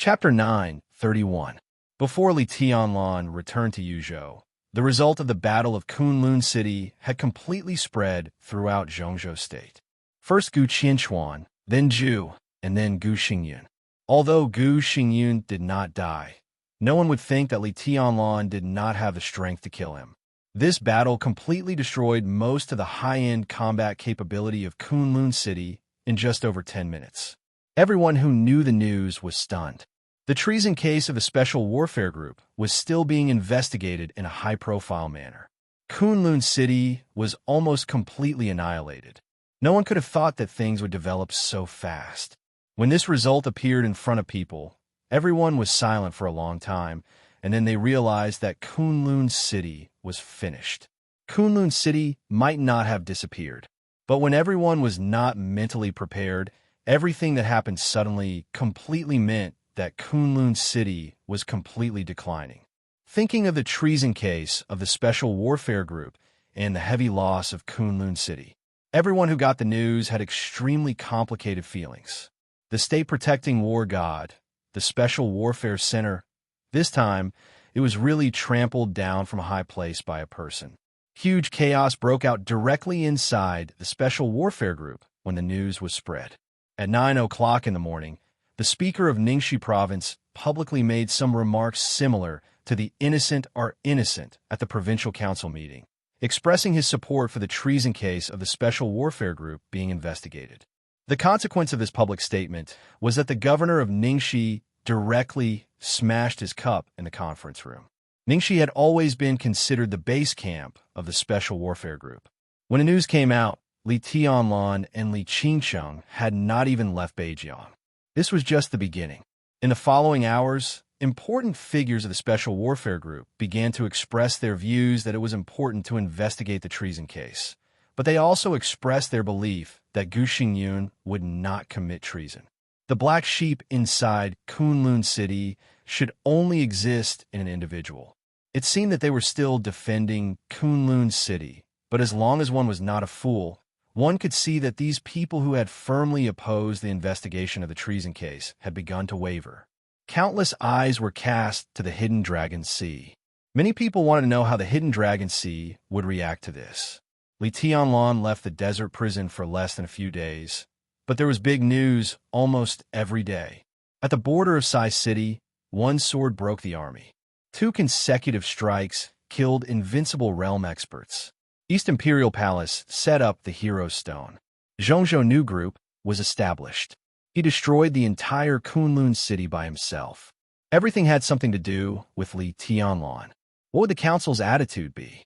Chapter 9:31. Before Li Tianlan returned to Yuzhou, the result of the Battle of Kunlun City had completely spread throughout Zhongzhou State. First Gu Qianquan, then Zhu, and then Gu Xingyun. Although Gu Xingyun did not die, no one would think that Li Tianlan did not have the strength to kill him. This battle completely destroyed most of the high-end combat capability of Kunlun City in just over 10 minutes. Everyone who knew the news was stunned. The treason case of the Special Warfare Group was still being investigated in a high-profile manner. Kunlun City was almost completely annihilated. No one could have thought that things would develop so fast. When this result appeared in front of people, everyone was silent for a long time, and then they realized that Kunlun City was finished. Kunlun City might not have disappeared, but when everyone was not mentally prepared, everything that happened suddenly completely meant that Kunlun City was completely declining. Thinking of the treason case of the Special Warfare Group and the heavy loss of Kunlun City, everyone who got the news had extremely complicated feelings. The state-protecting war god, the Special Warfare Center, this time, it was really trampled down from a high place by a person. Huge chaos broke out directly inside the Special Warfare Group when the news was spread. At 9 o'clock in the morning, the speaker of Ningxi province publicly made some remarks similar to the innocent are innocent at the provincial council meeting, expressing his support for the treason case of the Special Warfare Group being investigated. The consequence of this public statement was that the governor of Ningxi directly smashed his cup in the conference room. Ningxi had always been considered the base camp of the Special Warfare Group. When the news came out, Li Tianlan and Li Qingcheng had not even left Beijiang. This was just the beginning. In the following hours, important figures of the Special Warfare Group began to express their views that it was important to investigate the treason case, but they also expressed their belief that Gu Xingyun would not commit treason. The black sheep inside Kunlun City should only exist in an individual. It seemed that they were still defending Kunlun City, but as long as one was not a fool, one could see that these people who had firmly opposed the investigation of the treason case had begun to waver. Countless eyes were cast to the Hidden Dragon Sea. Many people wanted to know how the Hidden Dragon Sea would react to this. Li Tianlan left the desert prison for less than a few days, but there was big news almost every day. At the border of Sai City, one sword broke the army. 2 consecutive strikes killed invincible realm experts. East Imperial Palace set up the Hero's Stone. Zhongzhou New Group was established. He destroyed the entire Kunlun City by himself. Everything had something to do with Li Tianlan. What would the council's attitude be?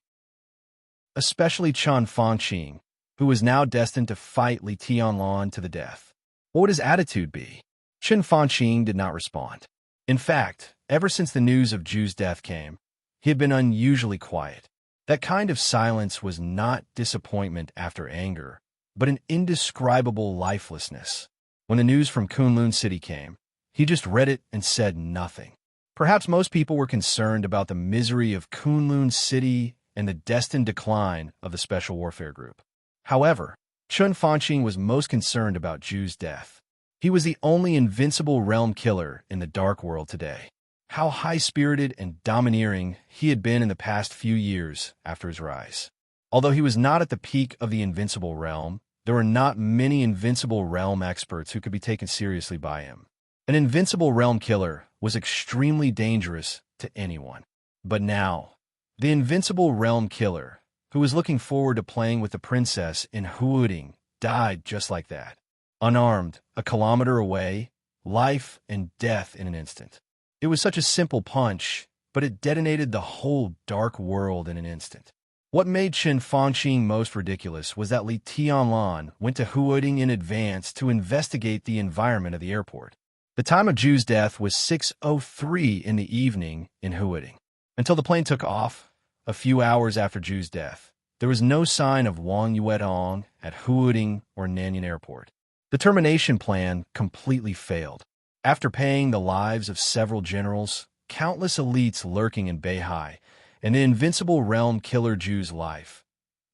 Especially Chen Fangqing, who was now destined to fight Li Tianlan to the death. What would his attitude be? Chen Fangqing did not respond. In fact, ever since the news of Zhu's death came, he had been unusually quiet. That kind of silence was not disappointment after anger, but an indescribable lifelessness. When the news from Kunlun City came, he just read it and said nothing. Perhaps most people were concerned about the misery of Kunlun City and the destined decline of the Special Warfare Group. However, Chen Fangqing was most concerned about Zhu's death. He was the only invincible realm killer in the Dark World today. How high-spirited and domineering he had been in the past few years after his rise. Although he was not at the peak of the invincible realm, there were not many invincible realm experts who could be taken seriously by him. An invincible realm killer was extremely dangerous to anyone. But now, the invincible realm killer, who was looking forward to playing with the princess in Huuding, died just like that. Unarmed, a kilometer away, life and death in an instant. It was such a simple punch, but it detonated the whole dark world in an instant. What made Chen Fangqing most ridiculous was that Li Tianlan went to Huuding in advance to investigate the environment of the airport. The time of Zhu's death was 6:03 in the evening in Huuding. Until the plane took off, a few hours after Zhu's death, there was no sign of Wang Yuedong at Huuding or Nanyang Airport. The termination plan completely failed. After paying the lives of several generals, countless elites lurking in Beihai, and the invincible realm killer Zhu's life,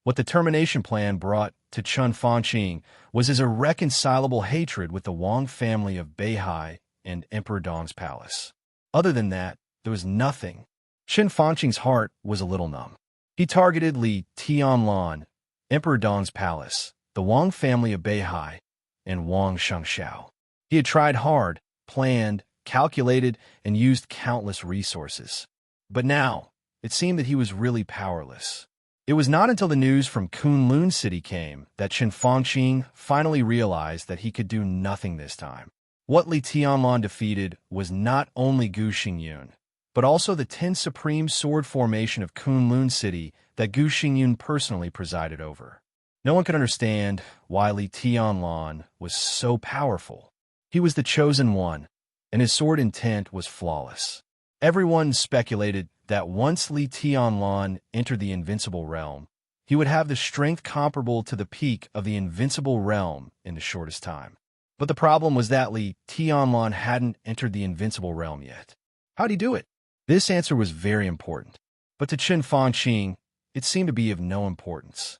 what the termination plan brought to Chen Fangqing was his irreconcilable hatred with the Wang family of Beihai and Emperor Dong's palace. Other than that, there was nothing. Qin Fangqing's heart was a little numb. He targeted Li Tianlan, Emperor Dong's palace, the Wang family of Beihai, and Wang Shengxiao. He had tried hard, planned, calculated, and used countless resources. But now, it seemed that he was really powerless. It was not until the news from Kunlun City came that Qin Fangqing finally realized that he could do nothing this time. What Li Tianlan defeated was not only Gu Xingyun, but also the 10 supreme sword formation of Kunlun City that Gu Xingyun personally presided over. No one could understand why Li Tianlan was so powerful. He was the chosen one, and his sword intent was flawless. Everyone speculated that once Li Tianlan entered the Invincible Realm, he would have the strength comparable to the peak of the Invincible Realm in the shortest time. But the problem was that Li Tianlan hadn't entered the Invincible Realm yet. How'd he do it? This answer was very important, but to Qin Fangqing, it seemed to be of no importance.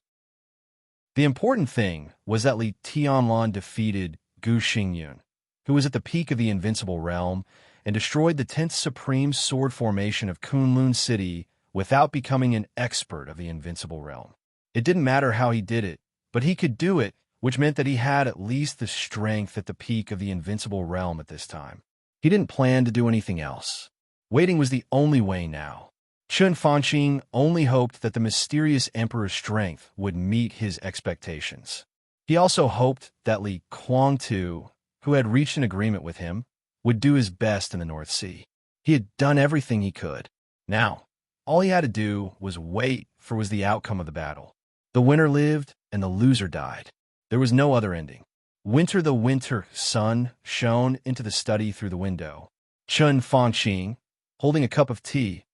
The important thing was that Li Tianlan defeated Gu Xingyun, who was at the peak of the Invincible Realm, and destroyed the 10th Supreme Sword Formation of Kunlun City without becoming an expert of the Invincible Realm. It didn't matter how he did it, but he could do it, which meant that he had at least the strength at the peak of the Invincible Realm at this time. He didn't plan to do anything else. Waiting was the only way now. Qin Fangqing only hoped that the mysterious Emperor's strength would meet his expectations. He also hoped that Li Kuangtu, who had reached an agreement with him, would do his best in the North Sea. He had done everything he could. Now, all he had to do was wait for the outcome of the battle. The winner lived and the loser died. There was no other ending. The winter sun shone into the study through the window. Qin Fangqing, holding a cup of tea,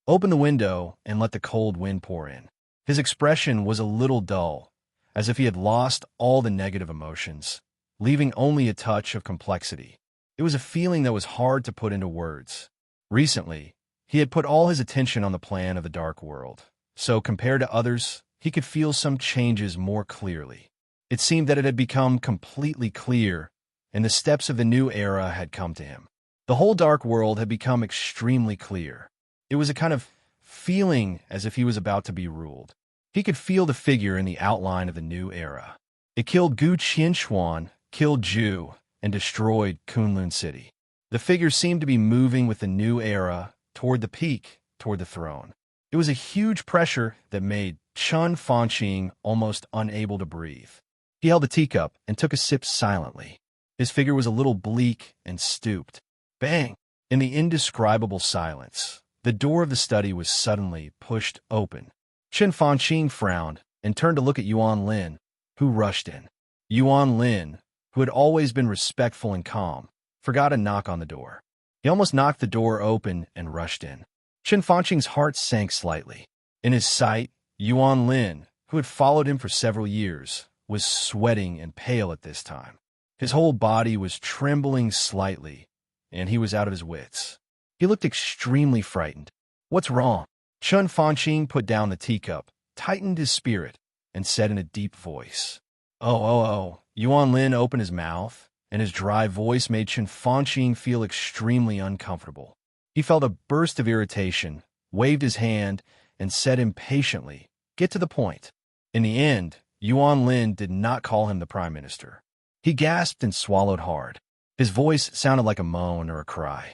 opened the window and let the cold wind pour in. His expression was a little dull, as if he had lost all the negative emotions, leaving only a touch of complexity. It was a feeling that was hard to put into words. Recently, he had put all his attention on the plan of the Dark World, so compared to others, he could feel some changes more clearly. It seemed that it had become completely clear, and the steps of the new era had come to him. The whole Dark World had become extremely clear. It was a kind of feeling as if he was about to be ruled. He could feel the figure in the outline of the new era. It killed Gu Qianxuan, killed Zhu, and destroyed Kunlun City. The figure seemed to be moving with the new era toward the peak, toward the throne. It was a huge pressure that made Qin Fangqing almost unable to breathe. He held the teacup and took a sip silently. His figure was a little bleak and stooped. Bang! In the indescribable silence, the door of the study was suddenly pushed open. Qin Fangqing frowned and turned to look at Yuan Lin, who rushed in. Yuan Lin, who had always been respectful and calm, forgot to knock on the door. He almost knocked the door open and rushed in. Qin Fangqing's heart sank slightly. In his sight, Yuan Lin, who had followed him for several years, was sweating and pale at this time. His whole body was trembling slightly, and he was out of his wits. He looked extremely frightened. What's wrong? Qin Fangqing put down the teacup, tightened his spirit, and said in a deep voice, Oh. Yuan Lin opened his mouth, and his dry voice made Qin Fangqing feel extremely uncomfortable. He felt a burst of irritation, waved his hand, and said impatiently, Get to the point. In the end, Yuan Lin did not call him the prime minister. He gasped and swallowed hard. His voice sounded like a moan or a cry.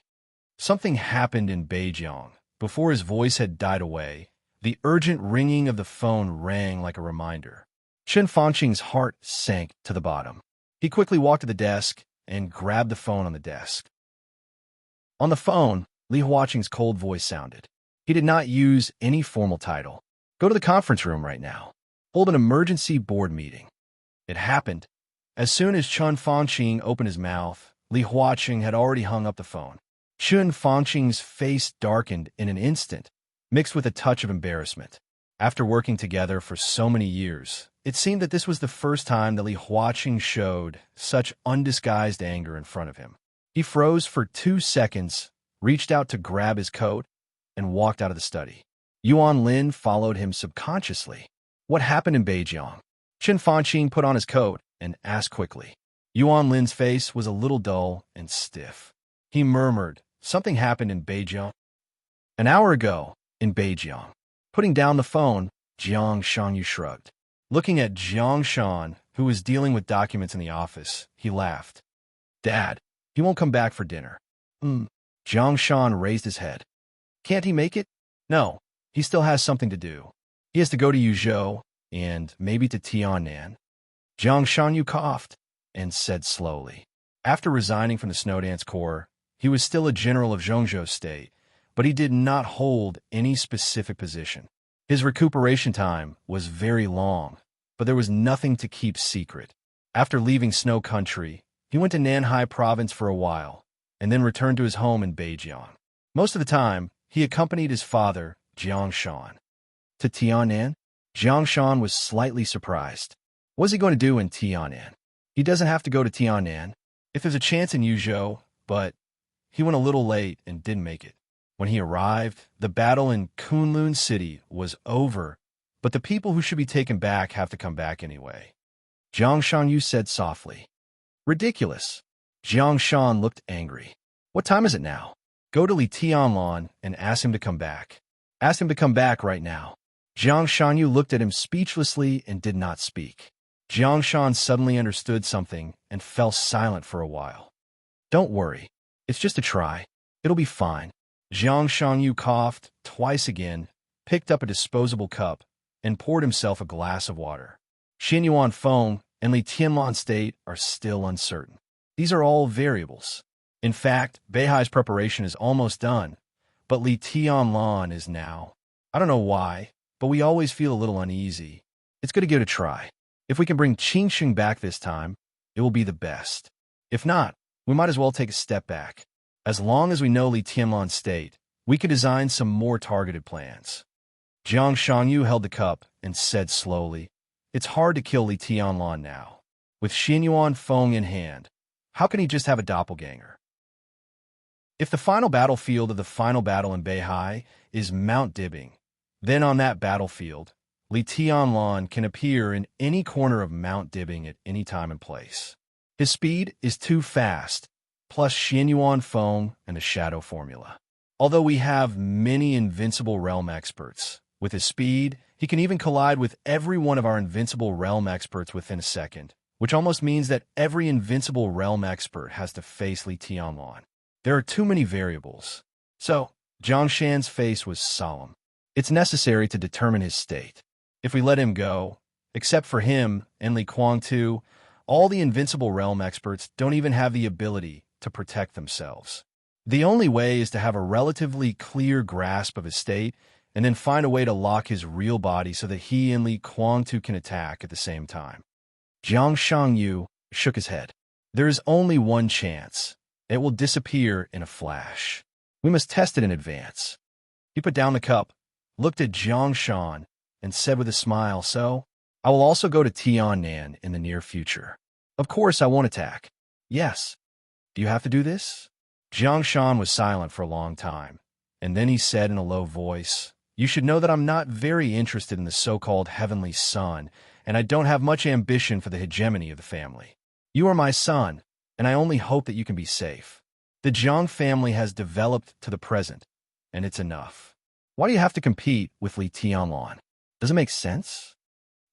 Something happened in Beijing. Before his voice had died away, the urgent ringing of the phone rang like a reminder. Qin Fangqing's heart sank to the bottom. He quickly walked to the desk and grabbed the phone on the desk. On the phone, Li Huaqing's cold voice sounded. He did not use any formal title. Go to the conference room right now. Hold an emergency board meeting. It happened. As soon as Qin Fangqing opened his mouth, Li Huaqing had already hung up the phone. Qin Fangqing's face darkened in an instant, mixed with a touch of embarrassment. After working together for so many years, it seemed that this was the first time that Li Huaqing showed such undisguised anger in front of him. He froze for 2 seconds, reached out to grab his coat, and walked out of the study. Yuan Lin followed him subconsciously. What happened in Beijing? Qin Fangqing put on his coat and asked quickly. Yuan Lin's face was a little dull and stiff. He murmured, "Something happened in Beijing." "An hour ago, in Beijing." Putting down the phone, Jiang Shanyu shrugged. Looking at Jiang Shan, who was dealing with documents in the office, he laughed. "Dad, he won't come back for dinner." Jiang Shan raised his head. "Can't he make it?" "No, he still has something to do. He has to go to Yuzhou, and maybe to Tiannan." Jiang Shanyu coughed and said slowly. After resigning from the Snowdance Corps, he was still a general of Zhongzhou State, but he did not hold any specific position. His recuperation time was very long, but there was nothing to keep secret. After leaving Snow Country, he went to Nanhai Province for a while, and then returned to his home in Beijing. Most of the time, he accompanied his father, Jiang Shan. To Tiannan? Jiang Shan was slightly surprised. What was he going to do in Tiannan? He doesn't have to go to Tiannan. If there's a chance in Yuzhou, but he went a little late and didn't make it. When he arrived, the battle in Kunlun City was over, but the people who should be taken back have to come back anyway. Jiang Shanyu said softly. "Ridiculous." Jiang Shan looked angry. "What time is it now? Go to Li Tianlan and ask him to come back. Ask him to come back right now." Jiang Shanyu looked at him speechlessly and did not speak. Jiang Shan suddenly understood something and fell silent for a while. "Don't worry. It's just a try. It'll be fine." Jiang Shanyu coughed twice again, picked up a disposable cup, and poured himself a glass of water. Xianyuan Feng and Li Tianlan State are still uncertain. These are all variables. In fact, Beihai's preparation is almost done, but Li Tianlan is now. I don't know why, but we always feel a little uneasy. It's good to give it a try. If we can bring Qingxing back this time, it will be the best. If not, we might as well take a step back. As long as we know Li Tianlan State, we can design some more targeted plans. Jiang Shanyu held the cup and said slowly, "It's hard to kill Li Tianlan now. With Xianyuan Feng in hand, how can he just have a doppelganger? If the final battlefield of the final battle in Beihai is Mount Dibbing, then on that battlefield, Li Tianlan can appear in any corner of Mount Dibbing at any time and place. His speed is too fast, plus Xianyuan Feng and the Shadow Formula. Although we have many Invincible Realm experts, with his speed, he can even collide with every one of our Invincible Realm experts within a second, which almost means that every Invincible Realm expert has to face Li Tianlan. There are too many variables." So, Jiang Shan's face was solemn. "It's necessary to determine his state. If we let him go, except for him and Li Kuang too, all the Invincible Realm experts don't even have the ability to protect themselves. The only way is to have a relatively clear grasp of his state and then find a way to lock his real body so that he and Li Kuang too can attack at the same time." Jiang Shangyu shook his head. "There is only one chance. It will disappear in a flash. We must test it in advance." He put down the cup, looked at Jiang Shan, and said with a smile, "So, I will also go to Tiannan in the near future. Of course I won't attack." "Yes. Do you have to do this?" Jiang Shan was silent for a long time, and then he said in a low voice, "You should know that I'm not very interested in the so-called Heavenly Son, and I don't have much ambition for the hegemony of the family. You are my son, and I only hope that you can be safe. The Jiang family has developed to the present, and it's enough. Why do you have to compete with Li Tianlan? Does it make sense?"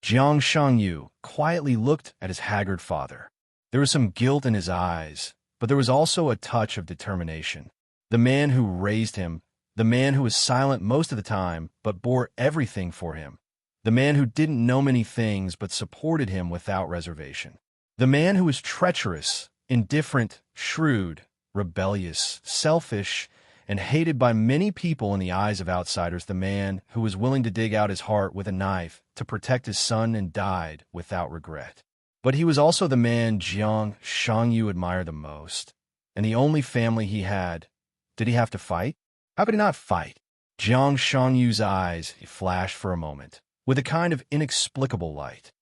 Jiang Shangyu quietly looked at his haggard father. There was some guilt in his eyes, but there was also a touch of determination. The man who raised him, the man who was silent most of the time but bore everything for him, the man who didn't know many things but supported him without reservation, the man who was treacherous, indifferent, shrewd, rebellious, selfish, and hated by many people in the eyes of outsiders, the man who was willing to dig out his heart with a knife to protect his son and died without regret. But he was also the man Jiang Shangyu admired the most, and the only family he had. Did he have to fight? How could he not fight? Jiang Shangyu's eyes flashed for a moment, with a kind of inexplicable light.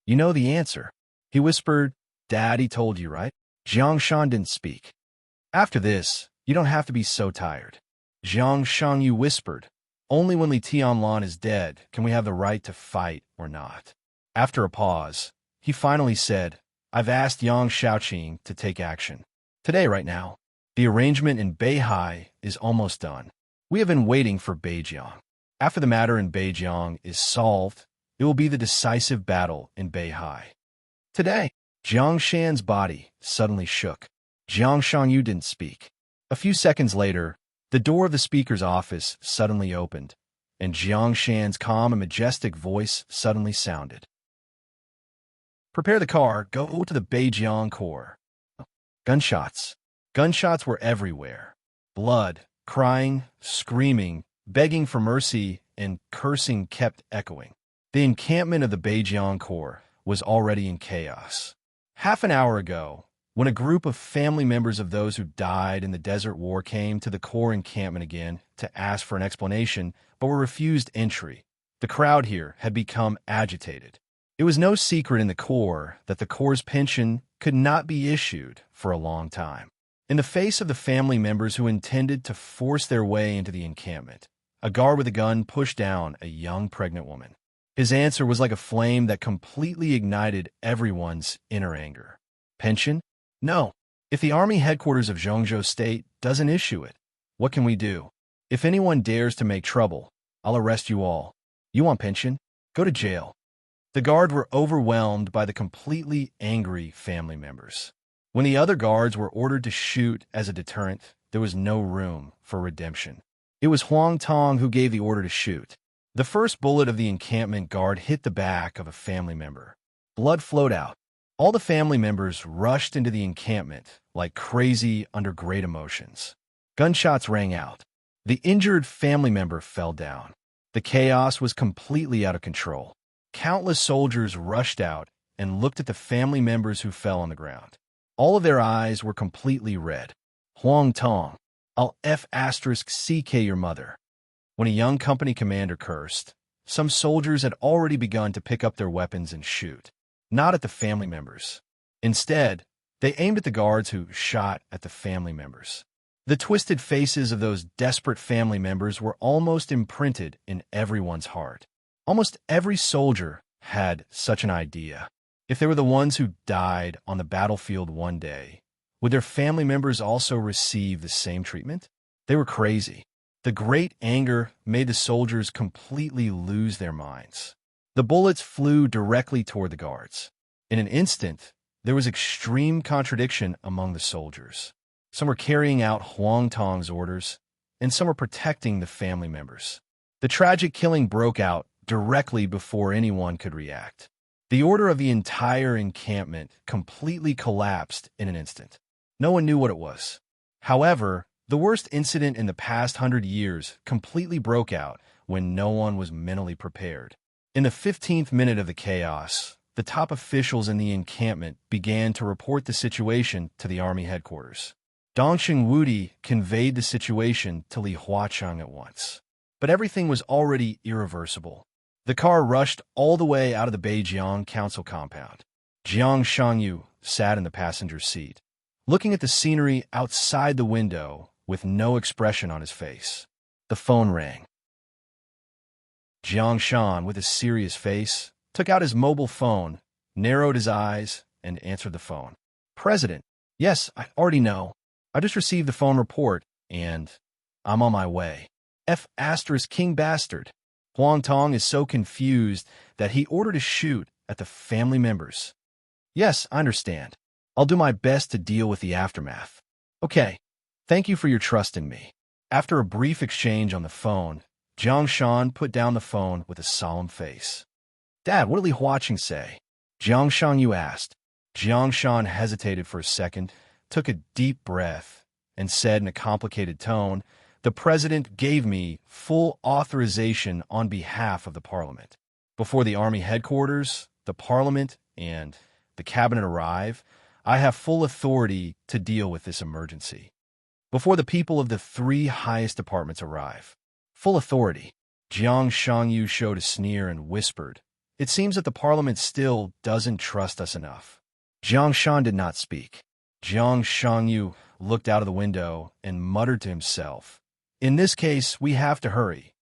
"You know the answer," he whispered. "Daddy told you, right?" Jiang Shan didn't speak. "After this, you don't have to be so tired." Jiang Shangyu whispered, "Only when Li Tianlan is dead can we have the right to fight or not." After a pause, he finally said, "I've asked Yang Shaoqing to take action. Today, right now. The arrangement in Beihai is almost done. We have been waiting for Beijiang. After the matter in Beijiang is solved, it will be the decisive battle in Beihai. Today, Jiang Shan's body suddenly shook. Jiang Shangyu didn't speak. A few seconds later, the door of the speaker's office suddenly opened, and Jiang Shan's calm and majestic voice suddenly sounded. Prepare the car, go to the Beijiang core. Gunshots. Gunshots were everywhere. Blood, crying, screaming, begging for mercy, and cursing kept echoing. The encampment of the Beijiang Corps was already in chaos. Half an hour ago, when a group of family members of those who died in the Desert War came to the Corps encampment again to ask for an explanation but were refused entry, the crowd here had become agitated. It was no secret in the Corps that the Corps' pension could not be issued for a long time. In the face of the family members who intended to force their way into the encampment, a guard with a gun pushed down a young pregnant woman. His answer was like a flame that completely ignited everyone's inner anger. Pension? No. If the army headquarters of Zhongzhou State doesn't issue it, what can we do? If anyone dares to make trouble, I'll arrest you all. You want pension? Go to jail. The guards were overwhelmed by the completely angry family members. When the other guards were ordered to shoot as a deterrent, there was no room for redemption. It was Huang Tong who gave the order to shoot. The first bullet of the encampment guard hit the back of a family member. Blood flowed out. All the family members rushed into the encampment like crazy under great emotions. Gunshots rang out. The injured family member fell down. The chaos was completely out of control. Countless soldiers rushed out and looked at the family members who fell on the ground. All of their eyes were completely red. Huang Tong, I'll F***CK your mother. When a young company commander cursed, some soldiers had already begun to pick up their weapons and shoot, not at the family members. Instead, they aimed at the guards who shot at the family members. The twisted faces of those desperate family members were almost imprinted in everyone's heart. Almost every soldier had such an idea. If they were the ones who died on the battlefield one day, would their family members also receive the same treatment? They were crazy. The great anger made the soldiers completely lose their minds. The bullets flew directly toward the guards. In an instant, there was extreme contradiction among the soldiers. Some were carrying out Huang Tong's orders, and some were protecting the family members. The tragic killing broke out directly before anyone could react. The order of the entire encampment completely collapsed in an instant. No one knew what it was. However, the worst incident in the past 100 years completely broke out when no one was mentally prepared. In the 15th minute of the chaos, the top officials in the encampment began to report the situation to the army headquarters. Dongxing Wudi conveyed the situation to Li Huacheng at once. But everything was already irreversible. The car rushed all the way out of the Beijiang council compound. Jiang Shangyu sat in the passenger seat, looking at the scenery outside the window with no expression on his face. The phone rang. Jiang Shan, with a serious face, took out his mobile phone, narrowed his eyes, and answered the phone. President, yes, I already know. I just received the phone report, and I'm on my way. King bastard. Huang Tong is so confused that he ordered a shoot at the family members. Yes, I understand. I'll do my best to deal with the aftermath. Okay, thank you for your trust in me. After a brief exchange on the phone, Jiang Shan put down the phone with a solemn face. Dad, what did Li Huacheng say? Jiang Shangyu asked. Jiang Shan hesitated for a second, took a deep breath, and said in a complicated tone, the president gave me full authorization on behalf of the parliament. Before the army headquarters, the parliament, and the cabinet arrive, I have full authority to deal with this emergency. Before the people of the 3 highest departments arrive. Full authority. Jiang Shangyu showed a sneer and whispered, it seems that the parliament still doesn't trust us enough. Jiang Shan did not speak. Jiang Shangyu looked out of the window and muttered to himself, in this case, we have to hurry.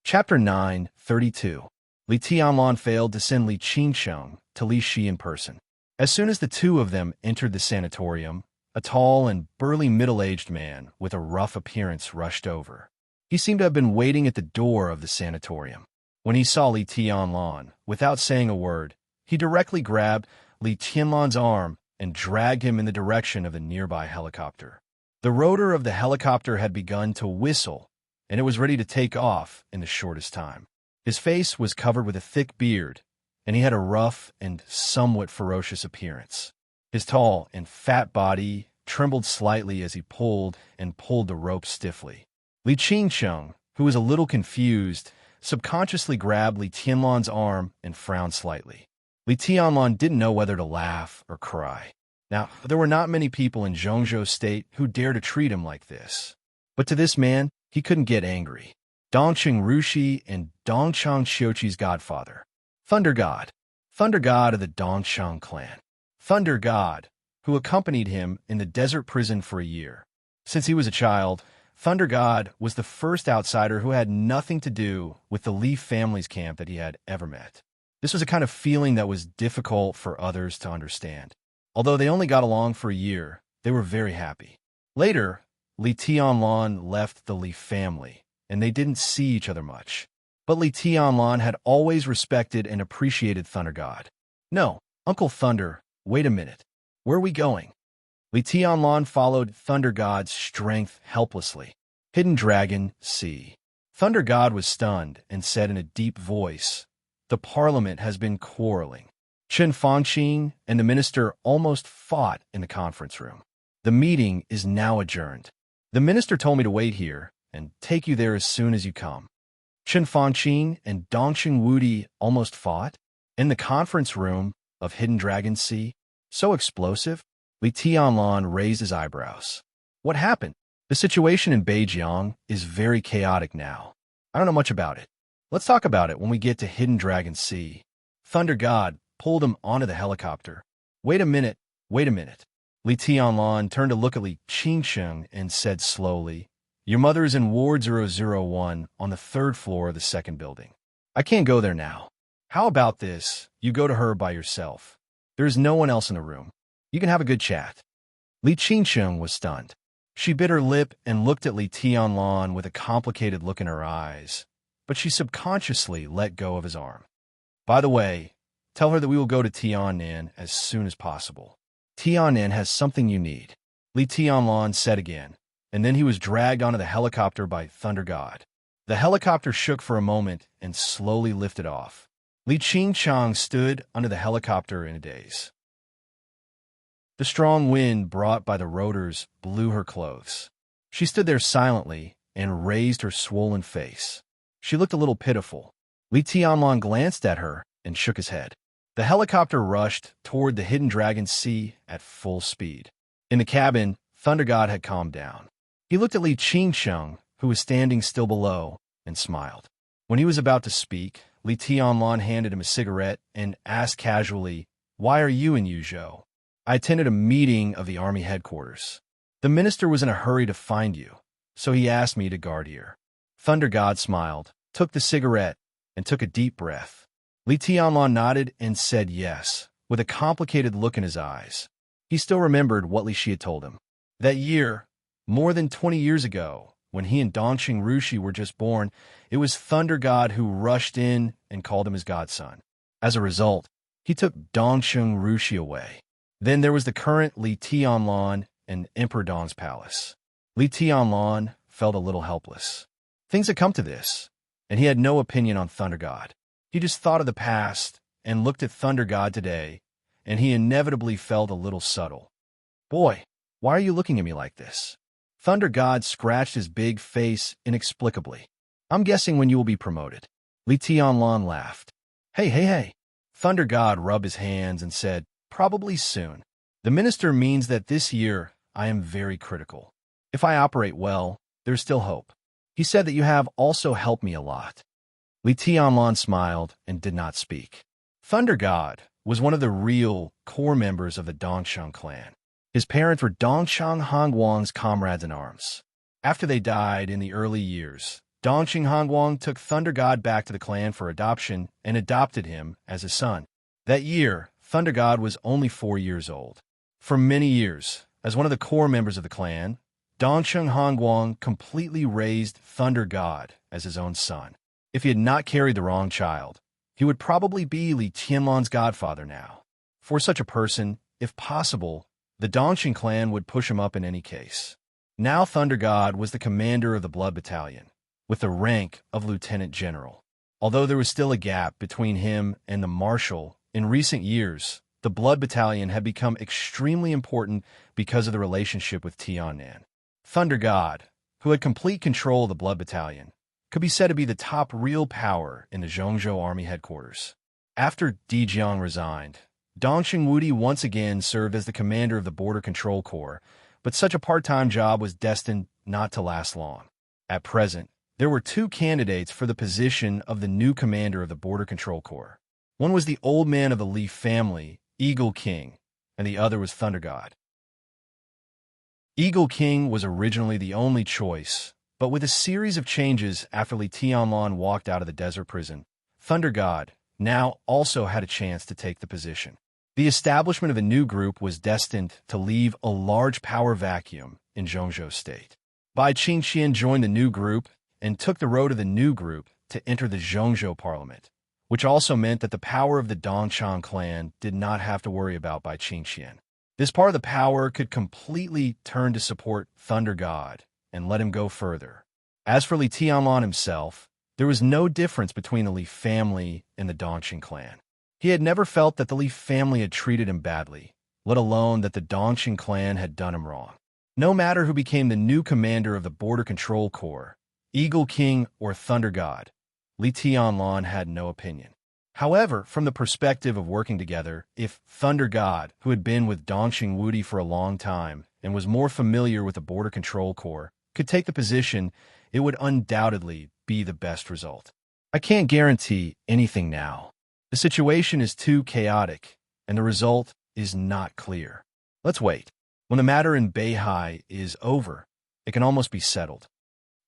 Chapter 9, 32. Li Tianlan failed to send Li Qingsheng to Li Shi in person. As soon as the two of them entered the sanatorium, a tall and burly middle-aged man with a rough appearance rushed over. He seemed to have been waiting at the door of the sanatorium. When he saw Li Tianlan, without saying a word, he directly grabbed Li Tianlan's arm and dragged him in the direction of the nearby helicopter. The rotor of the helicopter had begun to whistle, and it was ready to take off in the shortest time. His face was covered with a thick beard, and he had a rough and somewhat ferocious appearance. His tall and fat body trembled slightly as he pulled the rope stiffly. Li Qingcheng, who was a little confused, subconsciously grabbed Li Tianlan's arm and frowned slightly. Li Tianlan didn't know whether to laugh or cry. Now, there were not many people in Zhongzhou State who dared to treat him like this. But to this man, he couldn't get angry. Dongqing Rushi and Dongchang Xiuqi's godfather. Thunder God of the Dongchang clan. Thunder God, who accompanied him in the desert prison for a year. Since he was a child, Thunder God was the first outsider who had nothing to do with the Li family's camp that he had ever met. This was a kind of feeling that was difficult for others to understand. Although they only got along for a year, they were very happy. Later, Li Tianlan left the Li family, and they didn't see each other much. But Li Tianlan had always respected and appreciated Thunder God. No, Uncle Thunder, wait a minute. Where are we going? Li Tianlan followed Thunder God's strength helplessly. Hidden Dragon, Sea. Thunder God was stunned and said in a deep voice, "The parliament has been quarreling." Chen Fangqing and the minister almost fought in the conference room. The meeting is now adjourned. The minister told me to wait here and take you there as soon as you come. Chen Fangqing and Dongqing Wudi almost fought in the conference room of Hidden Dragon Sea. So explosive? Li Tianlan raised his eyebrows. What happened? The situation in Beijiang is very chaotic now. I don't know much about it. Let's talk about it when we get to Hidden Dragon Sea. Thunder God pulled him onto the helicopter. Wait a minute. Li Tianlan turned to look at Li Qingcheng and said slowly, "Your mother is in Ward 001 on the 3rd floor of the 2nd building. I can't go there now. How about this? You go to her by yourself. There is no one else in the room. You can have a good chat." Li Qingcheng was stunned. She bit her lip and looked at Li Tianlan with a complicated look in her eyes, but she subconsciously let go of his arm. "By the way, tell her that we will go to Tiannan as soon as possible. Tiannan has something you need," Li Tianlan said again, and then he was dragged onto the helicopter by Thunder God. The helicopter shook for a moment and slowly lifted off. Li Qingcheng stood under the helicopter in a daze. The strong wind brought by the rotors blew her clothes. She stood there silently and raised her swollen face. She looked a little pitiful. Li Tianlan glanced at her and shook his head. The helicopter rushed toward the Hidden Dragon Sea at full speed. In the cabin, Thunder God had calmed down. He looked at Li Qingcheng, who was standing still below, and smiled. When he was about to speak, Li Tianlan handed him a cigarette and asked casually, "Why are you in Yuzhou?" "I attended a meeting of the army headquarters. The minister was in a hurry to find you, so he asked me to guard here." Thunder God smiled, took the cigarette, and took a deep breath. Li Tianlan nodded and said yes, with a complicated look in his eyes. He still remembered what Li Shi had told him. That year, more than 20 years ago, when he and Dongqing Rushi were just born, it was Thunder God who rushed in and called him his godson. As a result, he took Dongqing Rushi away. Then there was the current Li Tianlan and Emperor Dong's palace. Li Tianlan felt a little helpless. Things had come to this, and he had no opinion on Thunder God. He just thought of the past and looked at Thunder God today, and he inevitably felt a little subtle. "Boy, why are you looking at me like this?" Thunder God scratched his big face inexplicably. "I'm guessing when you will be promoted." Li Tianlan laughed. Hey. Thunder God rubbed his hands and said, "Probably soon. The minister means that this year I am very critical. If I operate well, there's still hope. He said that you have also helped me a lot." Li Tianlan smiled and did not speak. Thunder God was one of the real core members of the Dongchang clan. His parents were Dongchang Hongguang's comrades in arms. After they died in the early years, Dongqing Hongguang took Thunder God back to the clan for adoption and adopted him as his son. That year, Thunder God was only 4 years old. For many years, as one of the core members of the clan, Dongsheng Hongguang completely raised Thunder God as his own son. If he had not carried the wrong child, he would probably be Li Tianlan's godfather now. For such a person, if possible, the Dongsheng clan would push him up in any case. Now Thunder God was the commander of the Blood Battalion, with the rank of lieutenant general. Although there was still a gap between him and the marshal, in recent years, the Blood Battalion had become extremely important because of the relationship with Tiannan. Thunder God, who had complete control of the Blood Battalion, could be said to be the top real power in the Zhongzhou Army headquarters. After Di Jiang resigned, Dongsheng Wudi once again served as the commander of the Border Control Corps, but such a part-time job was destined not to last long. At present, there were 2 candidates for the position of the new commander of the Border Control Corps. One was the old man of the Li family, Eagle King, and the other was Thunder God. Eagle King was originally the only choice, but with a series of changes after Li Tianlan walked out of the desert prison, Thunder God now also had a chance to take the position. The establishment of a new group was destined to leave a large power vacuum in Zhongzhou State. Bai Qingqian joined the new group and took the road of the new group to enter the Zhongzhou parliament, which also meant that the power of the Dongsheng clan did not have to worry about Bai Qingqian. This part of the power could completely turn to support Thunder God and let him go further. As for Li Tianlan himself, there was no difference between the Li family and the Dongsheng clan. He had never felt that the Li family had treated him badly, let alone that the Dongsheng clan had done him wrong. No matter who became the new commander of the Border Control Corps, Eagle King or Thunder God, Li Tianlan had no opinion. However, from the perspective of working together, if Thunder God, who had been with Dongsheng Wudi for a long time and was more familiar with the Border Control Corps, could take the position, it would undoubtedly be the best result. I can't guarantee anything now. The situation is too chaotic, and the result is not clear. Let's wait. When the matter in Beihai is over, it can almost be settled.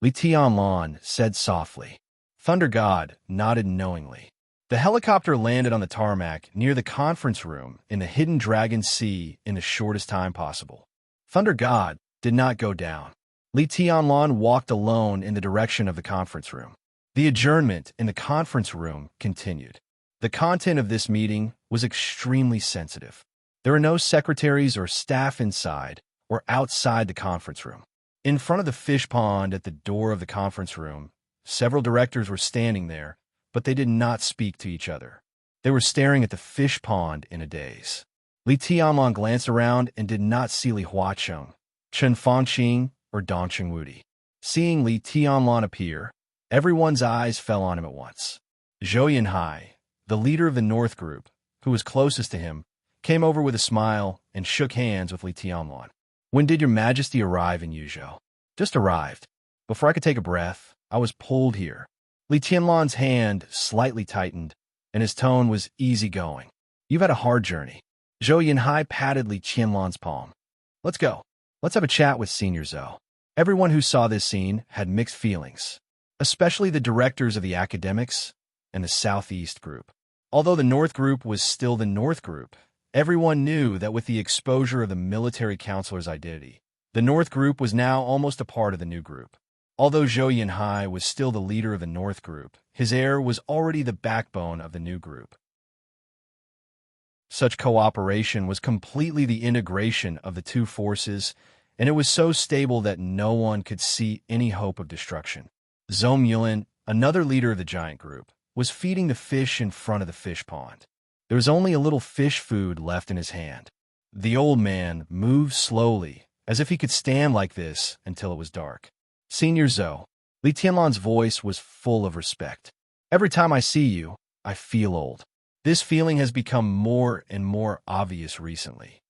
Li Tianlan said softly. Thunder God nodded knowingly. The helicopter landed on the tarmac near the conference room in the Hidden Dragon Sea in the shortest time possible. Thunder God did not go down. Li Tianlan walked alone in the direction of the conference room. The adjournment in the conference room continued. The content of this meeting was extremely sensitive. There were no secretaries or staff inside or outside the conference room. In front of the fish pond at the door of the conference room, several directors were standing there, but they did not speak to each other. They were staring at the fish pond in a daze. Li Tianlan glanced around and did not see Li Huacheng, Chen Fangqing, or Dongsheng Wudi. Seeing Li Tianlan appear, everyone's eyes fell on him at once. Zhou Yinhai, the leader of the North Group, who was closest to him, came over with a smile and shook hands with Li Tianlan. When did your majesty arrive in Yuzhou? Just arrived. Before I could take a breath, I was pulled here. Li Tianlan's hand slightly tightened, and his tone was easygoing. You've had a hard journey. Zhou Yinhai patted Li Tianlan's palm. Let's go. Let's have a chat with Senior Zhou. Everyone who saw this scene had mixed feelings, especially the directors of the academics and the Southeast Group. Although the North Group was still the North Group, everyone knew that with the exposure of the military counselor's identity, the North Group was now almost a part of the new group. Although Zhou Yinhai was still the leader of the North Group, his heir was already the backbone of the new group. Such cooperation was completely the integration of the two forces, and it was so stable that no one could see any hope of destruction. Zhou Yulin, another leader of the giant group, was feeding the fish in front of the fish pond. There was only a little fish food left in his hand. The old man moved slowly, as if he could stand like this until it was dark. Senior Zhou, Li Tianlan's voice was full of respect. Every time I see you, I feel old. This feeling has become more and more obvious recently.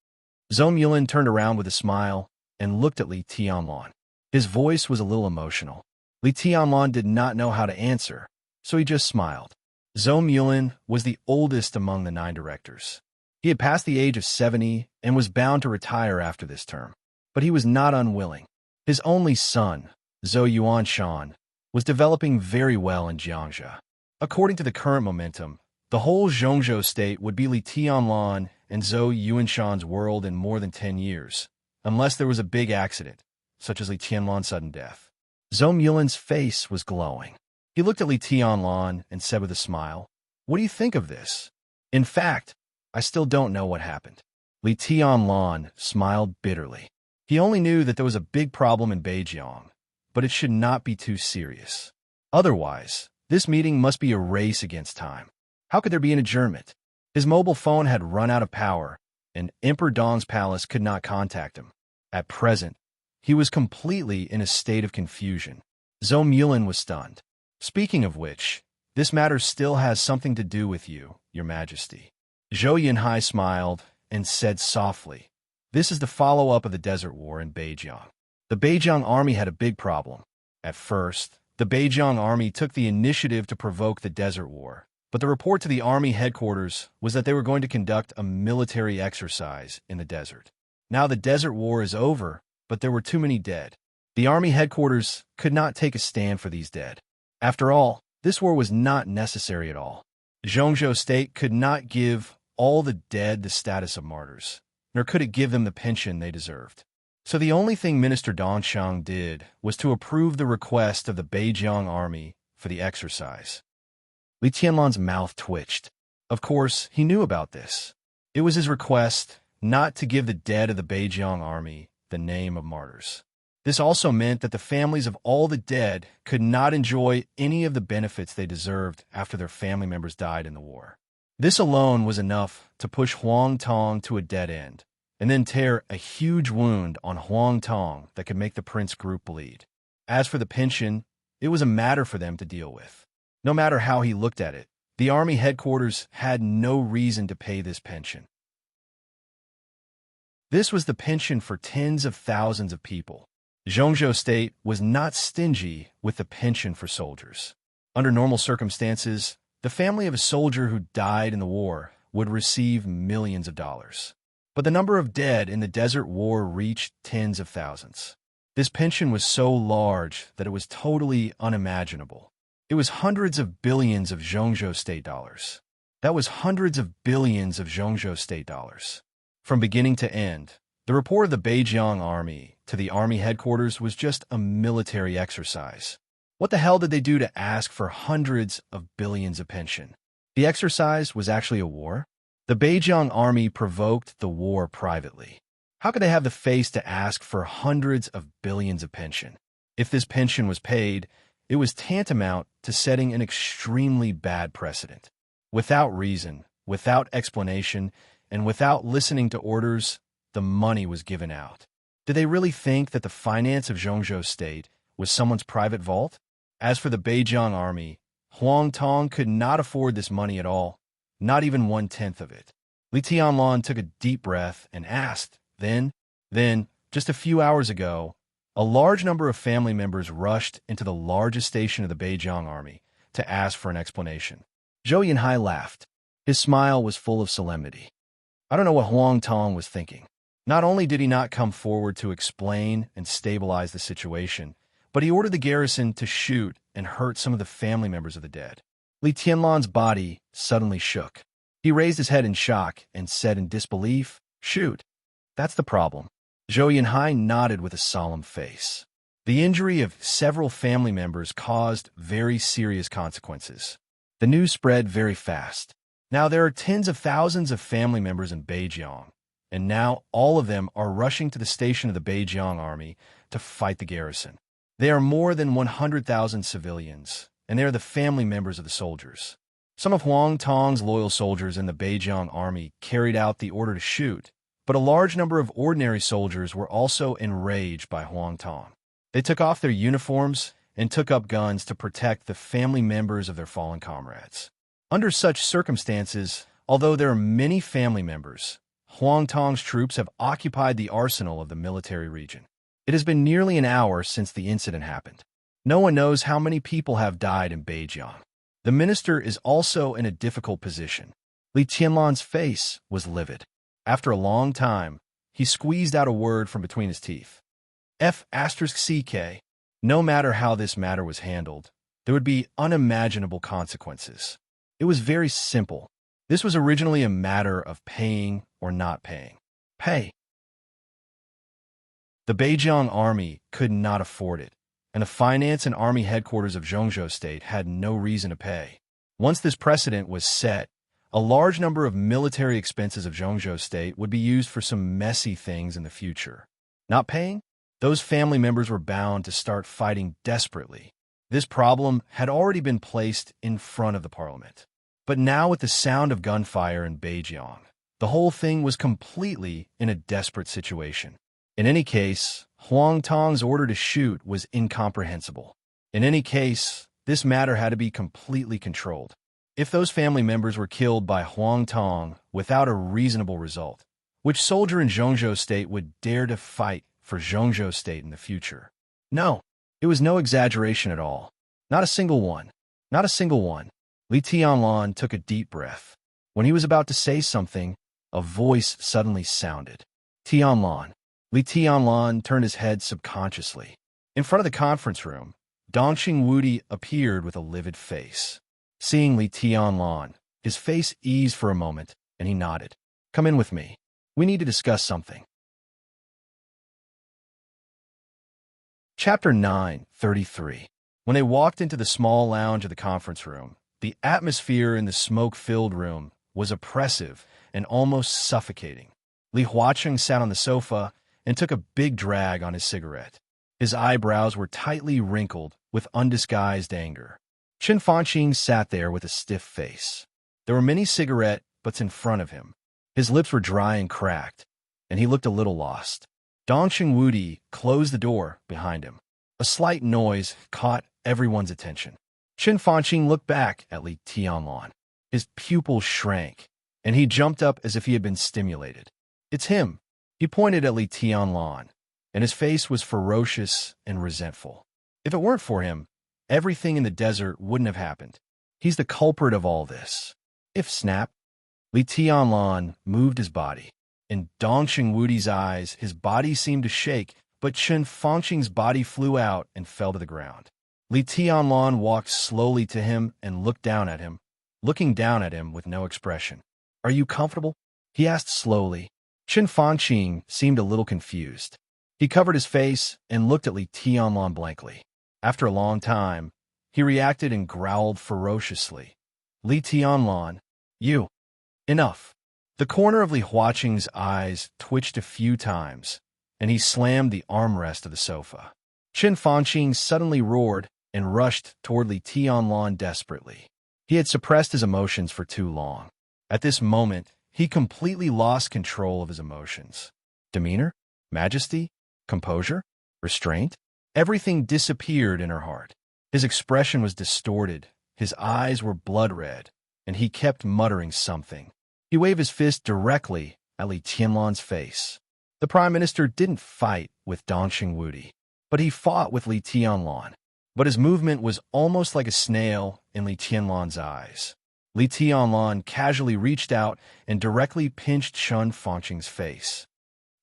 Zhou Yulin turned around with a smile and looked at Li Tianlan. His voice was a little emotional. Li Tianlan did not know how to answer, so he just smiled. Zhou Yulin was the oldest among the 9 directors. He had passed the age of 70 and was bound to retire after this term, but he was not unwilling. His only son, Zhou Yuanshan, was developing very well in Jiangxia. According to the current momentum, The whole Zhongzhou state would be Li Tianlan and Zhou Yuanshan's world in more than 10 years, unless there was a big accident, such as Li Tianlan's sudden death. Zhou Yulan's face was glowing. He looked at Li Tianlan and said with a smile, "What do you think of this?" "In fact, I still don't know what happened." Li Tianlan smiled bitterly. He only knew that there was a big problem in Beijiang, but it should not be too serious. Otherwise, this meeting must be a race against time. How could there be an adjournment? His mobile phone had run out of power, and Emperor Dong's palace could not contact him. At present, he was completely in a state of confusion. Zhou Mulan was stunned. "Speaking of which, this matter still has something to do with you, Your Majesty." Zhou Yunhai smiled and said softly, "This is the follow-up of the Desert War in Beijiang. The Beijiang army had a big problem. At first, the Beijiang army took the initiative to provoke the Desert War, but the report to the army headquarters was that they were going to conduct a military exercise in the desert. Now the Desert War is over, but there were too many dead. The army headquarters could not take a stand for these dead. After all, this war was not necessary at all. Zhongzhou state could not give all the dead the status of martyrs, nor could it give them the pension they deserved. So the only thing Minister Dongshang did was to approve the request of the Beijiang army for the exercise." Li Tianlan's mouth twitched. Of course, he knew about this. It was his request not to give the dead of the Beijiang army the name of martyrs. This also meant that the families of all the dead could not enjoy any of the benefits they deserved after their family members died in the war. This alone was enough to push Huang Tong to a dead end, and then tear a huge wound on Huang Tong that could make the prince group bleed. As for the pension, it was a matter for them to deal with. No matter how he looked at it, the army headquarters had no reason to pay this pension. This was the pension for tens of thousands of people. Zhongzhou state was not stingy with the pension for soldiers. Under normal circumstances, the family of a soldier who died in the war would receive millions of dollars. But the number of dead in the Desert War reached tens of thousands. This pension was so large that it was totally unimaginable. It was hundreds of billions of Zhongzhou state dollars. That was hundreds of billions of Zhongzhou state dollars. From beginning to end, the report of the Beijiang army to the army headquarters was just a military exercise. What the hell did they do to ask for hundreds of billions of pension? The exercise was actually a war? The Beijiang army provoked the war privately. How could they have the face to ask for hundreds of billions of pension? If this pension was paid, it was tantamount to setting an extremely bad precedent. Without reason, without explanation, and without listening to orders, the money was given out. Did they really think that the finance of Zhongzhou state was someone's private vault? As for the Beijiang army, Huang Tong could not afford this money at all, not even 1/10 of it. Li Tianlan took a deep breath and asked, Then, just a few hours ago, a large number of family members rushed into the largest station of the Beijiang army to ask for an explanation. Zhou Yunhai laughed. His smile was full of solemnity. I don't know what Huang Tong was thinking. Not only did he not come forward to explain and stabilize the situation, but he ordered the garrison to shoot and hurt some of the family members of the dead. Li Tianlan's body suddenly shook. He raised his head in shock and said in disbelief, "Shoot. That's the problem." Zhou Yunhai nodded with a solemn face. The injury of several family members caused very serious consequences. The news spread very fast. Now there are tens of thousands of family members in Beijiang, and now all of them are rushing to the station of the Beijiang army to fight the garrison. They are more than 100,000 civilians, and they are the family members of the soldiers. Some of Huang Tong's loyal soldiers in the Beijiang army carried out the order to shoot, but a large number of ordinary soldiers were also enraged by Huang Tong. They took off their uniforms and took up guns to protect the family members of their fallen comrades. Under such circumstances, although there are many family members, Huang Tong's troops have occupied the arsenal of the military region. It has been nearly an hour since the incident happened. No one knows how many people have died in Beijiang. The minister is also in a difficult position. Li Tianlan's face was livid. After a long time, he squeezed out a word from between his teeth. F***CK. No matter how this matter was handled, there would be unimaginable consequences. It was very simple. This was originally a matter of paying or not paying. Pay. The Beijiang army could not afford it, and the finance and army headquarters of Zhongzhou State had no reason to pay. Once this precedent was set, a large number of military expenses of Zhongzhou State would be used for some messy things in the future. Not paying? Those family members were bound to start fighting desperately. This problem had already been placed in front of the parliament. But now with the sound of gunfire in Beijiang, the whole thing was completely in a desperate situation. In any case, Huang Tong's order to shoot was incomprehensible. In any case, this matter had to be completely controlled. If those family members were killed by Huang Tong without a reasonable result, which soldier in Zhongzhou State would dare to fight for Zhongzhou State in the future? No, it was no exaggeration at all. Not a single one. Not a single one. Li Tianlan took a deep breath. When he was about to say something, a voice suddenly sounded. Tianlan. Li Tianlan turned his head subconsciously. In front of the conference room, Dongqing Wudi appeared with a livid face. Seeing Li Tianlan, his face eased for a moment, and he nodded. Come in with me. We need to discuss something. Chapter 9:33. When they walked into the small lounge of the conference room, the atmosphere in the smoke-filled room was oppressive and almost suffocating. Li Huaqing sat on the sofa and took a big drag on his cigarette. His eyebrows were tightly wrinkled with undisguised anger. Chen Fanqing sat there with a stiff face. There were many cigarette butts in front of him. His lips were dry and cracked, and he looked a little lost. Dongqing Wudi closed the door behind him. A slight noise caught everyone's attention. Chen Fanqing looked back at Li Tianlan. His pupils shrank, and he jumped up as if he had been stimulated. It's him. He pointed at Li Tianlan, and his face was ferocious and resentful. If it weren't for him, everything in the desert wouldn't have happened. He's the culprit of all this. If snap, Li Tianlan moved his body. In Dongqing Wudi's eyes, his body seemed to shake, but Chen Fanqing's body flew out and fell to the ground. Li Tianlan walked slowly to him and looked down at him, looking down at him with no expression. Are you comfortable? He asked slowly. Chen Fanqing seemed a little confused. He covered his face and looked at Li Tianlan blankly. After a long time, he reacted and growled ferociously. Li Tianlan, you. Enough. The corner of Li Huaqing's eyes twitched a few times, and he slammed the armrest of the sofa. Chen Fanqing suddenly roared and rushed toward Li Tianlan desperately. He had suppressed his emotions for too long. At this moment, he completely lost control of his emotions. Demeanor? Majesty? Composure? Restraint? Everything disappeared in her heart. His expression was distorted, his eyes were blood red, and he kept muttering something. He waved his fist directly at Li Tianlan's face. The Prime Minister didn't fight with Dongqing Wudi, but he fought with Li Tianlan. But his movement was almost like a snail in Li Tianlan's eyes. Li Tianlan casually reached out and directly pinched Chen Fanqing's face.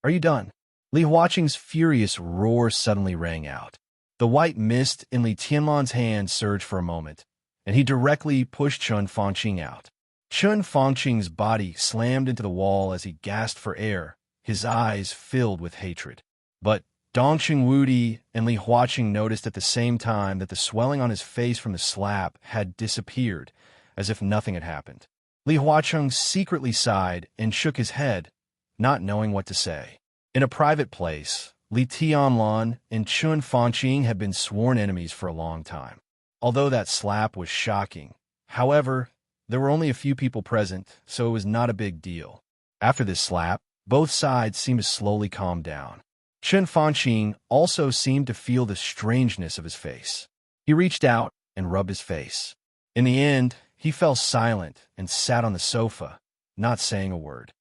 Are you done? Li Huaqing's furious roar suddenly rang out. The white mist in Li Tianlan's hand surged for a moment, and he directly pushed Chen Fanqing out. Chen Fanqing's body slammed into the wall as he gasped for air, his eyes filled with hatred. But Dongqing Wudi and Li Huaqing noticed at the same time that the swelling on his face from the slap had disappeared, as if nothing had happened. Li Huaqing secretly sighed and shook his head, not knowing what to say. In a private place, Li Tianlan and Chen Fanqing had been sworn enemies for a long time. Although that slap was shocking, however, there were only a few people present, so it was not a big deal. After this slap, both sides seemed to slowly calm down. Chen Fanqing also seemed to feel the strangeness of his face. He reached out and rubbed his face. In the end, he fell silent and sat on the sofa, not saying a word.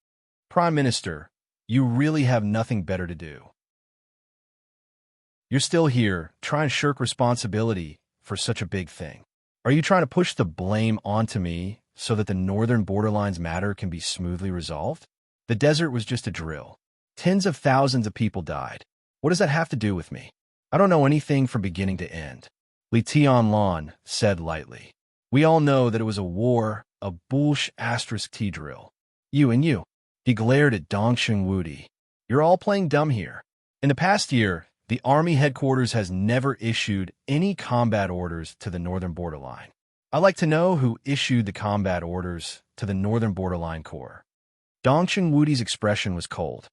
Prime Minister, you really have nothing better to do. You're still here, trying to shirk responsibility for such a big thing. Are you trying to push the blame onto me so that the northern borderlines matter can be smoothly resolved? The desert was just a drill. Tens of thousands of people died. What does that have to do with me? I don't know anything from beginning to end. Li Tianlan said lightly. We all know that it was a war, a **T drill. You and you. He glared at Dongsheng Wudi. You're all playing dumb here. In the past year, the Army headquarters has never issued any combat orders to the northern borderline. I'd like to know who issued the combat orders to the northern borderline corps. Dongsheng Wudi's expression was cold.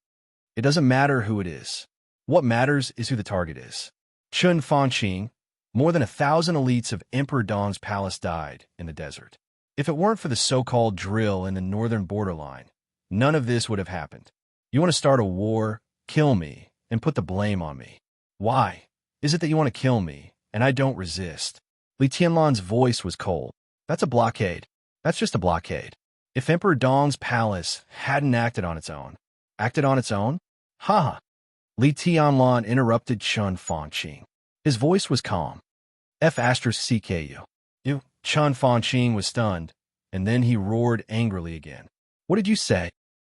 It doesn't matter who it is. What matters is who the target is. Chun Fanqing, more than 1,000 elites of Emperor Dong's palace died in the desert. If it weren't for the so-called drill in the northern borderline, none of this would have happened. You want to start a war, kill me, and put the blame on me. Why? Is it that you want to kill me, and I don't resist? Li Tianlan's voice was cold. That's a blockade. That's just a blockade. If Emperor Dong's palace hadn't acted on its own. Acted on its own? Ha! Li Tianlan interrupted Chun Fanqing. His voice was calm. *CKU. Chun Fanqing was stunned, and then he roared angrily again. What did you say?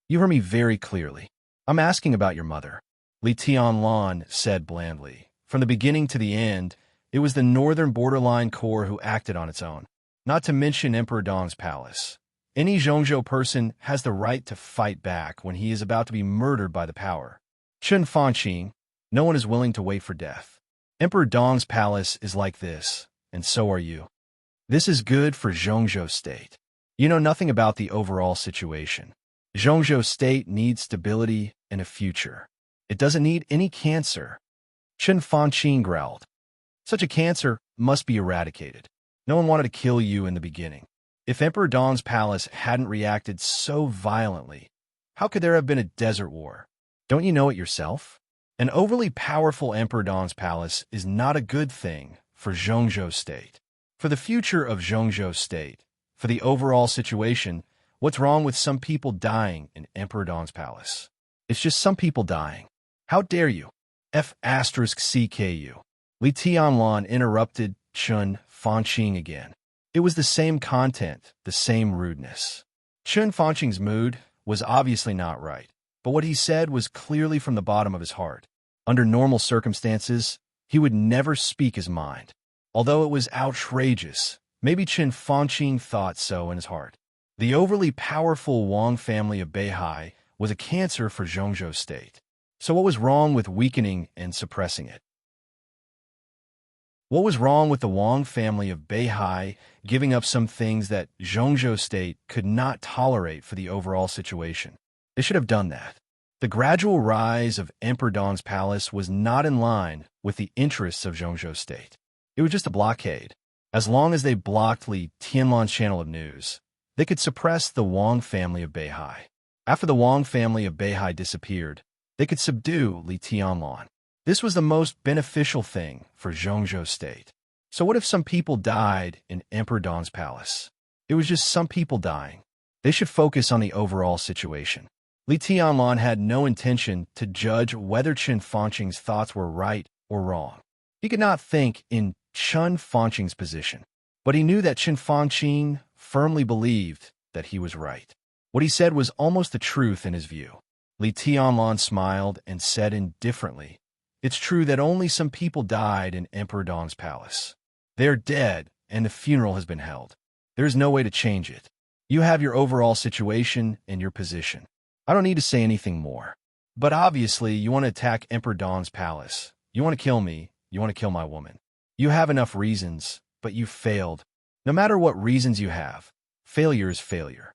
You heard me very clearly. I'm asking about your mother. Li Tianlan said blandly. From the beginning to the end, it was the northern borderline corps who acted on its own. Not to mention Emperor Dong's palace. Any Zhongzhou person has the right to fight back when he is about to be murdered by the power. Chun Fanqing, no one is willing to wait for death. Emperor Dong's palace is like this, and so are you. This is good for Zhongzhou State. You know nothing about the overall situation. Zhongzhou State needs stability and a future. It doesn't need any cancer. Chun Fanqing growled. Such a cancer must be eradicated. No one wanted to kill you in the beginning. If Emperor Dong's palace hadn't reacted so violently, how could there have been a desert war? Don't you know it yourself? An overly powerful Emperor Dong's palace is not a good thing for Zhongzhou State. For the future of Zhongzhou State, for the overall situation, what's wrong with some people dying in Emperor Dong's palace? It's just some people dying. How dare you? *CKU. Li Tianlan interrupted Chun Fanqing again. It was the same content, the same rudeness. Chun Fanqing's mood was obviously not right, but what he said was clearly from the bottom of his heart. Under normal circumstances, he would never speak his mind. Although it was outrageous, maybe Chun Fanqing thought so in his heart. The overly powerful Wang family of Beihai was a cancer for Zhongzhou State. So what was wrong with weakening and suppressing it? What was wrong with the Wang family of Beihai giving up some things that Zhongzhou State could not tolerate for the overall situation? They should have done that. The gradual rise of Emperor Dong's palace was not in line with the interests of Zhongzhou State. It was just a blockade. As long as they blocked Li Tianlan's channel of news, they could suppress the Wang family of Beihai. After the Wang family of Beihai disappeared, they could subdue Li Tianlan. This was the most beneficial thing for Zhongzhou State. So what if some people died in Emperor Dong's palace? It was just some people dying. They should focus on the overall situation. Li Tianlan had no intention to judge whether Chun Fanqing's thoughts were right or wrong. He could not think in Chun Fanqing's position, but he knew that Chun Fanqing firmly believed that he was right. What he said was almost the truth in his view. Li Tianlan smiled and said indifferently, "It's true that only some people died in Emperor Dong's palace. They're dead, and the funeral has been held. There's no way to change it. You have your overall situation and your position. I don't need to say anything more. But obviously, you want to attack Emperor Dong's palace. You want to kill me. You want to kill my woman. You have enough reasons, but you failed. No matter what reasons you have, failure is failure.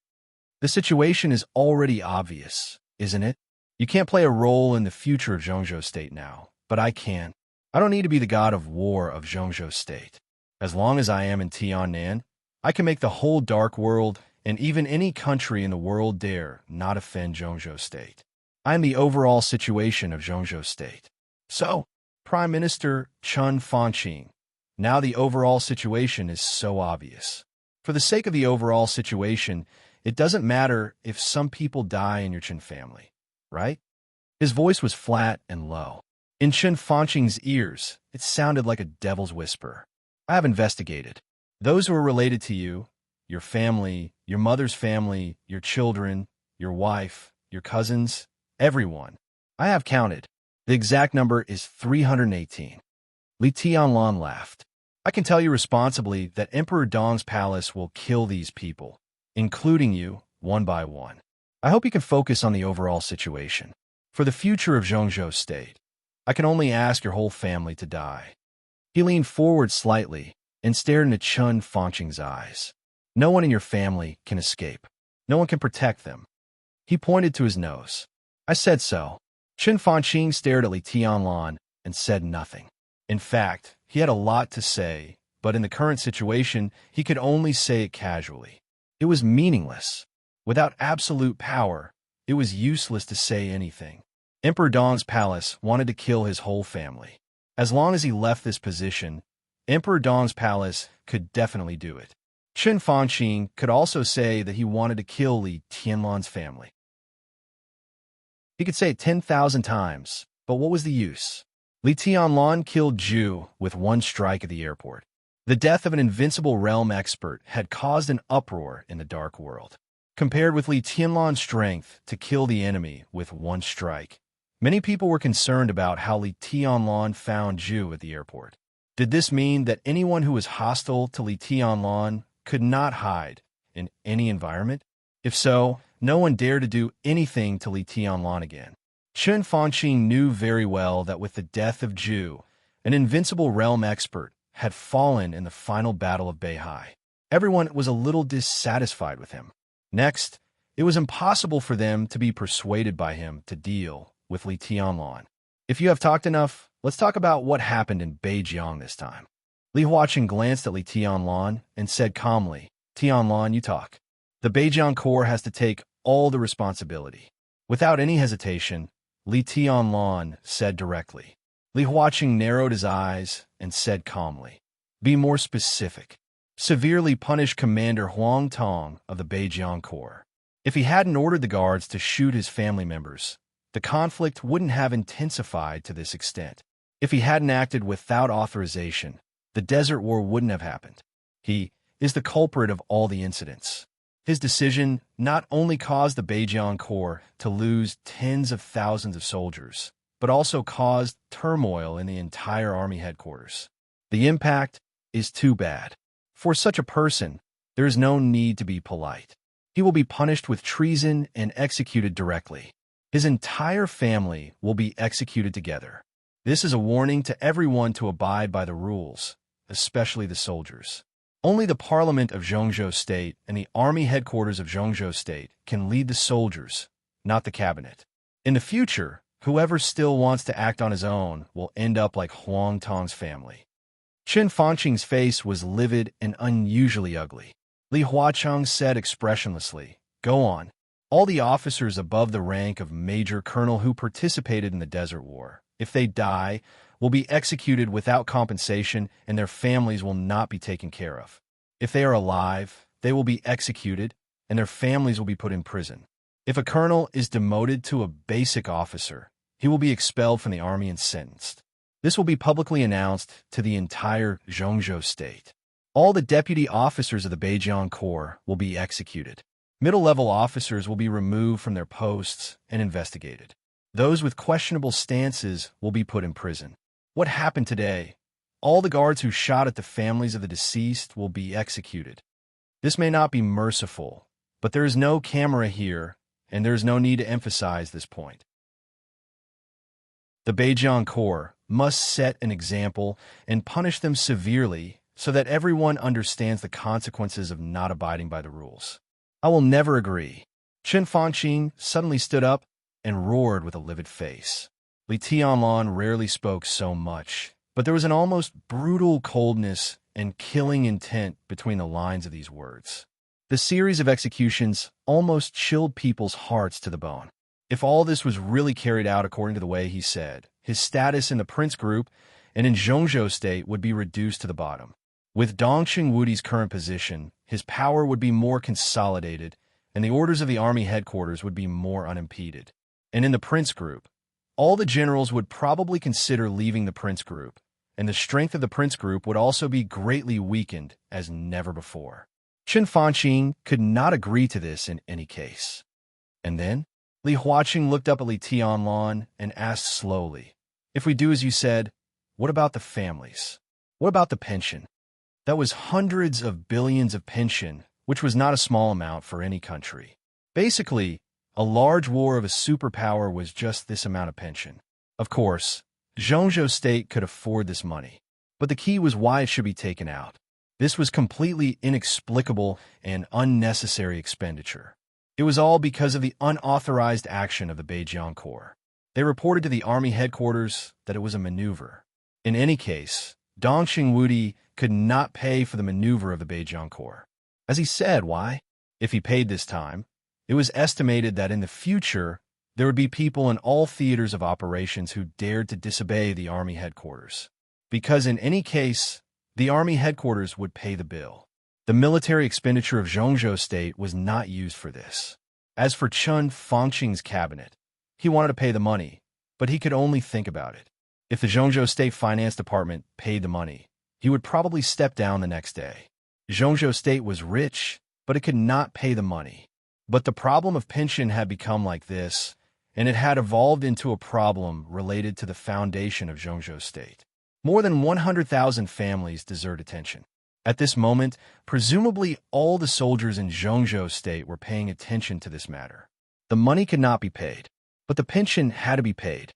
The situation is already obvious, isn't it? You can't play a role in the future of Zhongzhou State now, but I can. I don't need to be the god of war of Zhongzhou State. As long as I am in Tiannan, I can make the whole dark world and even any country in the world dare not offend Zhongzhou State. I am the overall situation of Zhongzhou State. So, Prime Minister Chun Fanqing, now the overall situation is so obvious. For the sake of the overall situation, it doesn't matter if some people die in your Chun family, right?" His voice was flat and low. In Chun Fanqing's ears, it sounded like a devil's whisper. "I have investigated. Those who are related to you, your family, your mother's family, your children, your wife, your cousins, everyone. I have counted. The exact number is 318. Li Tianlan laughed. I can tell you responsibly that Emperor Dong's palace will kill these people, including you, one by one. I hope you can focus on the overall situation. For the future of Zhongzhou State, I can only ask your whole family to die." He leaned forward slightly and stared into Chun Fangqing's eyes. "No one in your family can escape. No one can protect them." He pointed to his nose. "I said so." Chun Fangqing stared at Li Tianlan and said nothing. In fact, he had a lot to say, but in the current situation, he could only say it casually. It was meaningless. Without absolute power, it was useless to say anything. Emperor Dong's palace wanted to kill his whole family. As long as he left this position, Emperor Dong's palace could definitely do it. Chun Fangqing could also say that he wanted to kill Li Tianlan's family. He could say it 10,000 times, but what was the use? Li Tianlan killed Zhu with one strike at the airport. The death of an invincible realm expert had caused an uproar in the dark world. Compared with Li Tianlan's strength to kill the enemy with one strike, many people were concerned about how Li Tianlan found Zhu at the airport. Did this mean that anyone who was hostile to Li Tianlan could not hide in any environment? If so, no one dared to do anything to Li Tianlan again. Chun Fangqing knew very well that with the death of Zhu, an invincible realm expert had fallen in the final battle of Beihai. Everyone was a little dissatisfied with him. Next, it was impossible for them to be persuaded by him to deal with Li Tianlan. If you have talked enough, let's talk about what happened in Beijiang this time. Li Huaqing glanced at Li Tianlan and said calmly, "Tianlan, you talk. The Beijiang Corps has to take all the responsibility." Without any hesitation, Li Tianlan said directly. Li Huaqing narrowed his eyes and said calmly, "Be more specific. Severely punish Commander Huang Tong of the Beijiang Corps." If he hadn't ordered the guards to shoot his family members, the conflict wouldn't have intensified to this extent. If he hadn't acted without authorization, the Desert War wouldn't have happened. He is the culprit of all the incidents. His decision not only caused the Beijiang Corps to lose tens of thousands of soldiers, but also caused turmoil in the entire army headquarters. The impact is too bad. For such a person, there is no need to be polite. He will be punished with treason and executed directly. His entire family will be executed together. This is a warning to everyone to abide by the rules, especially the soldiers. Only the Parliament of Zhongzhou State and the army headquarters of Zhongzhou State can lead the soldiers, not the cabinet. In the future, whoever still wants to act on his own will end up like Huang Tong's family. Chun Fangqing's face was livid and unusually ugly. Li Huaqing said expressionlessly, "Go on. All the officers above the rank of Major Colonel who participated in the Desert War, if they die, will be executed without compensation and their families will not be taken care of. If they are alive, they will be executed and their families will be put in prison. If a colonel is demoted to a basic officer, he will be expelled from the army and sentenced. This will be publicly announced to the entire Zhongzhou State. All the deputy officers of the Beijiang Corps will be executed. Middle-level officers will be removed from their posts and investigated. Those with questionable stances will be put in prison. What happened today? All the guards who shot at the families of the deceased will be executed. This may not be merciful, but there is no camera here, and there is no need to emphasize this point. The Beijiang Corps must set an example and punish them severely so that everyone understands the consequences of not abiding by the rules. I will never agree. Chun Fangqing suddenly stood up and roared with a livid face. Li Tianlan rarely spoke so much, but there was an almost brutal coldness and killing intent between the lines of these words. The series of executions almost chilled people's hearts to the bone. If all this was really carried out according to the way he said, his status in the Prince Group and in Zhongzhou State would be reduced to the bottom. With Dong Qingwudi's current position, his power would be more consolidated, and the orders of the army headquarters would be more unimpeded. And in the Prince Group, all the generals would probably consider leaving the Prince Group, and the strength of the Prince Group would also be greatly weakened as never before. Chun Fangqing could not agree to this in any case. And then, Li Huaqing looked up at Li Tianlan and asked slowly, "If we do as you said, what about the families?" What about the pension? That was hundreds of billions of pension, which was not a small amount for any country. Basically, a large war of a superpower was just this amount of pension. Of course, Zhongzhou state could afford this money, but the key was why it should be taken out. This was completely inexplicable and unnecessary expenditure. It was all because of the unauthorized action of the Beijiang Corps. They reported to the army headquarters that it was a maneuver. In any case, Dong Xingwudi could not pay for the maneuver of the Beijiang Corps. As he said, why? If he paid this time, it was estimated that in the future, there would be people in all theaters of operations who dared to disobey the army headquarters. Because in any case, the army headquarters would pay the bill. The military expenditure of Zhongzhou state was not used for this. As for Chen Fangqing's cabinet, he wanted to pay the money, but he could only think about it. If the Zhongzhou State Finance Department paid the money, he would probably step down the next day. Zhongzhou State was rich, but it could not pay the money. But the problem of pension had become like this, and it had evolved into a problem related to the foundation of Zhongzhou State. More than 100,000 families deserved attention. At this moment, presumably all the soldiers in Zhongzhou State were paying attention to this matter. The money could not be paid, but the pension had to be paid.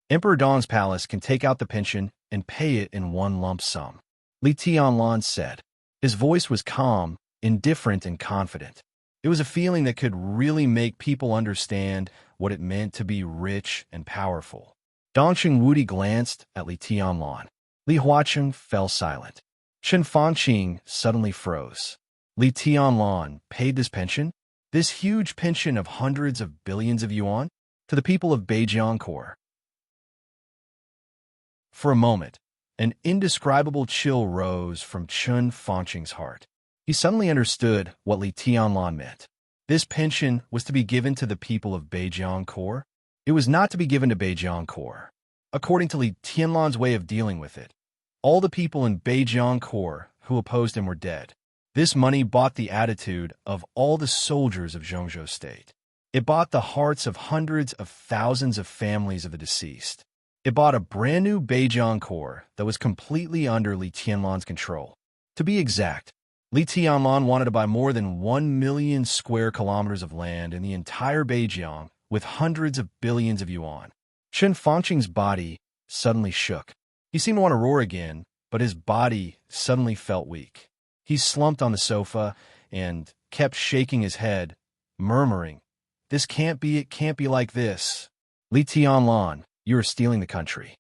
Emperor Dong's palace can take out the pension and pay it in one lump sum, Li Tianlan said. His voice was calm, indifferent, and confident. It was a feeling that could really make people understand what it meant to be rich and powerful. Dong Xingwudi glanced at Li Tianlan. Li Huacheng fell silent. Chen Fangqing suddenly froze. Li Tianlan paid this pension? This huge pension of hundreds of billions of yuan? To the people of Beijiang Corps. For a moment, an indescribable chill rose from Chen Fangqing's heart. He suddenly understood what Li Tianlan meant. This pension was to be given to the people of Beijiang Corps. It was not to be given to Beijiang Corps. According to Li Tianlan's way of dealing with it, all the people in Beijiang Corps who opposed him were dead. This money bought the attitude of all the soldiers of Zhongzhou State. It bought the hearts of hundreds of thousands of families of the deceased. It bought a brand new Beijiang Corps that was completely under Li Tianlan's control. To be exact, Li Tianlan wanted to buy more than 1 million square kilometers of land in the entire Beijiang with hundreds of billions of yuan. Chen Fangqing's body suddenly shook. He seemed to want to roar again, but his body suddenly felt weak. He slumped on the sofa and kept shaking his head, murmuring, "This can't be, it can't be like this. Li Tianlan, you are stealing the country."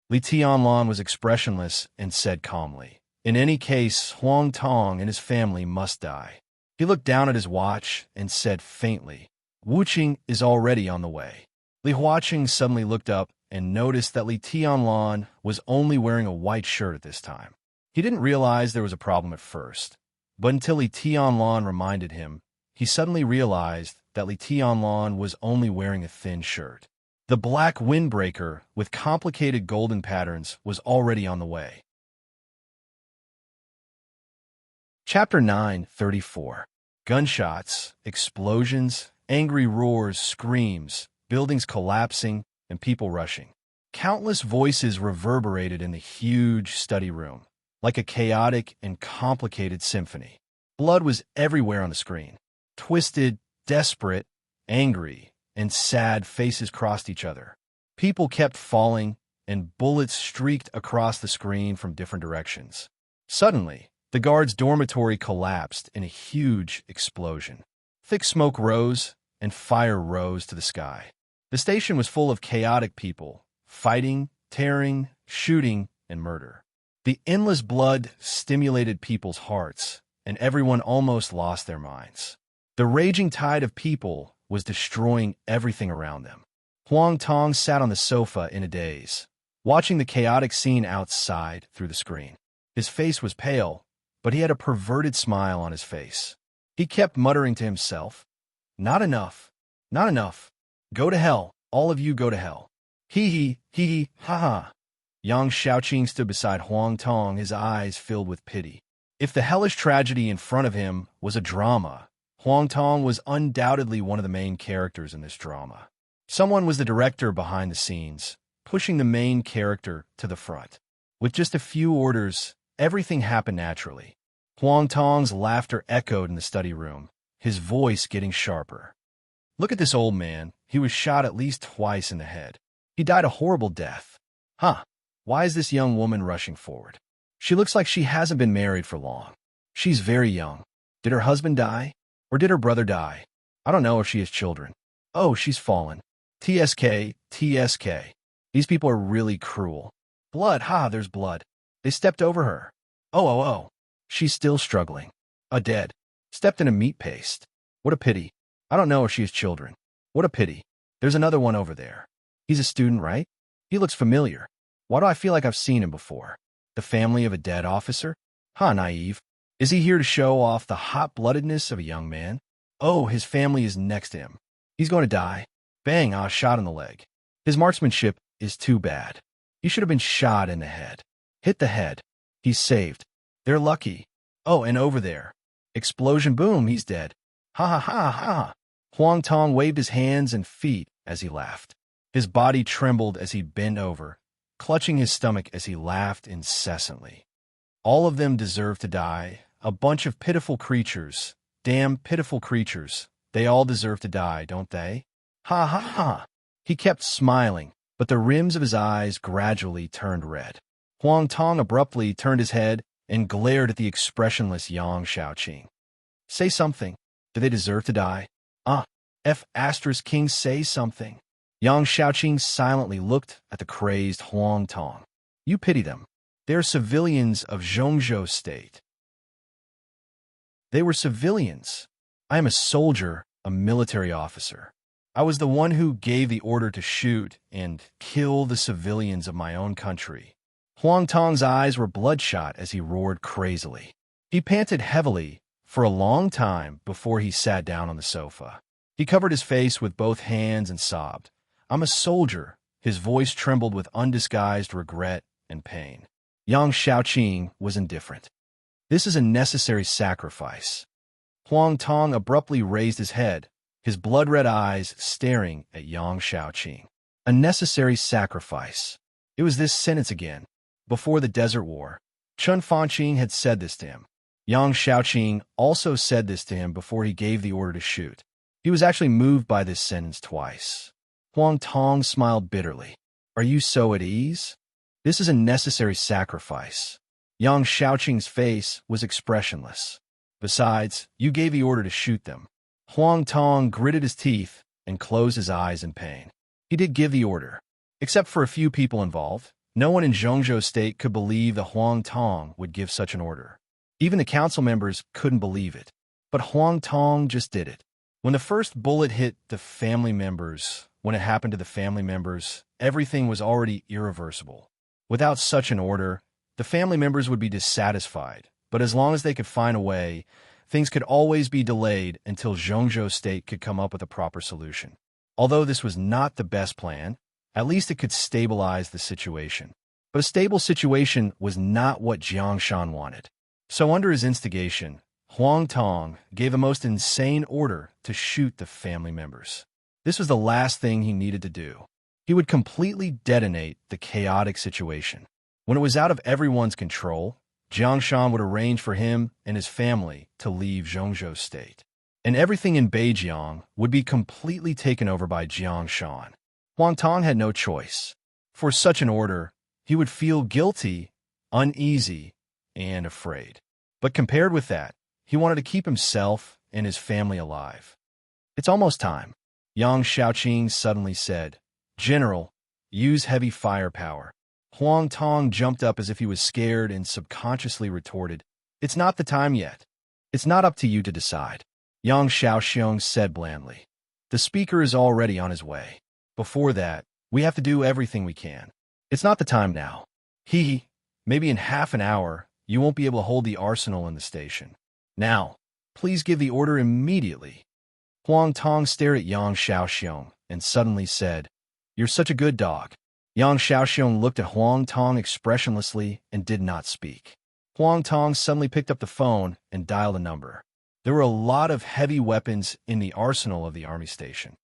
Li Tianlan was expressionless and said calmly, "In any case, Huang Tong and his family must die." He looked down at his watch and said faintly, "Wuqing is already on the way." Li Huaqing suddenly looked up and noticed that Li Tianlan was only wearing a white shirt at this time. He didn't realize there was a problem at first, but until Li Tianlan reminded him, he suddenly realized that Li Tianlan was only wearing a thin shirt. The black windbreaker with complicated golden patterns was already on the way. Chapter 9:34. Gunshots, explosions, angry roars, screams, buildings collapsing, and people rushing. Countless voices reverberated in the huge study room, like a chaotic and complicated symphony. Blood was everywhere on the screen. Twisted, desperate, angry, and sad faces crossed each other. People kept falling, and bullets streaked across the screen from different directions. Suddenly, the guards' dormitory collapsed in a huge explosion. Thick smoke rose, and fire rose to the sky. The station was full of chaotic people, fighting, tearing, shooting, and murder. The endless blood stimulated people's hearts, and everyone almost lost their minds. The raging tide of people was destroying everything around them. Huang Tong sat on the sofa in a daze, watching the chaotic scene outside through the screen. His face was pale, but he had a perverted smile on his face. He kept muttering to himself, "Not enough, not enough. Go to hell, all of you go to hell. Hee hee, ha ha." Yang Shaoqing stood beside Huang Tong, his eyes filled with pity. If the hellish tragedy in front of him was a drama, Huang Tong was undoubtedly one of the main characters in this drama. Someone was the director behind the scenes, pushing the main character to the front. With just a few orders, Everything happened naturally. Huang Tong's laughter echoed in the study room, his voice getting sharper. Look at this old man. He was shot at least twice in the head. He died a horrible death. Huh. Why is this young woman rushing forward? She looks like she hasn't been married for long. She's very young. Did her husband die? Or did her brother die? I don't know if she has children. Oh, she's fallen. TSK, TSK. These people are really cruel. Blood, there's blood. They stepped over her. Oh. She's still struggling. Dead. Stepped in a meat paste. What a pity. I don't know if she has children. What a pity. There's another one over there. He's a student, right? He looks familiar. Why do I feel like I've seen him before? The family of a dead officer? Naive. Is he here to show off the hot-bloodedness of a young man? Oh, his family is next to him. He's going to die. Bang, shot in the leg. His marksmanship is too bad. He should have been shot in the head. Hit the head. He's saved. They're lucky. Oh, and over there. Explosion, boom, he's dead. Ha. Huang Tong waved his hands and feet as he laughed. His body trembled as he bent over, clutching his stomach as he laughed incessantly. All of them deserve to die. A bunch of pitiful creatures. Damn pitiful creatures. They all deserve to die, don't they? Ha. He kept smiling, but the rims of his eyes gradually turned red. Huang Tong abruptly turned his head and glared at the expressionless Yang Shaoqing. Say something. Do they deserve to die? King, say something. Yang Shaoqing silently looked at the crazed Huang Tong. You pity them. They are civilians of Zhongzhou State. They were civilians. I am a soldier, a military officer. I was the one who gave the order to shoot and kill the civilians of my own country. Huang Tong's eyes were bloodshot as he roared crazily. He panted heavily for a long time before he sat down on the sofa. He covered his face with both hands and sobbed. I'm a soldier. His voice trembled with undisguised regret and pain. Yang Shaoqing was indifferent. This is a necessary sacrifice. Huang Tong abruptly raised his head, his blood-red eyes staring at Yang Shaoqing. A necessary sacrifice. It was this sentence again. Before the Desert War, Chun Fanqing had said this to him. Yang Shaoqing also said this to him before he gave the order to shoot. He was actually moved by this sentence twice. Huang Tong smiled bitterly. Are you so at ease? This is a necessary sacrifice. Yang Shaoqing's face was expressionless. Besides, you gave the order to shoot them. Huang Tong gritted his teeth and closed his eyes in pain. He did give the order. Except for a few people involved, no one in Zhongzhou State could believe the Huang Tong would give such an order. Even the council members couldn't believe it. But Huang Tong just did it. When the first bullet hit the family members, when it happened to the family members, everything was already irreversible. Without such an order, the family members would be dissatisfied, but as long as they could find a way, things could always be delayed until Zhongzhou State could come up with a proper solution. Although this was not the best plan, at least it could stabilize the situation. But a stable situation was not what Jiangshan wanted. So under his instigation, Huang Tong gave a most insane order to shoot the family members. This was the last thing he needed to do. He would completely detonate the chaotic situation. When it was out of everyone's control, Jiangshan would arrange for him and his family to leave Zhongzhou State. And everything in Beijiang would be completely taken over by Jiangshan. Huang Tong had no choice. For such an order, he would feel guilty, uneasy, and afraid. But compared with that, he wanted to keep himself and his family alive. It's almost time. Yang Shaoqing suddenly said, General, use heavy firepower. Huang Tong jumped up as if he was scared and subconsciously retorted, It's not the time yet. It's not up to you to decide. Yang Shaoxiong said blandly. The speaker is already on his way. Before that, we have to do everything we can. It's not the time now. Maybe in half an hour, you won't be able to hold the arsenal in the station. Now, please give the order immediately. Huang Tong stared at Yang Shaoxiong and suddenly said, You're such a good dog. Yang Shaoxiong looked at Huang Tong expressionlessly and did not speak. Huang Tong suddenly picked up the phone and dialed a number. There were a lot of heavy weapons in the arsenal of the army station.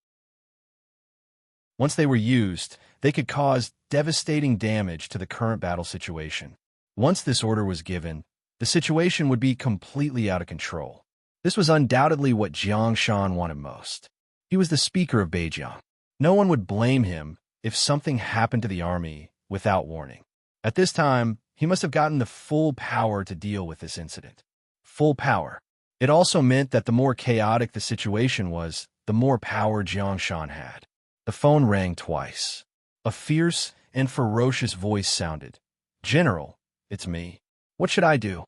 Once they were used, they could cause devastating damage to the current battle situation. Once this order was given, the situation would be completely out of control. This was undoubtedly what Jiang Shan wanted most. He was the speaker of Beijiang. No one would blame him if something happened to the army without warning. At this time, he must have gotten the full power to deal with this incident. Full power. It also meant that the more chaotic the situation was, the more power Jiang Shan had. The phone rang twice. A fierce and ferocious voice sounded. "General, it's me. What should I do?"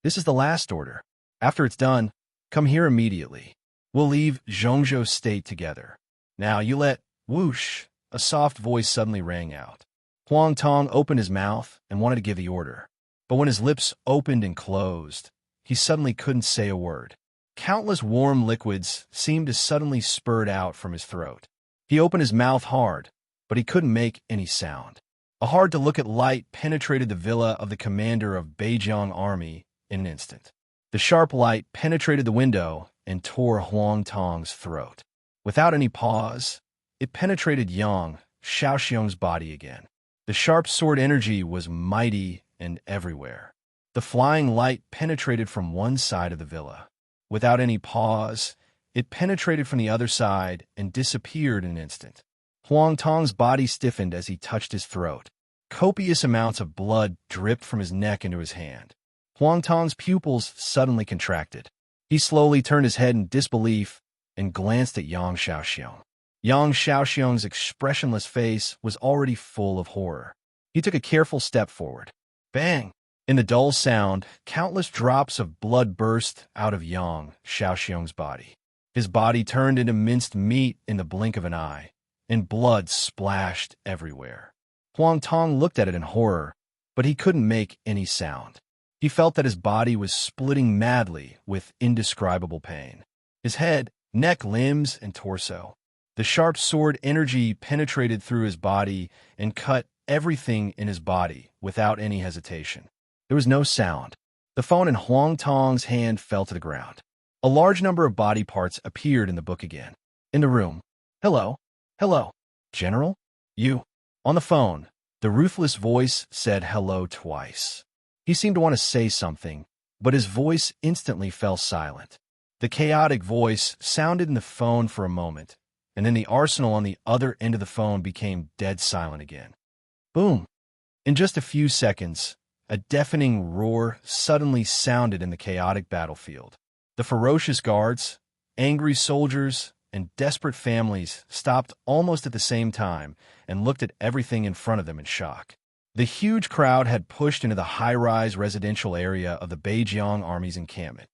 "This is the last order. After it's done, come here immediately. We'll leave Zhongzhou State together. Now you let..." Whoosh! A soft voice suddenly rang out. Huang Tong opened his mouth and wanted to give the order. But when his lips opened and closed, he suddenly couldn't say a word. Countless warm liquids seemed to suddenly spurt out from his throat. He opened his mouth hard, but he couldn't make any sound. A hard-to-look-at light penetrated the villa of the commander of Beijiang army in an instant. The sharp light penetrated the window and tore Huang Tong's throat. Without any pause, it penetrated Yang Xiaoxiong's body again. The sharp sword energy was mighty and everywhere. The flying light penetrated from one side of the villa. Without any pause, it penetrated from the other side and disappeared in an instant. Huang Tong's body stiffened as he touched his throat. Copious amounts of blood dripped from his neck into his hand. Huang Tong's pupils suddenly contracted. He slowly turned his head in disbelief and glanced at Yang Xiaoxiong. Yang Xiaoxiong's expressionless face was already full of horror. He took a careful step forward. Bang! In the dull sound, countless drops of blood burst out of Yang Xiaoxiong's body. His body turned into minced meat in the blink of an eye, and blood splashed everywhere. Huang Tong looked at it in horror, but he couldn't make any sound. He felt that his body was splitting madly with indescribable pain. His head, neck, limbs, and torso. The sharp sword energy penetrated through his body and cut everything in his body without any hesitation. There was no sound. The phone in Huang Tong's hand fell to the ground. A large number of body parts appeared in the book again. In the room. "Hello. Hello. General? You." On the phone, the ruthless voice said hello twice. He seemed to want to say something, but his voice instantly fell silent. The chaotic voice sounded in the phone for a moment, and then the arsenal on the other end of the phone became dead silent again. Boom! In just a few seconds, a deafening roar suddenly sounded in the chaotic battlefield. The ferocious guards, angry soldiers, and desperate families stopped almost at the same time and looked at everything in front of them in shock. The huge crowd had pushed into the high-rise residential area of the Beijiang army's encampment.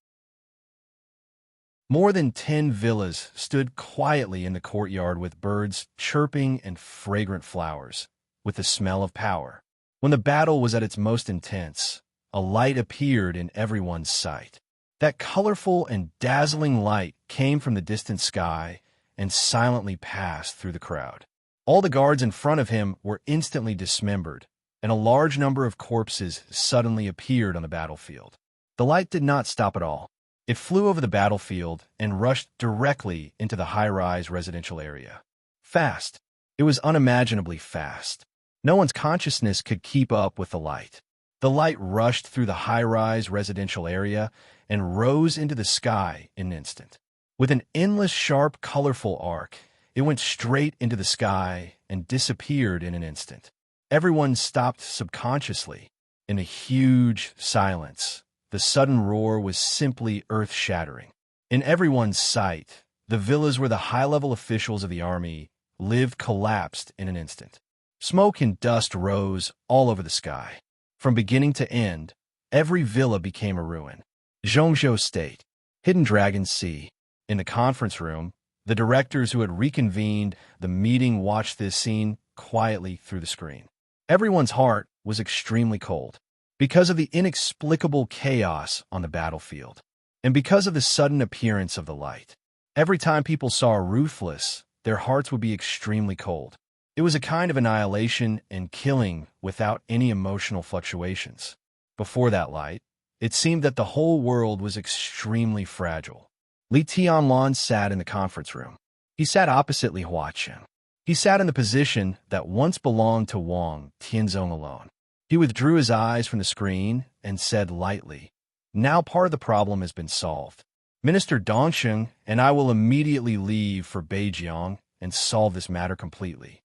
More than 10 villas stood quietly in the courtyard with birds chirping and fragrant flowers, with the smell of power. When the battle was at its most intense, a light appeared in everyone's sight. That colorful and dazzling light came from the distant sky and silently passed through the crowd. All the guards in front of him were instantly dismembered, and a large number of corpses suddenly appeared on the battlefield. The light did not stop at all. It flew over the battlefield and rushed directly into the high-rise residential area. Fast. It was unimaginably fast. No one's consciousness could keep up with the light. The light rushed through the high-rise residential area and rose into the sky in an instant. With an endless, sharp, colorful arc, it went straight into the sky and disappeared in an instant. Everyone stopped subconsciously. In a huge silence, the sudden roar was simply earth-shattering. In everyone's sight, the villas where the high-level officials of the army lived collapsed in an instant. Smoke and dust rose all over the sky. From beginning to end, every villa became a ruin. Zhongzhou State, Hidden Dragon Sea. In the conference room, the directors who had reconvened the meeting watched this scene quietly through the screen. Everyone's heart was extremely cold because of the inexplicable chaos on the battlefield, and because of the sudden appearance of the light. Every time people saw a ruthless, their hearts would be extremely cold. It was a kind of annihilation and killing without any emotional fluctuations. Before that light, it seemed that the whole world was extremely fragile. Li Tianlan sat in the conference room. He sat opposite Li Huaqian. He sat in the position that once belonged to Wang Tianzong alone. He withdrew his eyes from the screen and said lightly, "Now part of the problem has been solved. Minister Dongsheng and I will immediately leave for Beijiang and solve this matter completely."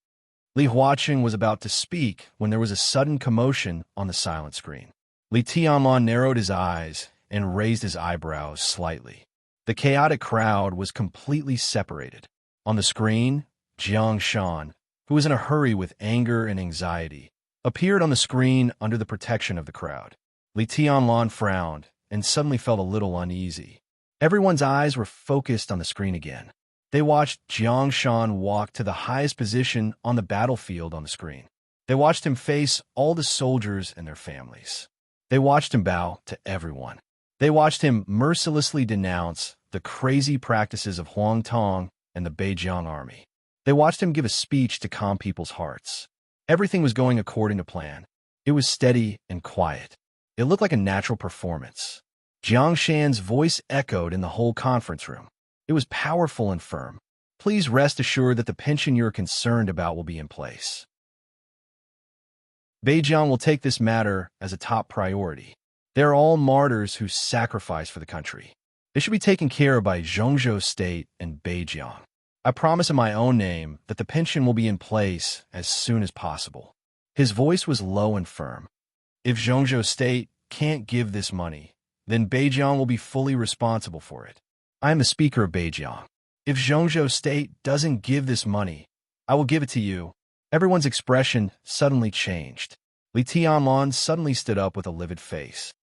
Li Huaqing was about to speak when there was a sudden commotion on the silent screen. Li Tianlan narrowed his eyes and raised his eyebrows slightly. The chaotic crowd was completely separated. On the screen, Jiang Shan, who was in a hurry with anger and anxiety, appeared on the screen under the protection of the crowd. Li Tianlan frowned and suddenly felt a little uneasy. Everyone's eyes were focused on the screen again. They watched Jiang Shan walk to the highest position on the battlefield on the screen. They watched him face all the soldiers and their families. They watched him bow to everyone. They watched him mercilessly denounce the crazy practices of Huang Tong and the Beijiang army. They watched him give a speech to calm people's hearts. Everything was going according to plan. It was steady and quiet. It looked like a natural performance. Jiang Shan's voice echoed in the whole conference room. It was powerful and firm. "Please rest assured that the pension you're concerned about will be in place. Beijiang will take this matter as a top priority. They are all martyrs who sacrifice for the country. They should be taken care of by Zhongzhou State and Beijiang. I promise in my own name that the pension will be in place as soon as possible." His voice was low and firm. "If Zhongzhou State can't give this money, then Beijiang will be fully responsible for it. I am the speaker of Beijiang. If Zhongzhou State doesn't give this money, I will give it to you." Everyone's expression suddenly changed. Li Tianlan suddenly stood up with a livid face.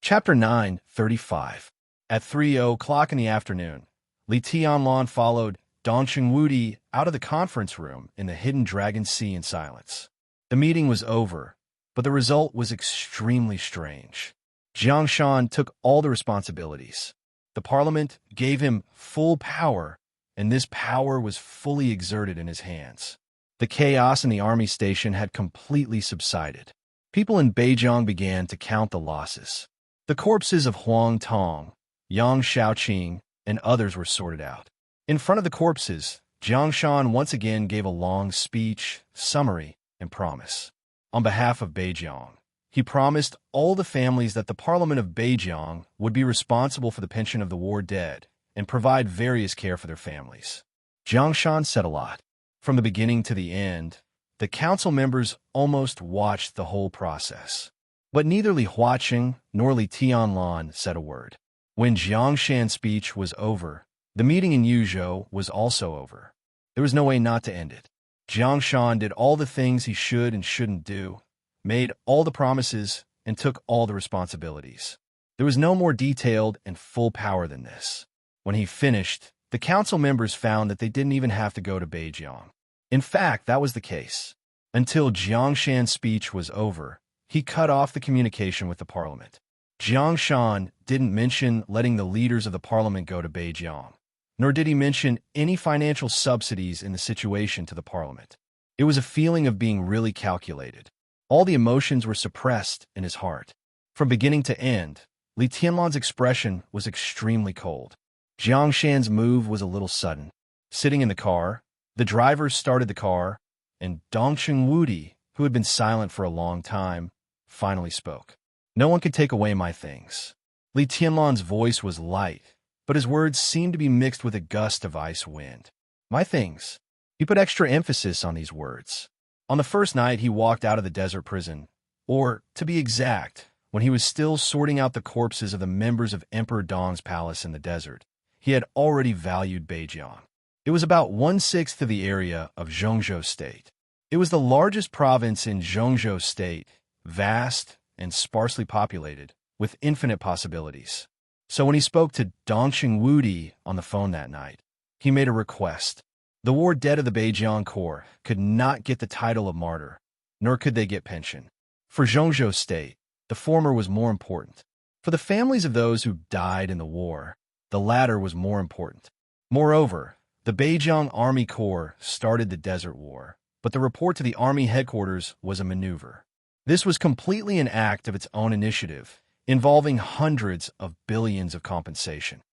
Chapter 9:35. At 3:00 in the afternoon, Li Tianlan followed Dongsheng Wudi out of the conference room in the hidden Dragon Sea in silence. The meeting was over, but the result was extremely strange. Jiang Shan took all the responsibilities. The parliament gave him full power, and this power was fully exerted in his hands. The chaos in the army station had completely subsided. People in Beijiang began to count the losses. The corpses of Huang Tong, Yang Shaoqing, and others were sorted out. In front of the corpses, Jiang Shan once again gave a long speech, summary, and promise. On behalf of Beijiang, he promised all the families that the Parliament of Beijiang would be responsible for the pension of the war dead and provide various care for their families. Jiang Shan said a lot. From the beginning to the end, the council members almost watched the whole process. But neither Li Huaqing nor Li Tianlan said a word. When Jiang Shan's speech was over, the meeting in Yuzhou was also over. There was no way not to end it. Jiang Shan did all the things he should and shouldn't do, made all the promises, and took all the responsibilities. There was no more detailed and full power than this. When he finished, the council members found that they didn't even have to go to Beijiang. In fact, that was the case. Until Jiang Shan's speech was over, he cut off the communication with the parliament. Jiang Shan didn't mention letting the leaders of the parliament go to Beijiang, nor did he mention any financial subsidies in the situation to the parliament. It was a feeling of being really calculated. All the emotions were suppressed in his heart. From beginning to end, Li Tianlan's expression was extremely cold. Jiang Shan's move was a little sudden. Sitting in the car, the driver started the car, and Dongsheng Wudi, who had been silent for a long time, finally spoke. "No one could take away my things." Li Tianlan's voice was light, but his words seemed to be mixed with a gust of ice wind. "My things." He put extra emphasis on these words. On the first night he walked out of the desert prison, or, to be exact, when he was still sorting out the corpses of the members of Emperor Dong's palace in the desert, he had already valued Beijiang. It was about 1/6 of the area of Zhongzhou State. It was the largest province in Zhongzhou State, vast and sparsely populated, with infinite possibilities. So when he spoke to Dongsheng Wudi on the phone that night, he made a request. The war dead of the Beijiang Corps could not get the title of martyr, nor could they get pension. For Zhongzhou State, the former was more important. For the families of those who died in the war, the latter was more important. Moreover, the Beijiang Army Corps started the Desert War, but the report to the Army headquarters was a maneuver. This was completely an act of its own initiative, involving hundreds of billions of compensation.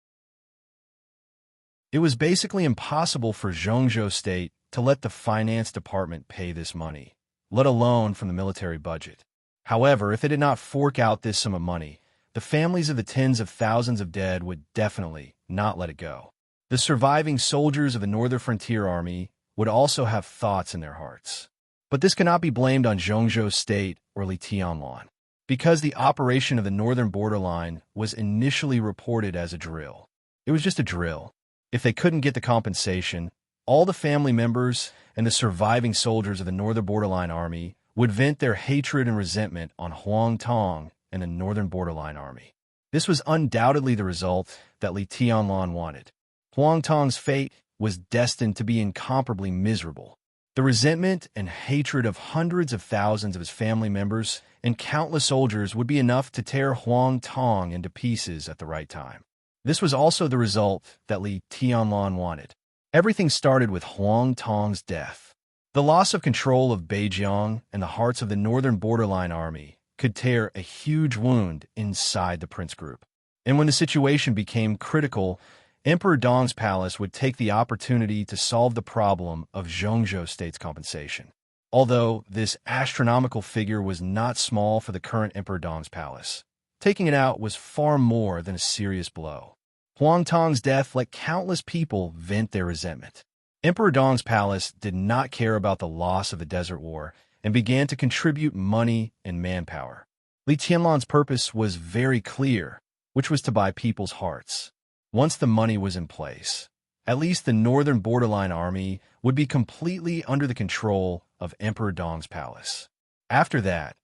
It was basically impossible for Zhongzhou State to let the finance department pay this money, let alone from the military budget. However, if they did not fork out this sum of money, the families of the tens of thousands of dead would definitely not let it go. The surviving soldiers of the Northern Frontier Army would also have thoughts in their hearts. But this cannot be blamed on Zhongzhou State or Li Tianlan, because the operation of the northern borderline was initially reported as a drill. It was just a drill. If they couldn't get the compensation, all the family members and the surviving soldiers of the northern borderline army would vent their hatred and resentment on Huang Tong and the northern borderline army. This was undoubtedly the result that Li Tianlan wanted. Huang Tong's fate was destined to be incomparably miserable. The resentment and hatred of hundreds of thousands of his family members and countless soldiers would be enough to tear Huang Tong into pieces at the right time. This was also the result that Li Tianlan wanted. Everything started with Huang Tong's death. The loss of control of Beijiang and the hearts of the northern borderline army could tear a huge wound inside the prince group. And when the situation became critical, Emperor Dong's palace would take the opportunity to solve the problem of Zhongzhou State's compensation. Although this astronomical figure was not small for the current Emperor Dong's palace, taking it out was far more than a serious blow. Huang Tong's death let countless people vent their resentment. Emperor Dong's palace did not care about the loss of the Desert War and began to contribute money and manpower. Li Tianlan's purpose was very clear, which was to buy people's hearts. Once the money was in place, at least the northern borderline army would be completely under the control of Emperor Dong's palace. After that,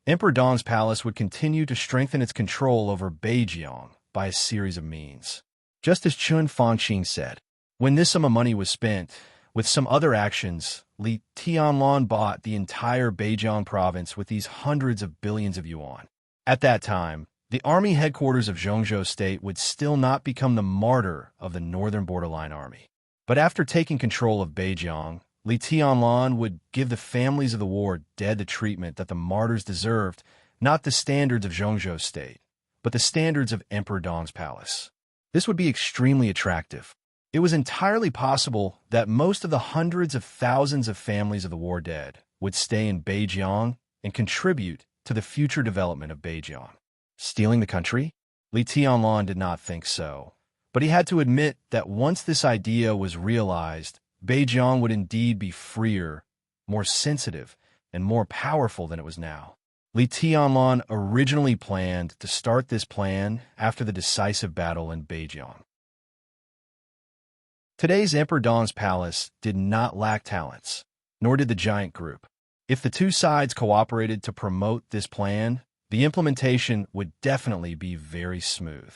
Emperor Dong's palace would continue to strengthen its control over Beijiang by a series of means. Just as Chun Fangqing said, when this sum of money was spent, with some other actions, Li Tianlan bought the entire Beijiang province with these hundreds of billions of yuan. At that time, the army headquarters of Zhongzhou State would still not become the martyr of the northern borderline army. But after taking control of Beijiang, Li Tianlan would give the families of the war dead the treatment that the martyrs deserved, not the standards of Zhongzhou State, but the standards of Emperor Dong's palace. This would be extremely attractive. It was entirely possible that most of the hundreds of thousands of families of the war dead would stay in Beijiang and contribute to the future development of Beijiang. Stealing the country? Li Tianlan did not think so, but he had to admit that once this idea was realized, Beijiang would indeed be freer, more sensitive, and more powerful than it was now. Li Tianlan originally planned to start this plan after the decisive battle in Beijiang. Today's Emperor Dong's palace did not lack talents, nor did the giant group. If the two sides cooperated to promote this plan, the implementation would definitely be very smooth.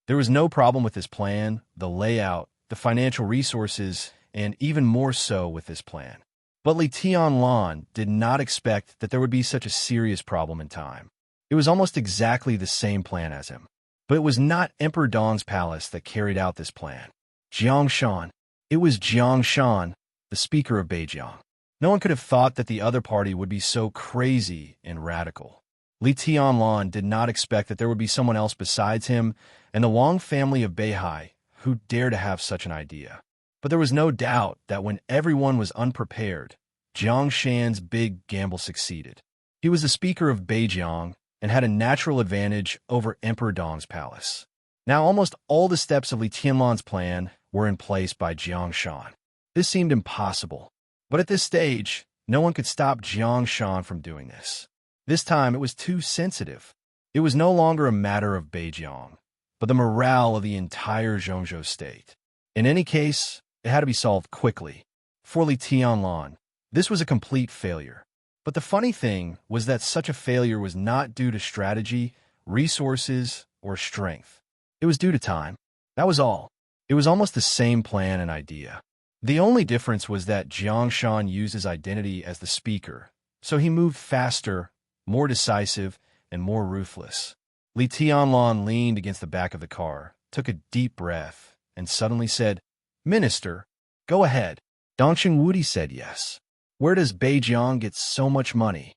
There was no problem with this plan, the layout, the financial resources, and even more so with this plan. But Li Tianlan did not expect that there would be such a serious problem in time. It was almost exactly the same plan as him. But it was not Emperor Dong's palace that carried out this plan. Jiang Shan. It was Jiang Shan, the speaker of Beijiang. No one could have thought that the other party would be so crazy and radical. Li Tianlan did not expect that there would be someone else besides him and the Wang family of Beihai who dared to have such an idea. But there was no doubt that when everyone was unprepared, Jiang Shan's big gamble succeeded. He was the speaker of Beijiang and had a natural advantage over Emperor Dong's palace. Now almost all the steps of Li Tianlan's plan were in place by Jiang Shan. This seemed impossible, but at this stage, no one could stop Jiang Shan from doing this. This time it was too sensitive. It was no longer a matter of Beijiang, but the morale of the entire Zhongzhou state. In any case, it had to be solved quickly. For Li Tianlan, this was a complete failure. But the funny thing was that such a failure was not due to strategy, resources, or strength. It was due to time. That was all. It was almost the same plan and idea. The only difference was that Jiang Shan used his identity as the speaker, so he moved faster, more decisive, and more ruthless. Li Tianlan leaned against the back of the car, took a deep breath, and suddenly said, "Minister, go ahead." Dongxing Wudi said yes. "Where does Beijiang get so much money?"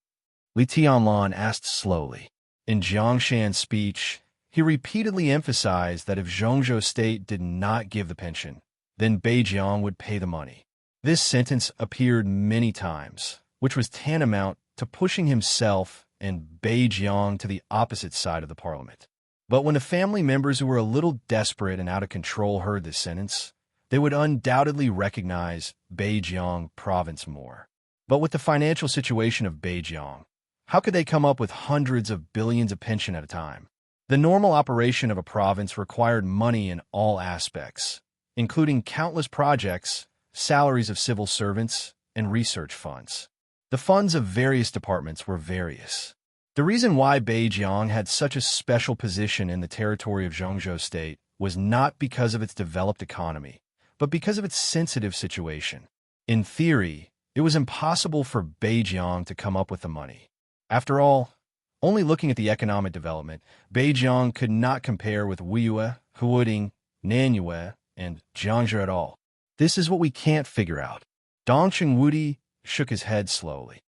Li Tianlan asked slowly. In Jiang Shan's speech, he repeatedly emphasized that if Zhongzhou State did not give the pension, then Beijiang would pay the money. This sentence appeared many times, which was tantamount to pushing himself and Bei Jiang to the opposite side of the parliament. But when the family members who were a little desperate and out of control heard this sentence, they would undoubtedly recognize Beijiang province more. But with the financial situation of Beijiang, how could they come up with hundreds of billions of pension at a time? The normal operation of a province required money in all aspects, including countless projects, salaries of civil servants, and research funds. The funds of various departments were various. The reason why Beijiang had such a special position in the territory of Zhongzhou State was not because of its developed economy, but because of its sensitive situation. In theory, it was impossible for Beijiang to come up with the money. After all, only looking at the economic development, Beijiang could not compare with Wuyue, Huading, Nanyue, and Jiangzhou at all. This is what we can't figure out. Dongqing Wudi shook his head slowly.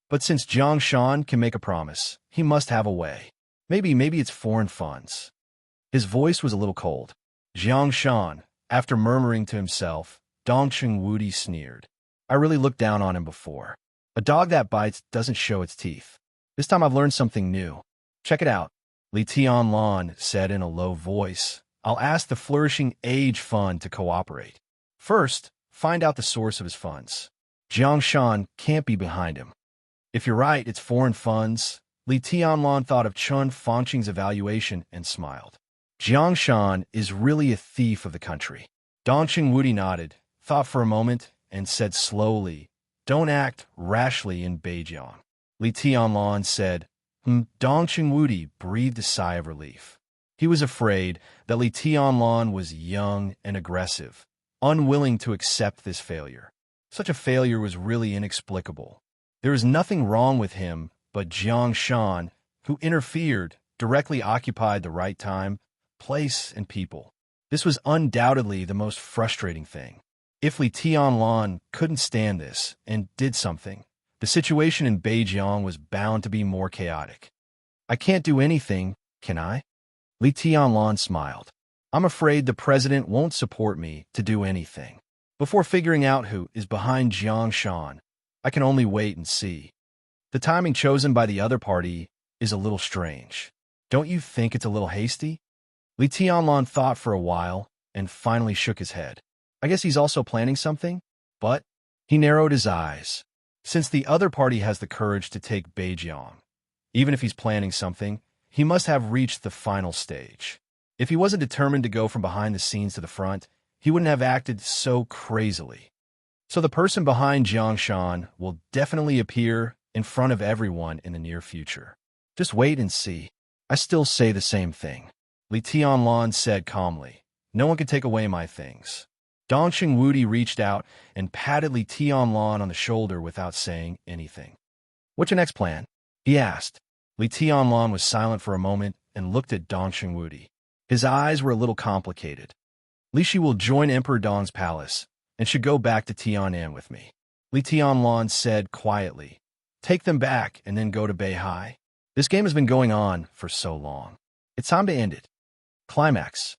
But since Jiang Shan can make a promise, he must have a way. Maybe it's foreign funds. His voice was a little cold. Jiang Shan, after murmuring to himself, Dongqing Wudi sneered. I really looked down on him before. A dog that bites doesn't show its teeth. This time I've learned something new. Check it out. Li Tianlan said in a low voice. I'll ask the Flourishing Age Fund to cooperate. First, find out the source of his funds. Jiang Shan can't be behind him. If you're right, it's foreign funds. Li Tianlan thought of Chun Fangqing's evaluation and smiled. Jiang Shan is really a thief of the country. Dongqing Wudi nodded, thought for a moment, and said slowly, Don't act rashly in Beijiang. Li Tianlan said, Dongqing Wudi breathed a sigh of relief. He was afraid that Li Tianlan was young and aggressive, unwilling to accept this failure. Such a failure was really inexplicable. There is nothing wrong with him, but Jiang Shan, who interfered, directly occupied the right time, place, and people. This was undoubtedly the most frustrating thing. If Li Tianlan couldn't stand this and did something, the situation in Beijiang was bound to be more chaotic. I can't do anything, can I? Li Tianlan smiled. I'm afraid the president won't support me to do anything. Before figuring out who is behind Jiang Shan, I can only wait and see. The timing chosen by the other party is a little strange. Don't you think it's a little hasty? Li Tianlan thought for a while and finally shook his head. I guess he's also planning something, but he narrowed his eyes. Since the other party has the courage to take Beijiang, even if he's planning something, he must have reached the final stage. If he wasn't determined to go from behind the scenes to the front, he wouldn't have acted so crazily. So the person behind Jiang Shan will definitely appear in front of everyone in the near future. Just wait and see. I still say the same thing. Li Tianlan said calmly. No one can take away my things. Dongqing Wudi reached out and patted Li Tianlan on the shoulder without saying anything. What's your next plan? He asked. Li Tianlan was silent for a moment and looked at Dongqing Wudi. His eyes were a little complicated. Li Shi will join Emperor Dong's palace and should go back to Tianan with me. Li Tianlan said quietly. Take them back and then go to Beihai. This game has been going on for so long. It's time to end it. Climax.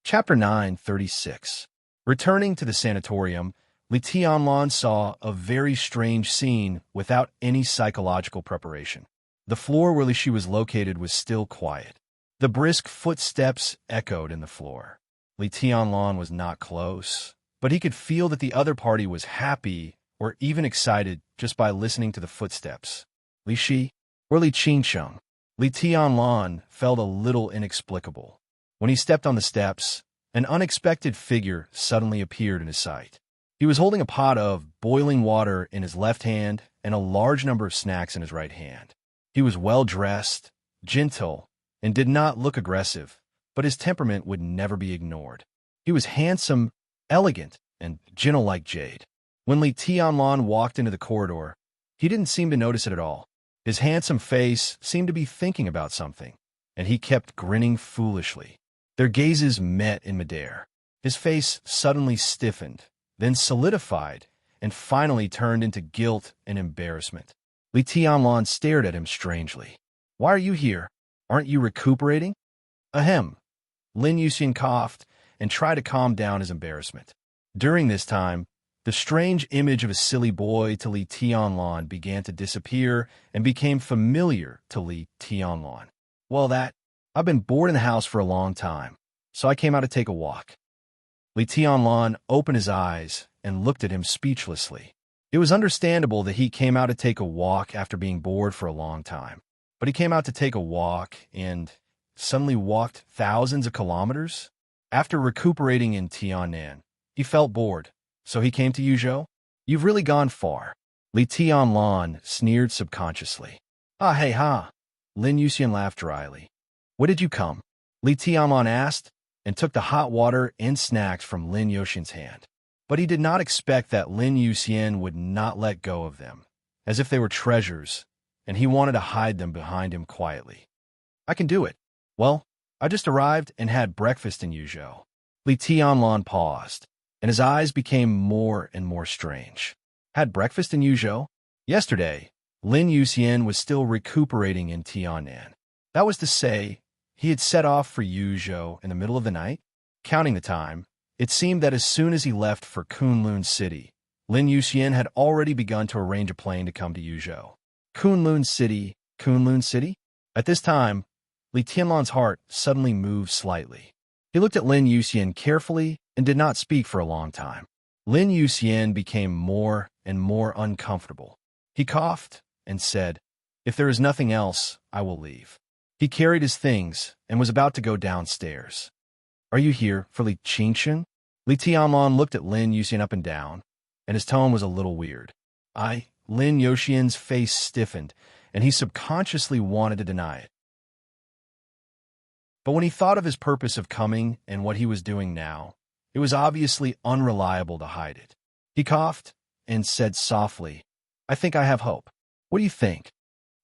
Chapter 936. Returning to the sanatorium, Li Tianlan saw a very strange scene without any psychological preparation. The floor where Li Shi was located was still quiet. The brisk footsteps echoed in the floor. Li Tianlan was not close, but he could feel that the other party was happy or even excited just by listening to the footsteps. Li Shi or Li Qingcheng? Li Tianlan felt a little inexplicable. When he stepped on the steps, an unexpected figure suddenly appeared in his sight. He was holding a pot of boiling water in his left hand and a large number of snacks in his right hand. He was well-dressed, gentle, and did not look aggressive, but his temperament would never be ignored. He was handsome, elegant, and gentle like jade. When Li Tianlan walked into the corridor, he didn't seem to notice it at all. His handsome face seemed to be thinking about something, and he kept grinning foolishly. Their gazes met in midair. His face suddenly stiffened, then solidified, and finally turned into guilt and embarrassment. Li Tianlan stared at him strangely. Why are you here? Aren't you recuperating? Ahem. Lin Yuxian coughed and tried to calm down his embarrassment. During this time, the strange image of a silly boy to Li Tianlan began to disappear and became familiar to Li Tianlan. Well, I've been bored in the house for a long time, so I came out to take a walk. Li Tianlan opened his eyes and looked at him speechlessly. It was understandable that he came out to take a walk after being bored for a long time. But he came out to take a walk and suddenly walked thousands of kilometers? After recuperating in Tiannan, he felt bored, so he came to Yuzhou. You've really gone far. Li Tianlan sneered subconsciously. Ah, hey, ha. Lin Yuxian laughed dryly. What did you come? Li Tianlan asked, and took the hot water and snacks from Lin Yuxian's hand. But he did not expect that Lin Yuxian would not let go of them, as if they were treasures, and he wanted to hide them behind him quietly. I can do it. Well, I just arrived and had breakfast in Yuzhou. Li Tianlan paused, and his eyes became more and more strange. Had breakfast in Yuzhou? Yesterday, Lin Yuxian was still recuperating in Tiannan. That was to say, he had set off for Yuzhou in the middle of the night. Counting the time, it seemed that as soon as he left for Kunlun City, Lin Yuxian had already begun to arrange a plane to come to Yuzhou. Kunlun City, Kunlun City? At this time, Li Tianlan's heart suddenly moved slightly. He looked at Lin Yuxian carefully and did not speak for a long time. Lin Yuxian became more and more uncomfortable. He coughed and said, "If there is nothing else, I will leave." He carried his things and was about to go downstairs. "Are you here for Li Qingsheng?" Li Tianlan looked at Lin Yuxian up and down, and his tone was a little weird. Lin Yuxian's face stiffened, and he subconsciously wanted to deny it. But when he thought of his purpose of coming and what he was doing now, it was obviously unreliable to hide it. He coughed and said softly, "I think I have hope. What do you think?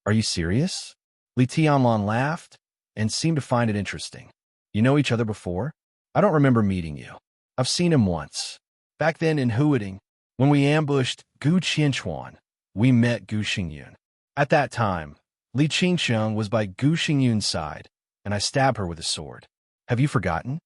Are you serious?" Li Tianlan laughed and seemed to find it interesting. "You know each other before? I don't remember meeting you. I've seen him once. Back then in Huading, when we ambushed Gu Qianchuan, we met Gu Xingyun. At that time, Li Qingsheng was by Gu Xingyun's side, and I stabbed her with a sword. Have you forgotten?"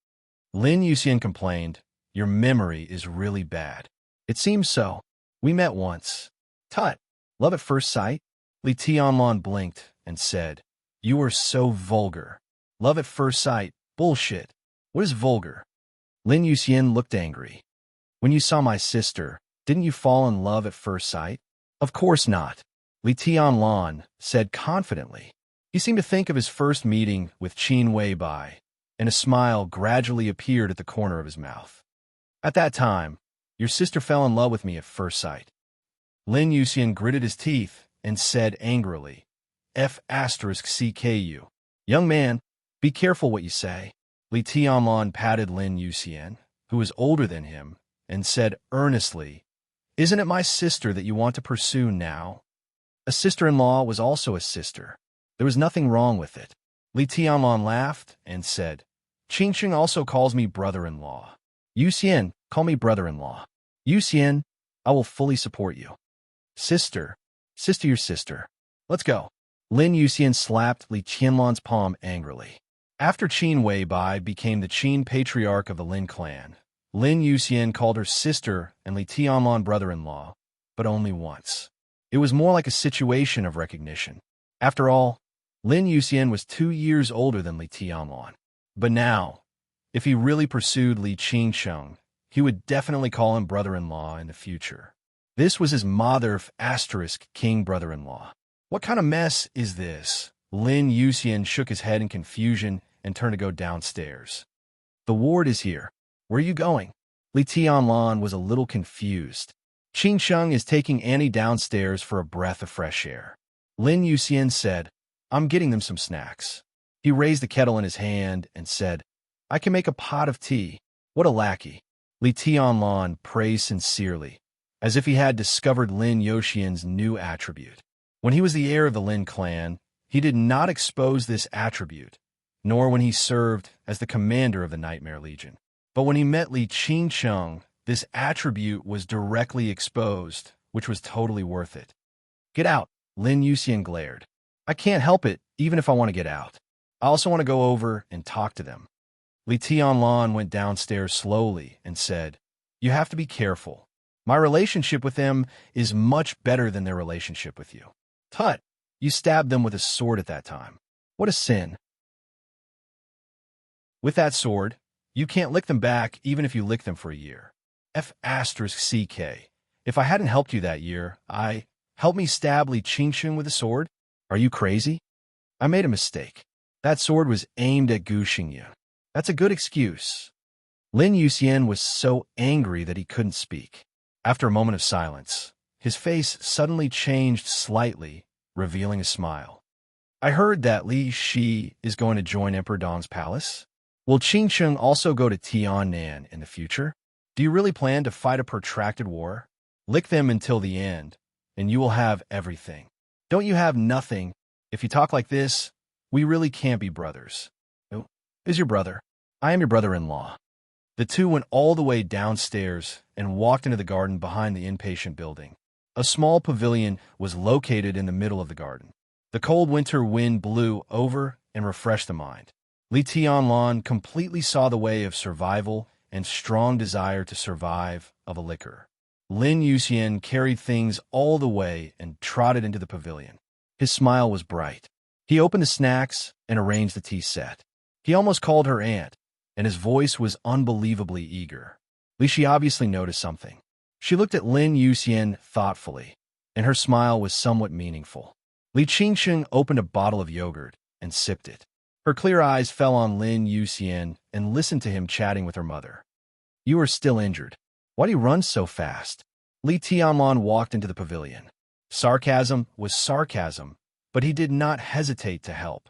Lin Yuxian complained, "Your memory is really bad." "It seems so. We met once." "Tut! Love at first sight?" Li Tianlan blinked and said, "You are so vulgar. Love at first sight? Bullshit. What is vulgar?" Lin Yuxian looked angry. "When you saw my sister, didn't you fall in love at first sight?" "Of course not," Li Tianlan said confidently. He seemed to think of his first meeting with Qin Weibai, and a smile gradually appeared at the corner of his mouth. "At that time, your sister fell in love with me at first sight." Lin Yuxian gritted his teeth and said angrily, "F*CKU. Young man, be careful what you say." Li Tianlan patted Lin Yuxian, who was older than him, and said earnestly, "Isn't it my sister that you want to pursue now?" A sister-in-law was also a sister. There was nothing wrong with it. Li Tianlan laughed and said, "Qingsheng also calls me brother-in-law. Yuxian, call me brother-in-law. Yuxian, I will fully support you." Sister, your sister. Let's go." Lin Yuxian slapped Li Tianlan's palm angrily. After Qin Weibai became the Qin patriarch of the Lin clan, Lin Yuxian called her sister and Li Tianlan brother-in-law, but only once. It was more like a situation of recognition. After all, Lin Yuxian was 2 years older than Li Tianlan. But now, if he really pursued Li Qingsheng, he would definitely call him brother-in-law in the future. This was his *king brother-in-law. What kind of mess is this? Lin Yuxian shook his head in confusion and turned to go downstairs. "The ward is here. Where are you going?" Li Tianlan was a little confused. "Qingsheng is taking Annie downstairs for a breath of fresh air." Lin Yuxian said, "I'm getting them some snacks." He raised the kettle in his hand and said, "I can make a pot of tea." What a lackey. Li Tianlan praised sincerely, as if he had discovered Lin Yuxian's new attribute. When he was the heir of the Lin clan, he did not expose this attribute, nor when he served as the commander of the Nightmare Legion. But when he met Li Qingsheng, this attribute was directly exposed, which was totally worth it. "Get out," Lin Yuxian glared. "I can't help it, even if I want to get out. I also want to go over and talk to them." Li Tianlan went downstairs slowly and said, "You have to be careful. My relationship with them is much better than their relationship with you." "Tut! You stabbed them with a sword at that time. What a sin." "With that sword, you can't lick them back even if you lick them for a year. F***CK. If I hadn't helped you that year, help me stab Li Qingsheng with a sword? Are you crazy? I made a mistake. That sword was aimed at Gu Xingyu. That's a good excuse." Lin Yuxian was so angry that he couldn't speak. After a moment of silence, his face suddenly changed slightly, revealing a smile. "I heard that Li Shi is going to join Emperor Dong's palace. Will Qingsheng also go to Tiannan in the future? Do you really plan to fight a protracted war? Lick them until the end, and you will have everything. Don't you have nothing? If you talk like this, we really can't be brothers." "Who is your brother?" "I am your brother-in-law." The two went all the way downstairs and walked into the garden behind the inpatient building. A small pavilion was located in the middle of the garden. The cold winter wind blew over and refreshed the mind. Li Tianlan completely saw the way of survival and strong desire to survive of a liquor. Lin Yuxian carried things all the way and trotted into the pavilion. His smile was bright. He opened the snacks and arranged the tea set. He almost called her aunt, and his voice was unbelievably eager. Li Shi obviously noticed something. She looked at Lin Yuxian thoughtfully, and her smile was somewhat meaningful. Li Qingsheng opened a bottle of yogurt and sipped it. Her clear eyes fell on Lin Yuxian and listened to him chatting with her mother. "You are still injured. Why do you run so fast?" Li Tianlan walked into the pavilion. Sarcasm was sarcasm, but he did not hesitate to help.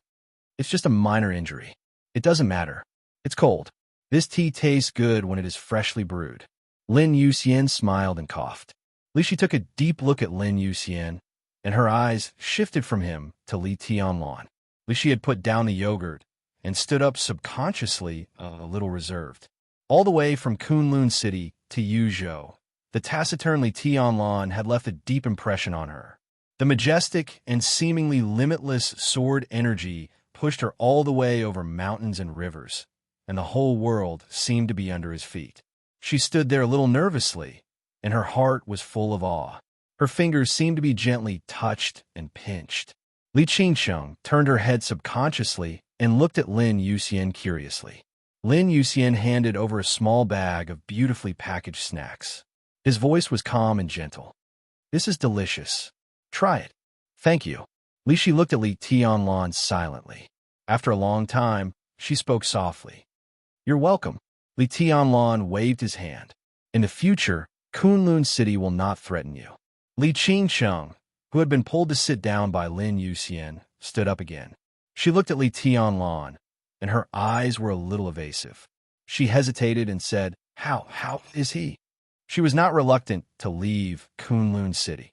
"It's just a minor injury. It doesn't matter. It's cold. This tea tastes good when it is freshly brewed." Lin Yuxian smiled and coughed. Li Shi took a deep look at Lin Yuxian, and her eyes shifted from him to Li Tianlan. Li Shi had put down the yogurt and stood up subconsciously, a little reserved. All the way from Kunlun City to Yuzhou, the taciturn Li Tianlan had left a deep impression on her. The majestic and seemingly limitless sword energy pushed her all the way over mountains and rivers, and the whole world seemed to be under his feet. She stood there a little nervously, and her heart was full of awe. Her fingers seemed to be gently touched and pinched. Li Qingsheng turned her head subconsciously and looked at Lin Yuxian curiously. Lin Yuxian handed over a small bag of beautifully packaged snacks. His voice was calm and gentle. "This is delicious. Try it." "Thank you." Li Shi looked at Li Tianlan silently. After a long time, she spoke softly. "You're welcome." Li Tianlan waved his hand. "In the future, Kunlun City will not threaten you." Li Qingsheng, who had been pulled to sit down by Lin Yuxian, stood up again. She looked at Li Tianlan, and her eyes were a little evasive. She hesitated and said, How is he?" She was not reluctant to leave Kunlun City.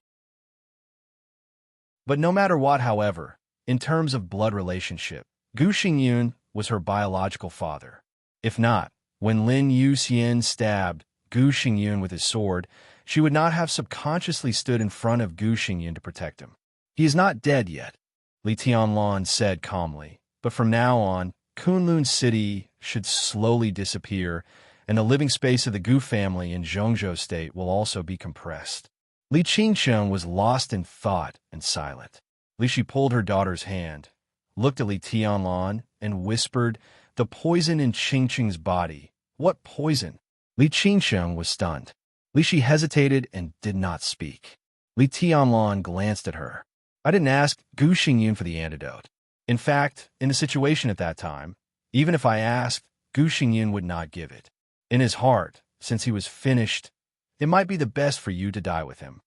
But no matter what, however, in terms of blood relationship, Gu Xingyun was her biological father. If not, when Lin Yuxian stabbed Gu Xingyun with his sword, she would not have subconsciously stood in front of Gu Xingyun to protect him. "He is not dead yet," Li Tianlan said calmly, "but from now on, Kunlun City should slowly disappear, and the living space of the Gu family in Zhongzhou State will also be compressed." Li Qingsheng was lost in thought and silent. Li Shi pulled her daughter's hand, looked at Li Tianlan, and whispered, "The poison in Qingsheng's body. What poison?" Li Qingsheng was stunned. Li Shi hesitated and did not speak. Li Tianlan glanced at her. "I didn't ask Gu Xingyun for the antidote. In fact, in the situation at that time, even if I asked, Gu Xingyun would not give it. In his heart, since he was finished, it might be the best for you to die with him."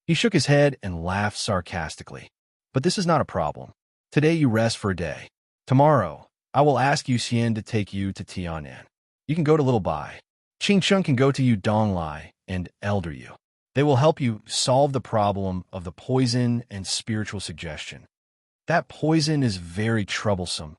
He shook his head and laughed sarcastically. "But this is not a problem. Today you rest for a day. Tomorrow, I will ask Yuxian to take you to Tiannan. You can go to Little Bai. Qingsheng can go to you Donglai and Elder Yu. They will help you solve the problem of the poison and spiritual suggestion." "That poison is very troublesome,"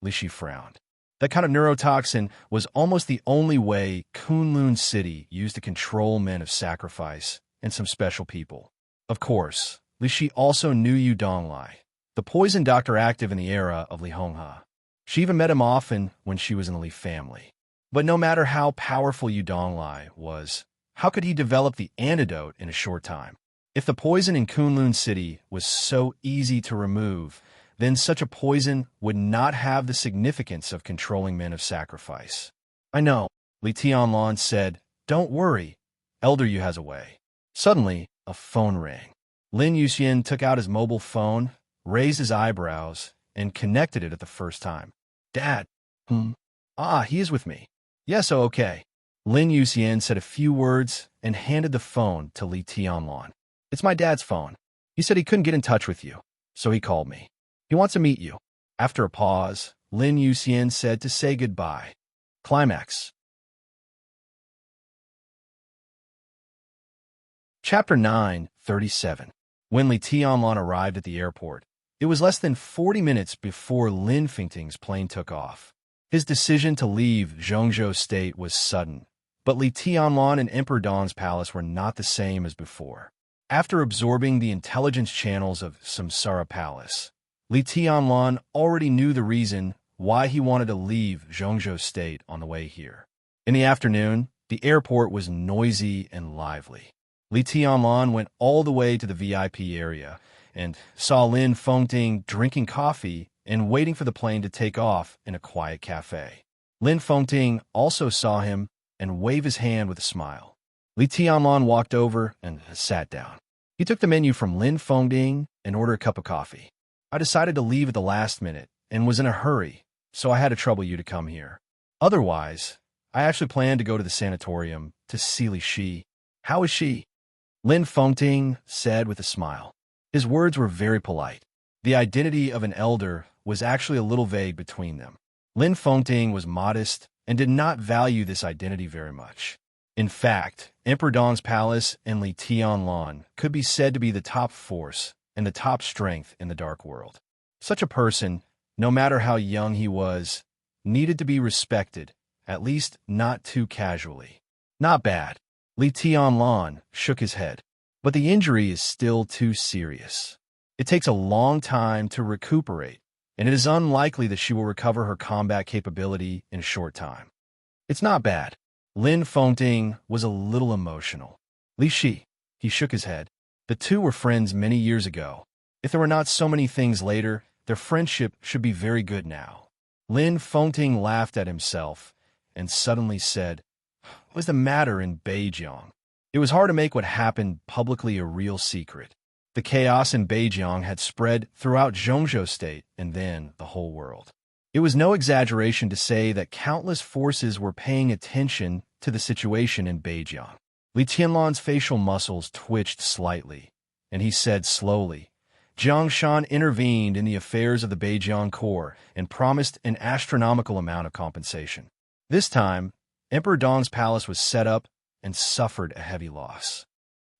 Li Shi frowned. That kind of neurotoxin was almost the only way Kunlun City used to control men of sacrifice and some special people. Of course, Li Shi also knew Yu Donglai, the poison doctor active in the era of Li Honghe. She even met him often when she was in the Li family. But no matter how powerful Yu Donglai was, how could he develop the antidote in a short time? If the poison in Kunlun City was so easy to remove, then such a poison would not have the significance of controlling men of sacrifice. I know, Li Tianlan said. Don't worry, Elder Yu has a way. Suddenly, a phone rang. Lin Yuxian took out his mobile phone, raised his eyebrows, and connected it at the first time. Dad. Ah, he is with me. Yes, oh, okay. Lin Yuxian said a few words and handed the phone to Li Tianlan. It's my dad's phone. He said he couldn't get in touch with you, so he called me. He wants to meet you. After a pause, Lin Yuxian said to say goodbye. Climax. Chapter 9:37. When Li Tianlan arrived at the airport, it was less than 40 minutes before Lin Fengting's plane took off. His decision to leave Zhongzhou State was sudden, but Li Tianlan and Emperor Dong's palace were not the same as before. After absorbing the intelligence channels of Samsara Palace, Li Tianlan already knew the reason why he wanted to leave Zhongzhou State on the way here. In the afternoon, the airport was noisy and lively. Li Tianlan went all the way to the VIP area and saw Lin Fengting drinking coffee and waiting for the plane to take off in a quiet cafe. Lin Fengting also saw him and waved his hand with a smile. Li Tianlan walked over and sat down. He took the menu from Lin Fengting and ordered a cup of coffee. I decided to leave at the last minute and was in a hurry, so I had to trouble you to come here. Otherwise, I actually planned to go to the sanatorium to see Li Shi. How is she? Lin Fengting said with a smile. His words were very polite. The identity of an elder was actually a little vague between them. Lin Fengting was modest and did not value this identity very much. In fact, Emperor Dong's palace and Li Tianlan could be said to be the top force and the top strength in the dark world. Such a person, no matter how young he was, needed to be respected, at least not too casually. Not bad. Li Tianlan shook his head. But the injury is still too serious. It takes a long time to recuperate, and it is unlikely that she will recover her combat capability in a short time. It's not bad. Lin Fengting was a little emotional. Li Shi, he shook his head. The two were friends many years ago. If there were not so many things later, their friendship should be very good now. Lin Fengting laughed at himself and suddenly said, "What is the matter in Beijiang?" It was hard to make what happened publicly a real secret. The chaos in Beijiang had spread throughout Zhongzhou State and then the whole world. It was no exaggeration to say that countless forces were paying attention to the situation in Beijiang. Li Tianlan's facial muscles twitched slightly, and he said slowly, Jiang Shan intervened in the affairs of the Beijiang Corps and promised an astronomical amount of compensation. This time, Emperor Dong's palace was set up and suffered a heavy loss.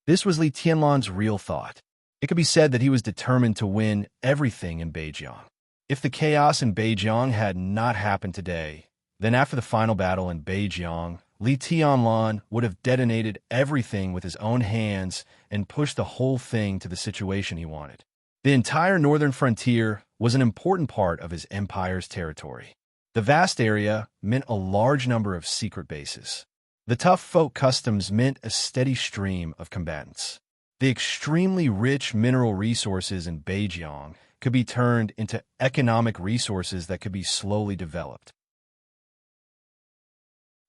This was Li Tianlan's real thought. It could be said that he was determined to win everything in Beijiang. If the chaos in Beijiang had not happened today, then after the final battle in Beijiang, Li Tianlan would have detonated everything with his own hands and pushed the whole thing to the situation he wanted. The entire northern frontier was an important part of his empire's territory. The vast area meant a large number of secret bases. The tough folk customs meant a steady stream of combatants. The extremely rich mineral resources in Beijiang could be turned into economic resources that could be slowly developed.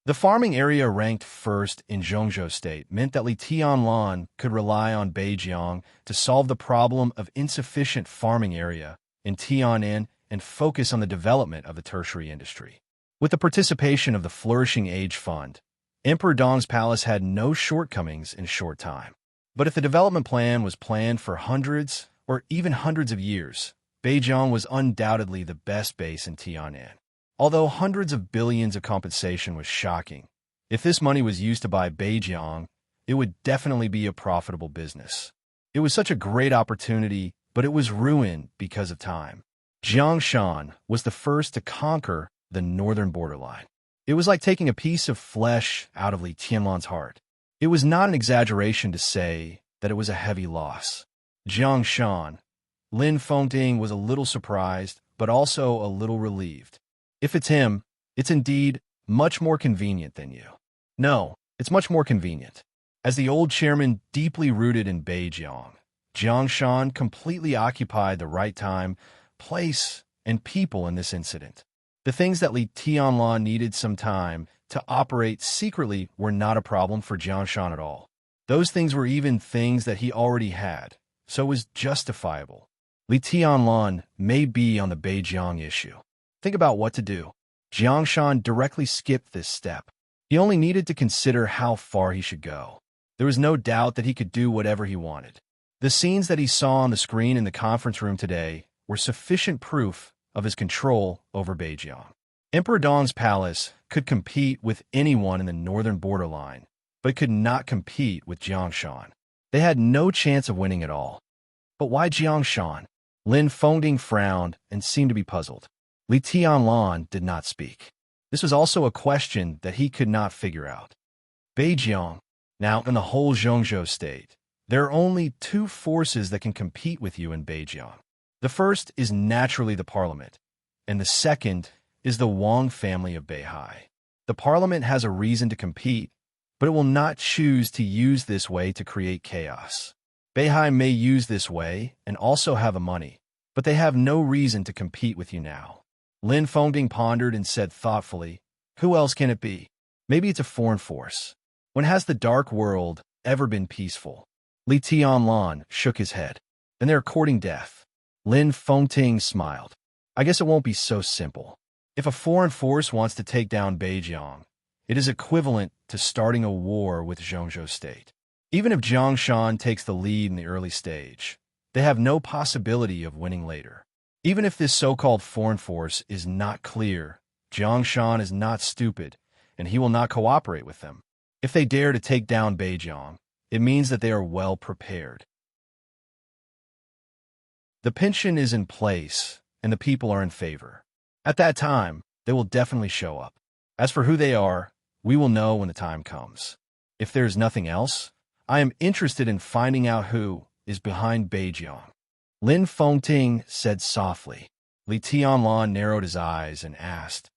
The farming area ranked first in Zhongzhou State meant that Li Tianlan could rely on Beijiang to solve the problem of insufficient farming area in Tianan and focus on the development of the tertiary industry. With the participation of the Flourishing Age Fund, Emperor Dong's palace had no shortcomings in a short time. But if the development plan was planned for hundreds or even hundreds of years, Beijiang was undoubtedly the best base in Tianan. Although hundreds of billions of compensation was shocking, if this money was used to buy Beijiang, it would definitely be a profitable business. It was such a great opportunity, but it was ruined because of time. Jiang Shan was the first to conquer the northern borderline. It was like taking a piece of flesh out of Li Tianlan's heart. It was not an exaggeration to say that it was a heavy loss. Jiang Shan, Lin Fengting was a little surprised, but also a little relieved. If it's him, it's indeed much more convenient than you. No, it's much more convenient. As the old chairman deeply rooted in Beijiang, Jiang Shan completely occupied the right time, place, and people in this incident. The things that Li Tianlan needed some time to operate secretly were not a problem for Jiang Shan at all. Those things were even things that he already had, so it was justifiable. Li Tianlan may be on the Beijiang issue. Think about what to do. Jiang Shan directly skipped this step. He only needed to consider how far he should go. There was no doubt that he could do whatever he wanted. The scenes that he saw on the screen in the conference room today were sufficient proof of his control over Beijiang. Emperor Dong's palace could compete with anyone in the northern borderline, but could not compete with Jiang Shan. They had no chance of winning at all. But why Jiang Shan? Lin Fengding frowned and seemed to be puzzled. Li Tianlan did not speak. This was also a question that he could not figure out. Beijiang, now in the whole Zhongzhou state, there are only two forces that can compete with you in Beijiang. The first is naturally the parliament, and the second is the Wang family of Beihai. The parliament has a reason to compete, but it will not choose to use this way to create chaos. Beihai may use this way and also have the money, but they have no reason to compete with you now. Lin Fengding pondered and said thoughtfully, who else can it be? Maybe it's a foreign force. When has the dark world ever been peaceful? Li Tianlan shook his head. And they're courting death. Lin Fengding smiled. I guess it won't be so simple. If a foreign force wants to take down Beijiang, it is equivalent to starting a war with Zhongzhou State. Even if Jiang Shan takes the lead in the early stage, they have no possibility of winning later. Even if this so-called foreign force is not clear, Jiang Shan is not stupid, and he will not cooperate with them. If they dare to take down Beijiang, it means that they are well prepared. The pension is in place, and the people are in favor. At that time, they will definitely show up. As for who they are, we will know when the time comes. If there is nothing else, I am interested in finding out who is behind Beijiang. Lin Fengding said softly. Li Tianlan narrowed his eyes and asked,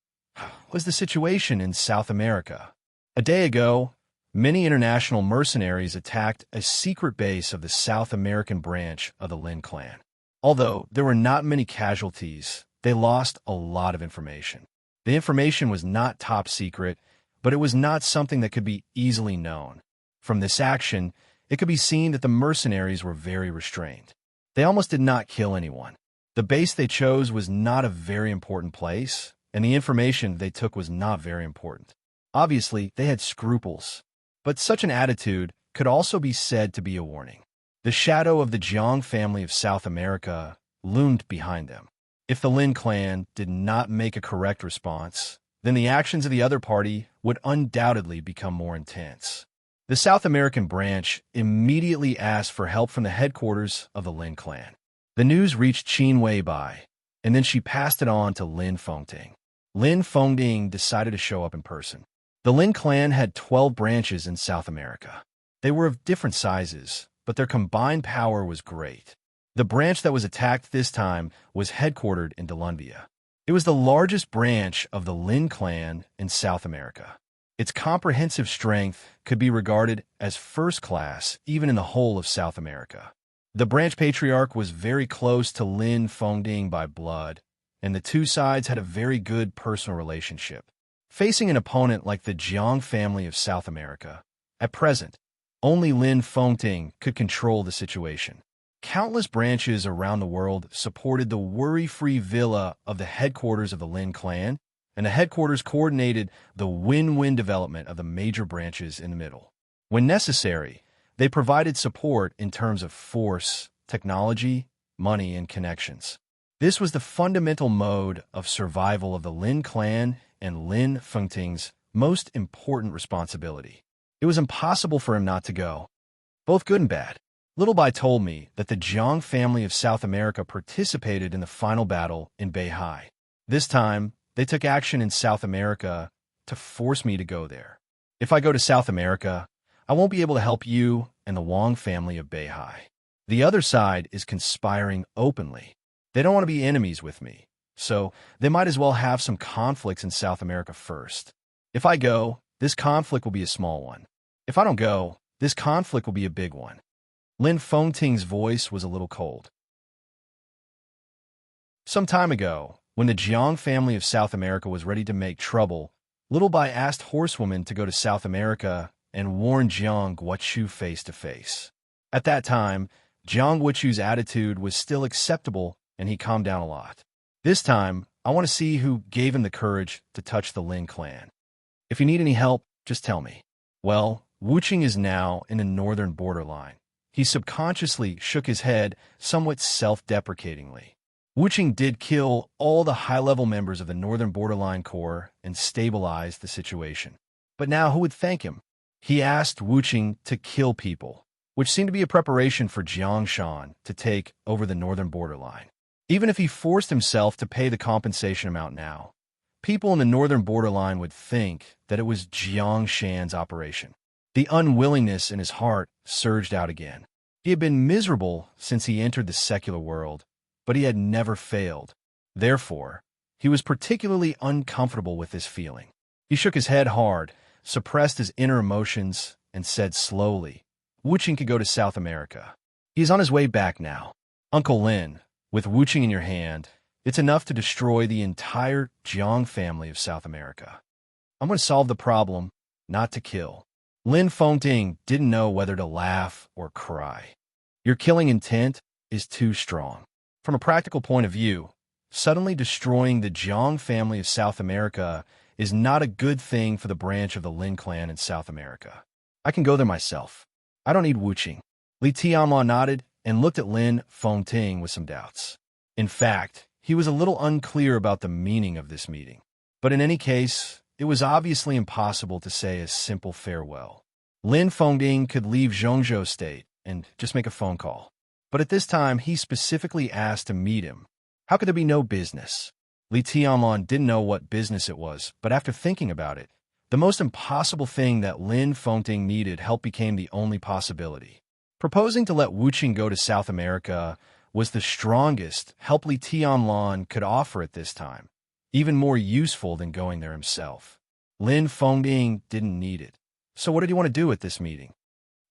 what is the situation in South America? A day ago, many international mercenaries attacked a secret base of the South American branch of the Lin clan. Although there were not many casualties, they lost a lot of information. The information was not top secret, but it was not something that could be easily known. From this action, it could be seen that the mercenaries were very restrained. They almost did not kill anyone. The base they chose was not a very important place, and the information they took was not very important. Obviously, they had scruples, but such an attitude could also be said to be a warning. The shadow of the Jiang family of South America loomed behind them. If the Lin clan did not make a correct response, then the actions of the other party would undoubtedly become more intense. The South American branch immediately asked for help from the headquarters of the Lin clan. The news reached Qin Weibai, and then she passed it on to Lin Fengding. Lin Fengding decided to show up in person. The Lin clan had 12 branches in South America. They were of different sizes, but their combined power was great. The branch that was attacked this time was headquartered in Colombia. It was the largest branch of the Lin clan in South America. Its comprehensive strength could be regarded as first class even in the whole of South America. The branch patriarch was very close to Lin Fengding by blood, and the two sides had a very good personal relationship. Facing an opponent like the Jiang family of South America, at present, only Lin Fengding could control the situation. Countless branches around the world supported the worry-free villa of the headquarters of the Lin clan, and the headquarters coordinated the win-win development of the major branches in the middle. When necessary, they provided support in terms of force, technology, money, and connections. This was the fundamental mode of survival of the Lin clan and Lin Fengding's most important responsibility. It was impossible for him not to go. Both good and bad. Little Bai told me that the Jiang family of South America participated in the final battle in Beihai. This time, they took action in South America to force me to go there. If I go to South America, I won't be able to help you and the Wang family of Beihai. The other side is conspiring openly. They don't want to be enemies with me, So they might as well have some conflicts in South America first. If I go, this conflict will be a small one. If I don't go, this conflict will be a big one. Lin Fengting's voice was a little cold. Some time ago, when the Jiang family of South America was ready to make trouble, Little Bai asked Horsewoman to go to South America and warn Jiang Guochu face to face. At that time, Jiang Guochu's attitude was still acceptable and he calmed down a lot. This time, I want to see who gave him the courage to touch the Lin clan. If you need any help, just tell me. Well, Wu Qing is now in the northern borderline. He subconsciously shook his head somewhat self-deprecatingly. Wu Qing did kill all the high-level members of the Northern Borderline Corps and stabilized the situation. But now who would thank him? He asked Wu Qing to kill people, which seemed to be a preparation for Jiang Shan to take over the Northern Borderline. Even if he forced himself to pay the compensation amount now, people in the Northern Borderline would think that it was Jiang Shan's operation. The unwillingness in his heart surged out again. He had been miserable since he entered the secular world, but he had never failed. Therefore, he was particularly uncomfortable with this feeling. He shook his head hard, suppressed his inner emotions, and said slowly, Wu Qing could go to South America. He is on his way back now. Uncle Lin, with Wu Qing in your hand, it's enough to destroy the entire Jiang family of South America. I'm going to solve the problem, not to kill. Lin Fengting didn't know whether to laugh or cry. Your killing intent is too strong. From a practical point of view, suddenly destroying the Jiang family of South America is not a good thing for the branch of the Lin clan in South America. I can go there myself. I don't need Wu Qing. Li Tianlan nodded and looked at Lin Fengting with some doubts. In fact, he was a little unclear about the meaning of this meeting. But in any case, it was obviously impossible to say a simple farewell. Lin Fengting could leave Zhongzhou State and just make a phone call. But at this time, he specifically asked to meet him. How could there be no business? Li Tianlan didn't know what business it was, but after thinking about it, the most impossible thing that Lin Fengting needed help became the only possibility. Proposing to let Wu Qing go to South America was the strongest help Li Tianlan could offer at this time, even more useful than going there himself. Lin Fengting didn't need it. So what did he want to do at this meeting?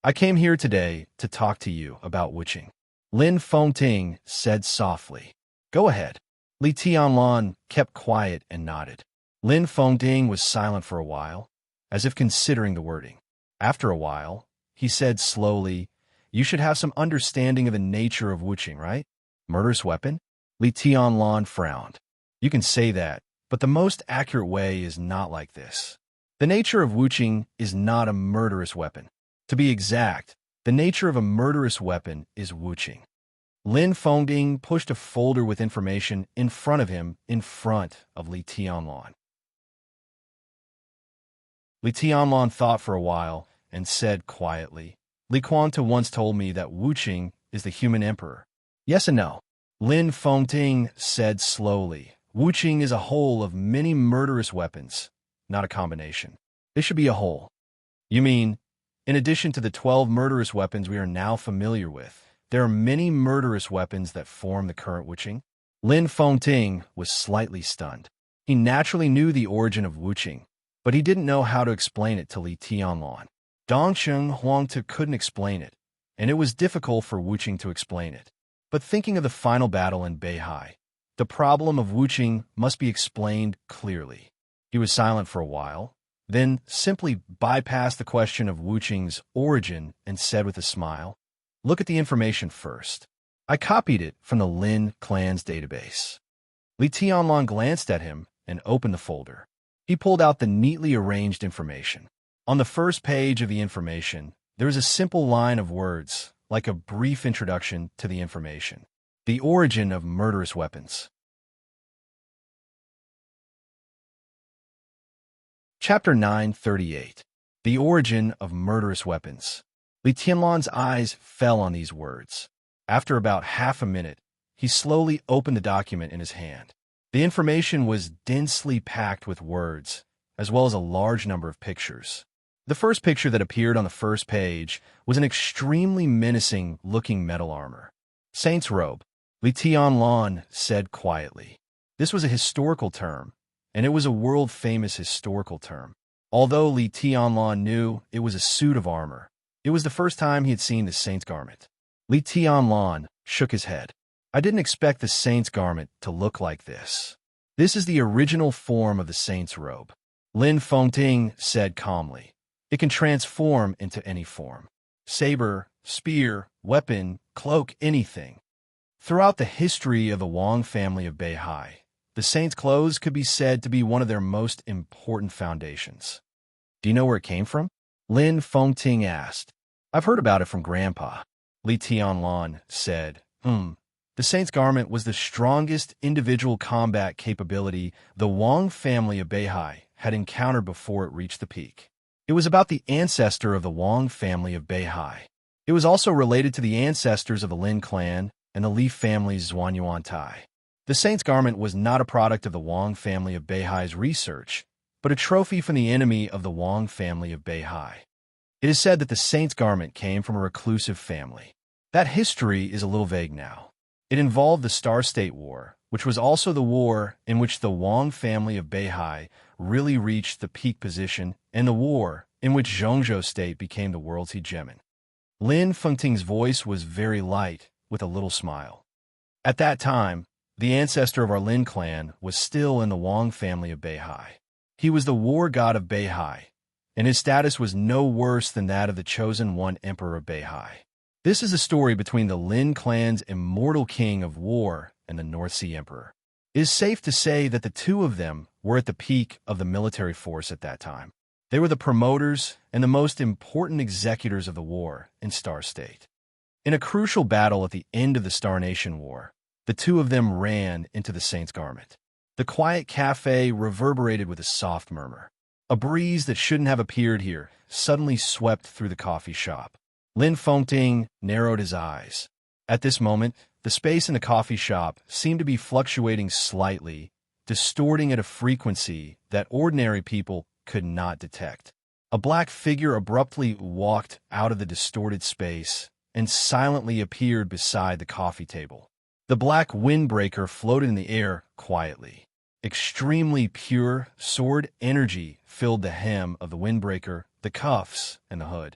I came here today to talk to you about Wu Qing. Lin Fengting said softly. Go ahead. Li Tianlan kept quiet and nodded. Lin Fengting was silent for a while, as if considering the wording. After a while, he said slowly, You should have some understanding of the nature of Wu Qing, right? Murderous weapon? Li Tianlan frowned. You can say that, but the most accurate way is not like this. The nature of Wu Qing is not a murderous weapon. To be exact, the nature of a murderous weapon is Wu Qing. Lin Fengting pushed a folder with information in front of him in front of Li Tianlan. Li Tianlan thought for a while and said quietly, Li Quanta once told me that Wu Qing is the human emperor. Yes and no. Lin Fengting said slowly, Wu Qing is a whole of many murderous weapons, not a combination. It should be a whole. You mean, in addition to the 12 murderous weapons we are now familiar with, there are many murderous weapons that form the current Wu Qing? Lin Fengting was slightly stunned. He naturally knew the origin of Wu Qing, but he didn't know how to explain it to Li Tianlan. Dongsheng Huangtu couldn't explain it, and it was difficult for Wu Qing to explain it. But thinking of the final battle in Beihai, the problem of Wu Qing must be explained clearly. He was silent for a while, then simply bypassed the question of Wu Qing's origin and said with a smile, Look at the information first. I copied it from the Lin clan's database. Li Tianlan glanced at him and opened the folder. He pulled out the neatly arranged information. On the first page of the information, there is a simple line of words, like a brief introduction to the information. The origin of murderous weapons. Chapter 938. The origin of murderous weapons. Li Tianlan's eyes fell on these words. After about half a minute, he slowly opened the document in his hand. The information was densely packed with words, as well as a large number of pictures. The first picture that appeared on the first page was an extremely menacing-looking metal armor. Saint's robe, Li Tianlan said quietly. This was a historical term, and it was a world-famous historical term. Although Li Tianlan knew it was a suit of armor, it was the first time he had seen the saint's garment. Li Tianlan shook his head. I didn't expect the saint's garment to look like this. This is the original form of the saint's robe. Lin Fengting said calmly. It can transform into any form. Saber, spear, weapon, cloak, anything. Throughout the history of the Wang family of Beihai, the saint's clothes could be said to be one of their most important foundations. Do you know where it came from? Lin Fengting asked. I've heard about it from Grandpa. Li Tianlan said, The saint's garment was the strongest individual combat capability the Wang family of Beihai had encountered before it reached the peak. It was about the ancestor of the Wang family of Beihai. It was also related to the ancestors of the Lin clan and the Li family's Zhuanyuantai. The saint's garment was not a product of the Wang family of Beihai's research, but a trophy from the enemy of the Wang family of Beihai. It is said that the saint's garment came from a reclusive family. That history is a little vague now. It involved the Star State War, which was also the war in which the Wang family of Beihai really reached the peak position, and the war in which Zhongzhou State became the world's hegemon. Lin Fengting's voice was very light, with a little smile. At that time, the ancestor of our Lin clan was still in the Wang family of Beihai. He was the war god of Beihai, and his status was no worse than that of the chosen one emperor of Beihai. This is a story between the Lin clan's immortal king of war and the North Sea emperor. It is safe to say that the two of them were at the peak of the military force at that time. They were the promoters and the most important executors of the war in Star State. In a crucial battle at the end of the Star Nation War, the two of them ran into the saint's garment. The quiet cafe reverberated with a soft murmur. A breeze that shouldn't have appeared here suddenly swept through the coffee shop. Lin Fengting narrowed his eyes. At this moment, the space in the coffee shop seemed to be fluctuating slightly, distorting at a frequency that ordinary people could not detect. A black figure abruptly walked out of the distorted space and silently appeared beside the coffee table. The black windbreaker floated in the air quietly. Extremely pure sword energy filled the hem of the windbreaker, the cuffs, and the hood.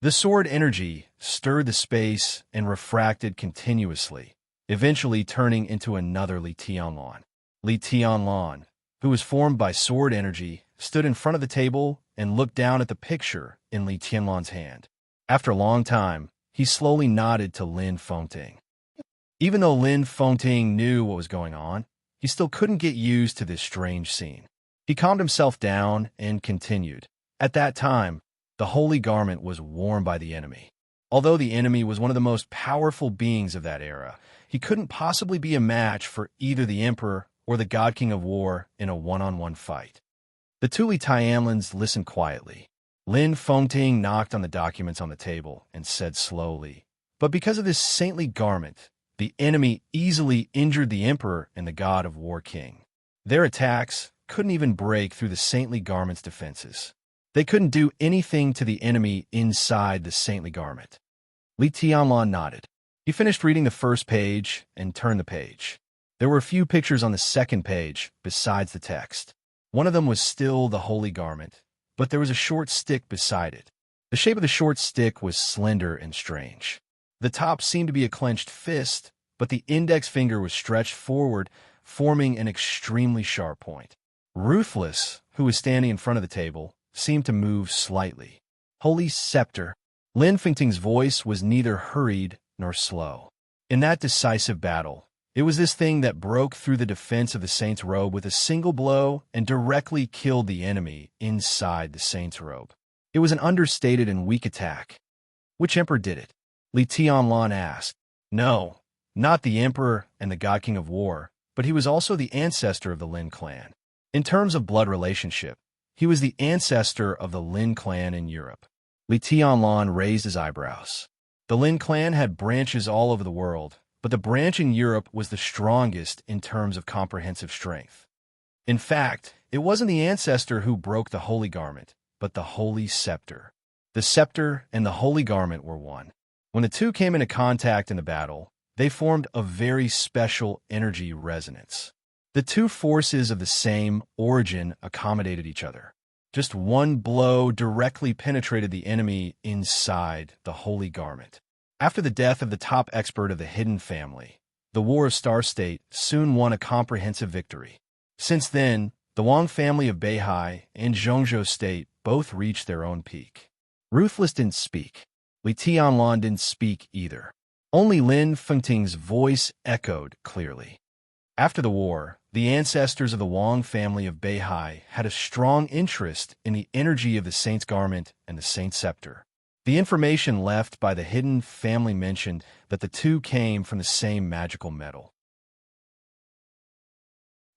The sword energy stirred the space and refracted continuously, eventually turning into another Li Tianlan. Li Tianlan, who was formed by sword energy, stood in front of the table and looked down at the picture in Li Tianlan's hand. After a long time, he slowly nodded to Lin Fengting. Even though Lin Fengting knew what was going on, he still couldn't get used to this strange scene. He calmed himself down and continued. At that time, the holy garment was worn by the enemy. Although the enemy was one of the most powerful beings of that era, he couldn't possibly be a match for either the emperor or the god king of war in a one-on-one fight. The two Li Tianlans listened quietly. Lin Fengting knocked on the documents on the table and said slowly, "But because of this saintly garment, the enemy easily injured the emperor and the god of war king. Their attacks couldn't even break through the saintly garment's defenses. They couldn't do anything to the enemy inside the saintly garment." Li Tianlan nodded. He finished reading the first page and turned the page. There were a few pictures on the second page besides the text. One of them was still the holy garment, but there was a short stick beside it. The shape of the short stick was slender and strange. The top seemed to be a clenched fist, but the index finger was stretched forward, forming an extremely sharp point. Ruthless, who was standing in front of the table, seemed to move slightly. Holy scepter. Lin Fengting's voice was neither hurried nor slow. In that decisive battle, it was this thing that broke through the defense of the saint's robe with a single blow and directly killed the enemy inside the saint's robe. It was an understated and weak attack. Which emperor did it? Li Tianlan asked. No, not the emperor and the god king of war, but he was also the ancestor of the Lin clan. In terms of blood relationship, he was the ancestor of the Lin clan in Europe. Li Tianlan raised his eyebrows. The Lin clan had branches all over the world, but the branch in Europe was the strongest in terms of comprehensive strength. In fact, it wasn't the ancestor who broke the holy garment, but the holy scepter. The scepter and the holy garment were one. When the two came into contact in the battle, they formed a very special energy resonance. The two forces of the same origin accommodated each other. Just one blow directly penetrated the enemy inside the holy garment. After the death of the top expert of the hidden family, the War of Star State soon won a comprehensive victory. Since then, the Wang family of Beihai and Zhongzhou State both reached their own peak. Ruthless didn't speak. Li Tianlan didn't speak either. Only Lin Fengting's voice echoed clearly. After the war, the ancestors of the Wang family of Beihai had a strong interest in the energy of the Saint's Garment and the Saint's Scepter. The information left by the hidden family mentioned that the two came from the same magical metal.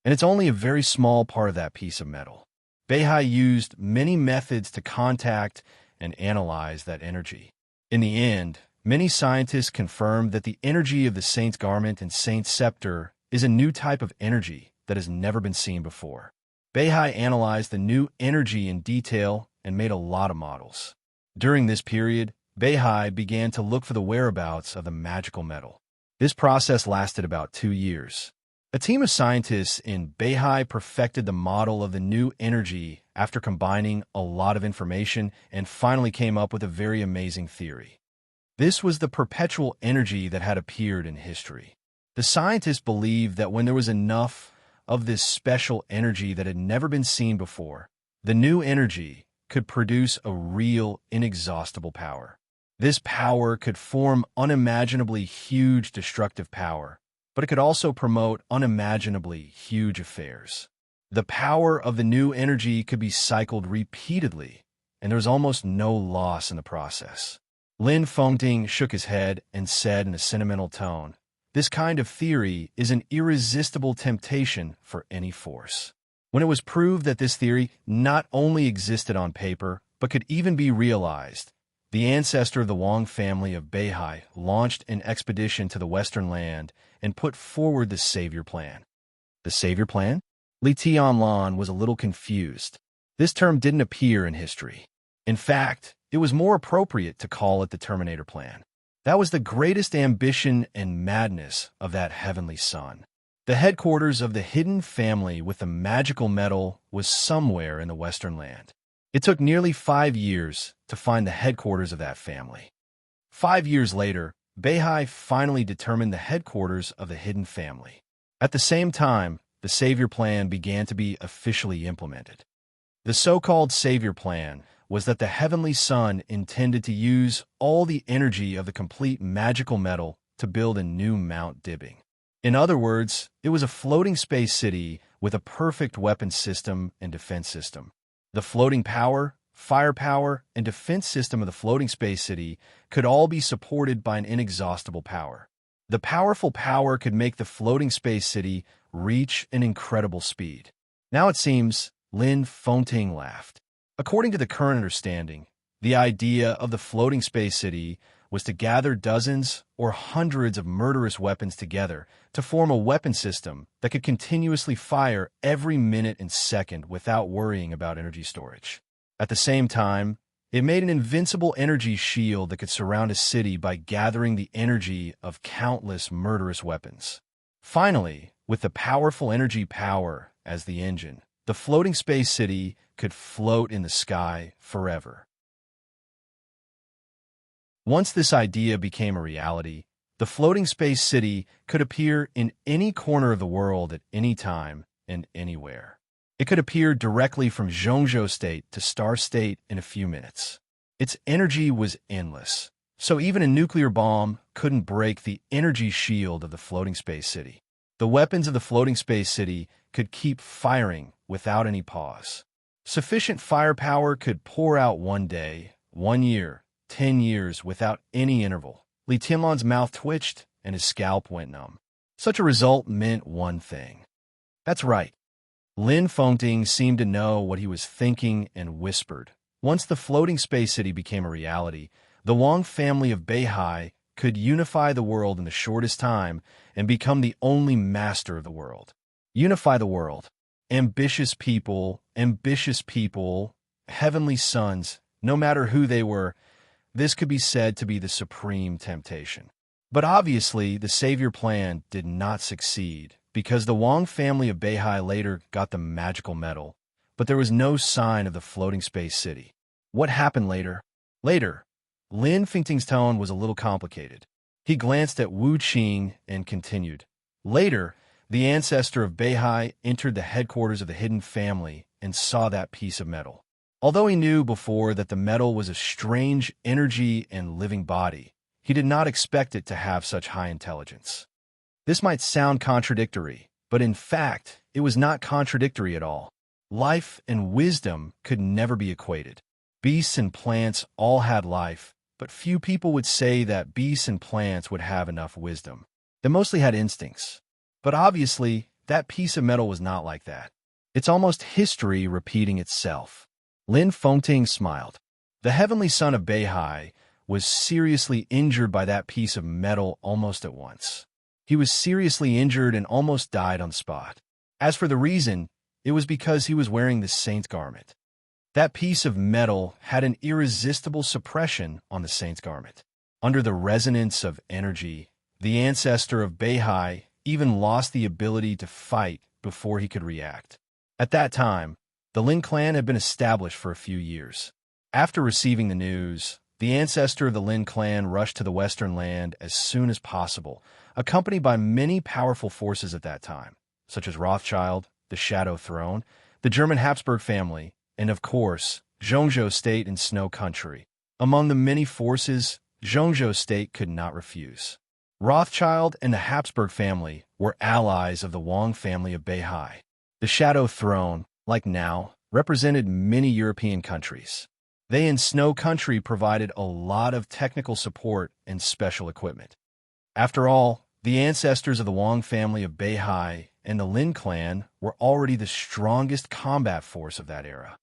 And it's only a very small part of that piece of metal. Beihai used many methods to contact and analyze that energy. In the end, many scientists confirmed that the energy of the Saint's Garment and Saint's Scepter is a new type of energy that has never been seen before. Beihai analyzed the new energy in detail and made a lot of models. During this period, Beihai began to look for the whereabouts of the magical metal. This process lasted about 2 years. A team of scientists in Beihai perfected the model of the new energy after combining a lot of information and finally came up with a very amazing theory. This was the perpetual energy that had appeared in history. The scientists believed that when there was enough of this special energy that had never been seen before, the new energy could produce a real, inexhaustible power. This power could form unimaginably huge destructive power, but it could also promote unimaginably huge affairs. The power of the new energy could be cycled repeatedly, and there was almost no loss in the process. Lin Fengting shook his head and said in a sentimental tone, "This kind of theory is an irresistible temptation for any force." When it was proved that this theory not only existed on paper, but could even be realized, the ancestor of the Wang family of Beihai launched an expedition to the Western Land and put forward the Savior Plan. The Savior Plan? Li Tianlan was a little confused. This term didn't appear in history. In fact, it was more appropriate to call it the Terminator Plan. That was the greatest ambition and madness of that heavenly son. The headquarters of the hidden family with the magical metal was somewhere in the Western Land. It took nearly 5 years to find the headquarters of that family. 5 years later, Beihai finally determined the headquarters of the hidden family. At the same time, the Savior Plan began to be officially implemented. The so-called Savior Plan was that the heavenly son intended to use all the energy of the complete magical metal to build a new Mount Dibbing. In other words, it was a floating space city with a perfect weapon system and defense system. The floating power, firepower, and defense system of the floating space city could all be supported by an inexhaustible power. The powerful power could make the floating space city reach an incredible speed. Now it seems, Lin Fengting laughed. According to the current understanding, the idea of the floating space city was to gather dozens or hundreds of murderous weapons together to form a weapon system that could continuously fire every minute and second without worrying about energy storage. At the same time, it made an invincible energy shield that could surround a city by gathering the energy of countless murderous weapons. Finally, with the powerful energy power as the engine, the floating space city could float in the sky forever. Once this idea became a reality, the floating space city could appear in any corner of the world at any time and anywhere. It could appear directly from Zhongzhou State to Star State in a few minutes. Its energy was endless, so even a nuclear bomb couldn't break the energy shield of the floating space city. The weapons of the floating space city could keep firing without any pause. Sufficient firepower could pour out 1 day, 1 year, 10 years without any interval. Li Tianlan's mouth twitched and his scalp went numb. Such a result meant one thing. That's right. Lin Fengting seemed to know what he was thinking and whispered. Once the floating space city became a reality, the Wang family of Beihai could unify the world in the shortest time and become the only master of the world. Unify the world. Ambitious people, heavenly sons, no matter who they were, this could be said to be the supreme temptation. But obviously, the savior plan did not succeed because the Wang family of Beihai later got the magical metal, but there was no sign of the floating space city. What happened later? Later, Lin Fengting's tone was a little complicated. He glanced at Wu Qing and continued. Later, the ancestor of Beihai entered the headquarters of the hidden family and saw that piece of metal. Although he knew before that the metal was a strange energy and living body, he did not expect it to have such high intelligence. This might sound contradictory, but in fact, it was not contradictory at all. Life and wisdom could never be equated. Beasts and plants all had life, but few people would say that beasts and plants would have enough wisdom. They mostly had instincts. But obviously, that piece of metal was not like that. It's almost history repeating itself. Lin Fengting smiled. The heavenly son of Beihai was seriously injured by that piece of metal almost at once. He was seriously injured and almost died on the spot. As for the reason, it was because he was wearing the saint's garment. That piece of metal had an irresistible suppression on the saint's garment. Under the resonance of energy, the ancestor of Beihai even lost the ability to fight before he could react. At that time, the Lin clan had been established for a few years. After receiving the news, the ancestor of the Lin clan rushed to the Western land as soon as possible, accompanied by many powerful forces at that time, such as Rothschild, the Shadow Throne, the German Habsburg family, and of course, Zhongzhou State and Snow Country. Among the many forces, Zhongzhou State could not refuse. Rothschild and the Habsburg family were allies of the Wang family of Beihai. The Shadow Throne, like now, represented many European countries. They in Snow Country provided a lot of technical support and special equipment. After all, the ancestors of the Wang family of Beihai and the Lin clan were already the strongest combat force of that era.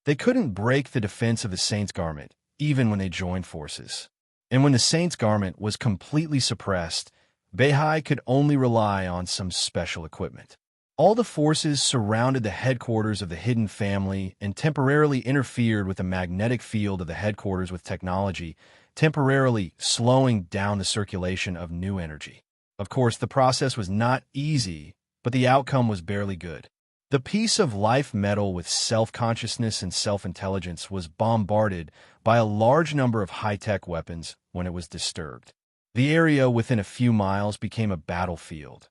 They couldn't break the defense of the Saint's Garment, even when they joined forces. And when the Saint's Garment was completely suppressed, Beihai could only rely on some special equipment. All the forces surrounded the headquarters of the hidden family and temporarily interfered with the magnetic field of the headquarters with technology, temporarily slowing down the circulation of new energy. Of course, the process was not easy, but the outcome was barely good. The piece of life metal with self-consciousness and self-intelligence was bombarded by a large number of high-tech weapons when it was disturbed. The area within a few miles became a battlefield.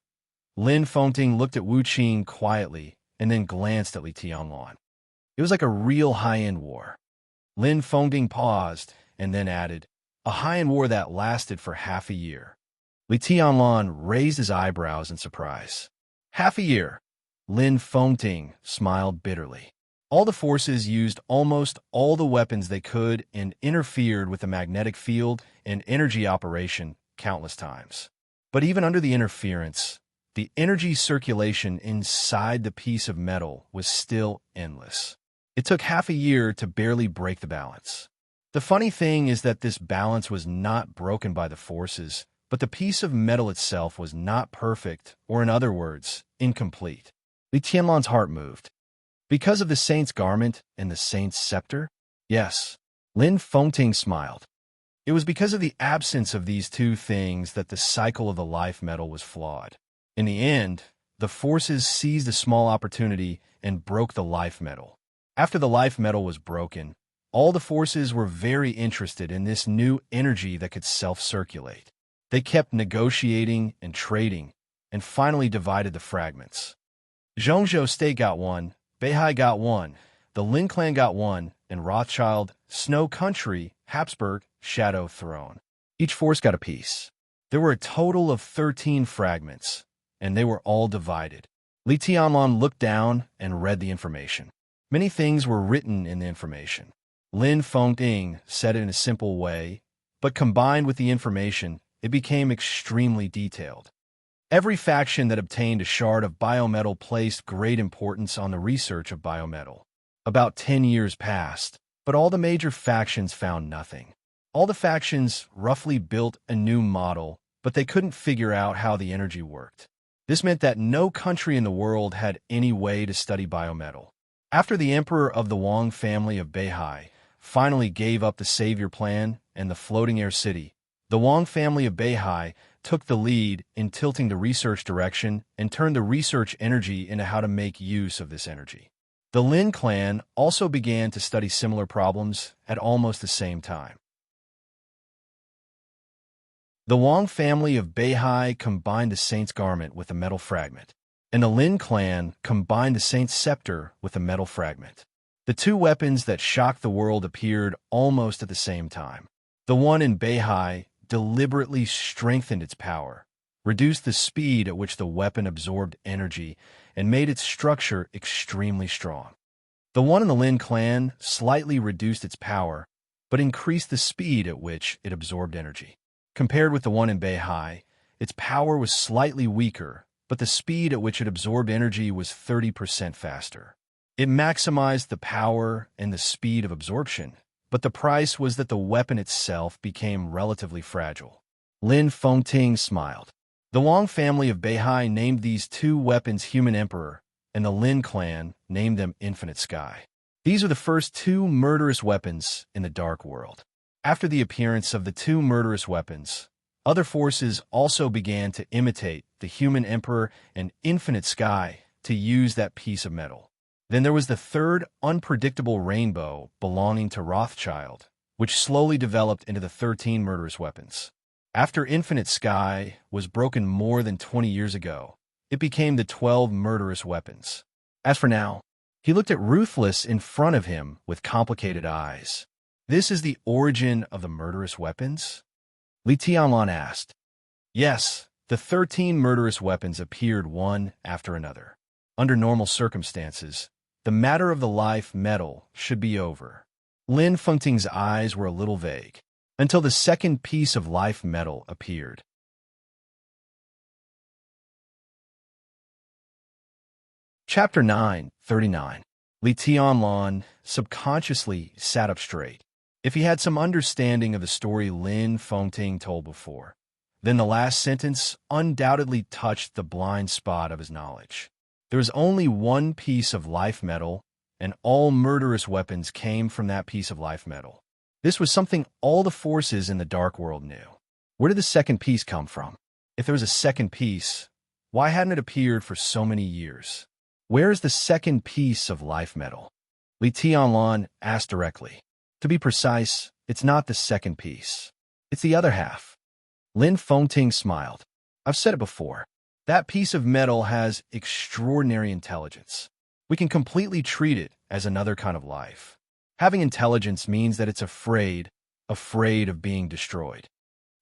Lin Fengting looked at Wu Qing quietly and then glanced at Li Tianlan. It was like a real high-end war. Lin Fengting paused and then added, a high-end war that lasted for half a year. Li Tianlan raised his eyebrows in surprise. Half a year. Lin Fengting smiled bitterly. All the forces used almost all the weapons they could and interfered with the magnetic field and energy operation countless times. But even under the interference, the energy circulation inside the piece of metal was still endless. It took half a year to barely break the balance. The funny thing is that this balance was not broken by the forces, but the piece of metal itself was not perfect, or in other words, incomplete. Li Tianlan's heart moved. Because of the saint's garment and the saint's scepter? Yes. Lin Fengting smiled. It was because of the absence of these two things that the cycle of the life metal was flawed. In the end, the forces seized a small opportunity and broke the life metal. After the life metal was broken, all the forces were very interested in this new energy that could self-circulate. They kept negotiating and trading, and finally divided the fragments. Zhongzhou State got one, Beihai got one, the Lin clan got one, and Rothschild, Snow Country, Habsburg, Shadow Throne. Each force got a piece. There were a total of 13 fragments, and they were all divided. Li Tianlan looked down and read the information. Many things were written in the information. Lin Fengting said it in a simple way, but combined with the information, it became extremely detailed. Every faction that obtained a shard of biometal placed great importance on the research of biometal. About 10 years passed, but all the major factions found nothing. All the factions roughly built a new model, but they couldn't figure out how the energy worked. This meant that no country in the world had any way to study biometal. After the emperor of the Wang family of Beihai, finally gave up the savior plan and the floating air city, the Wang family of Beihai took the lead in tilting the research direction and turned the research energy into how to make use of this energy. The Lin clan also began to study similar problems at almost the same time. The Wang family of Beihai combined the saint's garment with a metal fragment, and the Lin clan combined the saint's scepter with a metal fragment. The two weapons that shocked the world appeared almost at the same time. The one in Beihai deliberately strengthened its power, reduced the speed at which the weapon absorbed energy, and made its structure extremely strong. The one in the Lin clan slightly reduced its power, but increased the speed at which it absorbed energy. Compared with the one in Beihai, its power was slightly weaker, but the speed at which it absorbed energy was 30% faster. It maximized the power and the speed of absorption, but the price was that the weapon itself became relatively fragile. Lin Fengting smiled. The Wang family of Beihai named these two weapons Human Emperor, and the Lin clan named them Infinite Sky. These are the first two murderous weapons in the Dark World. After the appearance of the two murderous weapons, other forces also began to imitate the Human Emperor and Infinite Sky to use that piece of metal. Then there was the third unpredictable rainbow belonging to Rothschild, which slowly developed into the 13 murderous weapons. After Infinite Sky was broken more than 20 years ago, it became the 12 murderous weapons. As for now, he looked at Ruthless in front of him with complicated eyes. This is the origin of the murderous weapons? Li Tianlan asked. Yes, the 13 murderous weapons appeared one after another. Under normal circumstances, the matter of the life metal should be over. Lin Fengting's eyes were a little vague, until the second piece of life metal appeared. Chapter 9:39. Li Tianlan subconsciously sat up straight. If he had some understanding of the story Lin Fengting told before, then the last sentence undoubtedly touched the blind spot of his knowledge. There was only one piece of life metal, and all murderous weapons came from that piece of life metal. This was something all the forces in the Dark World knew. Where did the second piece come from? If there was a second piece, why hadn't it appeared for so many years? Where is the second piece of life metal? Li Tianlan asked directly. To be precise, it's not the second piece. It's the other half. Lin Fengting smiled. I've said it before. That piece of metal has extraordinary intelligence. We can completely treat it as another kind of life. Having intelligence means that it's afraid of being destroyed.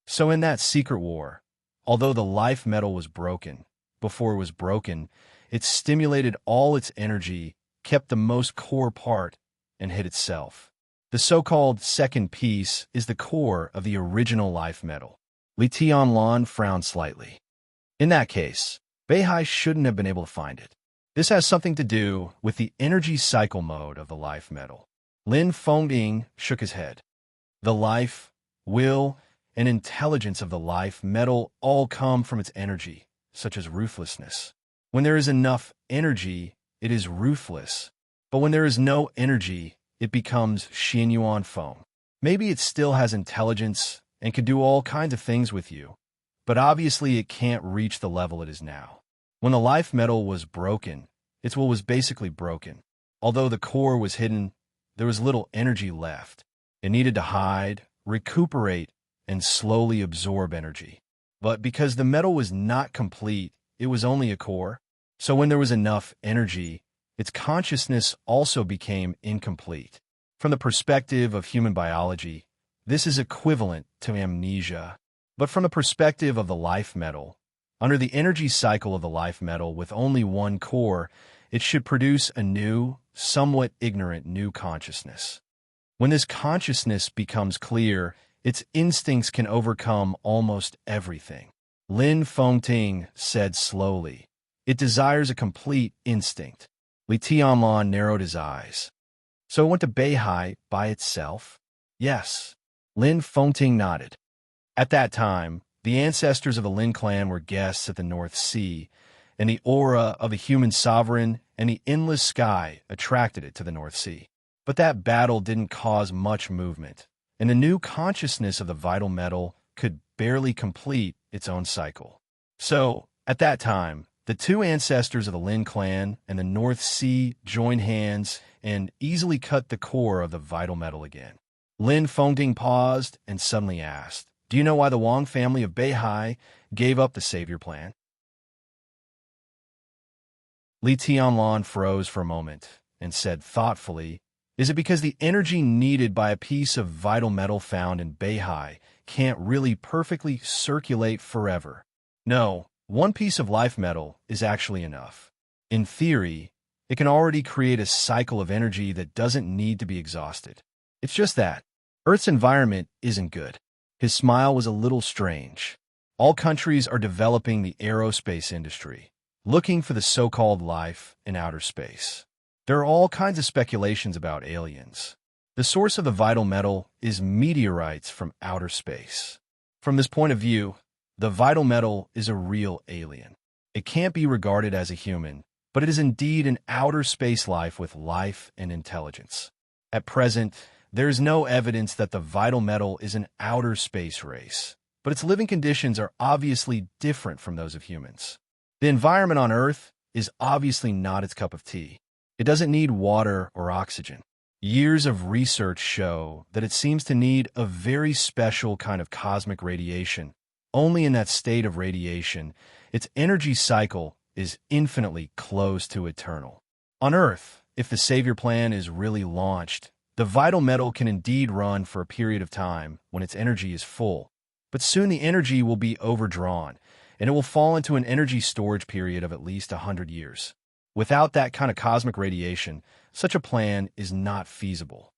So in that secret war, although the life metal was broken, before it was broken, it stimulated all its energy, kept the most core part, and hid itself. The so-called second piece is the core of the original life metal. Li Tianlan frowned slightly. In that case, Beihai shouldn't have been able to find it. This has something to do with the energy cycle mode of the life metal. Lin Fengting shook his head. The life, will, and intelligence of the life metal all come from its energy, such as ruthlessness. When there is enough energy, it is ruthless. But when there is no energy, it becomes Xianyuan foam. Maybe it still has intelligence and can do all kinds of things with you, but obviously it can't reach the level it is now. When the life metal was broken, its will was basically broken. Although the core was hidden, there was little energy left. It needed to hide, recuperate, and slowly absorb energy. But because the metal was not complete, it was only a core. So when there was enough energy, its consciousness also became incomplete. From the perspective of human biology, this is equivalent to amnesia. But from the perspective of the life metal, under the energy cycle of the life metal with only one core, it should produce a new, somewhat ignorant new consciousness. When this consciousness becomes clear, its instincts can overcome almost everything. Lin Fengting said slowly, it desires a complete instinct. Li Tianlan narrowed his eyes. So it went to Beihai by itself? Yes. Lin Fengting nodded. At that time, the ancestors of the Lin clan were guests at the North Sea, and the aura of a human sovereign and the endless sky attracted it to the North Sea. But that battle didn't cause much movement, and the new consciousness of the vital metal could barely complete its own cycle. So, at that time, the two ancestors of the Lin clan and the North Sea joined hands and easily cut the core of the vital metal again. Lin Fengting paused and suddenly asked, "Do you know why the Wang family of Beihai gave up the savior plan?" Li Tianlan froze for a moment and said thoughtfully, "Is it because the energy needed by a piece of vital metal found in Beihai can't really perfectly circulate forever? No, one piece of life metal is actually enough. In theory, it can already create a cycle of energy that doesn't need to be exhausted. It's just that Earth's environment isn't good." His smile was a little strange. All countries are developing the aerospace industry, looking for the so-called life in outer space. There are all kinds of speculations about aliens. The source of the vital metal is meteorites from outer space. From this point of view, the vital metal is a real alien. It can't be regarded as a human, but it is indeed an outer space life with life and intelligence. At present, there is no evidence that the vital metal is an outer space race, but its living conditions are obviously different from those of humans. The environment on Earth is obviously not its cup of tea. It doesn't need water or oxygen. Years of research show that it seems to need a very special kind of cosmic radiation. Only in that state of radiation, its energy cycle is infinitely close to eternal. On Earth, if the Savior Plan is really launched, the vital metal can indeed run for a period of time when its energy is full, but soon the energy will be overdrawn, and it will fall into an energy storage period of at least 100 years. Without that kind of cosmic radiation, such a plan is not feasible.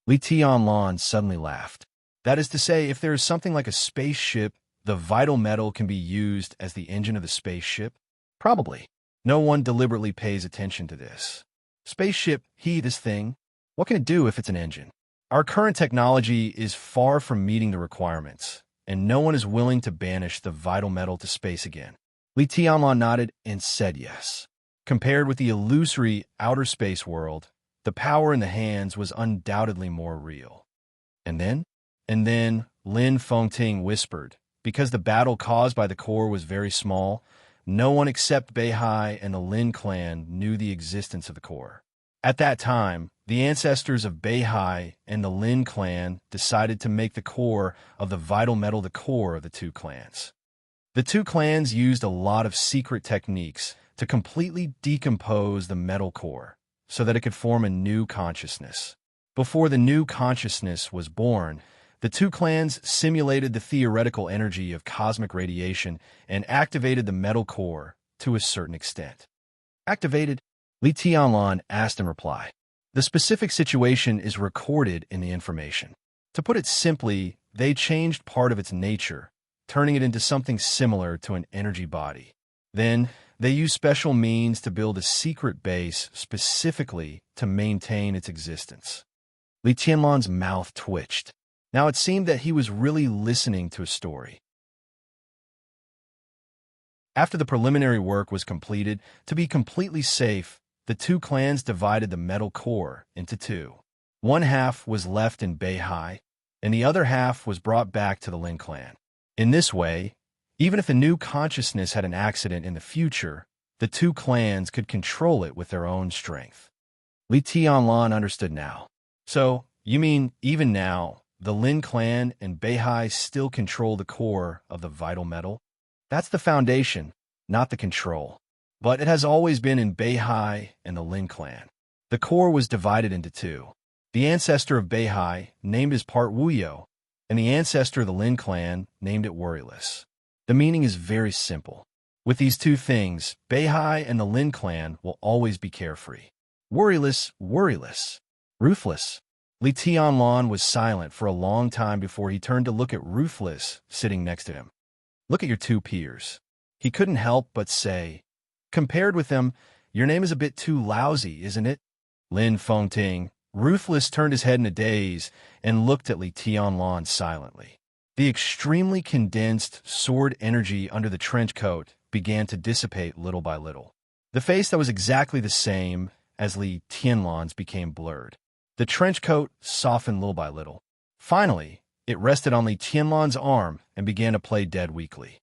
Li Tianlan suddenly laughed. That is to say, if there is something like a spaceship, the vital metal can be used as the engine of the spaceship? Probably. No one deliberately pays attention to this. Spaceship, this thing, what can it do if it's an engine? Our current technology is far from meeting the requirements, and no one is willing to banish the vital metal to space again. Li Tianlan nodded and said yes. Compared with the illusory outer space world, the power in the hands was undoubtedly more real. And then, Lin Fengting whispered, because the battle caused by the core was very small, no one except Beihai and the Lin clan knew the existence of the core. At that time, the ancestors of Beihai and the Lin clan decided to make the core of the vital metal the core of the two clans. The two clans used a lot of secret techniques to completely decompose the metal core so that it could form a new consciousness. Before the new consciousness was born, the two clans simulated the theoretical energy of cosmic radiation and activated the metal core to a certain extent. Activated? Li Tianlan asked in reply. The specific situation is recorded in the information. To put it simply, they changed part of its nature, turning it into something similar to an energy body. Then, they used special means to build a secret base specifically to maintain its existence. Li Tianlan's mouth twitched. Now it seemed that he was really listening to a story. After the preliminary work was completed, to be completely safe, the two clans divided the metal core into two. One half was left in Beihai, and the other half was brought back to the Lin clan. In this way, even if a new consciousness had an accident in the future, the two clans could control it with their own strength. Li Tianlan understood now. So, you mean even now, the Lin clan and Beihai still control the core of the vital metal? That's the foundation, not the control. But it has always been in Beihai and the Lin clan. The core was divided into two. The ancestor of Beihai named his part Wuyo, and the ancestor of the Lin clan named it Worryless. The meaning is very simple. With these two things, Beihai and the Lin clan will always be carefree. Worryless, ruthless. Li Tianlan was silent for a long time before he turned to look at Ruthless sitting next to him. Look at your two peers. He couldn't help but say, compared with them, your name is a bit too lousy, isn't it? Lin Fengting. Ruthless turned his head in a daze and looked at Li Tianlan silently. The extremely condensed sword energy under the trench coat began to dissipate little by little. The face that was exactly the same as Li Tianlan's became blurred. The trench coat softened little by little. Finally, it rested on Li Tianlan's arm and began to play dead weakly.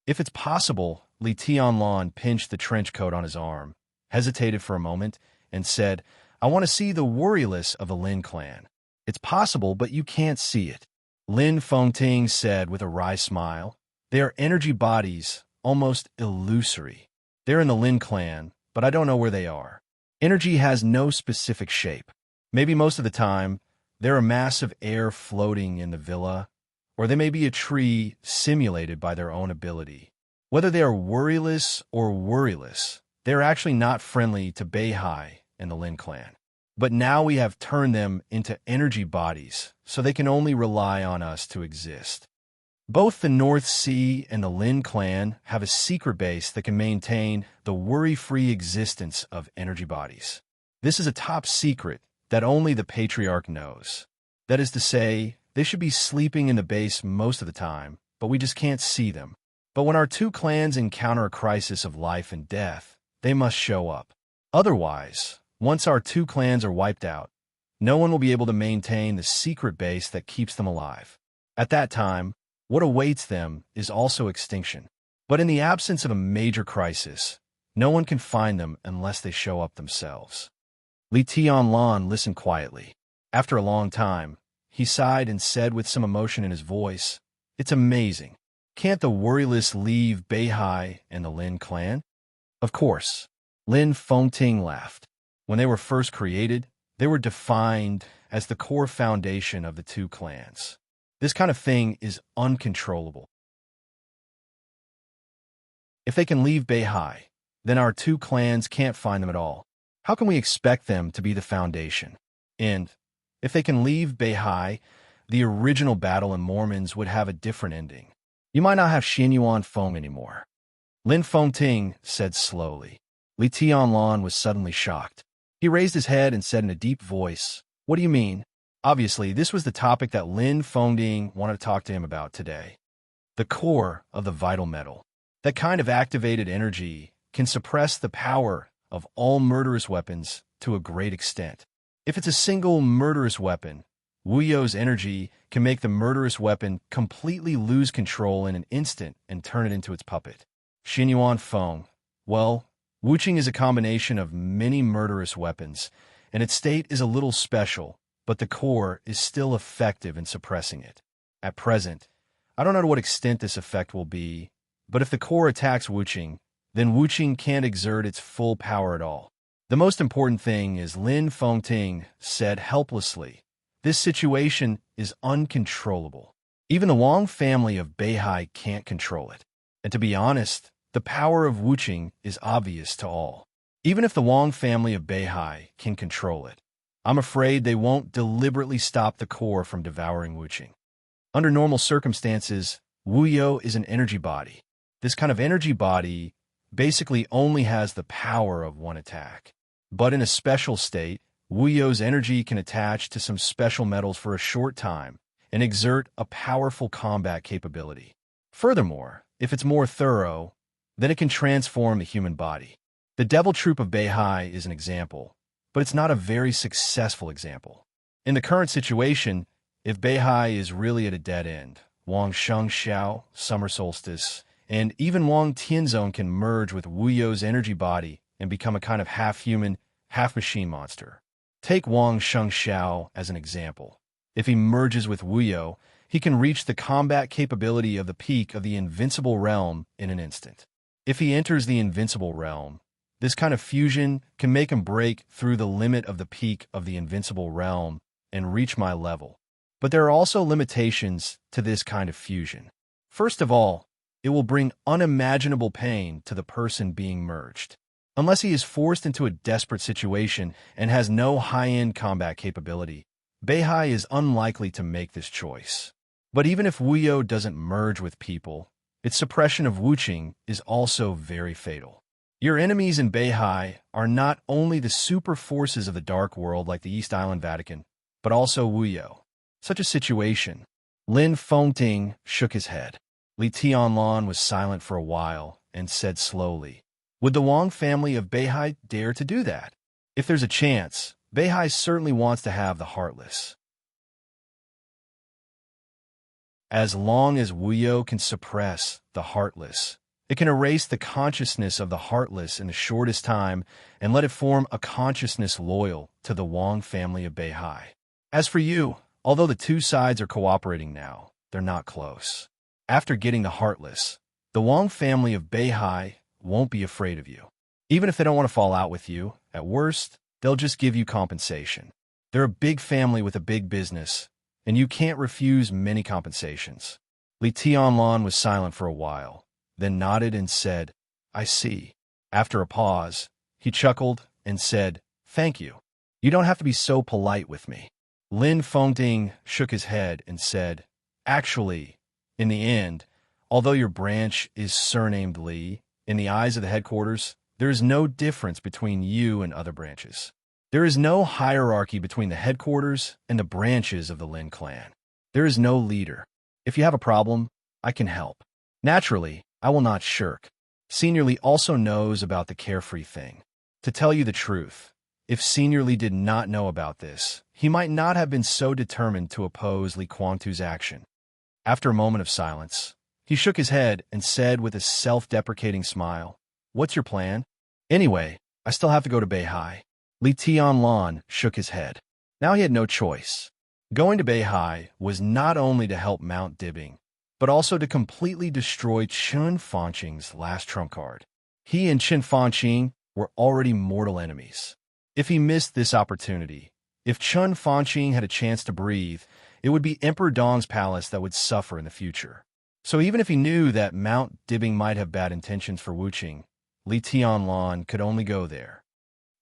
If it's possible, Li Tianlan pinched the trench coat on his arm, hesitated for a moment, and said, I want to see the worryless of the Lin clan. It's possible, but you can't see it. Lin Fengting said with a wry smile. They are energy bodies, almost illusory. They're in the Lin clan, but I don't know where they are. Energy has no specific shape. Maybe most of the time, they're a mass of air floating in the villa, or they may be a tree simulated by their own ability. Whether they are worryless or worryless, they're actually not friendly to Beihai and the Lin clan. But now we have turned them into energy bodies, so they can only rely on us to exist. Both the North Sea and the Lin clan have a secret base that can maintain the worry-free existence of energy bodies. This is a top secret that only the Patriarch knows. That is to say, they should be sleeping in the base most of the time, but we just can't see them. But when our two clans encounter a crisis of life and death, they must show up. Otherwise, once our two clans are wiped out, no one will be able to maintain the secret base that keeps them alive. At that time, what awaits them is also extinction. But in the absence of a major crisis, no one can find them unless they show up themselves. Li Tianlan listened quietly. After a long time, he sighed and said with some emotion in his voice, It's amazing. Can't the worryless leave Beihai and the Lin clan? Of course. Lin Fengting laughed. When they were first created, they were defined as the core foundation of the two clans. This kind of thing is uncontrollable. If they can leave Beihai, then our two clans can't find them at all. How can we expect them to be the foundation? And if they can leave Beihai, the original battle in Mormons would have a different ending. You might not have Xianyuan Feng anymore. Lin Fengting said slowly. Li Tianlan was suddenly shocked. He raised his head and said in a deep voice, What do you mean? Obviously, this was the topic that Lin Fengting wanted to talk to him about today. The core of the vital metal. That kind of activated energy can suppress the power of all murderous weapons to a great extent. If it's a single murderous weapon, Wuyo's energy can make the murderous weapon completely lose control in an instant and turn it into its puppet. Xianyuan Feng. Well, Wuqing is a combination of many murderous weapons, and its state is a little special, but the core is still effective in suppressing it. At present, I don't know to what extent this effect will be, but if the core attacks Wuqing, then Wuqing can't exert its full power at all. The most important thing is Lin Fengting said helplessly, this situation is uncontrollable. Even the Wang family of Beihai can't control it. And to be honest, the power of Wuqing is obvious to all. Even if the Wang family of Beihai can control it, I'm afraid they won't deliberately stop the core from devouring Wuqing. Under normal circumstances, Wuyo is an energy body. This kind of energy body basically only has the power of one attack. But in a special state, Wuyo's energy can attach to some special metals for a short time and exert a powerful combat capability. Furthermore, if it's more thorough, then it can transform the human body. The Devil Troop of Beihai is an example, but it's not a very successful example. In the current situation, if Beihai is really at a dead end, Wang Shengxiao, Summer Solstice, and even Wang Tianzong can merge with Wuyo's energy body and become a kind of half-human, half-machine monster. Take Wang Shengxiao as an example. If he merges with Wuyo, he can reach the combat capability of the peak of the invincible realm in an instant. If he enters the invincible realm, this kind of fusion can make him break through the limit of the peak of the invincible realm and reach my level. But there are also limitations to this kind of fusion. First of all, it will bring unimaginable pain to the person being merged. Unless he is forced into a desperate situation and has no high-end combat capability, Beihai is unlikely to make this choice. But even if Wuyo doesn't merge with people, its suppression of Wuqing is also very fatal. Your enemies in Beihai are not only the super forces of the Dark World like the East Island Vatican, but also Wuyo. Such a situation. Lin Fengting shook his head. Li Tianlan was silent for a while and said slowly, Would the Wang family of Beihai dare to do that? If there's a chance, Beihai certainly wants to have the heartless. As long as Wuyo can suppress the heartless, it can erase the consciousness of the heartless in the shortest time and let it form a consciousness loyal to the Wang family of Beihai. As for you, although the two sides are cooperating now, they're not close. After getting the heartless, the Wang family of Beihai won't be afraid of you. Even if they don't want to fall out with you, at worst, they'll just give you compensation. They're a big family with a big business, and you can't refuse many compensations. Li Tianlan was silent for a while, then nodded and said, I see. After a pause, he chuckled and said, Thank you. You don't have to be so polite with me. Lin Fengting shook his head and said, Actually, in the end, although your branch is surnamed Li, in the eyes of the headquarters, there is no difference between you and other branches. There is no hierarchy between the headquarters and the branches of the Lin clan. There is no leader. If you have a problem, I can help. Naturally, I will not shirk. Senior Li also knows about the carefree thing. To tell you the truth, if Senior Li did not know about this, he might not have been so determined to oppose Li Quangtu's action. After a moment of silence, he shook his head and said with a self-deprecating smile, What's your plan? Anyway, I still have to go to Beihai. Li Tianlan shook his head. Now he had no choice. Going to Beihai was not only to help Mount Dibbing, but also to completely destroy Chen Fanqing's last trump card. He and Chen Fanqing were already mortal enemies. If he missed this opportunity, if Chen Fanqing had a chance to breathe, it would be Emperor Dong's palace that would suffer in the future. So even if he knew that Mount Dibbing might have bad intentions for Wuqing, Li Tianlan could only go there.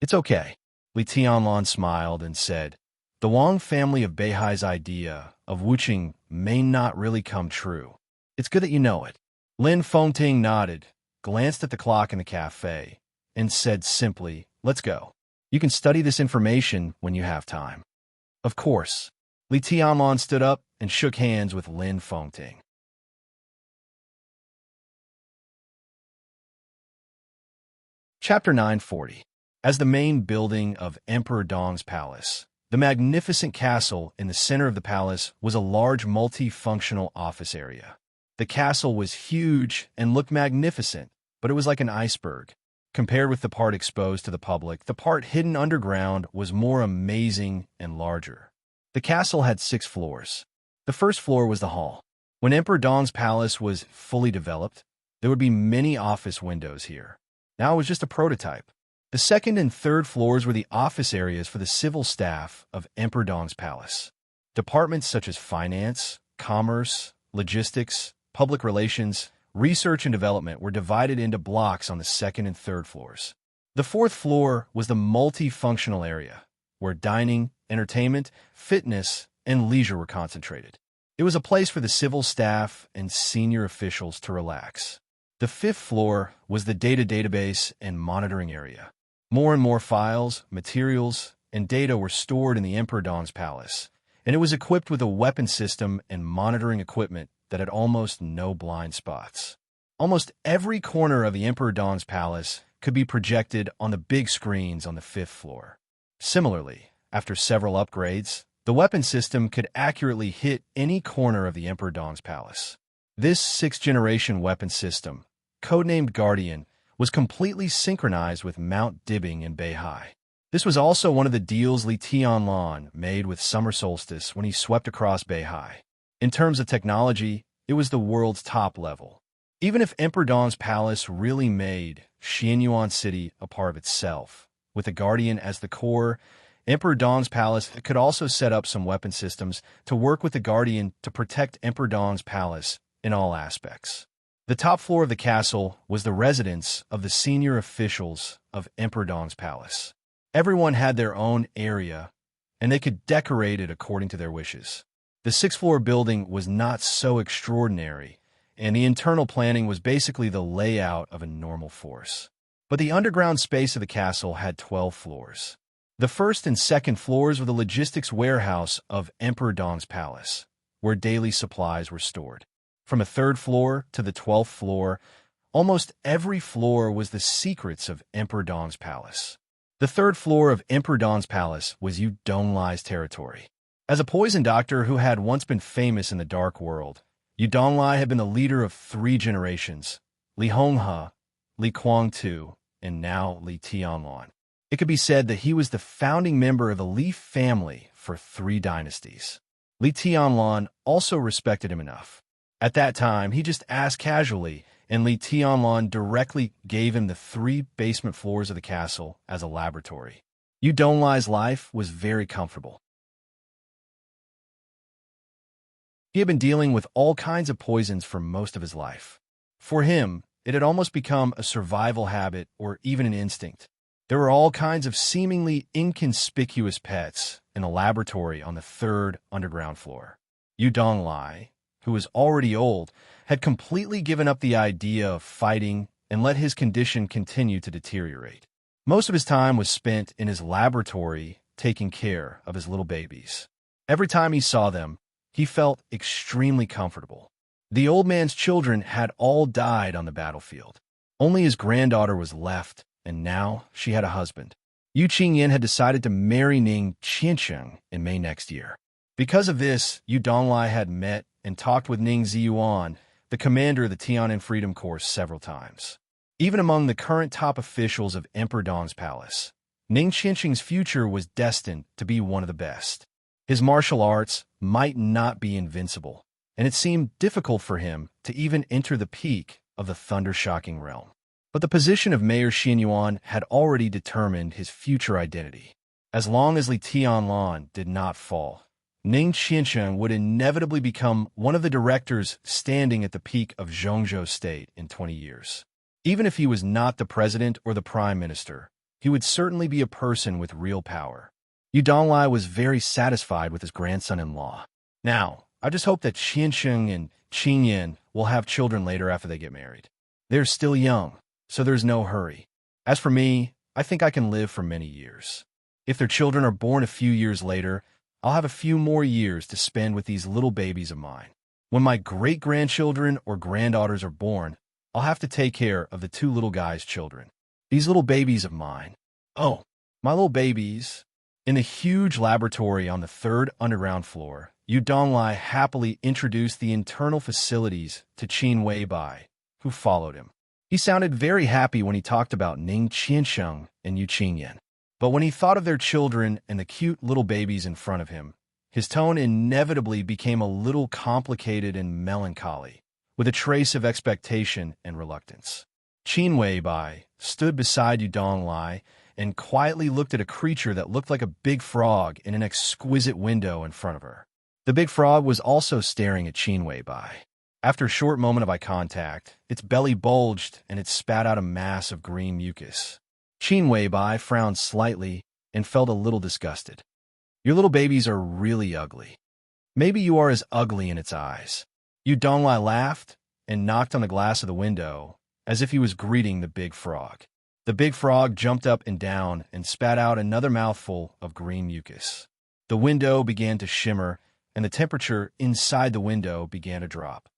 It's okay. Li Tianlan smiled and said, The Wang family of Beihai's idea of Wuqing may not really come true. It's good that you know it. Lin Fengting nodded, glanced at the clock in the cafe, and said simply, Let's go. You can study this information when you have time. Of course. Li Tianlan stood up and shook hands with Lin Fengting. Chapter 940. As the main building of Emperor Dong's palace, the magnificent castle in the center of the palace was a large multifunctional office area. The castle was huge and looked magnificent, but it was like an iceberg. Compared with the part exposed to the public, the part hidden underground was more amazing and larger. The castle had 6 floors. The first floor was the hall. When Emperor Dong's palace was fully developed, there would be many office windows here. Now it was just a prototype. The second and third floors were the office areas for the civil staff of Emperor Dong's palace. Departments such as finance, commerce, logistics, public relations, research and development were divided into blocks on the second and third floors. The fourth floor was the multifunctional area, where dining, entertainment, fitness, and leisure were concentrated. It was a place for the civil staff and senior officials to relax. The fifth floor was the data database and monitoring area. More and more files, materials, and data were stored in the Emperor Dong's palace, and it was equipped with a weapon system and monitoring equipment that had almost no blind spots. Almost every corner of the Emperor Dong's palace could be projected on the big screens on the fifth floor. Similarly, after several upgrades, the weapon system could accurately hit any corner of the Emperor Dong's palace. This 6th-generation weapon system, codenamed Guardian, was completely synchronized with Mount Dibbing in Beihai. This was also one of the deals Li Tianlan made with Summer Solstice when he swept across Beihai. In terms of technology, it was the world's top level. Even if Emperor Dong's palace really made Xianyuan City a part of itself, with the Guardian as the core, Emperor Dong's palace could also set up some weapon systems to work with the Guardian to protect Emperor Dong's palace in all aspects. The top floor of the castle was the residence of the senior officials of Emperor Dong's palace. Everyone had their own area, and they could decorate it according to their wishes. The 6th-floor building was not so extraordinary, and the internal planning was basically the layout of a normal force. But the underground space of the castle had 12 floors. The first and second floors were the logistics warehouse of Emperor Dong's palace, where daily supplies were stored. From the 3rd floor to the 12th floor, almost every floor was the secrets of Emperor Dong's palace. The third floor of Emperor Dong's palace was Yu Donglai's territory. As a poison doctor who had once been famous in the dark world, Yu Donglai had been the leader of 3 generations: Li Honghe, Li Kuangtu, and now Li Tianlan. It could be said that he was the founding member of the Li family for 3 dynasties. Li Tianlan also respected him enough. At that time, he just asked casually, and Li Tianlan directly gave him the 3 basement floors of the castle as a laboratory. Yu Donglai's life was very comfortable. He had been dealing with all kinds of poisons for most of his life. For him, it had almost become a survival habit or even an instinct. There were all kinds of seemingly inconspicuous pets in a laboratory on the 3rd underground floor. Yu Donglai, who was already old, had completely given up the idea of fighting and let his condition continue to deteriorate. Most of his time was spent in his laboratory taking care of his little babies. Every time he saw them, he felt extremely comfortable. The old man's children had all died on the battlefield. Only his granddaughter was left, and now she had a husband. Yu Qingyan had decided to marry Ning Qiansheng in May next year. Because of this, Yu Donglai had met and talked with Ning Ziyuan, the commander of the Tian'an Freedom Corps, several times. Even among the current top officials of Emperor Dong's palace, Ning Qiansheng's future was destined to be one of the best. His martial arts might not be invincible, and it seemed difficult for him to even enter the peak of the thunder-shocking realm. But the position of Mayor Xianyuan had already determined his future identity. As long as Li Tianlan did not fall, Ning Qiansheng would inevitably become one of the directors standing at the peak of Zhongzhou State in 20 years. Even if he was not the president or the prime minister, he would certainly be a person with real power. Yu Donglai was very satisfied with his grandson-in-law. Now, I just hope that Qiansheng and Qingyan will have children later after they get married. They're still young, so there's no hurry. As for me, I think I can live for many years. If their children are born a few years later, I'll have a few more years to spend with these little babies of mine. When my great-grandchildren or granddaughters are born, I'll have to take care of the 2 little guys' children. These little babies of mine. Oh, my little babies. In the huge laboratory on the 3rd underground floor, Yu Donglai happily introduced the internal facilities to Qin Weibai, who followed him. He sounded very happy when he talked about Ning Qiansheng and Yu Qingyan. But when he thought of their children and the cute little babies in front of him, his tone inevitably became a little complicated and melancholy, with a trace of expectation and reluctance. Qin Weibai stood beside Yu Donglai and quietly looked at a creature that looked like a big frog in an exquisite window in front of her. The big frog was also staring at Qin Weibai. After a short moment of eye contact, its belly bulged and it spat out a mass of green mucus. Qin Weibai frowned slightly and felt a little disgusted. Your little babies are really ugly. Maybe you are as ugly in its eyes. Yu Donglai laughed and knocked on the glass of the window as if he was greeting the big frog. The big frog jumped up and down and spat out another mouthful of green mucus. The window began to shimmer, and the temperature inside the window began to drop.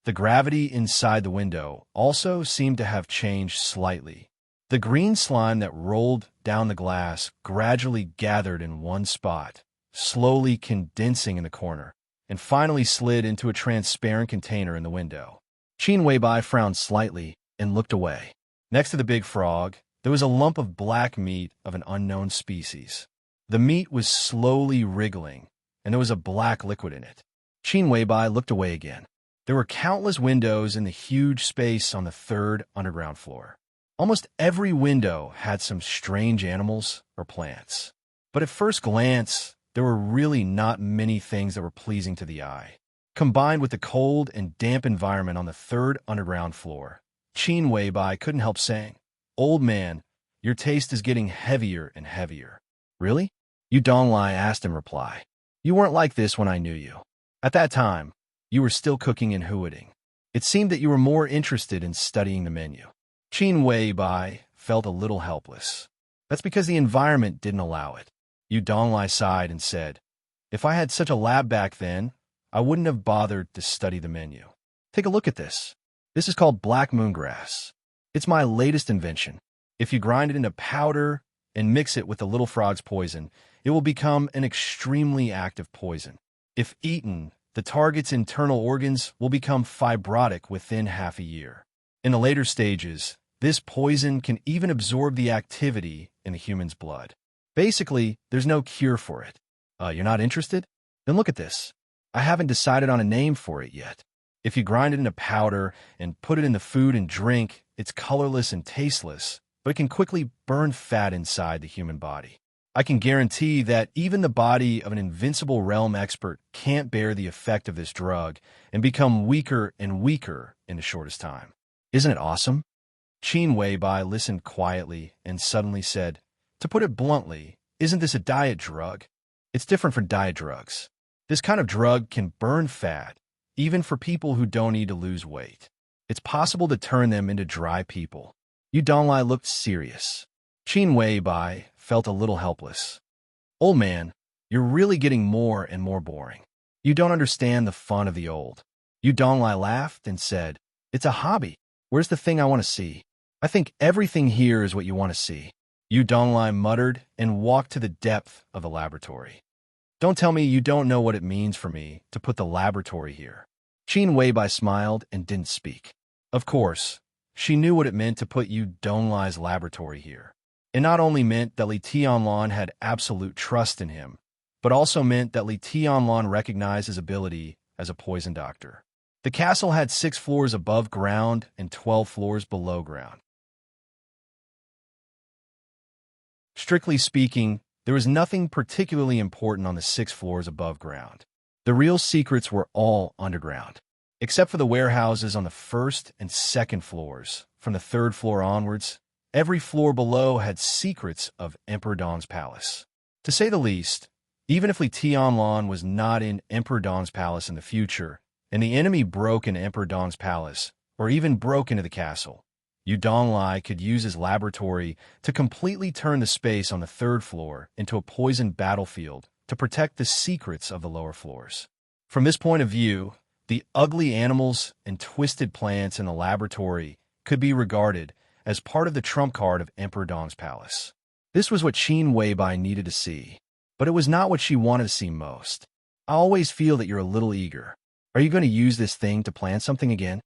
The gravity inside the window also seemed to have changed slightly. The green slime that rolled down the glass gradually gathered in one spot, slowly condensing in the corner, and finally slid into a transparent container in the window. Qin Weibai frowned slightly and looked away. Next to the big frog, there was a lump of black meat of an unknown species. The meat was slowly wriggling, and there was a black liquid in it. Qin Weibai looked away again. There were countless windows in the huge space on the 3rd underground floor. Almost every window had some strange animals or plants. But at first glance, there were really not many things that were pleasing to the eye. Combined with the cold and damp environment on the 3rd underground floor, Qin Weibai couldn't help saying, "Old man, your taste is getting heavier and heavier." "Really?" Yu Donglai asked in reply. "You weren't like this when I knew you. At that time, you were still cooking and hooting. It seemed that you were more interested in studying the menu." Qin Weibai felt a little helpless. That's because the environment didn't allow it. Yu Donglai sighed and said, "If I had such a lab back then, I wouldn't have bothered to study the menu. Take a look at this. This is called black moongrass. It's my latest invention. If you grind it into powder and mix it with the little frog's poison, it will become an extremely active poison. If eaten, the target's internal organs will become fibrotic within half a year. In the later stages, this poison can even absorb the activity in the human's blood. Basically, there's no cure for it. You're not interested? Then look at this. I haven't decided on a name for it yet. If you grind it into powder and put it in the food and drink, it's colorless and tasteless, but it can quickly burn fat inside the human body. I can guarantee that even the body of an invincible realm expert can't bear the effect of this drug and become weaker and weaker in the shortest time. Isn't it awesome? Qin Weibai listened quietly and suddenly said, "To put it bluntly, isn't this a diet drug? It's different from diet drugs. This kind of drug can burn fat, even for people who don't need to lose weight. It's possible to turn them into dry people." Yu Donglai looked serious. Qin Weibai felt a little helpless. "Old man, you're really getting more and more boring. You don't understand the fun of the old." Yu Donglai laughed and said, "It's a hobby. Where's the thing I want to see? I think everything here is what you want to see." Yu Donglai muttered and walked to the depth of the laboratory. "Don't tell me you don't know what it means for me to put the laboratory here." Qin Weibai smiled and didn't speak. Of course, she knew what it meant to put Yu Donglai's laboratory here. It not only meant that Li Tianlan had absolute trust in him, but also meant that Li Tianlan recognized his ability as a poison doctor. The castle had 6 floors above ground and 12 floors below ground. Strictly speaking, there was nothing particularly important on the 6 floors above ground. The real secrets were all underground, except for the warehouses on the 1st and 2nd floors. From the 3rd floor onwards, every floor below had secrets of Emperor Dong's palace. To say the least, even if Li Tianlan was not in Emperor Dong's palace in the future, and the enemy broke into Emperor Dong's palace, or even broke into the castle, Yu Donglai could use his laboratory to completely turn the space on the 3rd floor into a poisoned battlefield to protect the secrets of the lower floors. From this point of view, the ugly animals and twisted plants in the laboratory could be regarded as part of the trump card of Emperor Dong's palace. This was what Qin Weibai needed to see, but it was not what she wanted to see most. "I always feel that you're a little eager. Are you going to use this thing to plant something again?"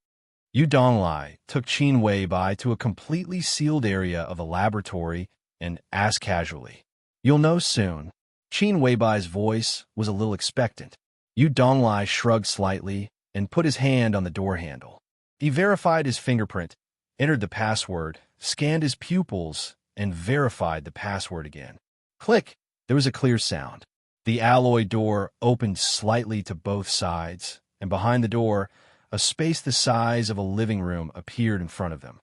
Yu Donglai took Qin Weibai to a completely sealed area of the laboratory and asked casually, "You'll know soon." Qin Weibai's voice was a little expectant. Yu Donglai shrugged slightly and put his hand on the door handle. He verified his fingerprint, entered the password, scanned his pupils, and verified the password again. Click! There was a clear sound. The alloy door opened slightly to both sides, and behind the door, a space the size of a living room appeared in front of them.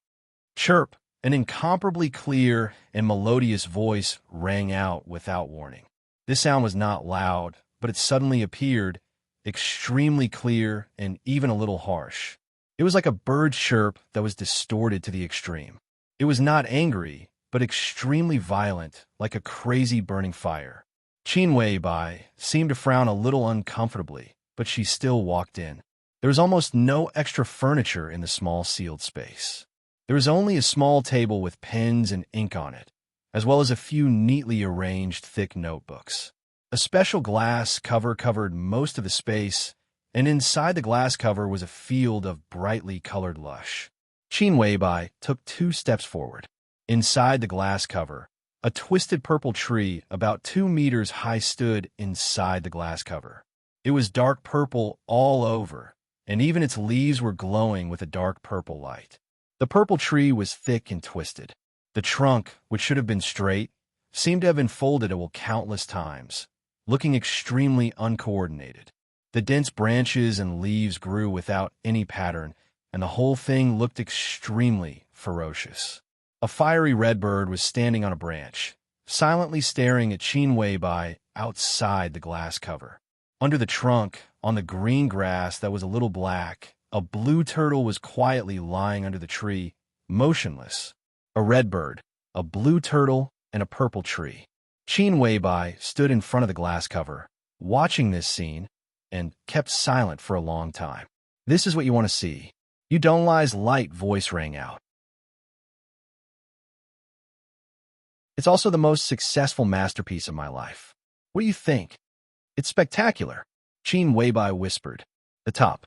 Chirp! An incomparably clear and melodious voice rang out without warning. This sound was not loud, but it suddenly appeared, extremely clear and even a little harsh. It was like a bird chirp that was distorted to the extreme. It was not angry, but extremely violent, like a crazy burning fire. Qin Weibai seemed to frown a little uncomfortably, but she still walked in. There was almost no extra furniture in the small sealed space. There was only a small table with pens and ink on it, as well as a few neatly arranged thick notebooks. A special glass cover covered most of the space, and inside the glass cover was a field of brightly colored lush. Qin Weibai took 2 steps forward. Inside the glass cover, a twisted purple tree about 2 meters high stood inside the glass cover. It was dark purple all over, and even its leaves were glowing with a dark purple light. The purple tree was thick and twisted. The trunk, which should have been straight, seemed to have been folded countless times, looking extremely uncoordinated. The dense branches and leaves grew without any pattern, and the whole thing looked extremely ferocious. A fiery redbird was standing on a branch, silently staring at Qin Weibai outside the glass cover. Under the trunk, on the green grass that was a little black, a blue turtle was quietly lying under the tree, motionless. A redbird, a blue turtle, and a purple tree. Qin Weibai stood in front of the glass cover, watching this scene, and kept silent for a long time. "This is what you want to see." Yu Donglai's light voice rang out. It's also the most successful masterpiece of my life. What do you think? It's spectacular, Qin Weibai whispered. The top.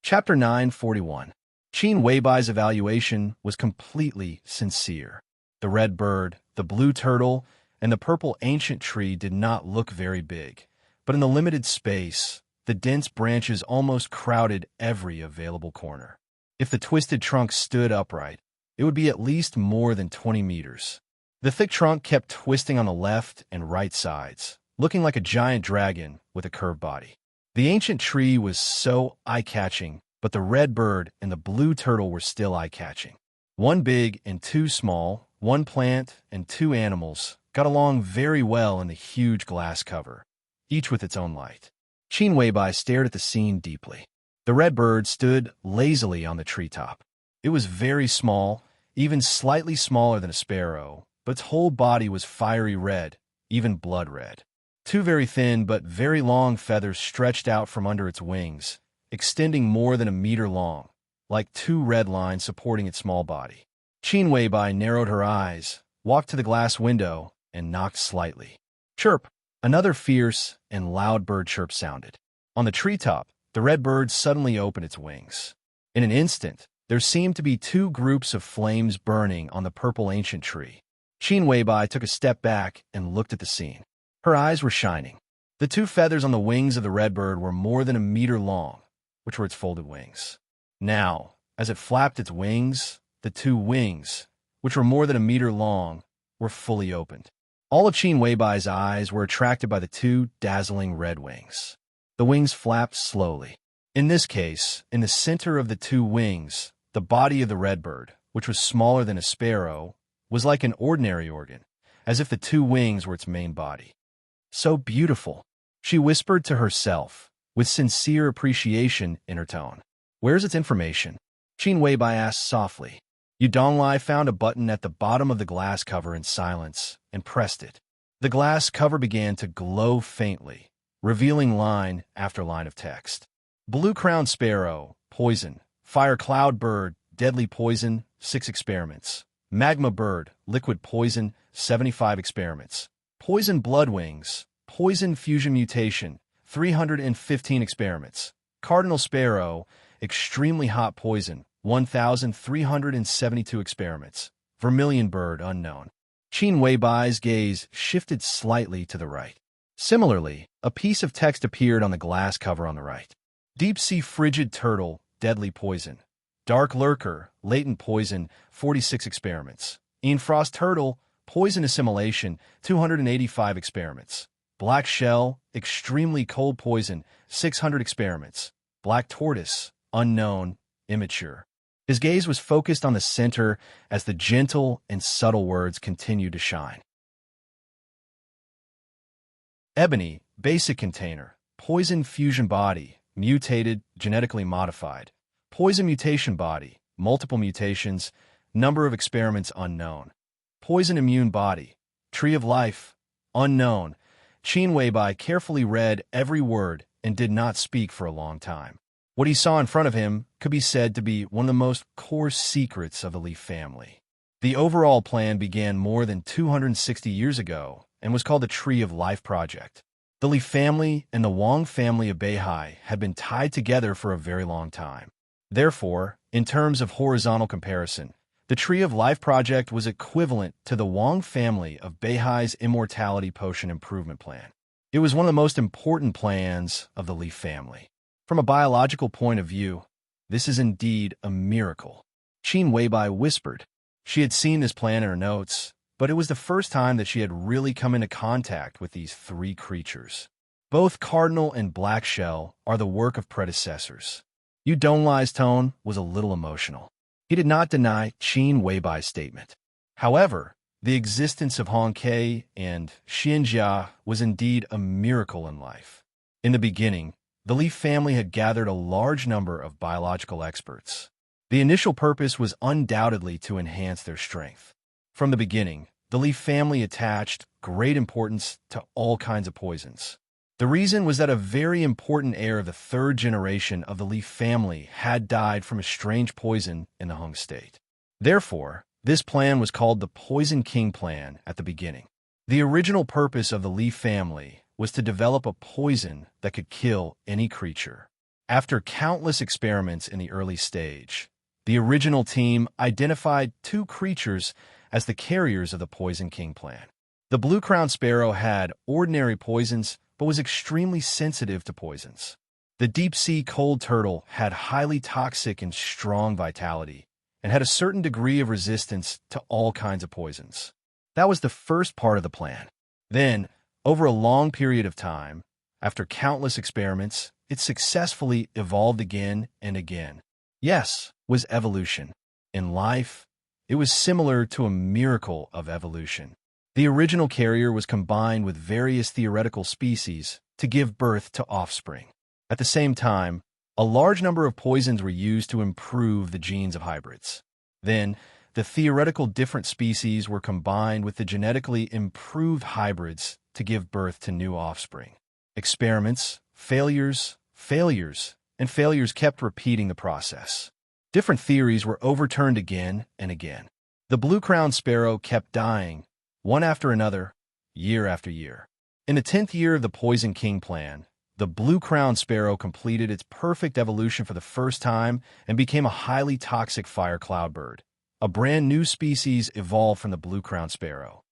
Chapter 941. Qin Weibai's evaluation was completely sincere. The red bird, the blue turtle, and the purple ancient tree did not look very big, but in the limited space, the dense branches almost crowded every available corner. If the twisted trunk stood upright, it would be at least more than 20 meters. The thick trunk kept twisting on the left and right sides, looking like a giant dragon with a curved body. The ancient tree was so eye-catching, but the red bird and the blue turtle were still eye-catching. One big and two small, one plant and two animals, got along very well in the huge glass cover, each with its own light. Qin Weibai stared at the scene deeply. The red bird stood lazily on the treetop. It was very small, even slightly smaller than a sparrow, but its whole body was fiery red, even blood red. Two very thin but very long feathers stretched out from under its wings, extending more than a meter long, like two red lines supporting its small body. Qin Weibai narrowed her eyes, walked to the glass window, and knocked slightly. Chirp! Another fierce and loud bird chirp sounded. On the treetop, the red bird suddenly opened its wings. In an instant, there seemed to be two groups of flames burning on the purple ancient tree. Qin Weibai took a step back and looked at the scene. Her eyes were shining. The two feathers on the wings of the red bird were more than a meter long, which were its folded wings. Now, as it flapped its wings, the two wings, which were more than a meter long, were fully opened. All of Qin Weibai's eyes were attracted by the two dazzling red wings. The wings flapped slowly. In this case, in the center of the two wings, the body of the red bird, which was smaller than a sparrow, was like an ordinary organ, as if the two wings were its main body. So beautiful, she whispered to herself, with sincere appreciation in her tone. Where's its information? Qin Weibai asked softly. Yu Donglai found a button at the bottom of the glass cover in silence and pressed it. The glass cover began to glow faintly, revealing line after line of text. Blue-crowned sparrow, poison. Fire cloud bird, deadly poison, 6 experiments. Magma bird, liquid poison, 75 experiments. Poison bloodwings, poison fusion mutation, 315 experiments. Cardinal sparrow, extremely hot poison, 1,372 experiments. Vermilion bird, unknown. Qin Weibai's gaze shifted slightly to the right. Similarly, a piece of text appeared on the glass cover on the right. Deep-sea frigid turtle, deadly poison. Dark lurker, latent poison, 46 experiments. Frost turtle, poison assimilation, 285 experiments. Black shell, extremely cold poison, 600 experiments. Black tortoise, unknown, immature. His gaze was focused on the center as the gentle and subtle words continued to shine. Ebony, basic container. Poison fusion body, mutated, genetically modified. Poison mutation body, multiple mutations, number of experiments unknown. Poison immune body, tree of life, unknown. Qin Weibai carefully read every word and did not speak for a long time. What he saw in front of him could be said to be one of the most core secrets of the Li family. The overall plan began more than 260 years ago and was called the Tree of Life Project. The Li family and the Wang family of Beihai had been tied together for a very long time. Therefore, in terms of horizontal comparison, the Tree of Life Project was equivalent to the Wang family of Beihai's Immortality Potion Improvement Plan. It was one of the most important plans of the Li family. From a biological point of view, this is indeed a miracle. Qin Weibai whispered. She had seen this plan in her notes, but it was the first time that she had really come into contact with these three creatures. Both cardinal and black shell are the work of predecessors. Yu Donglai's tone was a little emotional. He did not deny Qin Weibai's statement. However, the existence of Hongke and Xianjia was indeed a miracle in life. In the beginning, the Li family had gathered a large number of biological experts. The initial purpose was undoubtedly to enhance their strength. From the beginning, the Li family attached great importance to all kinds of poisons. The reason was that a very important heir of the third generation of the leaf family had died from a strange poison in the Hung state. Therefore, this plan was called the Poison King Plan at the beginning. The original purpose of the leaf family was to develop a poison that could kill any creature. After countless experiments in the early stage, the original team identified two creatures as the carriers of the Poison King Plan. The blue-crowned sparrow had ordinary poisons, but was extremely sensitive to poisons. The deep-sea cold turtle had highly toxic and strong vitality, and had a certain degree of resistance to all kinds of poisons. That was the first part of the plan. Then, over a long period of time, after countless experiments, it successfully evolved again and again. Yes, was evolution. In life, it was similar to a miracle of evolution. The original carrier was combined with various theoretical species to give birth to offspring. At the same time, a large number of poisons were used to improve the genes of hybrids. Then, the theoretical different species were combined with the genetically improved hybrids to give birth to new offspring. Experiments, failures, and failures kept repeating the process. Different theories were overturned again and again. The blue-crowned sparrow kept dying, one after another, year after year. In the 10th year of the Poison King Plan, the blue-crowned sparrow completed its perfect evolution for the first time and became a highly toxic fire cloudbird. A brand new species evolved from the blue-crowned sparrow.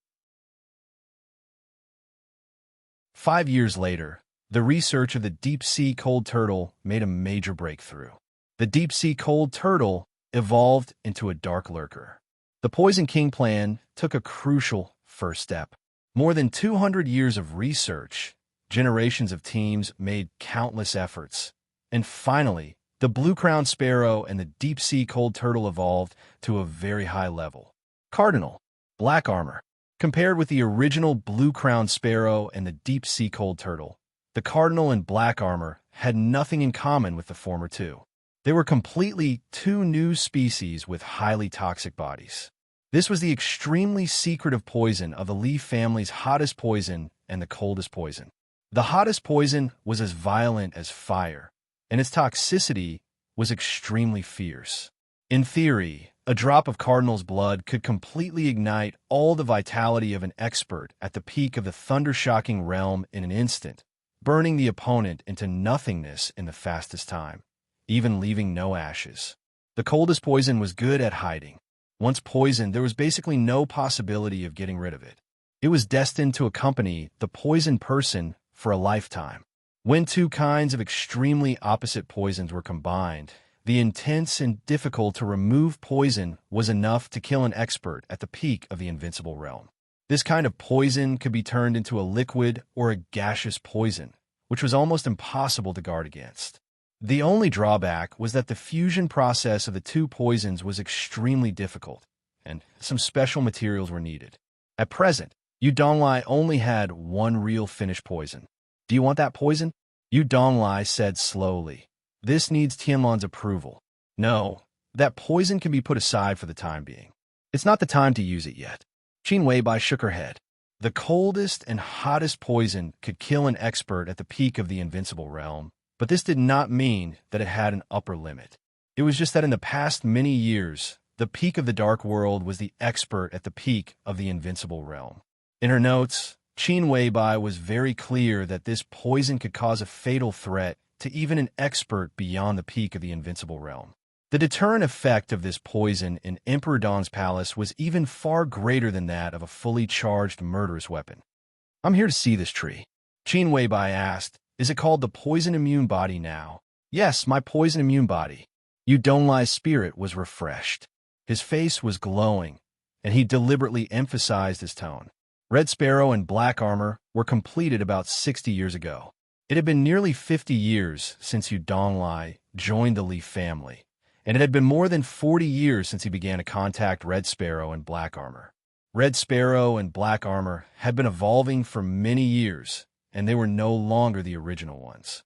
5 years later, the research of the deep-sea cold turtle made a major breakthrough. The deep-sea cold turtle evolved into a dark lurker. The Poison King Plan took a crucial first step. More than 200 years of research, generations of teams made countless efforts, and finally, the blue-crowned sparrow and the deep-sea cold turtle evolved to a very high level. Cardinal, black armor. Compared with the original blue-crowned sparrow and the deep-sea cold turtle, the cardinal and black armor had nothing in common with the former two. They were completely two new species with highly toxic bodies. This was the extremely secretive poison of the leaf family's hottest poison and the coldest poison. The hottest poison was as violent as fire, and its toxicity was extremely fierce. In theory, a drop of cardinal's blood could completely ignite all the vitality of an expert at the peak of the thunder-shocking realm in an instant, burning the opponent into nothingness in the fastest time, even leaving no ashes. The coldest poison was good at hiding. Once poisoned, there was basically no possibility of getting rid of it. It was destined to accompany the poisoned person for a lifetime. When two kinds of extremely opposite poisons were combined, the intense and difficult-to-remove poison was enough to kill an expert at the peak of the invincible realm. This kind of poison could be turned into a liquid or a gaseous poison, which was almost impossible to guard against. The only drawback was that the fusion process of the two poisons was extremely difficult, and some special materials were needed. At present, Yu Donglai only had one real finished poison. "Do you want that poison?" Yu Donglai said slowly. "This needs Tianlan's approval." "No, that poison can be put aside for the time being. It's not the time to use it yet." Qin Weibai shook her head. The coldest and hottest poison could kill an expert at the peak of the invincible realm, but this did not mean that it had an upper limit. It was just that in the past many years, the peak of the dark world was the expert at the peak of the invincible realm. In her notes, Qin Weibai was very clear that this poison could cause a fatal threat to even an expert beyond the peak of the invincible realm. The deterrent effect of this poison in Emperor Dong's palace was even far greater than that of a fully charged murderous weapon. "I'm here to see this tree." Qin Weibai asked, "Is it called the poison immune body now?" "Yes, my poison immune body." Yu Donglai's spirit was refreshed. His face was glowing, and he deliberately emphasized his tone. Red Sparrow and Black Armor were completed about 60 years ago. It had been nearly 50 years since Yu Donglai joined the Leaf family, and it had been more than 40 years since he began to contact Red Sparrow and Black Armor. Red Sparrow and Black Armor had been evolving for many years, and they were no longer the original ones.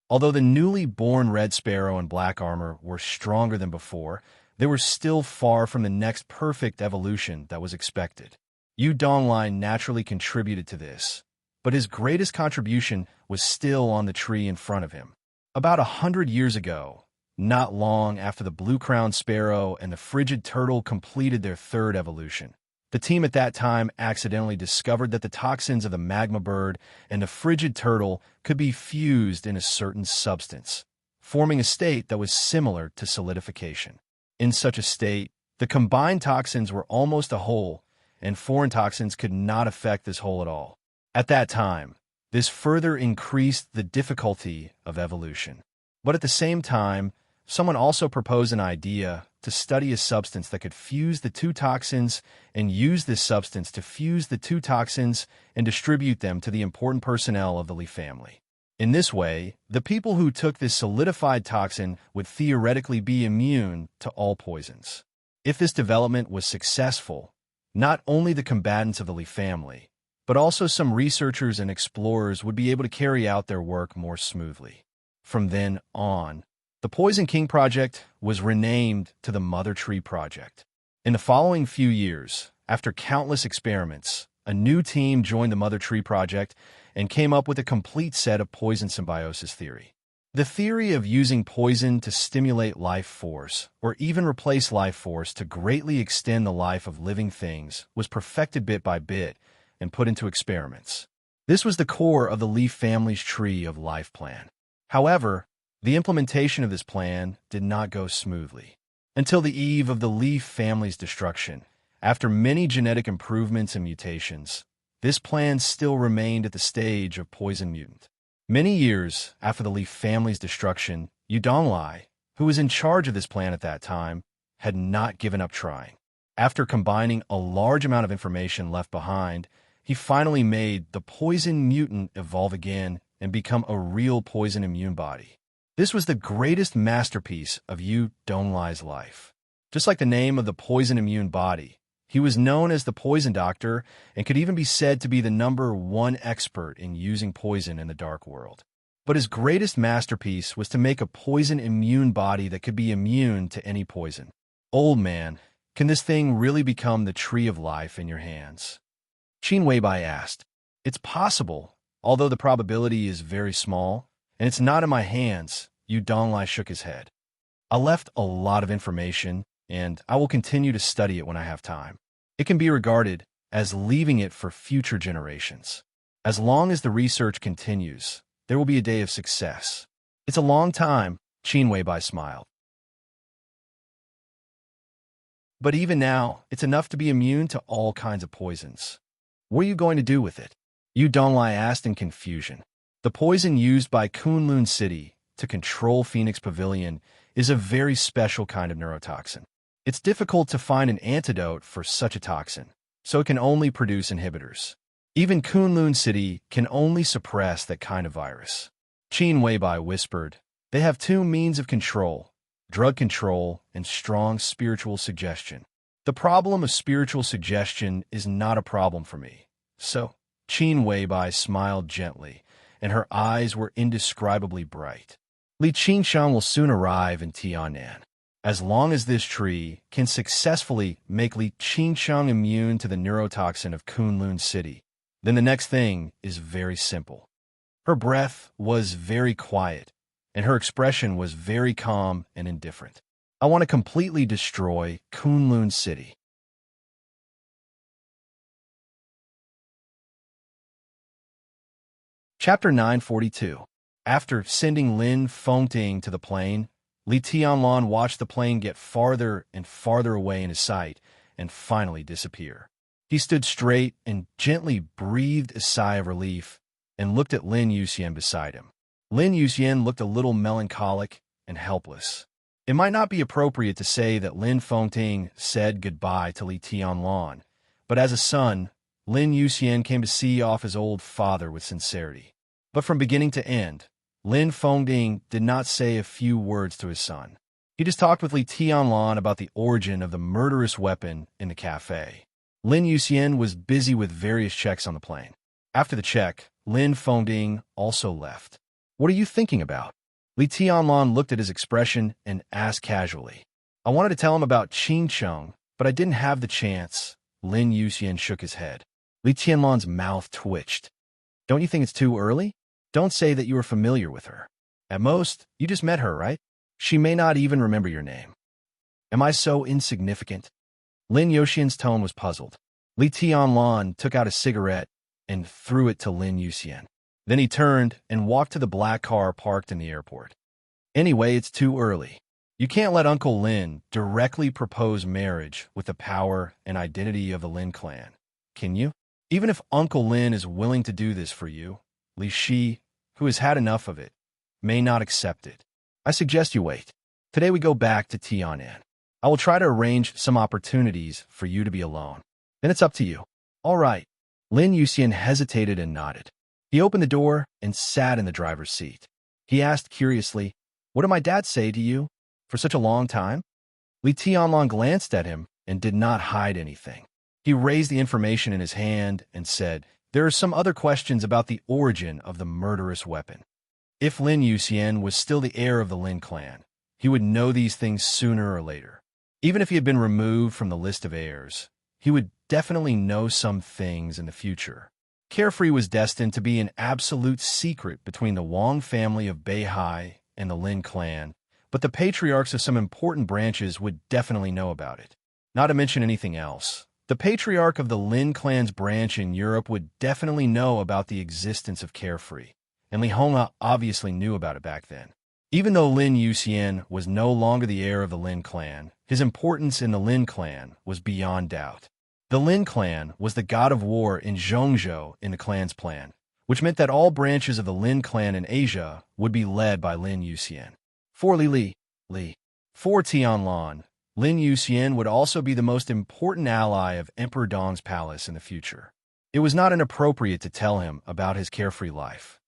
Although the newly born Red Sparrow and Black Armor were stronger than before, they were still far from the next perfect evolution that was expected. Yu Donglai naturally contributed to this, but his greatest contribution was still on the tree in front of him. About 100 years ago, not long after the blue-crowned sparrow and the frigid turtle completed their third evolution, the team at that time accidentally discovered that the toxins of the magma bird and the frigid turtle could be fused in a certain substance, forming a state that was similar to solidification. In such a state, the combined toxins were almost a whole, and foreign toxins could not affect this whole at all. At that time, this further increased the difficulty of evolution. But at the same time, someone also proposed an idea to study a substance that could fuse the two toxins and use this substance to fuse the two toxins and distribute them to the important personnel of the Li family. In this way, the people who took this solidified toxin would theoretically be immune to all poisons. If this development was successful, not only the combatants of the Li family, but also some researchers and explorers would be able to carry out their work more smoothly. From then on, the Poison King Project was renamed to the Mother Tree Project. In the following few years, after countless experiments, a new team joined the Mother Tree Project and came up with a complete set of poison symbiosis theory. The theory of using poison to stimulate life force, or even replace life force to greatly extend the life of living things, was perfected bit by bit and put into experiments. This was the core of the Li family's tree of life plan. However, the implementation of this plan did not go smoothly. Until the eve of the Li family's destruction, after many genetic improvements and mutations, this plan still remained at the stage of poison mutant. Many years after the Li family's destruction, Yu Donglai, who was in charge of this plan at that time, had not given up trying. After combining a large amount of information left behind, he finally made the poison mutant evolve again and become a real poison immune body. This was the greatest masterpiece of Yu Donglai's life. Just like the name of the poison immune body, he was known as the Poison Doctor and could even be said to be the #1 expert in using poison in the dark world. But his greatest masterpiece was to make a poison immune body that could be immune to any poison. Old man, can this thing really become the tree of life in your hands? Qin Weibai asked. It's possible, although the probability is very small, and it's not in my hands. Yu Donglai shook his head. I left a lot of information, and I will continue to study it when I have time. It can be regarded as leaving it for future generations. As long as the research continues, there will be a day of success. It's a long time, Qin Weibai smiled. But even now, it's enough to be immune to all kinds of poisons. What are you going to do with it? Yu Donglai asked in confusion. The poison used by Kunlun City to control Phoenix Pavilion is a very special kind of neurotoxin. It's difficult to find an antidote for such a toxin, so it can only produce inhibitors. Even Kunlun City can only suppress that kind of virus. Qin Weibai whispered, they have two means of control, drug control and strong spiritual suggestion. The problem of spiritual suggestion is not a problem for me. So, Qin Weibai smiled gently, and her eyes were indescribably bright. Li Qingshang will soon arrive in Tianan. As long as this tree can successfully make Li Qingshang immune to the neurotoxin of Kunlun City, then the next thing is very simple. Her breath was very quiet, and her expression was very calm and indifferent. I want to completely destroy Kunlun City. Chapter 942. After sending Lin Fengting to the plane, Li Tianlan watched the plane get farther and farther away in his sight and finally disappear. He stood straight and gently breathed a sigh of relief and looked at Lin Yuxian beside him. Lin Yuxian looked a little melancholic and helpless. It might not be appropriate to say that Lin Fengting said goodbye to Li Tianlan, but as a son, Lin Yuxian came to see off his old father with sincerity. But from beginning to end, Lin Fengting did not say a few words to his son. He just talked with Li Tianlan about the origin of the murderous weapon in the cafe. Lin Yuxian was busy with various checks on the plane. After the check, Lin Fengting also left. What are you thinking about? Li Tianlan looked at his expression and asked casually. I wanted to tell him about Qingcheng, but I didn't have the chance. Lin Yuxian shook his head. Li Tianlan's mouth twitched. Don't you think it's too early? Don't say that you are familiar with her. At most, you just met her, right? She may not even remember your name. Am I so insignificant? Lin Yuxian's tone was puzzled. Li Tianlan took out a cigarette and threw it to Lin Yuxian. Then he turned and walked to the black car parked in the airport. Anyway, it's too early. You can't let Uncle Lin directly propose marriage with the power and identity of the Lin clan, can you? Even if Uncle Lin is willing to do this for you, Li Shi, who has had enough of it, may not accept it. I suggest you wait. Today we go back to Tianan. I will try to arrange some opportunities for you to be alone. Then it's up to you. All right. Lin Yuxian hesitated and nodded. He opened the door and sat in the driver's seat. He asked curiously, "What did my dad say to you for such a long time?" Li Tianlan glanced at him and did not hide anything. He raised the information in his hand and said, "There are some other questions about the origin of the murderous weapon. If Lin Yuxian was still the heir of the Lin clan, he would know these things sooner or later. Even if he had been removed from the list of heirs, he would definitely know some things in the future. Carefree was destined to be an absolute secret between the Wang family of Beihai and the Lin clan, but the patriarchs of some important branches would definitely know about it. Not to mention anything else, the patriarch of the Lin clan's branch in Europe would definitely know about the existence of Carefree, and Li Hong'a obviously knew about it back then. Even though Lin Yuxian was no longer the heir of the Lin clan, his importance in the Lin clan was beyond doubt. The Lin clan was the god of war in Zhongzhou in the clan's plan, which meant that all branches of the Lin clan in Asia would be led by Lin Yuxian. For For Tianlan, Lin Yuxian would also be the most important ally of Emperor Dong's palace in the future. It was not inappropriate to tell him about his carefree life.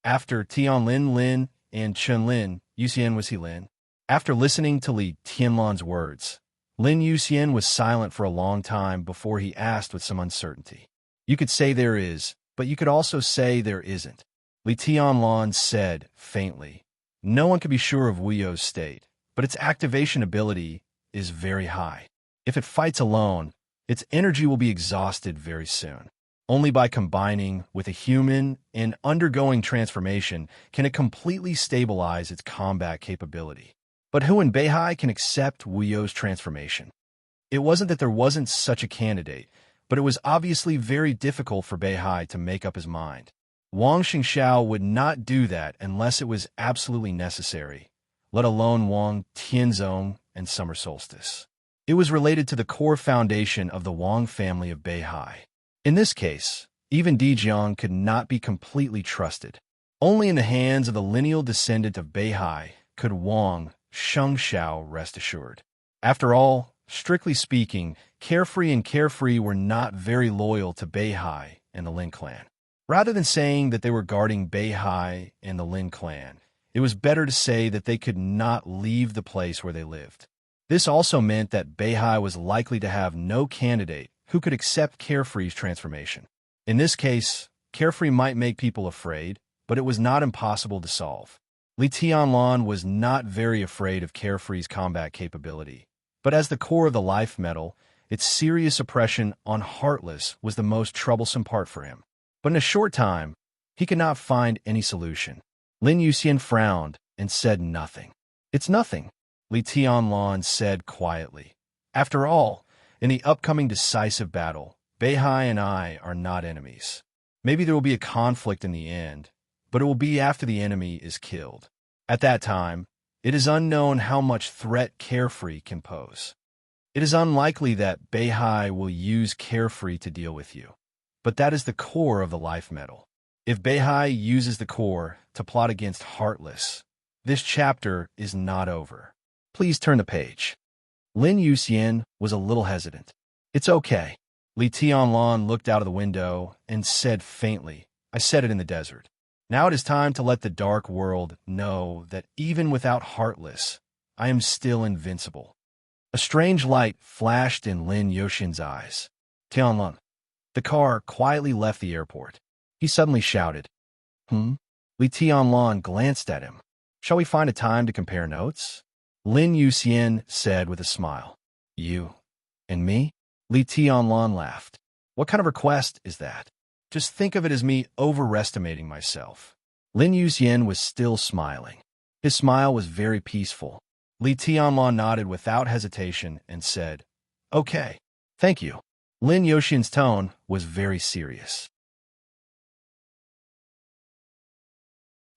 After Tianlin Lin and Chen Lin, Yuxian was he Lin. After listening to Li Tianlan's words, Lin Yuxian was silent for a long time before he asked with some uncertainty. You could say there is, but you could also say there isn't. Li Tianlan said, faintly, no one can be sure of Wuyo's state, but its activation ability is very high. If it fights alone, its energy will be exhausted very soon. Only by combining with a human and undergoing transformation can it completely stabilize its combat capability. But who in Beihai can accept Wuyo's transformation? It wasn't that there wasn't such a candidate, but it was obviously very difficult for Beihai to make up his mind. Wang Xingxiao would not do that unless it was absolutely necessary, let alone Wang Tianzong and Summer Solstice. It was related to the core foundation of the Wang family of Beihai. In this case, even Dijiang could not be completely trusted. Only in the hands of the lineal descendant of Beihai could Wang Xingxiao rest assured. After all, strictly speaking, Carefree and Carefree were not very loyal to Beihai and the Lin clan. Rather than saying that they were guarding Beihai and the Lin clan, it was better to say that they could not leave the place where they lived. This also meant that Beihai was likely to have no candidate who could accept Carefree's transformation. In this case, Carefree might make people afraid, but it was not impossible to solve. Li Tianlan was not very afraid of Carefree's combat capability, but as the core of the life metal, its serious oppression on Heartless was the most troublesome part for him. But in a short time, he could not find any solution. Lin Yuxian frowned and said nothing. It's nothing, Li Tianlan said quietly. After all, in the upcoming decisive battle, Beihai and I are not enemies. Maybe there will be a conflict in the end, but it will be after the enemy is killed. At that time, it is unknown how much threat Carefree can pose. It is unlikely that Beihai will use Carefree to deal with you, but that is the core of the life metal. If Beihai uses the core to plot against Heartless, this chapter is not over. Please turn the page. Lin Yuxian was a little hesitant. It's okay. Li Tianlan looked out of the window and said faintly, I said it in the desert. Now it is time to let the dark world know that even without Heartless, I am still invincible. A strange light flashed in Lin Yuxian's eyes. Tianlan. The car quietly left the airport. He suddenly shouted, Li Tianlan glanced at him. Shall we find a time to compare notes? Lin Yuxian said with a smile. You and me? Li Tianlan laughed. What kind of request is that? Just think of it as me overestimating myself. Lin Yuxian was still smiling. His smile was very peaceful. Li Tianlan nodded without hesitation and said, Okay, thank you. Lin Yuxian's tone was very serious.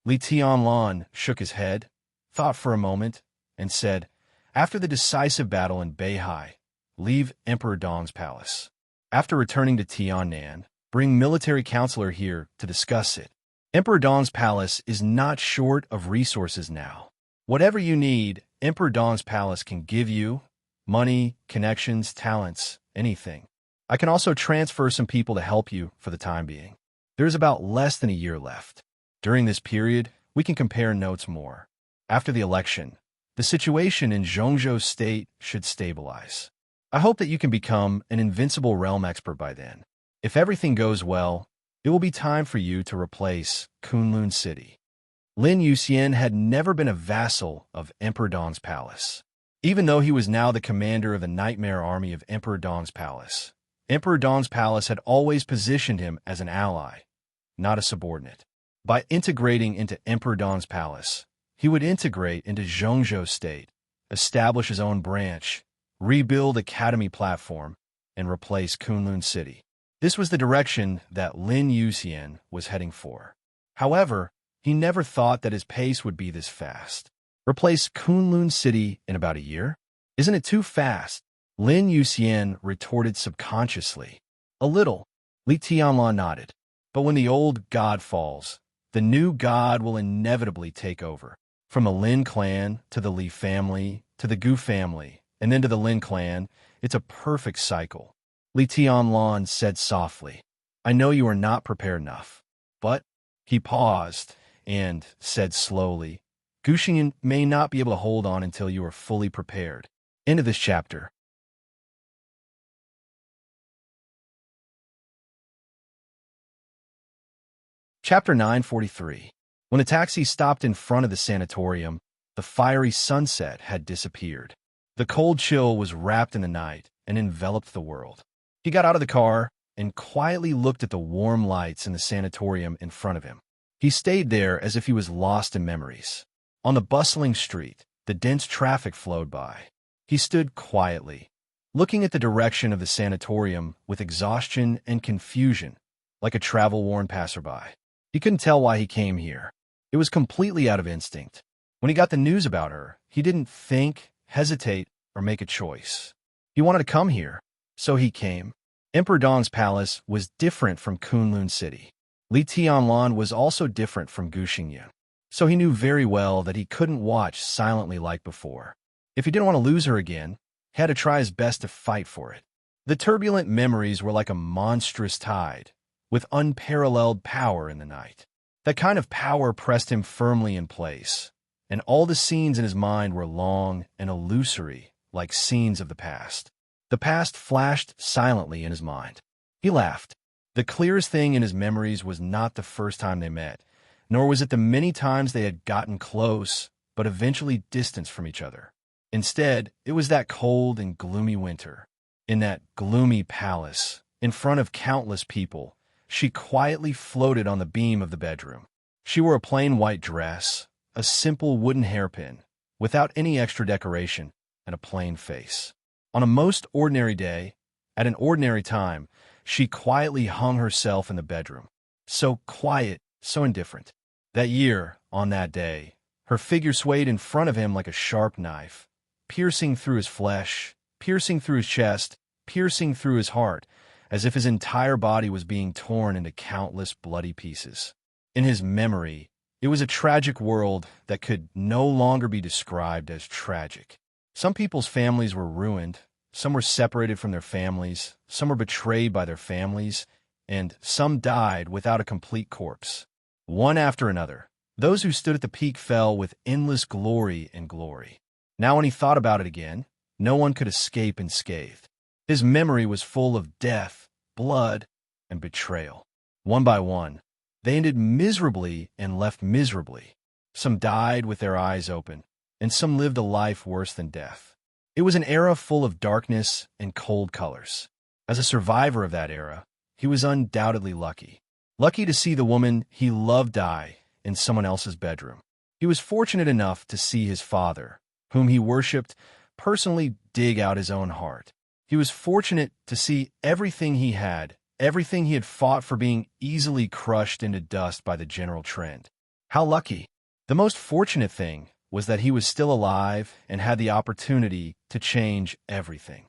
Li Tianlan shook his head, thought for a moment, and said, After the decisive battle in Beihai, leave Emperor Dong's palace. After returning to Tiannan, bring military counselor here to discuss it. Emperor Dong's palace is not short of resources now. Whatever you need, Emperor Dong's palace can give you: money, connections, talents, anything. I can also transfer some people to help you for the time being. There's about less than a year left. During this period, we can compare notes more. After the election, the situation in Zhongzhou State should stabilize. I hope that you can become an invincible realm expert by then. If everything goes well, it will be time for you to replace Kunlun City. Lin Yuxian had never been a vassal of Emperor Dong's palace. Even though he was now the commander of the nightmare army of Emperor Dong's palace, Emperor Dong's palace had always positioned him as an ally, not a subordinate. By integrating into Emperor Dong's palace, he would integrate into Zhongzhou State, establish his own branch, rebuild Academy platform, and replace Kunlun City. This was the direction that Lin Yuxian was heading for. However, he never thought that his pace would be this fast. Replace Kunlun City in about a year? Isn't it too fast? Lin Yuxian retorted subconsciously. A little. Li Tianlan nodded. But when the old god falls, the new god will inevitably take over. From the Lin clan to the Li family to the Gu family, and then to the Lin clan, it's a perfect cycle. Li Tianlan said softly, I know you are not prepared enough. But he paused and said slowly, Guxian may not be able to hold on until you are fully prepared. End of this chapter. Chapter 943. When the taxi stopped in front of the sanatorium, the fiery sunset had disappeared. The cold chill was wrapped in the night and enveloped the world. He got out of the car and quietly looked at the warm lights in the sanatorium in front of him. He stayed there as if he was lost in memories. On the bustling street, the dense traffic flowed by. He stood quietly, looking at the direction of the sanatorium with exhaustion and confusion, like a travel-worn passerby. He couldn't tell why he came here. It was completely out of instinct. When he got the news about her, he didn't think, hesitate, or make a choice. He wanted to come here, so he came. Emperor Dong's palace was different from Kunlun City. Li Tianlan was also different from Guxingyan, so he knew very well that he couldn't watch silently like before. If he didn't want to lose her again, he had to try his best to fight for it. The turbulent memories were like a monstrous tide, with unparalleled power in the night. That kind of power pressed him firmly in place, and all the scenes in his mind were long and illusory, like scenes of the past. The past flashed silently in his mind. He laughed. The clearest thing in his memories was not the first time they met, nor was it the many times they had gotten close, but eventually distanced from each other. Instead, it was that cold and gloomy winter. In that gloomy palace, in front of countless people, she quietly floated on the beam of the bedroom. She wore a plain white dress, a simple wooden hairpin, without any extra decoration, and a plain face. On a most ordinary day, at an ordinary time, she quietly hung herself in the bedroom. So quiet, so indifferent. That year, on that day, her figure swayed in front of him like a sharp knife, piercing through his flesh, piercing through his chest, piercing through his heart, as if his entire body was being torn into countless bloody pieces. In his memory, it was a tragic world that could no longer be described as tragic. Some people's families were ruined, some were separated from their families, some were betrayed by their families, and some died without a complete corpse. One after another, those who stood at the peak fell with endless glory and glory. Now when he thought about it again, no one could escape unscathed. His memory was full of death, blood, and betrayal. One by one, they ended miserably and left miserably. Some died with their eyes open. and some lived a life worse than death. It was an era full of darkness and cold colors. As a survivor of that era, he was undoubtedly lucky. Lucky to see the woman he loved die in someone else's bedroom. He was fortunate enough to see his father, whom he worshipped, personally dig out his own heart. He was fortunate to see everything he had fought for being easily crushed into dust by the general trend. How lucky! The most fortunate thing was that he was still alive and had the opportunity to change everything.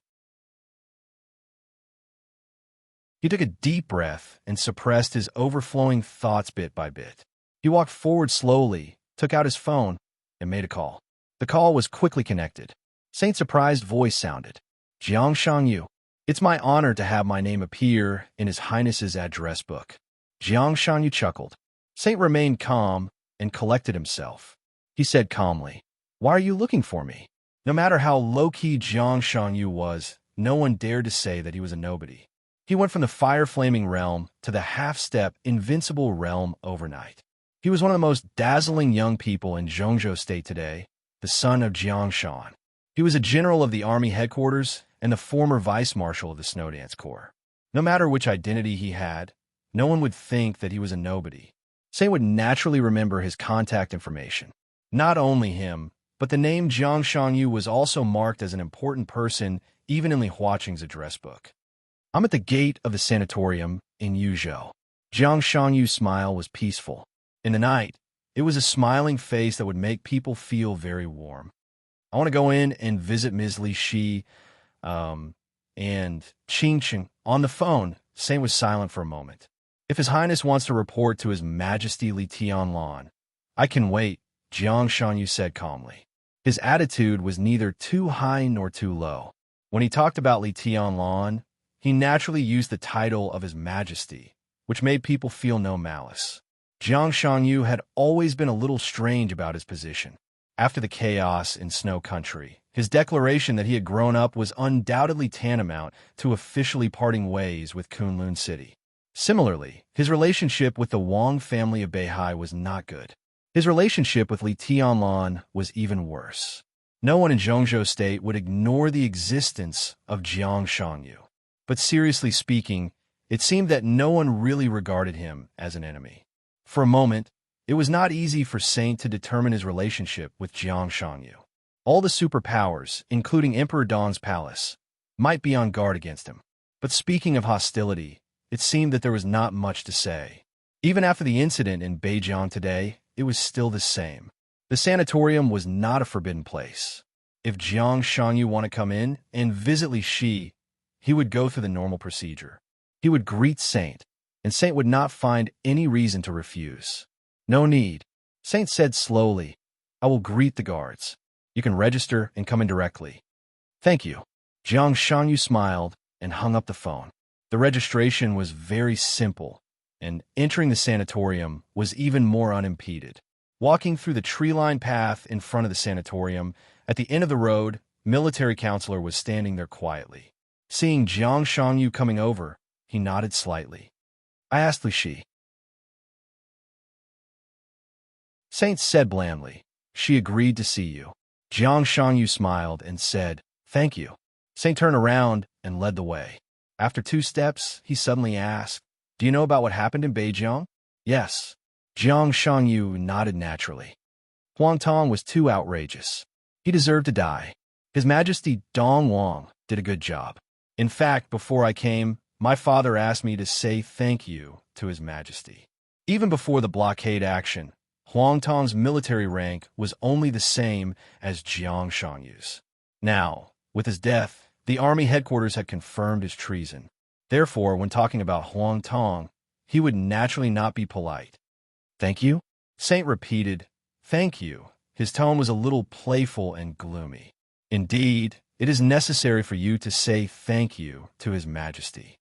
He took a deep breath and suppressed his overflowing thoughts bit by bit. He walked forward slowly, took out his phone, and made a call. The call was quickly connected. Saint's surprised voice sounded. Jiang Shangyu. It's my honor to have my name appear in His Highness's address book. Jiang Shangyu chuckled. Saint remained calm and collected himself. He said calmly, "Why are you looking for me?" No matter how low-key Jiang Shangyu was, no one dared to say that he was a nobody. He went from the fire-flaming realm to the half-step, invincible realm overnight. He was one of the most dazzling young people in Zhongzhou State today, the son of Jiang Shan. He was a general of the army headquarters and the former vice-marshal of the Snowdance Corps. No matter which identity he had, no one would think that he was a nobody. Saint would naturally remember his contact information. Not only him, but the name Jiang Shangyu was also marked as an important person even in Li Huaqing's address book. I'm at the gate of the sanatorium in Yuzhou. Jiang Shangyu's smile was peaceful. In the night, it was a smiling face that would make people feel very warm. I want to go in and visit Ms. Li Shi, and Qingqing. On the phone, Saint was silent for a moment. If His Highness wants to report to His Majesty Li Tianlan, I can wait, Jiang Shangyu said calmly. His attitude was neither too high nor too low. When he talked about Li Tianlan, he naturally used the title of His Majesty, which made people feel no malice. Jiang Shangyu had always been a little strange about his position. After the chaos in Snow Country, his declaration that he had grown up was undoubtedly tantamount to officially parting ways with Kunlun City. Similarly, his relationship with the Wang family of Beihai was not good. His relationship with Li Tianlan was even worse. No one in Zhongzhou State would ignore the existence of Jiang Shangyu. But seriously speaking, it seemed that no one really regarded him as an enemy. For a moment, it was not easy for Saint to determine his relationship with Jiang Shangyu. All the superpowers, including Emperor Dong's palace, might be on guard against him. But speaking of hostility, it seemed that there was not much to say. Even after the incident in Beijiang today, it was still the same. The sanatorium was not a forbidden place. If Jiang Shangyu wanted to come in and visit Li Shi, he would go through the normal procedure. He would greet Saint, and Saint would not find any reason to refuse. No need. Saint said slowly, I will greet the guards. You can register and come in directly. Thank you. Jiang Shangyu smiled and hung up the phone. The registration was very simple, and entering the sanatorium was even more unimpeded. Walking through the tree-lined path in front of the sanatorium, at the end of the road, military counselor was standing there quietly. Seeing Jiang Shangyu coming over, he nodded slightly. I asked Li Shi. Saint said blandly, she agreed to see you. Jiang Shangyu smiled and said, thank you. Saint turned around and led the way. After 2 steps, he suddenly asked, do you know about what happened in Beijiang? Yes. Jiang Shangyu nodded naturally. Huang Tong was too outrageous. He deserved to die. His Majesty Dong Wang did a good job. In fact, before I came, my father asked me to say thank you to His Majesty. Even before the blockade action, Huang Tong's military rank was only the same as Jiang Shangyu's. Now, with his death, the army headquarters had confirmed his treason. Therefore, when talking about Huang Tong, he would naturally not be polite. Thank you? Saint repeated, thank you. His tone was a little playful and gloomy. Indeed, it is necessary for you to say thank you to His Majesty.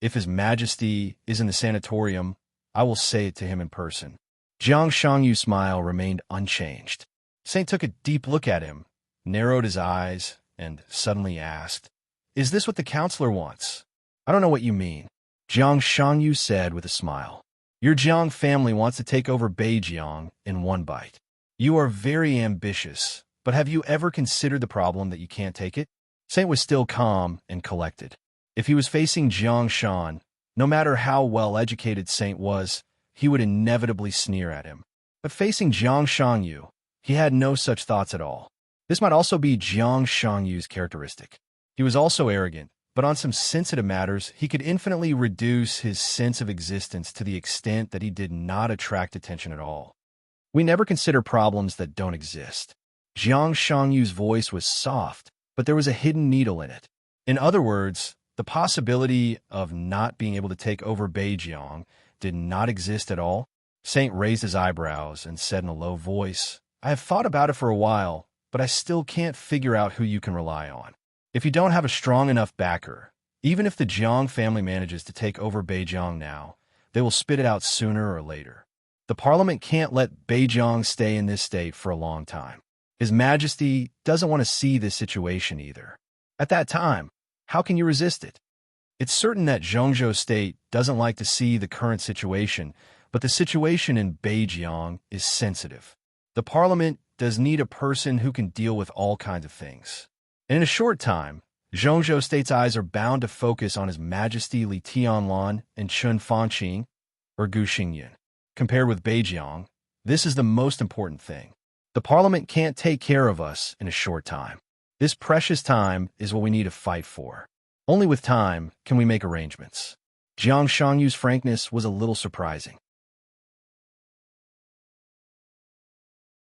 If His Majesty is in the sanatorium, I will say it to him in person. Jiang Shangyu's smile remained unchanged. Saint took a deep look at him, narrowed his eyes, and suddenly asked, is this what the counselor wants? I don't know what you mean. Jiang Shangyu said with a smile. Your Jiang family wants to take over Beijiang in one bite. You are very ambitious, but have you ever considered the problem that you can't take it? Saint was still calm and collected. If he was facing Jiang Shan, no matter how well-educated Saint was, he would inevitably sneer at him. But facing Jiang Shangyu, he had no such thoughts at all. This might also be Jiang Shangyu's characteristic. He was also arrogant, but on some sensitive matters, he could infinitely reduce his sense of existence to the extent that he did not attract attention at all. We never consider problems that don't exist. Jiang Shangyu's voice was soft, but there was a hidden needle in it. In other words, the possibility of not being able to take over Beijiang did not exist at all. Saint raised his eyebrows and said in a low voice, "I have thought about it for a while, but I still can't figure out who you can rely on. If you don't have a strong enough backer, even if the Jiang family manages to take over Beijiang now, they will spit it out sooner or later. The parliament can't let Beijiang stay in this state for a long time. His Majesty doesn't want to see this situation either. At that time, how can you resist it? It's certain that Zhongzhou State doesn't like to see the current situation, but the situation in Beijiang is sensitive. The parliament does need a person who can deal with all kinds of things. And in a short time, Zhongzhou State's eyes are bound to focus on His Majesty Li Tianlan and Chun Fanqing, or Gu Xingyan. Compared with Beijiang, this is the most important thing. The parliament can't take care of us in a short time. This precious time is what we need to fight for. Only with time can we make arrangements." Jiang Shangyu's frankness was a little surprising.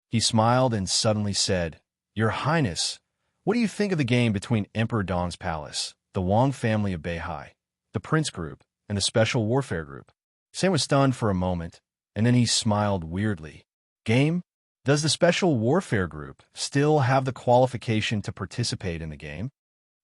He smiled and suddenly said, "Your Highness, what do you think of the game between Emperor Dong's palace, the Wang family of Beihai, the Prince Group, and the Special Warfare Group?" Sam was stunned for a moment, and then he smiled weirdly. "Game? Does the Special Warfare Group still have the qualification to participate in the game?"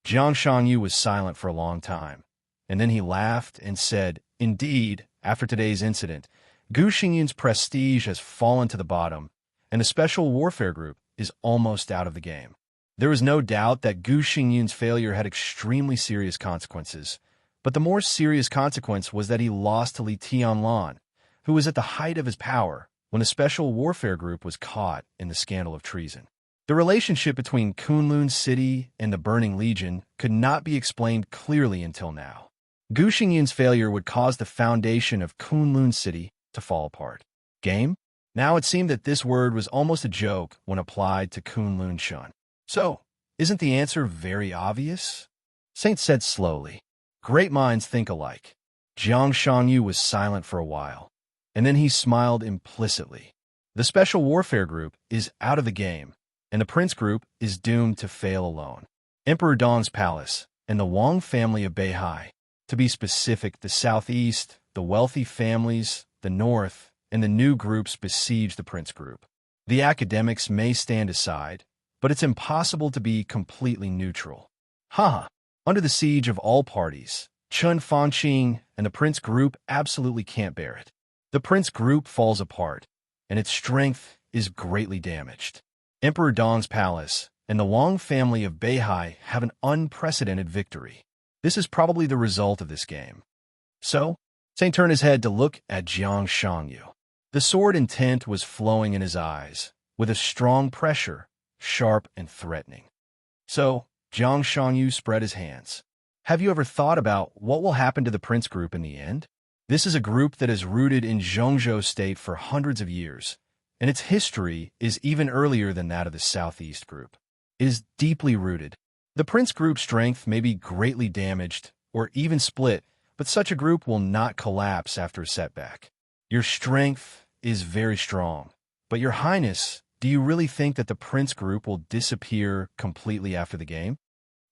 Jiang Shangyu was silent for a long time, and then he laughed and said, "Indeed, after today's incident, Gu Xingyan's prestige has fallen to the bottom, and the Special Warfare Group is almost out of the game." There was no doubt that Gu Xingyan's failure had extremely serious consequences, but the more serious consequence was that he lost to Li Tianlan, who was at the height of his power when the Special Warfare Group was caught in the scandal of treason. The relationship between Kunlun City and the Burning Legion could not be explained clearly until now. Gu Xingyan's failure would cause the foundation of Kunlun City to fall apart. Game? Now it seemed that this word was almost a joke when applied to Kunlun Shun. "So, isn't the answer very obvious?" Saint said slowly. "Great minds think alike." Jiang Shangyu was silent for a while, and then he smiled implicitly. "The Special Warfare Group is out of the game, and the Prince Group is doomed to fail alone. Emperor Dong's palace and the Wang family of Beihai, to be specific, the southeast, the wealthy families, the north, and the new groups besiege the Prince Group. The academics may stand aside, but it's impossible to be completely neutral. Haha, under the siege of all parties, Chun Fanqing and the Prince Group absolutely can't bear it. The Prince Group falls apart, and its strength is greatly damaged. Emperor Dong's palace and the Wang family of Beihai have an unprecedented victory. This is probably the result of this game." So, Saint turned his head to look at Jiang Shangyu. The sword intent was flowing in his eyes, with a strong pressure, sharp and threatening. So, Jiang Shangyu spread his hands. "Have you ever thought about what will happen to the Prince Group in the end? This is a group that is rooted in Zhongzhou State for hundreds of years, and its history is even earlier than that of the Southeast Group. It is deeply rooted. The Prince Group's strength may be greatly damaged or even split, but such a group will not collapse after a setback. Your strength is very strong, but Your Highness, do you really think that the Prince Group will disappear completely after the game?"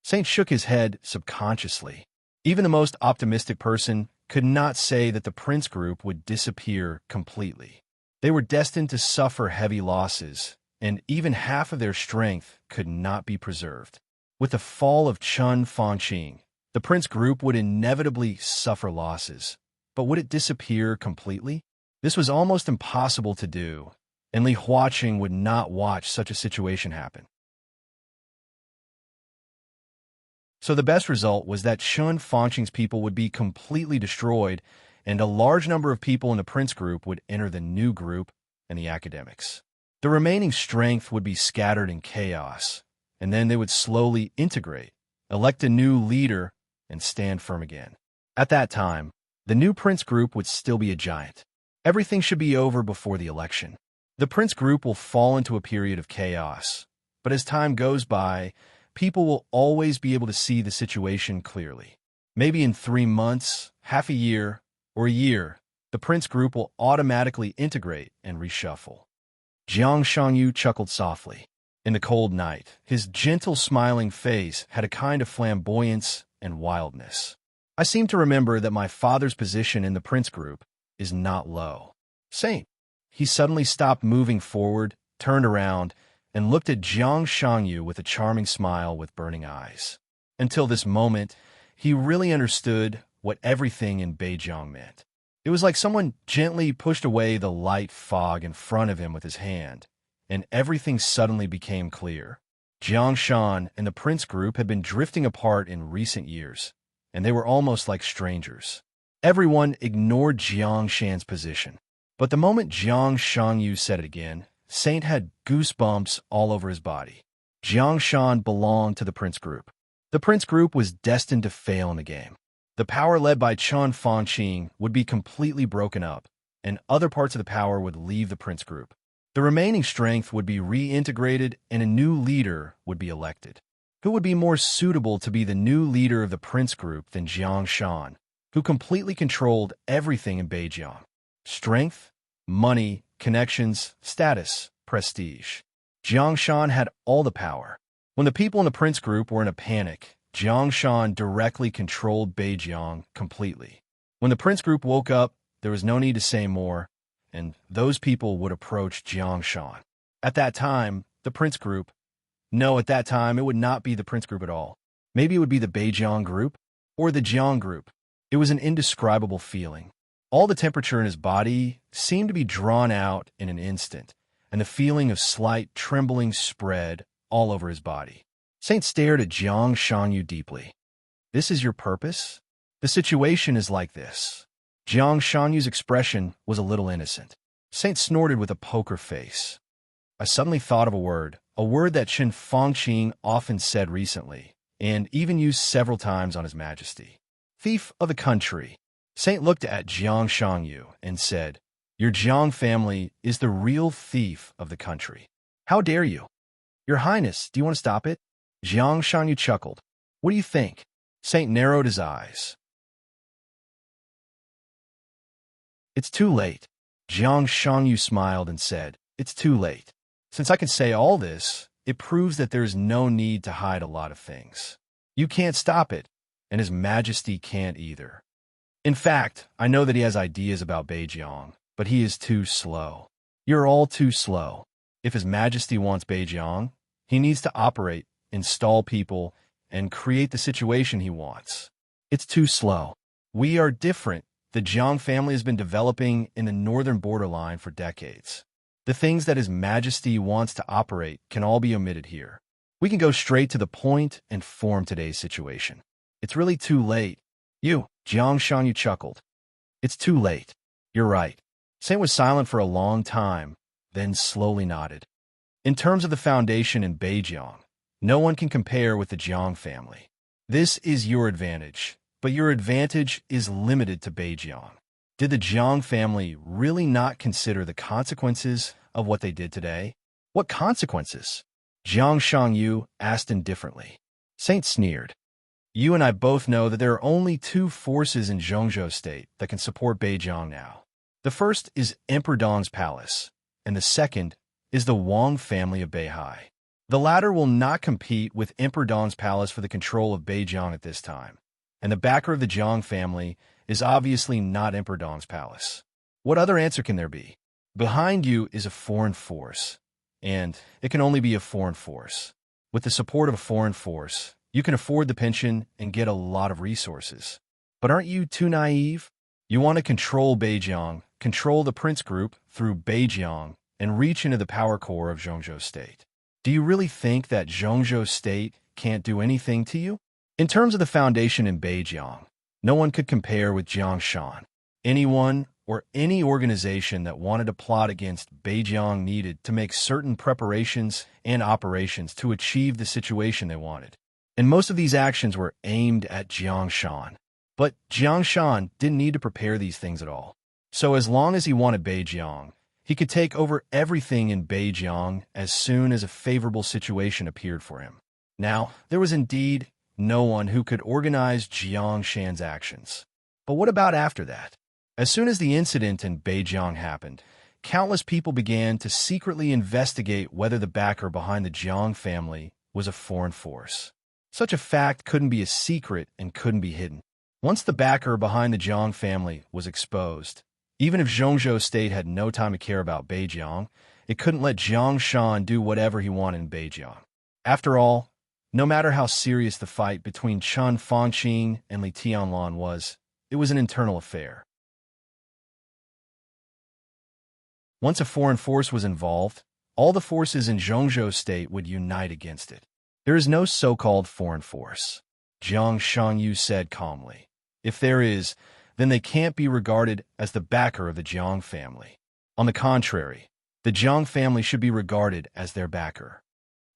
Saint shook his head subconsciously. Even the most optimistic person could not say that the Prince Group would disappear completely. They were destined to suffer heavy losses, and even half of their strength could not be preserved. With the fall of Chun Fanqing, the Prince Group would inevitably suffer losses, but would it disappear completely? This was almost impossible to do, and Li Huaqing would not watch such a situation happen. So the best result was that Chun Fanqing's people would be completely destroyed, and a large number of people in the Prince Group would enter the new group and the academics. The remaining strength would be scattered in chaos, and then they would slowly integrate, elect a new leader, and stand firm again. At that time, the new Prince Group would still be a giant. Everything should be over before the election. The Prince Group will fall into a period of chaos, but as time goes by, people will always be able to see the situation clearly. Maybe in 3 months, half a year, or a year, the Prince Group will automatically integrate and reshuffle. Jiang Shangyu chuckled softly. In the cold night, his gentle smiling face had a kind of flamboyance and wildness. I seem to remember that my father's position in the Prince Group is not low. Saint. He suddenly stopped moving forward, turned around, and looked at Jiang Shangyu with a charming smile with burning eyes. Until this moment, he really understood what everything in Beijiang meant. It was like someone gently pushed away the light fog in front of him with his hand, and everything suddenly became clear. Jiang Shan and the Prince Group had been drifting apart in recent years, and they were almost like strangers. Everyone ignored Jiang Shan's position. But the moment Jiang Shangyu said it again, Saint had goosebumps all over his body. Jiang Shan belonged to the Prince Group. The Prince Group was destined to fail in the game. The power led by Chun Fangqing would be completely broken up, and other parts of the power would leave the Prince Group. The remaining strength would be reintegrated, and a new leader would be elected. Who would be more suitable to be the new leader of the Prince Group than Jiang Shan, who completely controlled everything in Beijiang? Strength, money, connections, status, prestige. Jiang Shan had all the power. When the people in the Prince Group were in a panic, Jiang Shan directly controlled Beijiang completely. When the Prince Group woke up, there was no need to say more, and those people would approach Jiang Shan. At that time, the Prince Group... No, at that time, it would not be the Prince Group at all. Maybe it would be the Beijiang Group, or the Jiang Group. It was an indescribable feeling. All the temperature in his body seemed to be drawn out in an instant, and the feeling of slight trembling spread all over his body. Saint stared at Jiang Shangyu deeply. This is your purpose? The situation is like this. Jiang Shangyu's expression was a little innocent. Saint snorted with a poker face. I suddenly thought of a word that Chun Fangqing often said recently, and even used several times on His Majesty. Thief of the country. Saint looked at Jiang Shangyu and said, Your Jiang family is the real thief of the country. How dare you? Your Highness, do you want to stop it? Jiang Shangyu chuckled. What do you think? Saint narrowed his eyes. It's too late. Jiang Shangyu smiled and said, It's too late. Since I can say all this, it proves that there's no need to hide a lot of things. You can't stop it, and His Majesty can't either. In fact, I know that he has ideas about Beijiang, but he is too slow. You're all too slow. If His Majesty wants Beijiang, he needs to operate, install people, and create the situation he wants. It's too slow. We are different. The Jiang family has been developing in the northern borderline for decades. The things that His Majesty wants to operate can all be omitted here. We can go straight to the point and form today's situation. It's really too late. You, Jiang Shangyu chuckled. It's too late. You're right. Saint was silent for a long time, then slowly nodded. In terms of the foundation in Beijiang, no one can compare with the Jiang family. This is your advantage, but your advantage is limited to Beijiang. Did the Jiang family really not consider the consequences of what they did today? What consequences? Jiang Shangyu asked indifferently. Saint sneered. You and I both know that there are only 2 forces in Zhongzhou State that can support Beijiang now. The first is Emperor Dong's palace, and the second is the Wang family of Beihai. The latter will not compete with Emperor Dong's palace for the control of Beijiang at this time, and the backer of the Jiang family is obviously not Emperor Dong's palace. What other answer can there be? Behind you is a foreign force, and it can only be a foreign force. With the support of a foreign force, you can afford the pension and get a lot of resources. But aren't you too naive? You want to control Beijiang, control the Prince Group through Beijiang, and reach into the power core of Zhongzhou State. Do you really think that Zhongzhou State can't do anything to you? In terms of the foundation in Beijiang, no one could compare with Jiang Shan. Anyone or any organization that wanted to plot against Beijiang needed to make certain preparations and operations to achieve the situation they wanted. And most of these actions were aimed at Jiangshan. But Jiangshan didn't need to prepare these things at all. So as long as he wanted Beijiang, he could take over everything in Beijiang as soon as a favorable situation appeared for him. Now, there was indeed no one who could organize Jiangshan's actions. But what about after that? As soon as the incident in Beijiang happened, countless people began to secretly investigate whether the backer behind the Jiang family was a foreign force. Such a fact couldn't be a secret and couldn't be hidden. Once the backer behind the Jiang family was exposed, even if Zhongzhou State had no time to care about Beijiang, it couldn't let Jiangshan do whatever he wanted in Beijiang. After all, no matter how serious the fight between Chen Fangqing and Li Tianlan was, it was an internal affair. Once a foreign force was involved, all the forces in Zhongzhou State would unite against it. There is no so-called foreign force, Jiang Shangyu said calmly. If there is, then they can't be regarded as the backer of the Jiang family. On the contrary, the Jiang family should be regarded as their backer.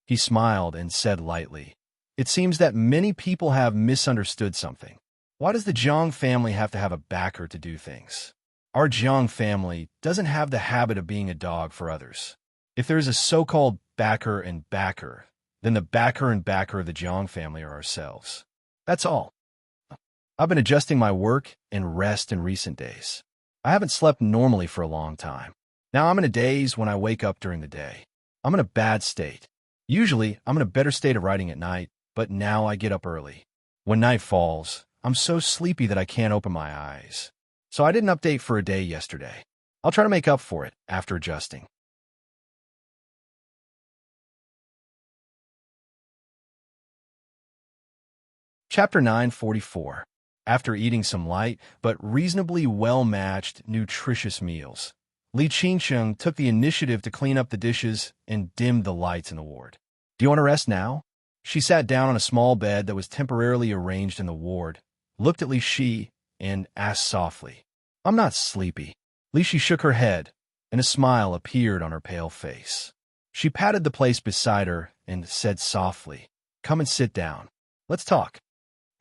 He smiled and said lightly, "It seems that many people have misunderstood something. Why does the Jiang family have to have a backer to do things? Our Jiang family doesn't have the habit of being a dog for others. If there is a so-called backer and backer, then the backer and backer of the Jiang family are ourselves. That's all. I've been adjusting my work and rest in recent days. I haven't slept normally for a long time. Now I'm in a daze when I wake up during the day. I'm in a bad state. Usually, I'm in a better state of writing at night, but now I get up early. When night falls, I'm so sleepy that I can't open my eyes. So I didn't update for a day yesterday. I'll try to make up for it after adjusting." Chapter 944. After eating some light but reasonably well-matched, nutritious meals, Li Qingsheng took the initiative to clean up the dishes and dimmed the lights in the ward. "Do you want to rest now?" She sat down on a small bed that was temporarily arranged in the ward, looked at Li Shi, and asked softly, "I'm not sleepy." Li Shi shook her head, and a smile appeared on her pale face. She patted the place beside her and said softly, "Come and sit down. Let's talk."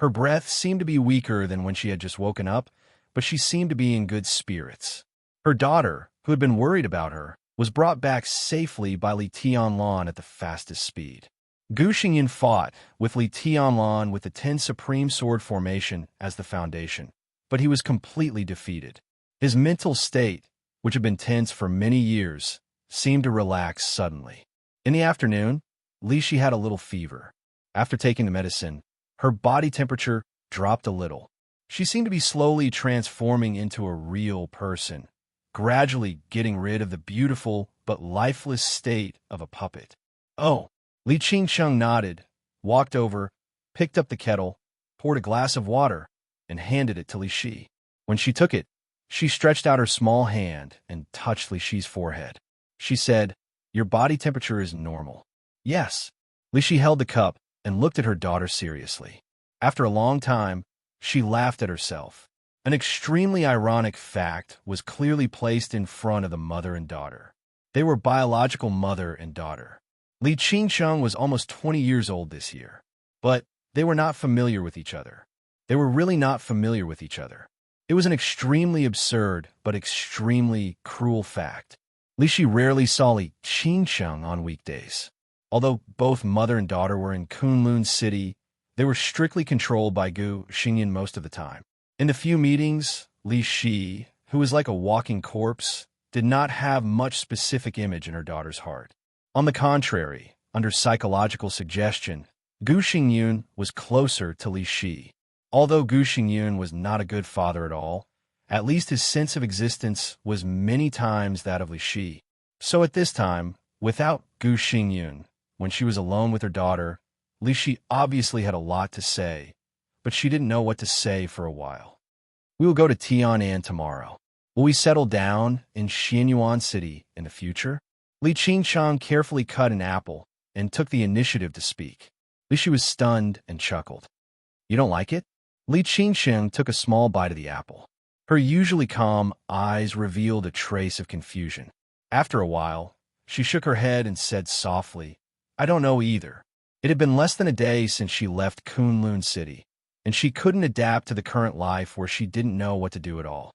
Her breath seemed to be weaker than when she had just woken up, but she seemed to be in good spirits. Her daughter, who had been worried about her, was brought back safely by Li Tianlan at the fastest speed. Gu Xingyin fought with Li Tianlan with the 10 Supreme Sword formation as the foundation, but he was completely defeated. His mental state, which had been tense for many years, seemed to relax suddenly. In the afternoon, Li Shi had a little fever. After taking the medicine, her body temperature dropped a little. She seemed to be slowly transforming into a real person, gradually getting rid of the beautiful but lifeless state of a puppet. "Oh." Li Qingsheng nodded, walked over, picked up the kettle, poured a glass of water, and handed it to Li Shi. When she took it, she stretched out her small hand and touched Li Shi's forehead. She said, "Your body temperature is normal." "Yes." Li Shi held the cup and looked at her daughter seriously. After a long time, she laughed at herself. An extremely ironic fact was clearly placed in front of the mother and daughter. They were biological mother and daughter. Li Qingsheng was almost 20 years old this year, but they were not familiar with each other. They were really not familiar with each other. It was an extremely absurd but extremely cruel fact. Li Shi rarely saw Li Qingsheng on weekdays. Although both mother and daughter were in Kunlun City, they were strictly controlled by Gu Xingyin most of the time. In the few meetings, Li Shi, who was like a walking corpse, did not have much specific image in her daughter's heart. On the contrary, under psychological suggestion, Gu Xingyin was closer to Li Shi. Although Gu Xingyin was not a good father at all, at least his sense of existence was many times that of Li Shi. So at this time, without Gu Xingyin, when she was alone with her daughter, Li Shi obviously had a lot to say, but she didn't know what to say for a while. "We will go to Tianan tomorrow. Will we settle down in Xianyuan City in the future?" Li Qingsheng carefully cut an apple and took the initiative to speak. Li Shi was stunned and chuckled. "You don't like it?" Li Qingsheng took a small bite of the apple. Her usually calm eyes revealed a trace of confusion. After a while, she shook her head and said softly, "I don't know either." It had been less than a day since she left Kunlun City, and she couldn't adapt to the current life where she didn't know what to do at all.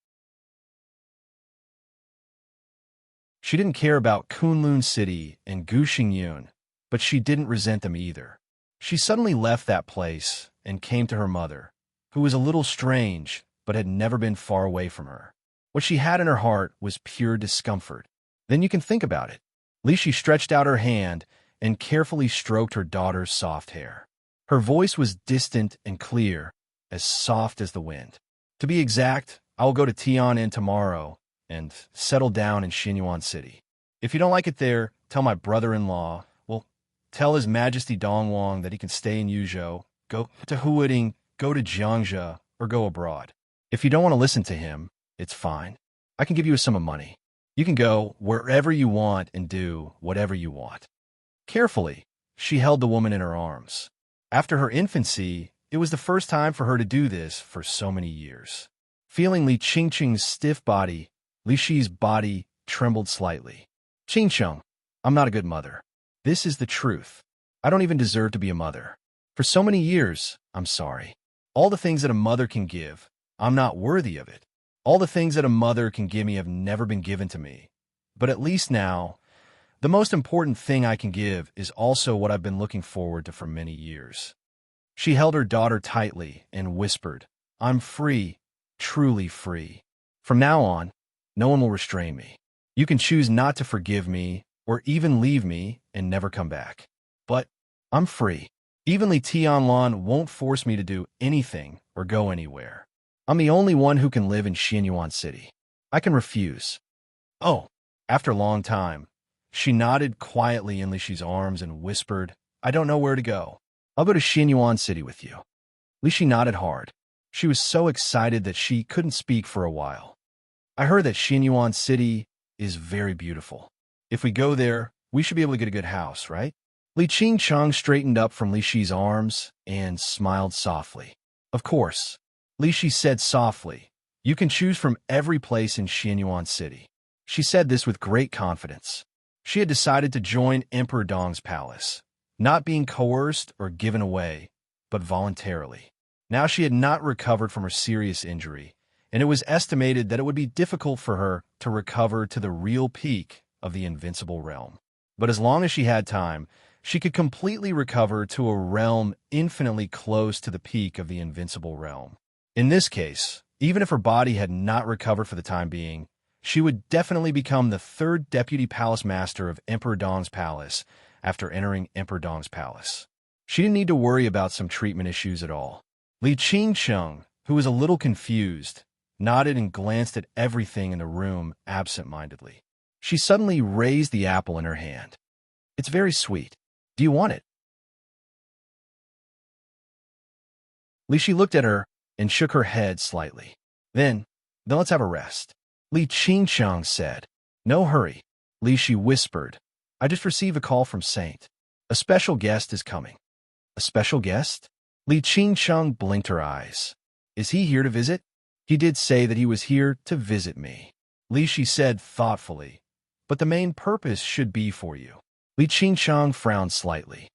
She didn't care about Kunlun City and Gu Xingyun, but she didn't resent them either. She suddenly left that place and came to her mother, who was a little strange but had never been far away from her. What she had in her heart was pure discomfort. Then you can think about it. Li Shi stretched out her hand and carefully stroked her daughter's soft hair. Her voice was distant and clear, as soft as the wind. To be exact, I will go to Tianan tomorrow and settle down in Xinyuan City. If you don't like it there, tell my brother-in-law. Well, tell His Majesty Dongwang that he can stay in Yuzhou, go to Huading, go to Jiangzhe, or go abroad. If you don't want to listen to him, it's fine. I can give you a sum of money. You can go wherever you want and do whatever you want. Carefully, she held the woman in her arms. After her infancy, it was the first time for her to do this for so many years. Feeling Li Qingqing's stiff body, Li Shi's body trembled slightly. "Qingqing, I'm not a good mother. This is the truth. I don't even deserve to be a mother. For so many years, I'm sorry. All the things that a mother can give, I'm not worthy of it. All the things that a mother can give me have never been given to me. But at least now, the most important thing I can give is also what I've been looking forward to for many years." She held her daughter tightly and whispered, "I'm free, truly free. From now on, no one will restrain me. You can choose not to forgive me or even leave me and never come back. But I'm free. Even Li Tianlan won't force me to do anything or go anywhere. I'm the only one who can live in Xinyuan City. I can refuse." "Oh." After a long time, she nodded quietly in Li Shi's arms and whispered, "I don't know where to go. I'll go to Xinyuan City with you." Li Shi nodded hard. She was so excited that she couldn't speak for a while. "I heard that Xinyuan City is very beautiful. If we go there, we should be able to get a good house, right?" Li Qingcheng straightened up from Li Shi's arms and smiled softly. "Of course," Li Shi said softly. "You can choose from every place in Xinyuan City." She said this with great confidence. She had decided to join Emperor Dong's palace, not being coerced or given away, but voluntarily. Now she had not recovered from her serious injury, and it was estimated that it would be difficult for her to recover to the real peak of the invincible realm. But as long as she had time, she could completely recover to a realm infinitely close to the peak of the invincible realm. In this case, even if her body had not recovered for the time being, she would definitely become the third deputy palace master of Emperor Dong's palace after entering Emperor Dong's palace. She didn't need to worry about some treatment issues at all. Li Qingcheng, who was a little confused, nodded and glanced at everything in the room absent-mindedly. She suddenly raised the apple in her hand. "It's very sweet. Do you want it?" Li Shi looked at her and shook her head slightly. Then let's have a rest," Li Qingcheng said. "No hurry," Li Shi whispered. "I just received a call from Saint. A special guest is coming." "A special guest?" Li Qingcheng blinked her eyes. "Is he here to visit?" "He did say that he was here to visit me," Li Shi said thoughtfully. "But the main purpose should be for you." Li Qingcheng frowned slightly.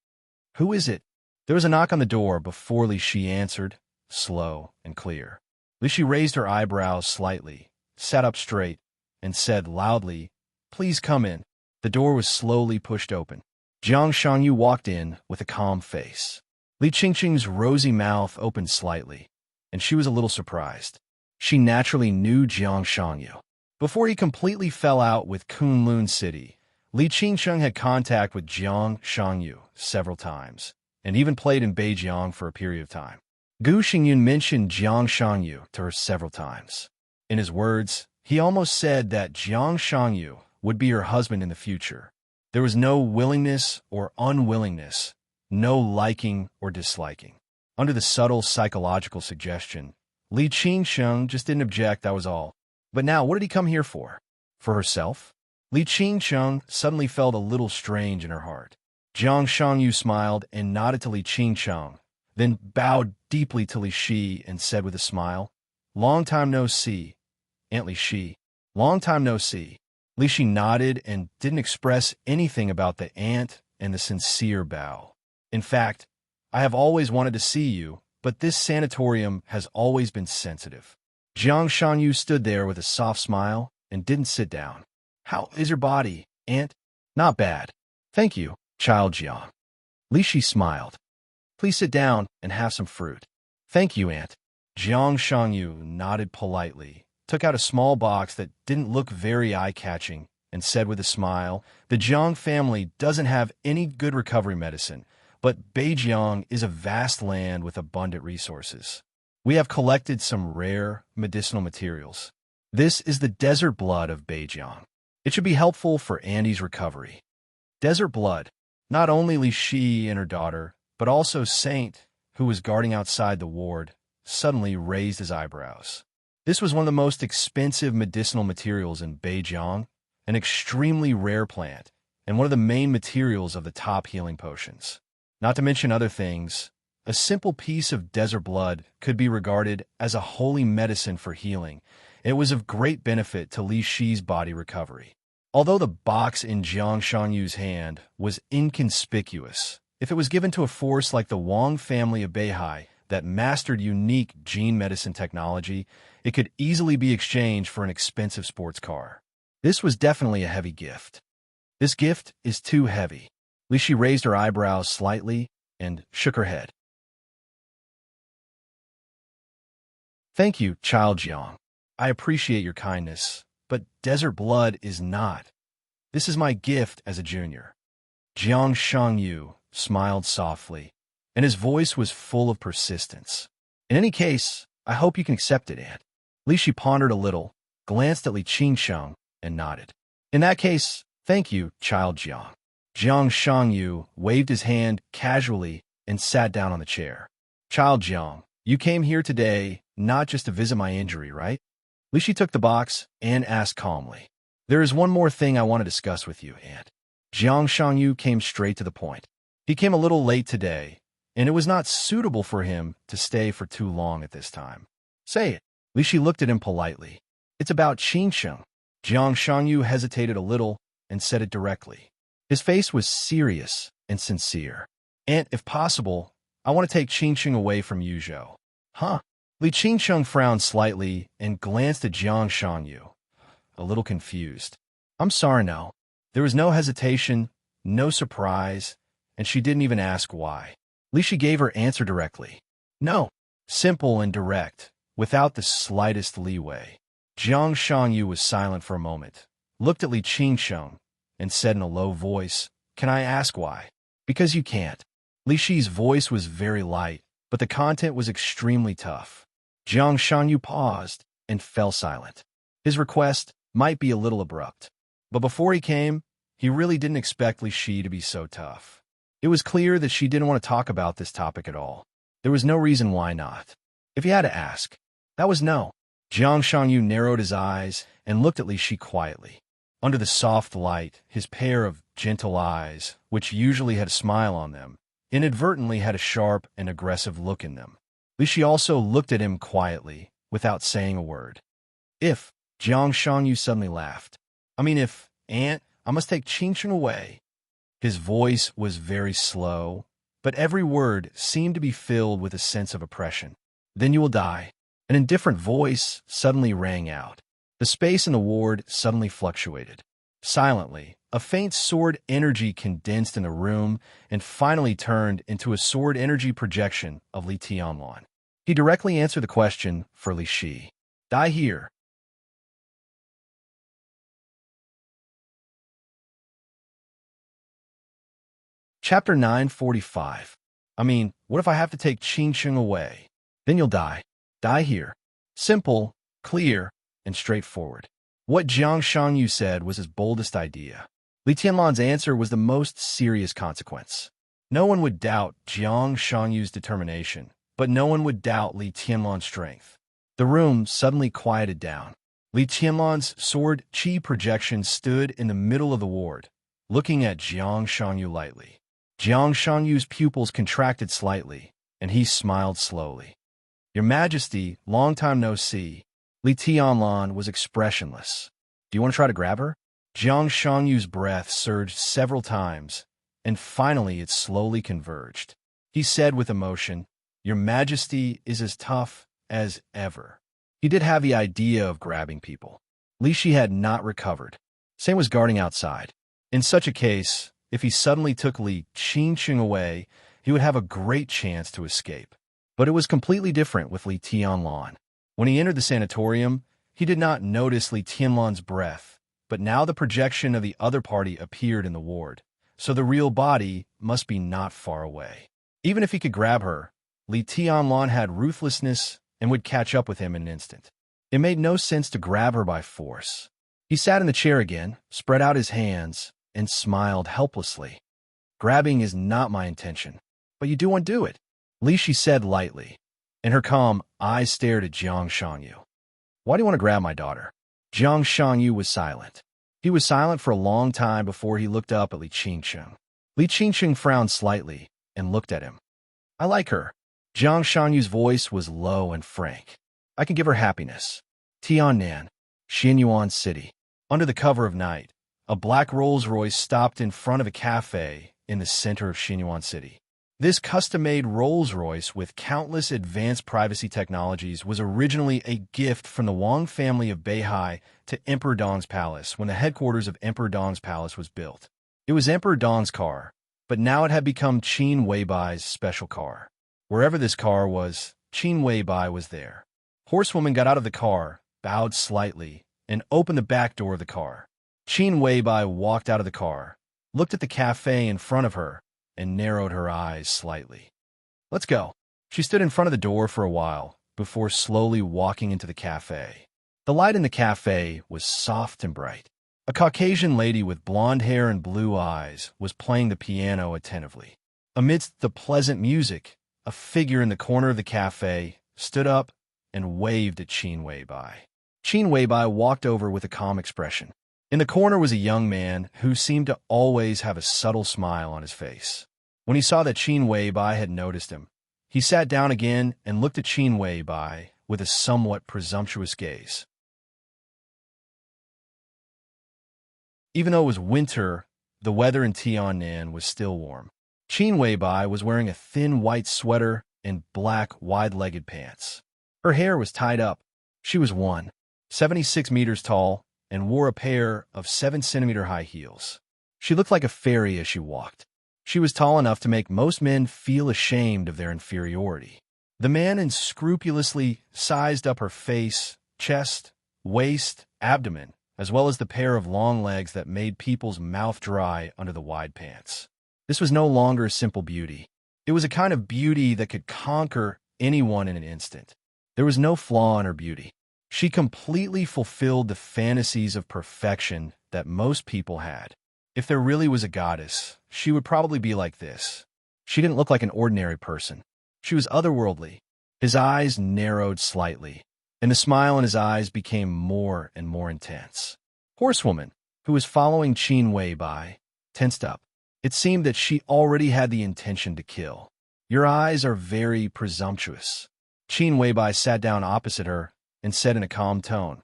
"Who is it?" There was a knock on the door before Li Shi answered, slow and clear. Li Shi raised her eyebrows slightly, sat up straight, and said loudly, "Please come in." The door was slowly pushed open. Jiang Shangyu walked in with a calm face. Li Qingqing's rosy mouth opened slightly, and she was a little surprised. She naturally knew Jiang Shangyu. Before he completely fell out with Kunlun City, Li Qingqing had contact with Jiang Shangyu several times, and even played in Beijiang for a period of time. Gu Xingyun mentioned Jiang Shangyu to her several times. In his words, he almost said that Jiang Shangyu would be her husband in the future. There was no willingness or unwillingness, no liking or disliking. Under the subtle psychological suggestion, Li Qingsheng just didn't object, that was all. But now, what did he come here for? For herself? Li Qingsheng suddenly felt a little strange in her heart. Jiang Shangyu smiled and nodded to Li Qingsheng, then bowed deeply to Li Shi and said with a smile, "Long time no see. Aunt Li Shi. Long time no see. Li Shi nodded and didn't express anything about the aunt and the sincere bow. In fact, I have always wanted to see you, but this sanatorium has always been sensitive. Jiang Shanyu stood there with a soft smile and didn't sit down. How is your body, aunt? Not bad. Thank you, child Jiang. Li Shi smiled. Please sit down and have some fruit. Thank you, aunt. Jiang Shanyu nodded politely, took out a small box that didn't look very eye-catching, and said with a smile, the Jiang family doesn't have any good recovery medicine, but Beijiang is a vast land with abundant resources. We have collected some rare medicinal materials. This is the desert blood of Beijiang. It should be helpful for Andy's recovery. Desert blood, not only Li Shi and her daughter, but also Saint, who was guarding outside the ward, suddenly raised his eyebrows. This was one of the most expensive medicinal materials in Beijiang, an extremely rare plant, and one of the main materials of the top healing potions. Not to mention other things, a simple piece of desert blood could be regarded as a holy medicine for healing. It was of great benefit to Li Shi's body recovery. Although the box in Jiang Shanyu's hand was inconspicuous, if it was given to a force like the Wang family of Beihai that mastered unique gene medicine technology, it could easily be exchanged for an expensive sports car. This was definitely a heavy gift. This gift is too heavy. Li Shi raised her eyebrows slightly and shook her head. Thank you, child Jiang. I appreciate your kindness, but desert blood is not. This is my gift as a junior. Jiang Shangyu smiled softly, and his voice was full of persistence. In any case, I hope you can accept it, aunt. Li Shi pondered a little, glanced at Li Qingsheng, and nodded. In that case, thank you, child Jiang. Jiang Shangyu waved his hand casually and sat down on the chair. Child Jiang, you came here today not just to visit my injury, right? Li Shi took the box and asked calmly. There is one more thing I want to discuss with you, aunt. Jiang Shangyu came straight to the point. He came a little late today, and it was not suitable for him to stay for too long at this time. Say it. Li Shi looked at him politely. It's about Qingsheng. Jiang Shangyu hesitated a little and said it directly. His face was serious and sincere. Aunt, if possible, I want to take Qingsheng away from Yuzhou. Huh? Li Qingsheng frowned slightly and glanced at Jiang Shangyu, a little confused. I'm sorry, no. There was no hesitation, no surprise, and she didn't even ask why. Li Shi gave her answer directly. No. Simple and direct, without the slightest leeway. Jiang Shangyu was silent for a moment, looked at Li Qingsheng, and said in a low voice, Can I ask why? Because you can't. Li Shi's voice was very light, but the content was extremely tough. Jiang Shangyu paused and fell silent. His request might be a little abrupt, but before he came, he really didn't expect Li Shi to be so tough. It was clear that she didn't want to talk about this topic at all. There was no reason why not. If he had to ask, that was no. Jiang Shangyu narrowed his eyes and looked at Li Shi quietly. Under the soft light, his pair of gentle eyes, which usually had a smile on them, inadvertently had a sharp and aggressive look in them. Li Shi also looked at him quietly, without saying a word. If, Jiang Shangyu suddenly laughed. If, aunt, I must take Qingsheng away. His voice was very slow, but every word seemed to be filled with a sense of oppression. Then you will die. An indifferent voice suddenly rang out. The space in the ward suddenly fluctuated. Silently, a faint sword energy condensed in the room and finally turned into a sword energy projection of Li Tianlan. He directly answered the question for Li Shi. Die here. Chapter 945. What if I have to take Qingsheng away? Then you'll die. Die here. Simple, clear, and straightforward. What Jiang Shangyu said was his boldest idea. Li Tianlan's answer was the most serious consequence. No one would doubt Jiang Shangyu's determination, but no one would doubt Li Tianlan's strength. The room suddenly quieted down. Li Tianlan's sword chi projection stood in the middle of the ward, looking at Jiang Shangyu lightly. Jiang Shangyu's pupils contracted slightly, and he smiled slowly. Your Majesty, long time no see. Li Tianlan was expressionless. Do you want to try to grab her? Jiang Shangyu's breath surged several times, and finally it slowly converged. He said with emotion, "Your Majesty is as tough as ever." He did have the idea of grabbing people. Li Shi had not recovered. Same was guarding outside. In such a case, if he suddenly took Li Qingqing away, he would have a great chance to escape. But it was completely different with Li Tianlan. When he entered the sanatorium, he did not notice Li Tianlan's breath, but now the projection of the other party appeared in the ward, so the real body must be not far away. Even if he could grab her, Li Tianlan had ruthlessness and would catch up with him in an instant. It made no sense to grab her by force. He sat in the chair again, spread out his hands, and smiled helplessly. "Grabbing is not my intention, but you do want to do it," Li Shi said lightly, and her calm eyes stared at Jiang Shangyu. "Why do you want to grab my daughter?" Jiang Shangyu was silent. He was silent for a long time before he looked up at Li Qingqing. Li Qingqing frowned slightly and looked at him. "I like her." Jiang Shangyu's voice was low and frank. "I can give her happiness." Tiannan, Xinyuan City. Under the cover of night, a black Rolls-Royce stopped in front of a cafe in the center of Xinyuan City. This custom-made Rolls-Royce with countless advanced privacy technologies was originally a gift from the Wang family of Beihai to Emperor Dong's palace when the headquarters of Emperor Dong's palace was built. It was Emperor Dong's car, but now it had become Qin Weibai's special car. Wherever this car was, Qin Weibai was there. Horsewoman got out of the car, bowed slightly, and opened the back door of the car. Qin Weibai walked out of the car, looked at the cafe in front of her, and narrowed her eyes slightly. "Let's go." She stood in front of the door for a while, before slowly walking into the cafe. The light in the cafe was soft and bright. A Caucasian lady with blonde hair and blue eyes was playing the piano attentively. Amidst the pleasant music, a figure in the corner of the cafe stood up and waved at Qin Weibai. Qin Weibai walked over with a calm expression. In the corner was a young man who seemed to always have a subtle smile on his face. When he saw that Qin Weibai had noticed him, he sat down again and looked at Qin Weibai with a somewhat presumptuous gaze. Even though it was winter, the weather in Tiannan was still warm. Qin Weibai was wearing a thin white sweater and black wide-legged pants. Her hair was tied up. She was 1.76 meters tall and wore a pair of 7-centimeter high heels. She looked like a fairy as she walked. She was tall enough to make most men feel ashamed of their inferiority. The man unscrupulously sized up her face, chest, waist, abdomen, as well as the pair of long legs that made people's mouth dry under the wide pants. This was no longer a simple beauty. It was a kind of beauty that could conquer anyone in an instant. There was no flaw in her beauty. She completely fulfilled the fantasies of perfection that most people had. If there really was a goddess, she would probably be like this. She didn't look like an ordinary person. She was otherworldly. His eyes narrowed slightly, and the smile in his eyes became more and more intense. Horsewoman, who was following Qin Weibai, tensed up. It seemed that she already had the intention to kill. "Your eyes are very presumptuous." Qin Weibai sat down opposite her and said in a calm tone,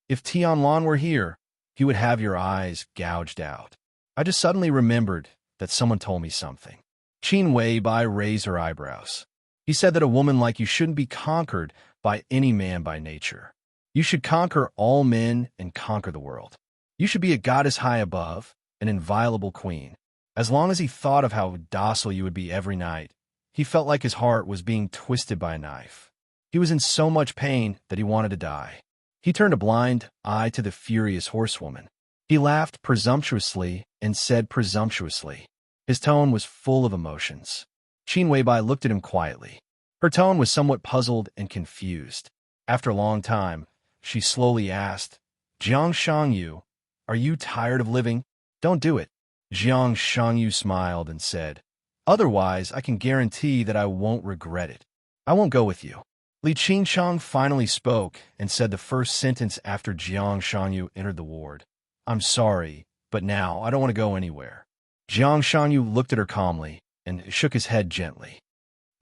"If Tianlan were here, he would have your eyes gouged out." I just suddenly remembered that someone told me something. Qin Weibai raised her eyebrows. He said that a woman like you shouldn't be conquered by any man by nature. You should conquer all men and conquer the world. You should be a goddess high above, an inviolable queen. As long as he thought of how docile you would be every night, he felt like his heart was being twisted by a knife. He was in so much pain that he wanted to die. He turned a blind eye to the furious horsewoman. He laughed presumptuously and said presumptuously. His tone was full of emotions. Qin Weibai looked at him quietly. Her tone was somewhat puzzled and confused. After a long time, she slowly asked, "Jiang Shangyu, are you tired of living? Don't do it." Jiang Shangyu smiled and said, "Otherwise, I can guarantee that I won't regret it. I won't go with you." Li Qingchang finally spoke and said the first sentence after Jiang Shangyu entered the ward. "I'm sorry, but now I don't want to go anywhere." Jiang Shangyu looked at her calmly and shook his head gently.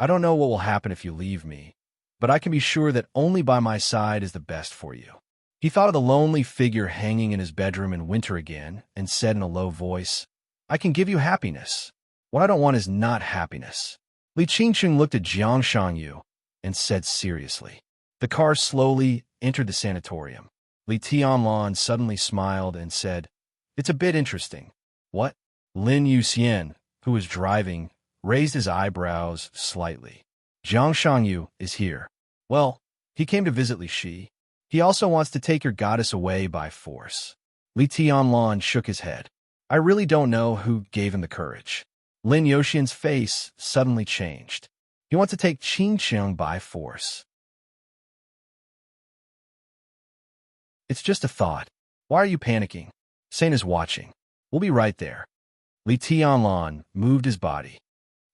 "I don't know what will happen if you leave me, but I can be sure that only by my side is the best for you." He thought of the lonely figure hanging in his bedroom in winter again and said in a low voice, "I can give you happiness. What I don't want is not happiness." Li Qingqing looked at Jiang Shangyu and said seriously. The car slowly entered the sanatorium. Li Tianlan suddenly smiled and said, "It's a bit interesting." "What?" Lin Yuxian, who was driving, raised his eyebrows slightly. "Jiang Shangyu is here." "Well, he came to visit Li Shi. He also wants to take your goddess away by force." Li Tianlan shook his head. "I really don't know who gave him the courage." Lin Yuxian's face suddenly changed. "He wants to take Qingqiang by force." "It's just a thought. Why are you panicking? Saint is watching. We'll be right there." Li Tianlan moved his body.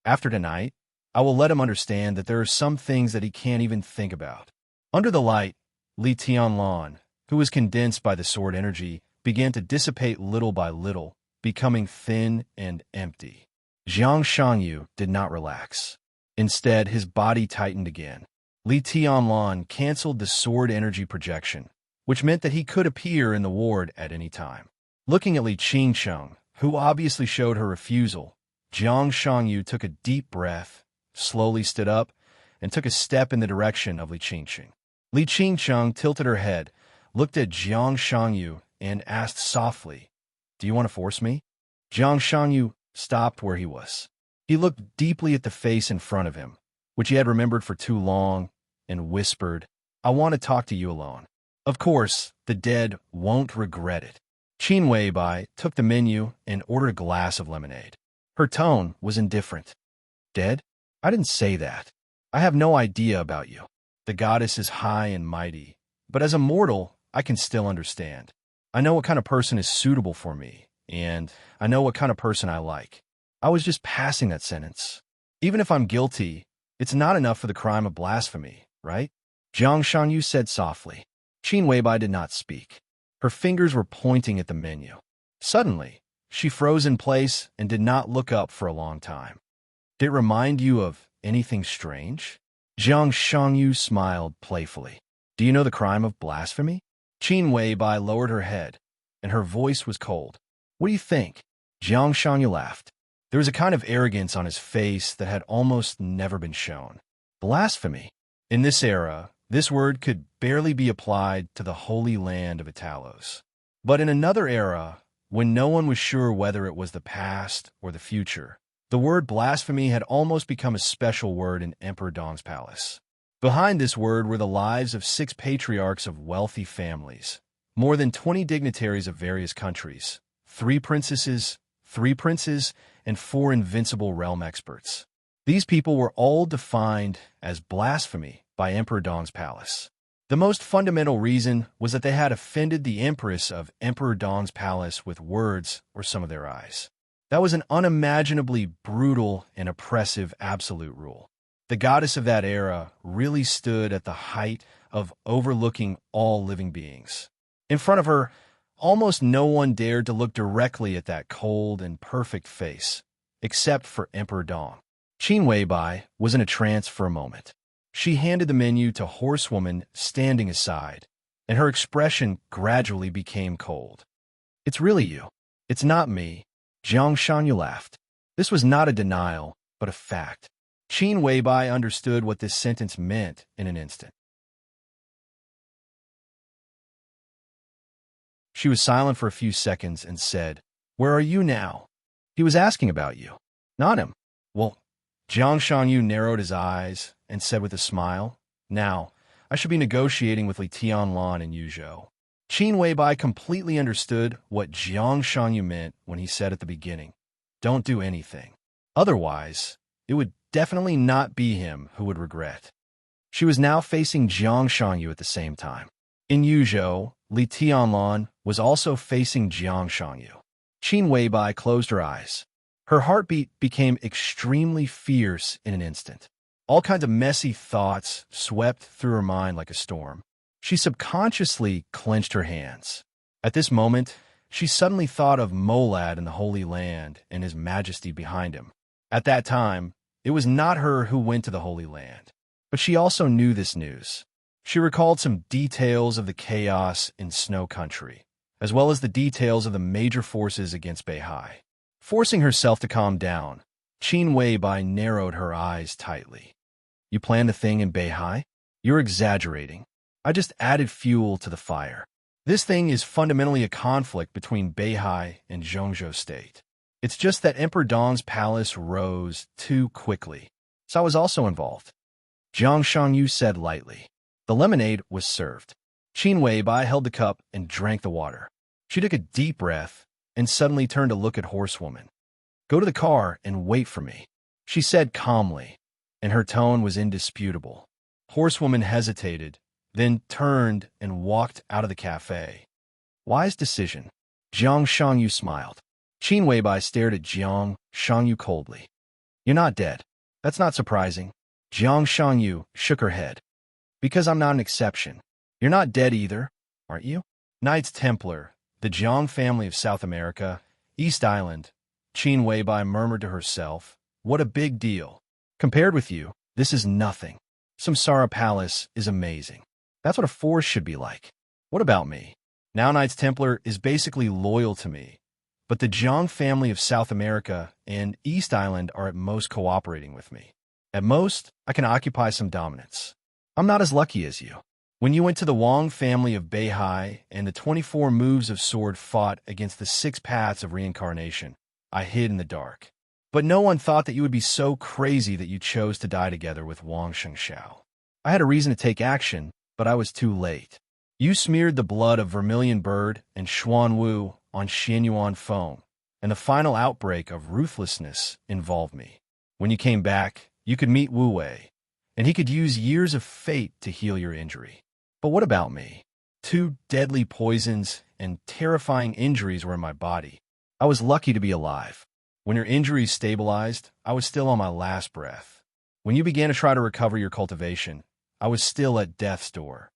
"After tonight, I will let him understand that there are some things that he can't even think about." Under the light, Li Tianlan, who was condensed by the sword energy, began to dissipate little by little, becoming thin and empty. Jiang Shangyu did not relax. Instead, his body tightened again. Li Tianlan canceled the sword energy projection, which meant that he could appear in the ward at any time. Looking at Li Qingqiang, who obviously showed her refusal, Jiang Shangyu took a deep breath, slowly stood up, and took a step in the direction of Li Qingqiang. Li Qingqiang tilted her head, looked at Jiang Shangyu, and asked softly, "Do you want to force me?" Jiang Shangyu stopped where he was. He looked deeply at the face in front of him, which he had remembered for too long, and whispered, "I want to talk to you alone. Of course, the dead won't regret it." Qin Weibai took the menu and ordered a glass of lemonade. Her tone was indifferent. "Dead? I didn't say that. I have no idea about you. The goddess is high and mighty, but as a mortal, I can still understand. I know what kind of person is suitable for me, and I know what kind of person I like. I was just passing that sentence. Even if I'm guilty, it's not enough for the crime of blasphemy, right?" Jiang Shangyu said softly. Qin Weibai did not speak. Her fingers were pointing at the menu. Suddenly, she froze in place and did not look up for a long time. "Did it remind you of anything strange?" Jiang Shangyu smiled playfully. "Do you know the crime of blasphemy?" Qin Weibai lowered her head, and her voice was cold. "What do you think?" Jiang Shangyu laughed. There was a kind of arrogance on his face that had almost never been shown. Blasphemy. In this era, this word could barely be applied to the holy land of Italos. But in another era, when no one was sure whether it was the past or the future, the word blasphemy had almost become a special word in Emperor Dong's palace. Behind this word were the lives of 6 patriarchs of wealthy families, more than 20 dignitaries of various countries, 3 princesses, 3 princes, and 4 invincible realm experts. These people were all defined as blasphemy by Emperor Dong's palace. The most fundamental reason was that they had offended the empress of Emperor Dong's palace with words or some of their eyes. That was an unimaginably brutal and oppressive absolute rule. The goddess of that era really stood at the height of overlooking all living beings. In front of her, almost no one dared to look directly at that cold and perfect face, except for Emperor Dong. Qin Weibai was in a trance for a moment. She handed the menu to Horsewoman standing aside, and her expression gradually became cold. "It's really you. It's not me." Jiang Shangyu laughed. This was not a denial, but a fact. Qin Weibai understood what this sentence meant in an instant. She was silent for a few seconds and said, "Where are you now?" "He was asking about you." "Not him." "Well," Jiang Shangyu narrowed his eyes and said with a smile, "Now, I should be negotiating with Li Tianlan and Yuzhou." Qin Weibai completely understood what Jiang Shangyu meant when he said at the beginning, "Don't do anything. Otherwise, it would definitely not be him who would regret." She was now facing Jiang Shangyu at the same time. In Yuzhou, Li Tianlan was also facing Jiang Shangyu. Qin Weibai closed her eyes. Her heartbeat became extremely fierce in an instant. All kinds of messy thoughts swept through her mind like a storm. She subconsciously clenched her hands. At this moment, she suddenly thought of Molad in the Holy Land and his majesty behind him. At that time, it was not her who went to the Holy Land, But she also knew this news. She recalled some details of the chaos in Snow Country, as well as the details of the major forces against Beihai. Forcing herself to calm down, Qin Weibai narrowed her eyes tightly. You planned the thing in Beihai? You're exaggerating. I just added fuel to the fire. This thing is fundamentally a conflict between Beihai and Zhongzhou State. It's just that Emperor Dong's palace rose too quickly, so I was also involved. Jiang Shangyu said lightly. The lemonade was served. Qin Weibai held the cup and drank the water. She took a deep breath and suddenly turned to look at Horsewoman. Go to the car and wait for me, she said calmly, and her tone was indisputable. Horsewoman hesitated, then turned and walked out of the cafe. Wise decision. Jiang Shangyu smiled. Qin Weibai stared at Jiang Shangyu coldly. You're not dead. That's not surprising. Jiang Shangyu shook her head. Because I'm not an exception. You're not dead either, aren't you? Knights Templar, the Jiang family of South America, East Island. Qin Weibai murmured to herself. What a big deal. Compared with you, this is nothing. Samsara Palace is amazing. That's what a force should be like. What about me? Now Knights Templar is basically loyal to me, but the Jiang family of South America and East Island are at most cooperating with me. At most, I can occupy some dominance. I'm not as lucky as you. When you went to the Wang family of Beihai and the 24 moves of sword fought against the 6 paths of reincarnation, I hid in the dark. But no one thought that you would be so crazy that you chose to die together with Wang Shengxiao. I had a reason to take action, but I was too late. You smeared the blood of Vermilion Bird and Xuan Wu on Xianyuan Feng, and the final outbreak of ruthlessness involved me. When you came back, you could meet Wu Wei, and he could use years of fate to heal your injury. But what about me? 2 deadly poisons and terrifying injuries were in my body. I was lucky to be alive. When your injuries stabilized, I was still on my last breath. When you began to try to recover your cultivation, I was still at death's door.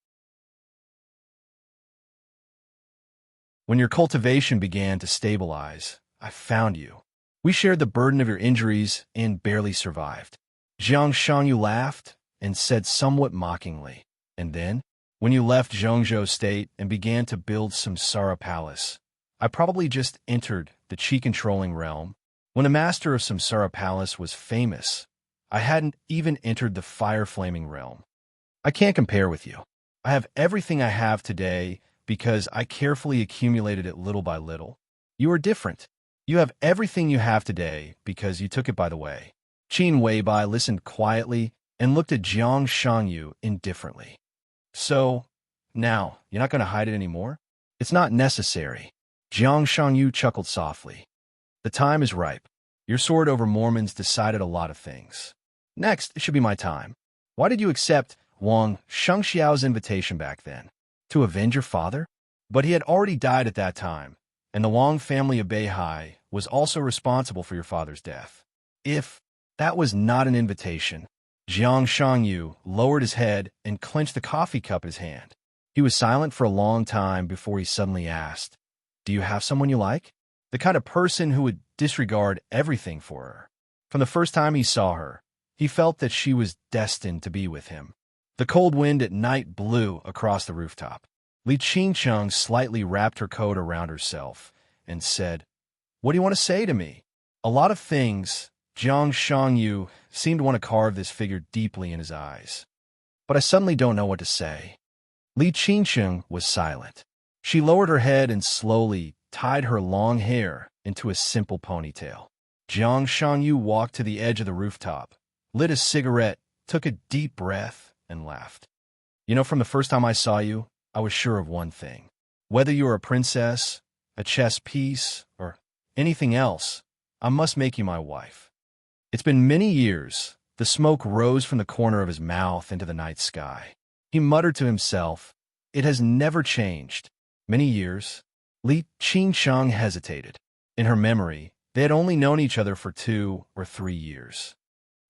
When your cultivation began to stabilize, I found you. We shared the burden of your injuries and barely survived. Jiang Shangyu laughed and said somewhat mockingly, and then, when you left Zhongzhou State and began to build Samsara Palace, I probably just entered the chi-controlling realm. When the master of Samsara Palace was famous, I hadn't even entered the fire-flaming realm. I can't compare with you. I have everything I have today because I carefully accumulated it little by little. You are different. You have everything you have today because you took it by the way. Qin Weibai listened quietly and looked at Jiang Shangyu indifferently. So, now, you're not going to hide it anymore? It's not necessary. Jiang Shangyu chuckled softly. The time is ripe. Your sword over Mormons decided a lot of things. Next, it should be my time. Why did you accept Wang Shengxiao's invitation back then? To avenge your father? But he had already died at that time, and the Wang family of Beihai was also responsible for your father's death. If that was not an invitation, Jiang Shangyu lowered his head and clenched the coffee cup in his hand. He was silent for a long time before he suddenly asked, Do you have someone you like? The kind of person who would disregard everything for her. From the first time he saw her, he felt that she was destined to be with him. The cold wind at night blew across the rooftop. Li Qingcheng slightly wrapped her coat around herself and said, What do you want to say to me? A lot of things. Jiang Shangyu seemed to want to carve this figure deeply in his eyes. But I suddenly don't know what to say. Li Qingcheng was silent. She lowered her head and slowly tied her long hair into a simple ponytail. Jiang Shangyu walked to the edge of the rooftop, lit a cigarette, took a deep breath, and laughed. You know, from the first time I saw you, I was sure of one thing. Whether you are a princess, a chess piece, or anything else, I must make you my wife. It's been many years. The smoke rose from the corner of his mouth into the night sky. He muttered to himself, It has never changed. Many years. Li Qingcheng hesitated. In her memory, they had only known each other for 2 or 3 years.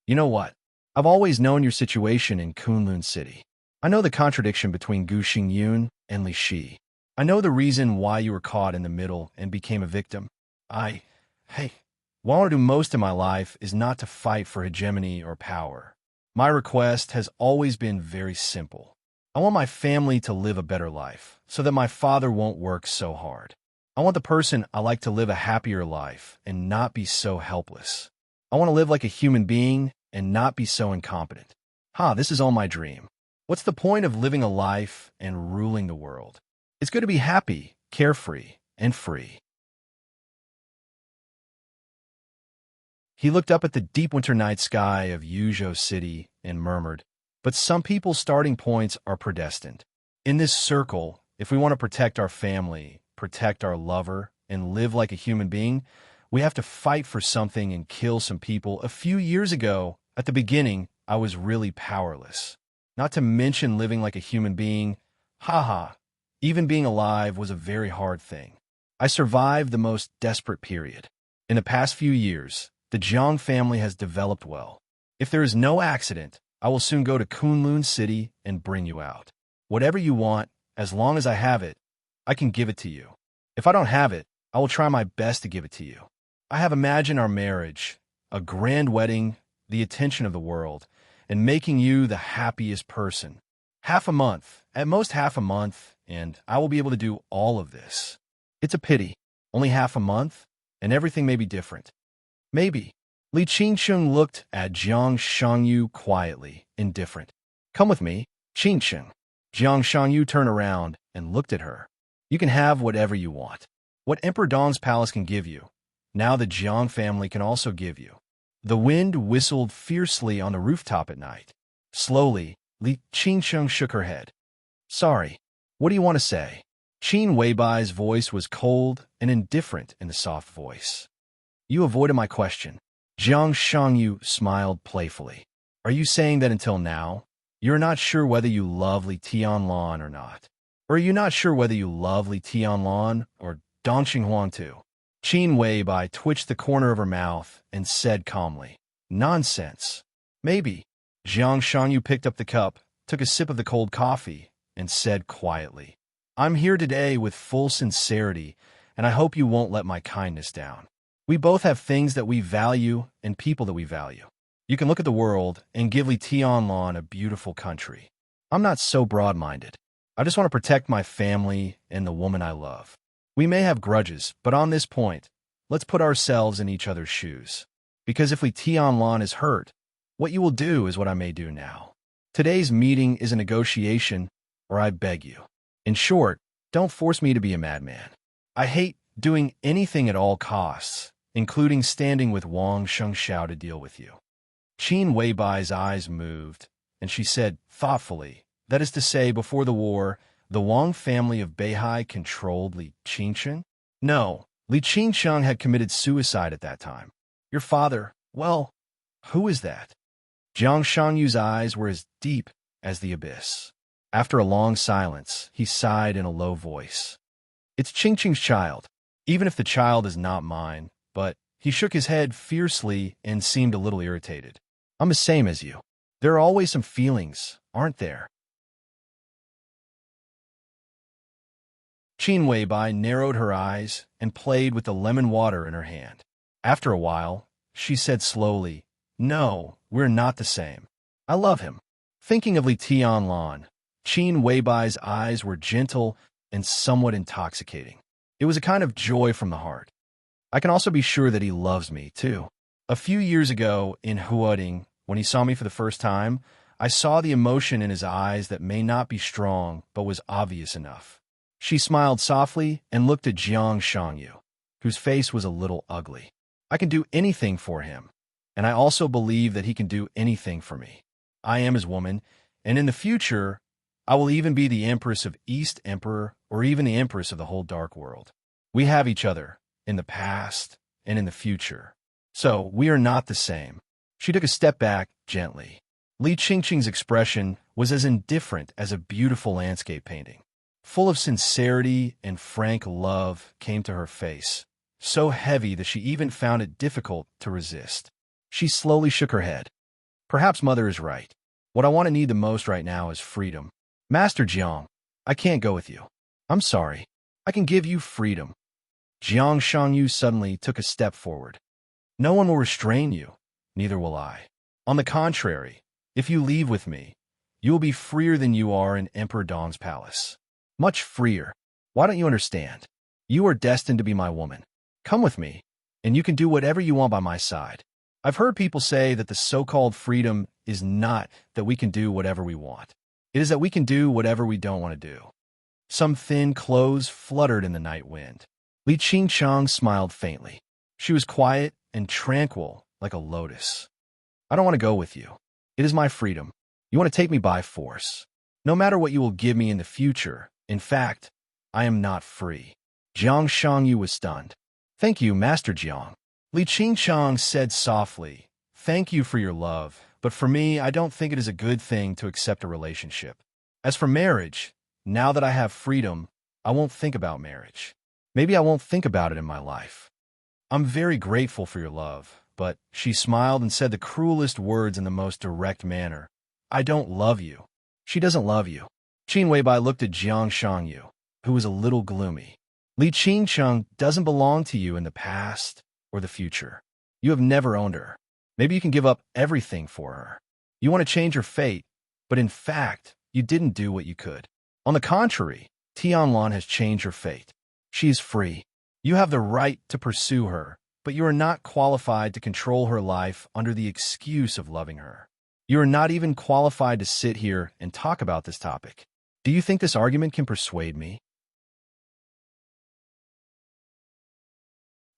You know what? I've always known your situation in Kunlun City. I know the contradiction between Gu Xingyun and Li Shi. I know the reason why you were caught in the middle and became a victim. What I want to do most in my life is not to fight for hegemony or power. My request has always been very simple. I want my family to live a better life, so that my father won't work so hard. I want the person I like to live a happier life and not be so helpless. I want to live like a human being and not be so incompetent. This is all my dream. What's the point of living a life and ruling the world? It's good to be happy, carefree, and free. He looked up at the deep winter night sky of Yuzhou City and murmured, "But some people's starting points are predestined. In this circle, if we want to protect our family, protect our lover, and live like a human being, we have to fight for something and kill some people. A few years ago, at the beginning, I was really powerless. Not to mention living like a human being. Even being alive was a very hard thing. I survived the most desperate period. In the past few years, the Jiang family has developed well. If there is no accident, I will soon go to Kunlun City and bring you out. Whatever you want, as long as I have it, I can give it to you. If I don't have it, I will try my best to give it to you. I have imagined our marriage, a grand wedding, the attention of the world, and making you the happiest person. Half a month, at most half a month, and I will be able to do all of this. It's a pity. Only half a month, and everything may be different. Maybe." Li Qingsheng looked at Jiang Shangyu quietly, indifferent. "Come with me, Qingsheng." Jiang Shangyu turned around and looked at her. "You can have whatever you want. What Emperor Dong's palace can give you, now the Jiang family can also give you." The wind whistled fiercely on the rooftop at night. Slowly, Li Qingsheng shook her head. "Sorry. What do you want to say?" Qin Weibai's voice was cold and indifferent in the soft voice. "You avoided my question." Jiang Shangyu smiled playfully. "Are you saying that until now, you're not sure whether you love Li Tianlan or not? Or are you not sure whether you love Li Tianlan or Dong Xinghuang too?" Qin Weibai twitched the corner of her mouth and said calmly, "Nonsense. Maybe." Jiang Shangyu picked up the cup, took a sip of the cold coffee, and said quietly, "I'm here today with full sincerity, and I hope you won't let my kindness down. We both have things that we value and people that we value. You can look at the world and give Li Tianlan a beautiful country. I'm not so broad-minded. I just want to protect my family and the woman I love. We may have grudges, but on this point, let's put ourselves in each other's shoes. Because if Li Tianlan is hurt, what you will do is what I may do now. Today's meeting is a negotiation, or I beg you. In short, don't force me to be a madman. I hate doing anything at all costs, including standing with Wang Shengxiao to deal with you." Qin Weibai's eyes moved, and she said thoughtfully, "That is to say, before the war, the Wang family of Beihai controlled Li Qingsheng?" "No, Li Qingsheng had committed suicide at that time. Your father, well, who is that?" Jiang Shangyu's eyes were as deep as the abyss. After a long silence, he sighed in a low voice. "It's Qingqing's child, even if the child is not mine, but..." He shook his head fiercely and seemed a little irritated. "I'm the same as you. There are always some feelings, aren't there?" Qin Weibai narrowed her eyes and played with the lemon water in her hand. After a while, she said slowly, "No, we're not the same. I love him." Thinking of Li Tianlan, Qin Weibai's eyes were gentle and somewhat intoxicating. It was a kind of joy from the heart. "I can also be sure that he loves me, too. A few years ago in Huading, when he saw me for the first time, I saw the emotion in his eyes that may not be strong, but was obvious enough." She smiled softly and looked at Jiang Shangyu, whose face was a little ugly. "I can do anything for him, and I also believe that he can do anything for me. I am his woman, and in the future, I will even be the Empress of East Emperor or even the Empress of the whole Dark World. We have each other, in the past and in the future. So we are not the same." She took a step back gently. Li Qingqing's expression was as indifferent as a beautiful landscape painting. Full of sincerity and frank love came to her face, so heavy that she even found it difficult to resist. She slowly shook her head. "Perhaps Mother is right. What I want to need the most right now is freedom. Master Jiang, I can't go with you. I'm sorry. I can give you freedom." Jiang Shangyu suddenly took a step forward. "No one will restrain you, neither will I. On the contrary, If you leave with me, you will be freer than you are in Emperor Dong's palace. Much freer. Why don't you understand? You are destined to be my woman. Come with me, and you can do whatever you want by my side. I've heard people say that the so-called freedom is not that we can do whatever we want. It is that we can do whatever we don't want to do. Some thin clothes fluttered in the night wind. Li Qingchang smiled faintly. She was quiet and tranquil like a lotus. I don't want to go with you. It is my freedom. You want to take me by force. No matter what you will give me in the future, in fact, I am not free. Jiang Shangyu was stunned. Thank you, Master Jiang. Li Qingchang said softly, thank you for your love, but for me, I don't think it is a good thing to accept a relationship. As for marriage, now that I have freedom, I won't think about marriage. Maybe I won't think about it in my life. I'm very grateful for your love, but she smiled and said the cruelest words in the most direct manner. I don't love you. She doesn't love you. Qin Weibai looked at Jiang Shangyu, who was a little gloomy. Li Qingcheng doesn't belong to you in the past or the future. You have never owned her. Maybe you can give up everything for her. You want to change her fate, but in fact, you didn't do what you could. On the contrary, Tianlan has changed her fate. She is free. You have the right to pursue her, but you are not qualified to control her life under the excuse of loving her. You are not even qualified to sit here and talk about this topic. Do you think this argument can persuade me?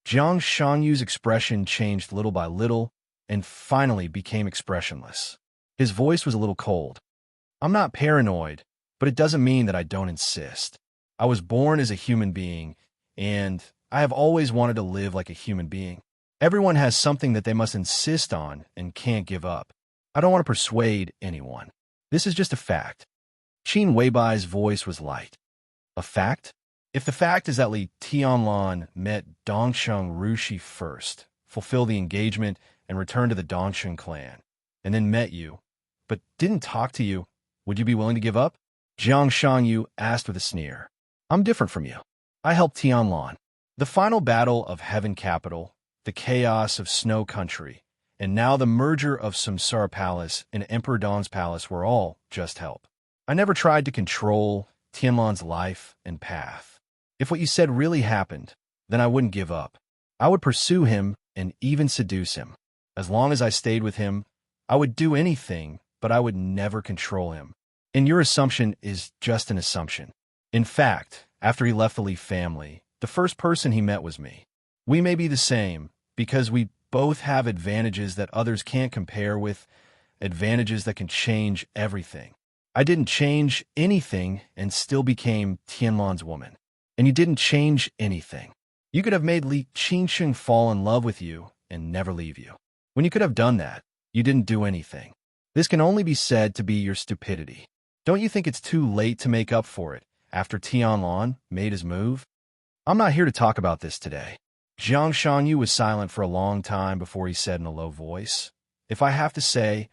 Jiang Shangyu's expression changed little by little and finally became expressionless. His voice was a little cold. I'm not paranoid, but it doesn't mean that I don't insist. I was born as a human being, and I have always wanted to live like a human being. Everyone has something that they must insist on and can't give up. I don't want to persuade anyone. This is just a fact. Qin Weibai's voice was light. A fact? If the fact is that Li Tianlan met Dongsheng Rushi first, fulfilled the engagement, and returned to the Dongsheng clan, and then met you, but didn't talk to you, would you be willing to give up? Jiang Shangyu asked with a sneer. I'm different from you. I helped Tianlan. The final battle of Heaven Capital, the chaos of Snow Country, and now the merger of Samsara Palace and Emperor Dong's palace were all just help. I never tried to control Tianlan's life and path. If what you said really happened, then I wouldn't give up. I would pursue him and even seduce him. As long as I stayed with him, I would do anything, but I would never control him. And your assumption is just an assumption. In fact, after he left the Li family, the first person he met was me. We may be the same, because we both have advantages that others can't compare with, advantages that can change everything. I didn't change anything and still became Tianlan's woman. And you didn't change anything. You could have made Li Qingsheng fall in love with you and never leave you. When you could have done that, you didn't do anything. This can only be said to be your stupidity. Don't you think it's too late to make up for it after Tianlan made his move? I'm not here to talk about this today. Jiang Shangyu was silent for a long time before he said in a low voice, if I have to say,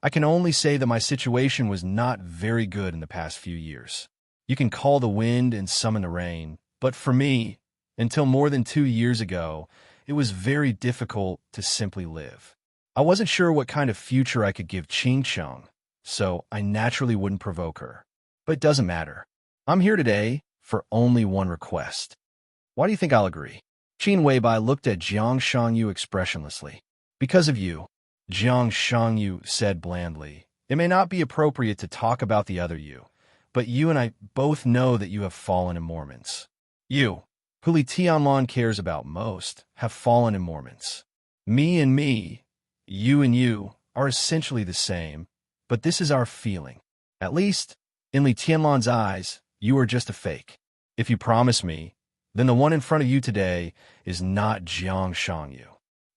I can only say that my situation was not very good in the past few years. You can call the wind and summon the rain, but for me, until more than 2 years ago, it was very difficult to simply live. I wasn't sure what kind of future I could give Qingcheng, so I naturally wouldn't provoke her. But it doesn't matter. I'm here today for only one request. Why do you think I'll agree? Qin Weibai looked at Jiang Shangyu expressionlessly. Because of you, Jiang Shangyu said blandly. It may not be appropriate to talk about the other you, but you and I both know that you have fallen in Mormons. You, who Li Tianlan cares about most, have fallen in Mormons. Me and me, you and you, are essentially the same, but this is our feeling. At least, in Li Tianlan's eyes, you are just a fake. If you promise me, then the one in front of you today is not Jiang Shangyu.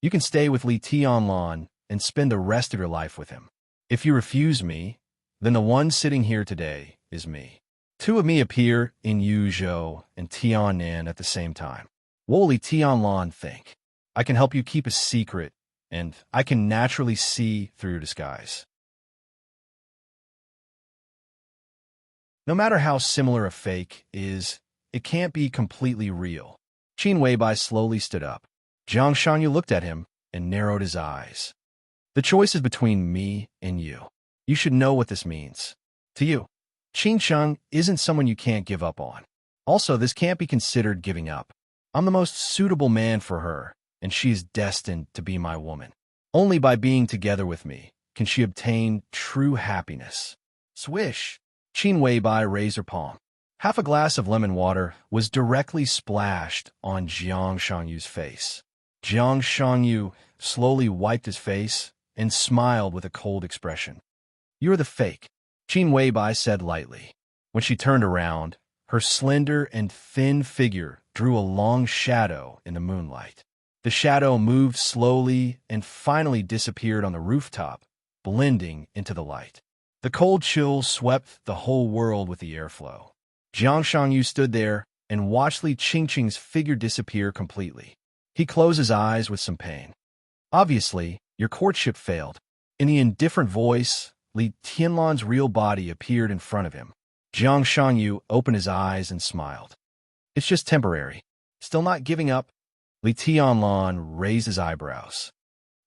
You can stay with Li Tianlan and spend the rest of your life with him. If you refuse me, then the one sitting here today is me. Two of me appear in Yuzhou and Tiannan at the same time. What will Li Tianlan think? I can help you keep a secret, and I can naturally see through your disguise. No matter how similar a fake is, it can't be completely real. Qin Weibai slowly stood up. Jiang Shangyu looked at him and narrowed his eyes. The choice is between me and you. You should know what this means. To you, Qing Sheng isn't someone you can't give up on. Also, this can't be considered giving up. I'm the most suitable man for her, and she is destined to be my woman. Only by being together with me can she obtain true happiness. Swish! Qin Weibai raised her palm. Half a glass of lemon water was directly splashed on Jiang Shangyu's face. Jiang Shangyu slowly wiped his face and smiled with a cold expression. "You're the fake," Qin Weibai said lightly. When she turned around, her slender and thin figure drew a long shadow in the moonlight. The shadow moved slowly and finally disappeared on the rooftop, blending into the light. The cold chill swept the whole world with the airflow. Jiang Shangyu stood there and watched Li Qingqing's figure disappear completely. He closed his eyes with some pain. "Obviously, your courtship failed." In the indifferent voice, Li Tianlan's real body appeared in front of him. Jiang Shangyu opened his eyes and smiled. "It's just temporary. Still not giving up?" Li Tianlan raised his eyebrows.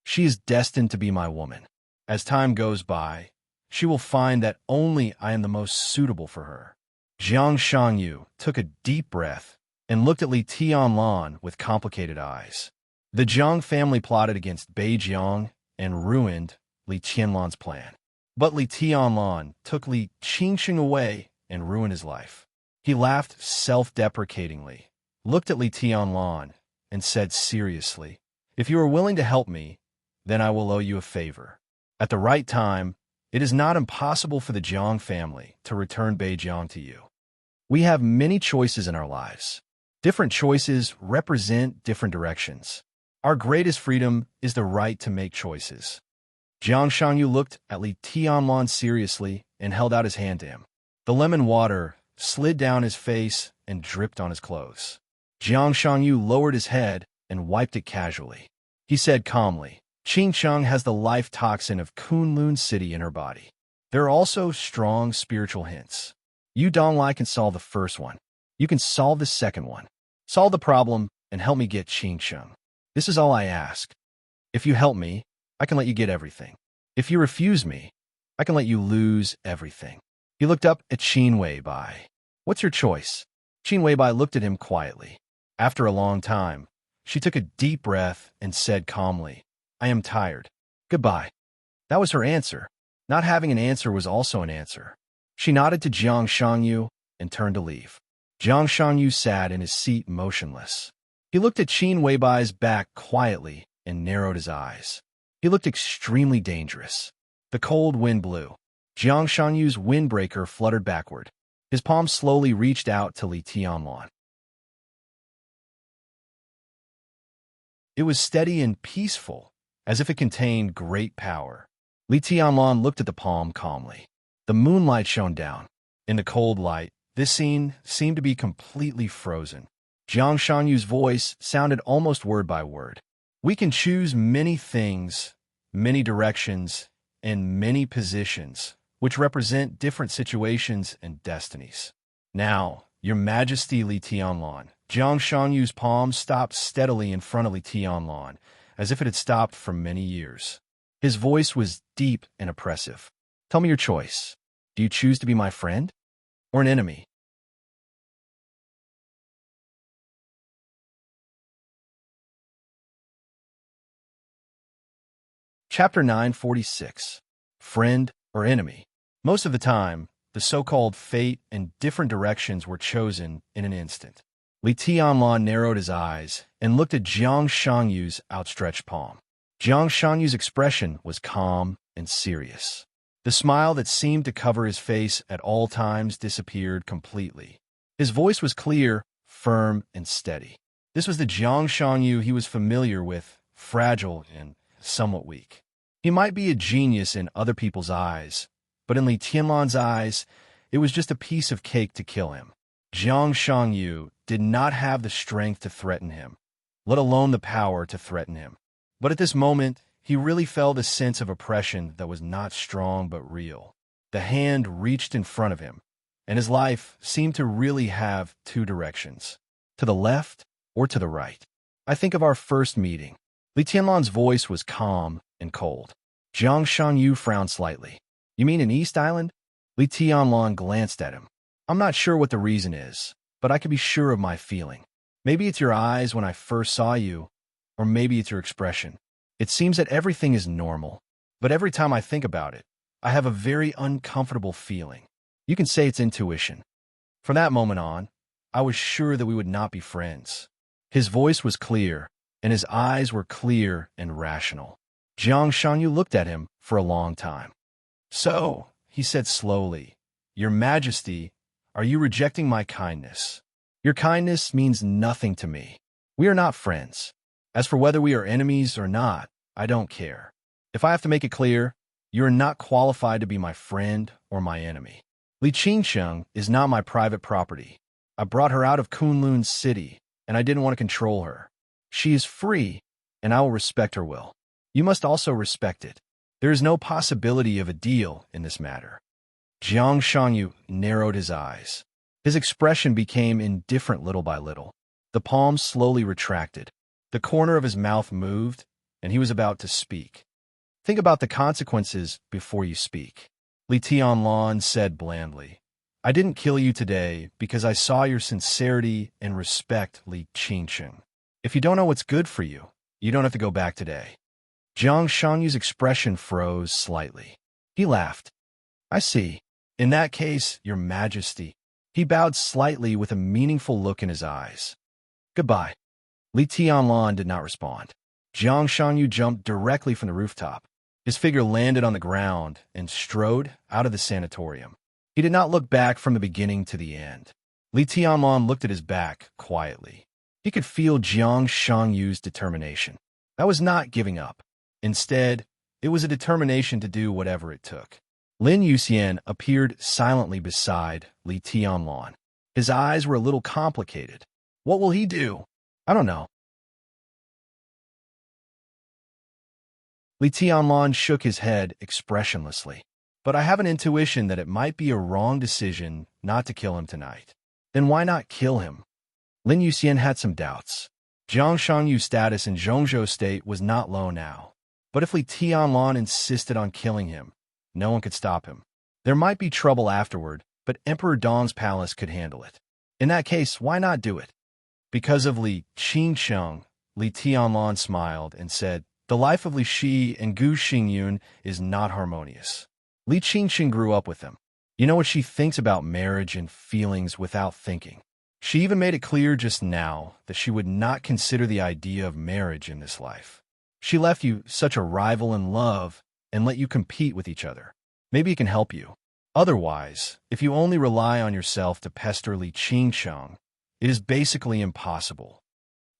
"She is destined to be my woman. As time goes by, she will find that only I am the most suitable for her." Jiang Shangyu took a deep breath and looked at Li Tianlan with complicated eyes. The Jiang family plotted against Beijiang and ruined Li Tianlan's plan. But Li Tianlan took Li Qingqing away and ruined his life. He laughed self-deprecatingly, looked at Li Tianlan, and said seriously, "If you are willing to help me, then I will owe you a favor. At the right time, it is not impossible for the Jiang family to return Beijiang to you. We have many choices in our lives. Different choices represent different directions. Our greatest freedom is the right to make choices." Jiang Shangyu looked at Li Tianlan seriously and held out his hand to him. The lemon water slid down his face and dripped on his clothes. Jiang Shangyu lowered his head and wiped it casually. He said calmly, "Qing Sheng has the life toxin of Kunlun City in her body. There are also strong spiritual hints. You Donglai can solve the first one. You can solve the second one. Solve the problem and help me get Qing Sheng. This is all I ask. If you help me, I can let you get everything. If you refuse me, I can let you lose everything." He looked up at Qin Weibai. "What's your choice?" Qin Weibai looked at him quietly. After a long time, she took a deep breath and said calmly, "I am tired. Goodbye." That was her answer. Not having an answer was also an answer. She nodded to Jiang Shangyu and turned to leave. Jiang Shangyu sat in his seat motionless. He looked at Qin Weibai's back quietly and narrowed his eyes. He looked extremely dangerous. The cold wind blew. Jiang Shangyu's windbreaker fluttered backward. His palm slowly reached out to Li Tianlan. It was steady and peaceful, as if it contained great power. Li Tianlan looked at the palm calmly. The moonlight shone down. In the cold light, this scene seemed to be completely frozen. Jiang Shangyu's voice sounded almost word by word. "We can choose many things, many directions, and many positions, which represent different situations and destinies. Now, Your Majesty Li Tianlan." Jiang Shangyu's palm stopped steadily in front of Li Tianlan, as if it had stopped for many years. His voice was deep and oppressive. "Tell me your choice. Do you choose to be my friend or an enemy?" Chapter 946. Friend or Enemy. Most of the time, the so-called fate and different directions were chosen in an instant. Li Tianlan narrowed his eyes and looked at Jiang Shangyu's outstretched palm. Jiang Shangyu's expression was calm and serious. The smile that seemed to cover his face at all times disappeared completely. His voice was clear, firm, and steady. This was the Jiang Shangyu he was familiar with, fragile and somewhat weak. He might be a genius in other people's eyes, but in Li Tianlan's eyes, it was just a piece of cake to kill him. Jiang Shangyu did not have the strength to threaten him, let alone the power to threaten him. But at this moment, he really felt a sense of oppression that was not strong but real. The hand reached in front of him, and his life seemed to really have two directions, to the left or to the right. "I think of our first meeting." Li Tianlan's voice was calm and cold. Jiang Shanyu frowned slightly. You mean in East Island? Li Tianlong glanced at him. I'm not sure what the reason is, but I can be sure of my feeling. Maybe it's your eyes when I first saw you, or maybe it's your expression. It seems that everything is normal, but every time I think about it, I have a very uncomfortable feeling. You can say it's intuition. From that moment on, I was sure that we would not be friends. His voice was clear, and his eyes were clear and rational. Jiang Shanyu looked at him for a long time. So, he said slowly, Your Majesty, are you rejecting my kindness? Your kindness means nothing to me. We are not friends. As for whether we are enemies or not, I don't care. If I have to make it clear, you are not qualified to be my friend or my enemy. Li Qingsheng is not my private property. I brought her out of Kunlun City, and I didn't want to control her. She is free, and I will respect her will. You must also respect it. There is no possibility of a deal in this matter. Jiang Shanyu narrowed his eyes. His expression became indifferent little by little. The palms slowly retracted. The corner of his mouth moved, and he was about to speak. Think about the consequences before you speak. Li Tianlong said blandly, I didn't kill you today because I saw your sincerity and respect, Li Qingsheng. If you don't know what's good for you, you don't have to go back today. Jiang Shanyu's expression froze slightly. He laughed. I see. In that case, Your Majesty. He bowed slightly with a meaningful look in his eyes. Goodbye. Li Tianlong did not respond. Jiang Shanyu jumped directly from the rooftop. His figure landed on the ground and strode out of the sanatorium. He did not look back from the beginning to the end. Li Tianlong looked at his back quietly. He could feel Jiang Shanyu's determination. That was not giving up. Instead, it was a determination to do whatever it took. Lin Yuxian appeared silently beside Li Tianlong. His eyes were a little complicated. What will he do? I don't know. Li Tianlong shook his head expressionlessly. But I have an intuition that it might be a wrong decision not to kill him tonight. Then why not kill him? Lin Yuxian had some doubts. Jiang Shangyu's status in Zhongzhou State was not low now. But if Li Tianlong insisted on killing him, no one could stop him. There might be trouble afterward, but Emperor Dong's palace could handle it. In that case, why not do it? Because of Li Qingsheng, Li Tianlong smiled and said, The life of Li Shi and Gu Xingyun is not harmonious. Li Qingsheng grew up with them. You know what she thinks about marriage and feelings without thinking. She even made it clear just now that she would not consider the idea of marriage in this life. She left you such a rival in love and let you compete with each other. Maybe it can help you. Otherwise, if you only rely on yourself to pester Li Qingsheng, it is basically impossible.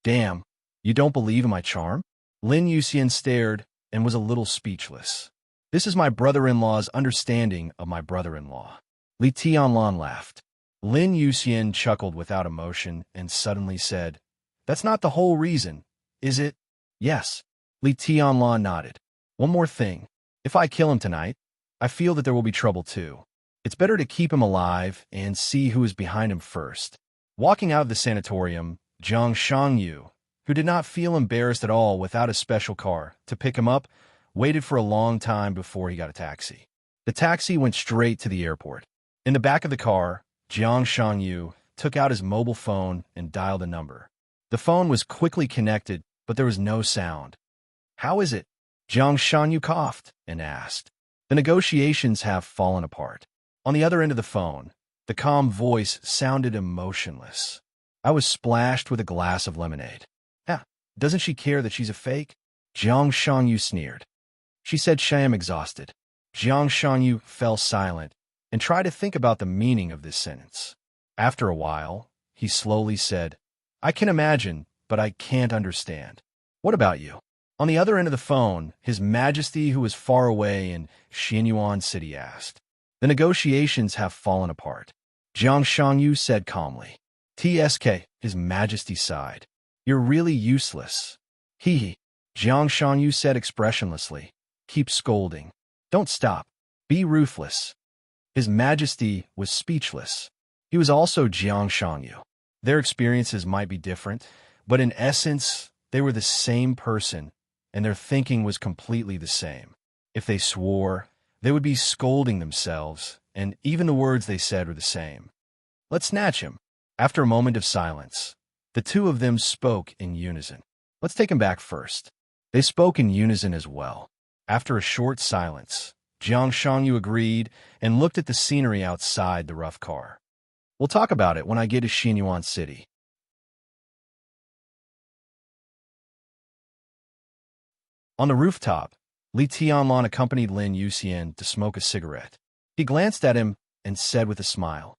Damn, you don't believe in my charm? Lin Yuxian stared and was a little speechless. This is my brother-in-law's understanding of my brother-in-law. Li Tianlong laughed. Lin Yuxian chuckled without emotion and suddenly said, That's not the whole reason, is it? Yes. Li Tianlong nodded. One more thing. If I kill him tonight, I feel that there will be trouble too. It's better to keep him alive and see who is behind him first. Walking out of the sanatorium, Jiang Shangyu, who did not feel embarrassed at all without a special car to pick him up, waited for a long time before he got a taxi. The taxi went straight to the airport. In the back of the car, Jiang Shangyu took out his mobile phone and dialed a number. The phone was quickly connected, but there was no sound. How is it? Jiang Shangyu coughed and asked. The negotiations have fallen apart. On the other end of the phone, the calm voice sounded emotionless. I was splashed with a glass of lemonade. Doesn't she care that she's a fake? Jiang Shangyu sneered. She said she am exhausted. Jiang Shangyu fell silent and tried to think about the meaning of this sentence. After a while, he slowly said, I can imagine, but I can't understand. What about you? On the other end of the phone, His Majesty, who was far away in Xianyuan City, asked. The negotiations have fallen apart. Jiang Shangyu said calmly. TSK, His Majesty sighed. You're really useless. Hee. Jiang Shangyu said expressionlessly. Keep scolding. Don't stop. Be ruthless. His Majesty was speechless. He was also Jiang Shangyu. Their experiences might be different, but in essence, they were the same person, and their thinking was completely the same. If they swore, They would be scolding themselves, and even the words they said were the same. Let's snatch him. After a moment of silence, the two of them spoke in unison. Let's take him back first. They spoke in unison as well. After a short silence, Jiang Shangyu agreed and looked at the scenery outside the rough car. We'll talk about it when I get to Xinyuan City. On the rooftop, Li Tianlan accompanied Lin Yuxian to smoke a cigarette. He glanced at him and said with a smile,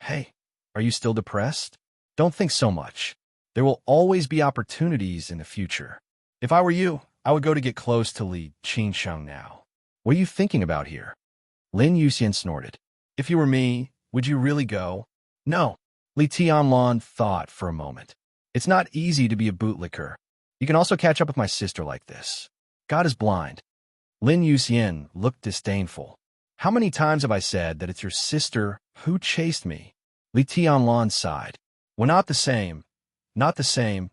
"Hey, are you still depressed? Don't think so much. There will always be opportunities in the future. If I were you, I would go to get close to Li Qingsheng now. What are you thinking about here?" Lin Yuxian snorted. "If you were me, would you really go?" "No." Li Tianlan thought for a moment. "It's not easy to be a bootlicker. You can also catch up with my sister like this. God is blind." Lin Yuxian looked disdainful. "How many times have I said that it's your sister who chased me?" Li Tianlan sighed. "Well, not the same. Not the same."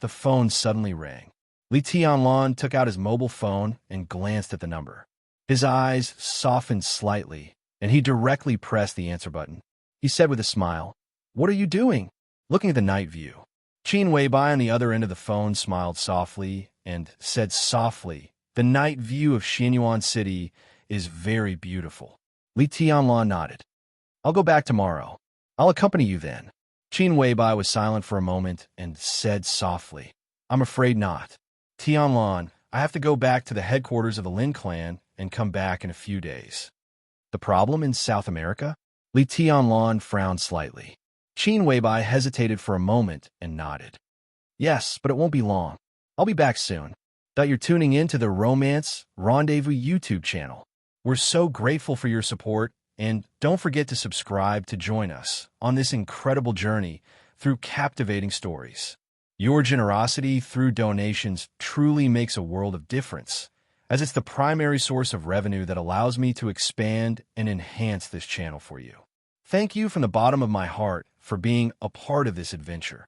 The phone suddenly rang. Li Tianlan took out his mobile phone and glanced at the number. His eyes softened slightly, and he directly pressed the answer button. He said with a smile, "What are you doing?" "Looking at the night view." Qin Weibai on the other end of the phone smiled softly and said softly, "The night view of Xinyuan City is very beautiful." Li Tianlan nodded. "I'll go back tomorrow. I'll accompany you then." Qin Weibai was silent for a moment and said softly, "I'm afraid not. Tianlan, I have to go back to the headquarters of the Lin clan and come back in a few days." "The problem in South America?" Li Tianlan frowned slightly. Qin Weibai hesitated for a moment and nodded. "Yes, but it won't be long. I'll be back soon." That you're tuning in to the Romance Rendezvous YouTube channel. We're so grateful for your support, and don't forget to subscribe to join us on this incredible journey through captivating stories. Your generosity through donations truly makes a world of difference, as it's the primary source of revenue that allows me to expand and enhance this channel for you. Thank you from the bottom of my heart for being a part of this adventure.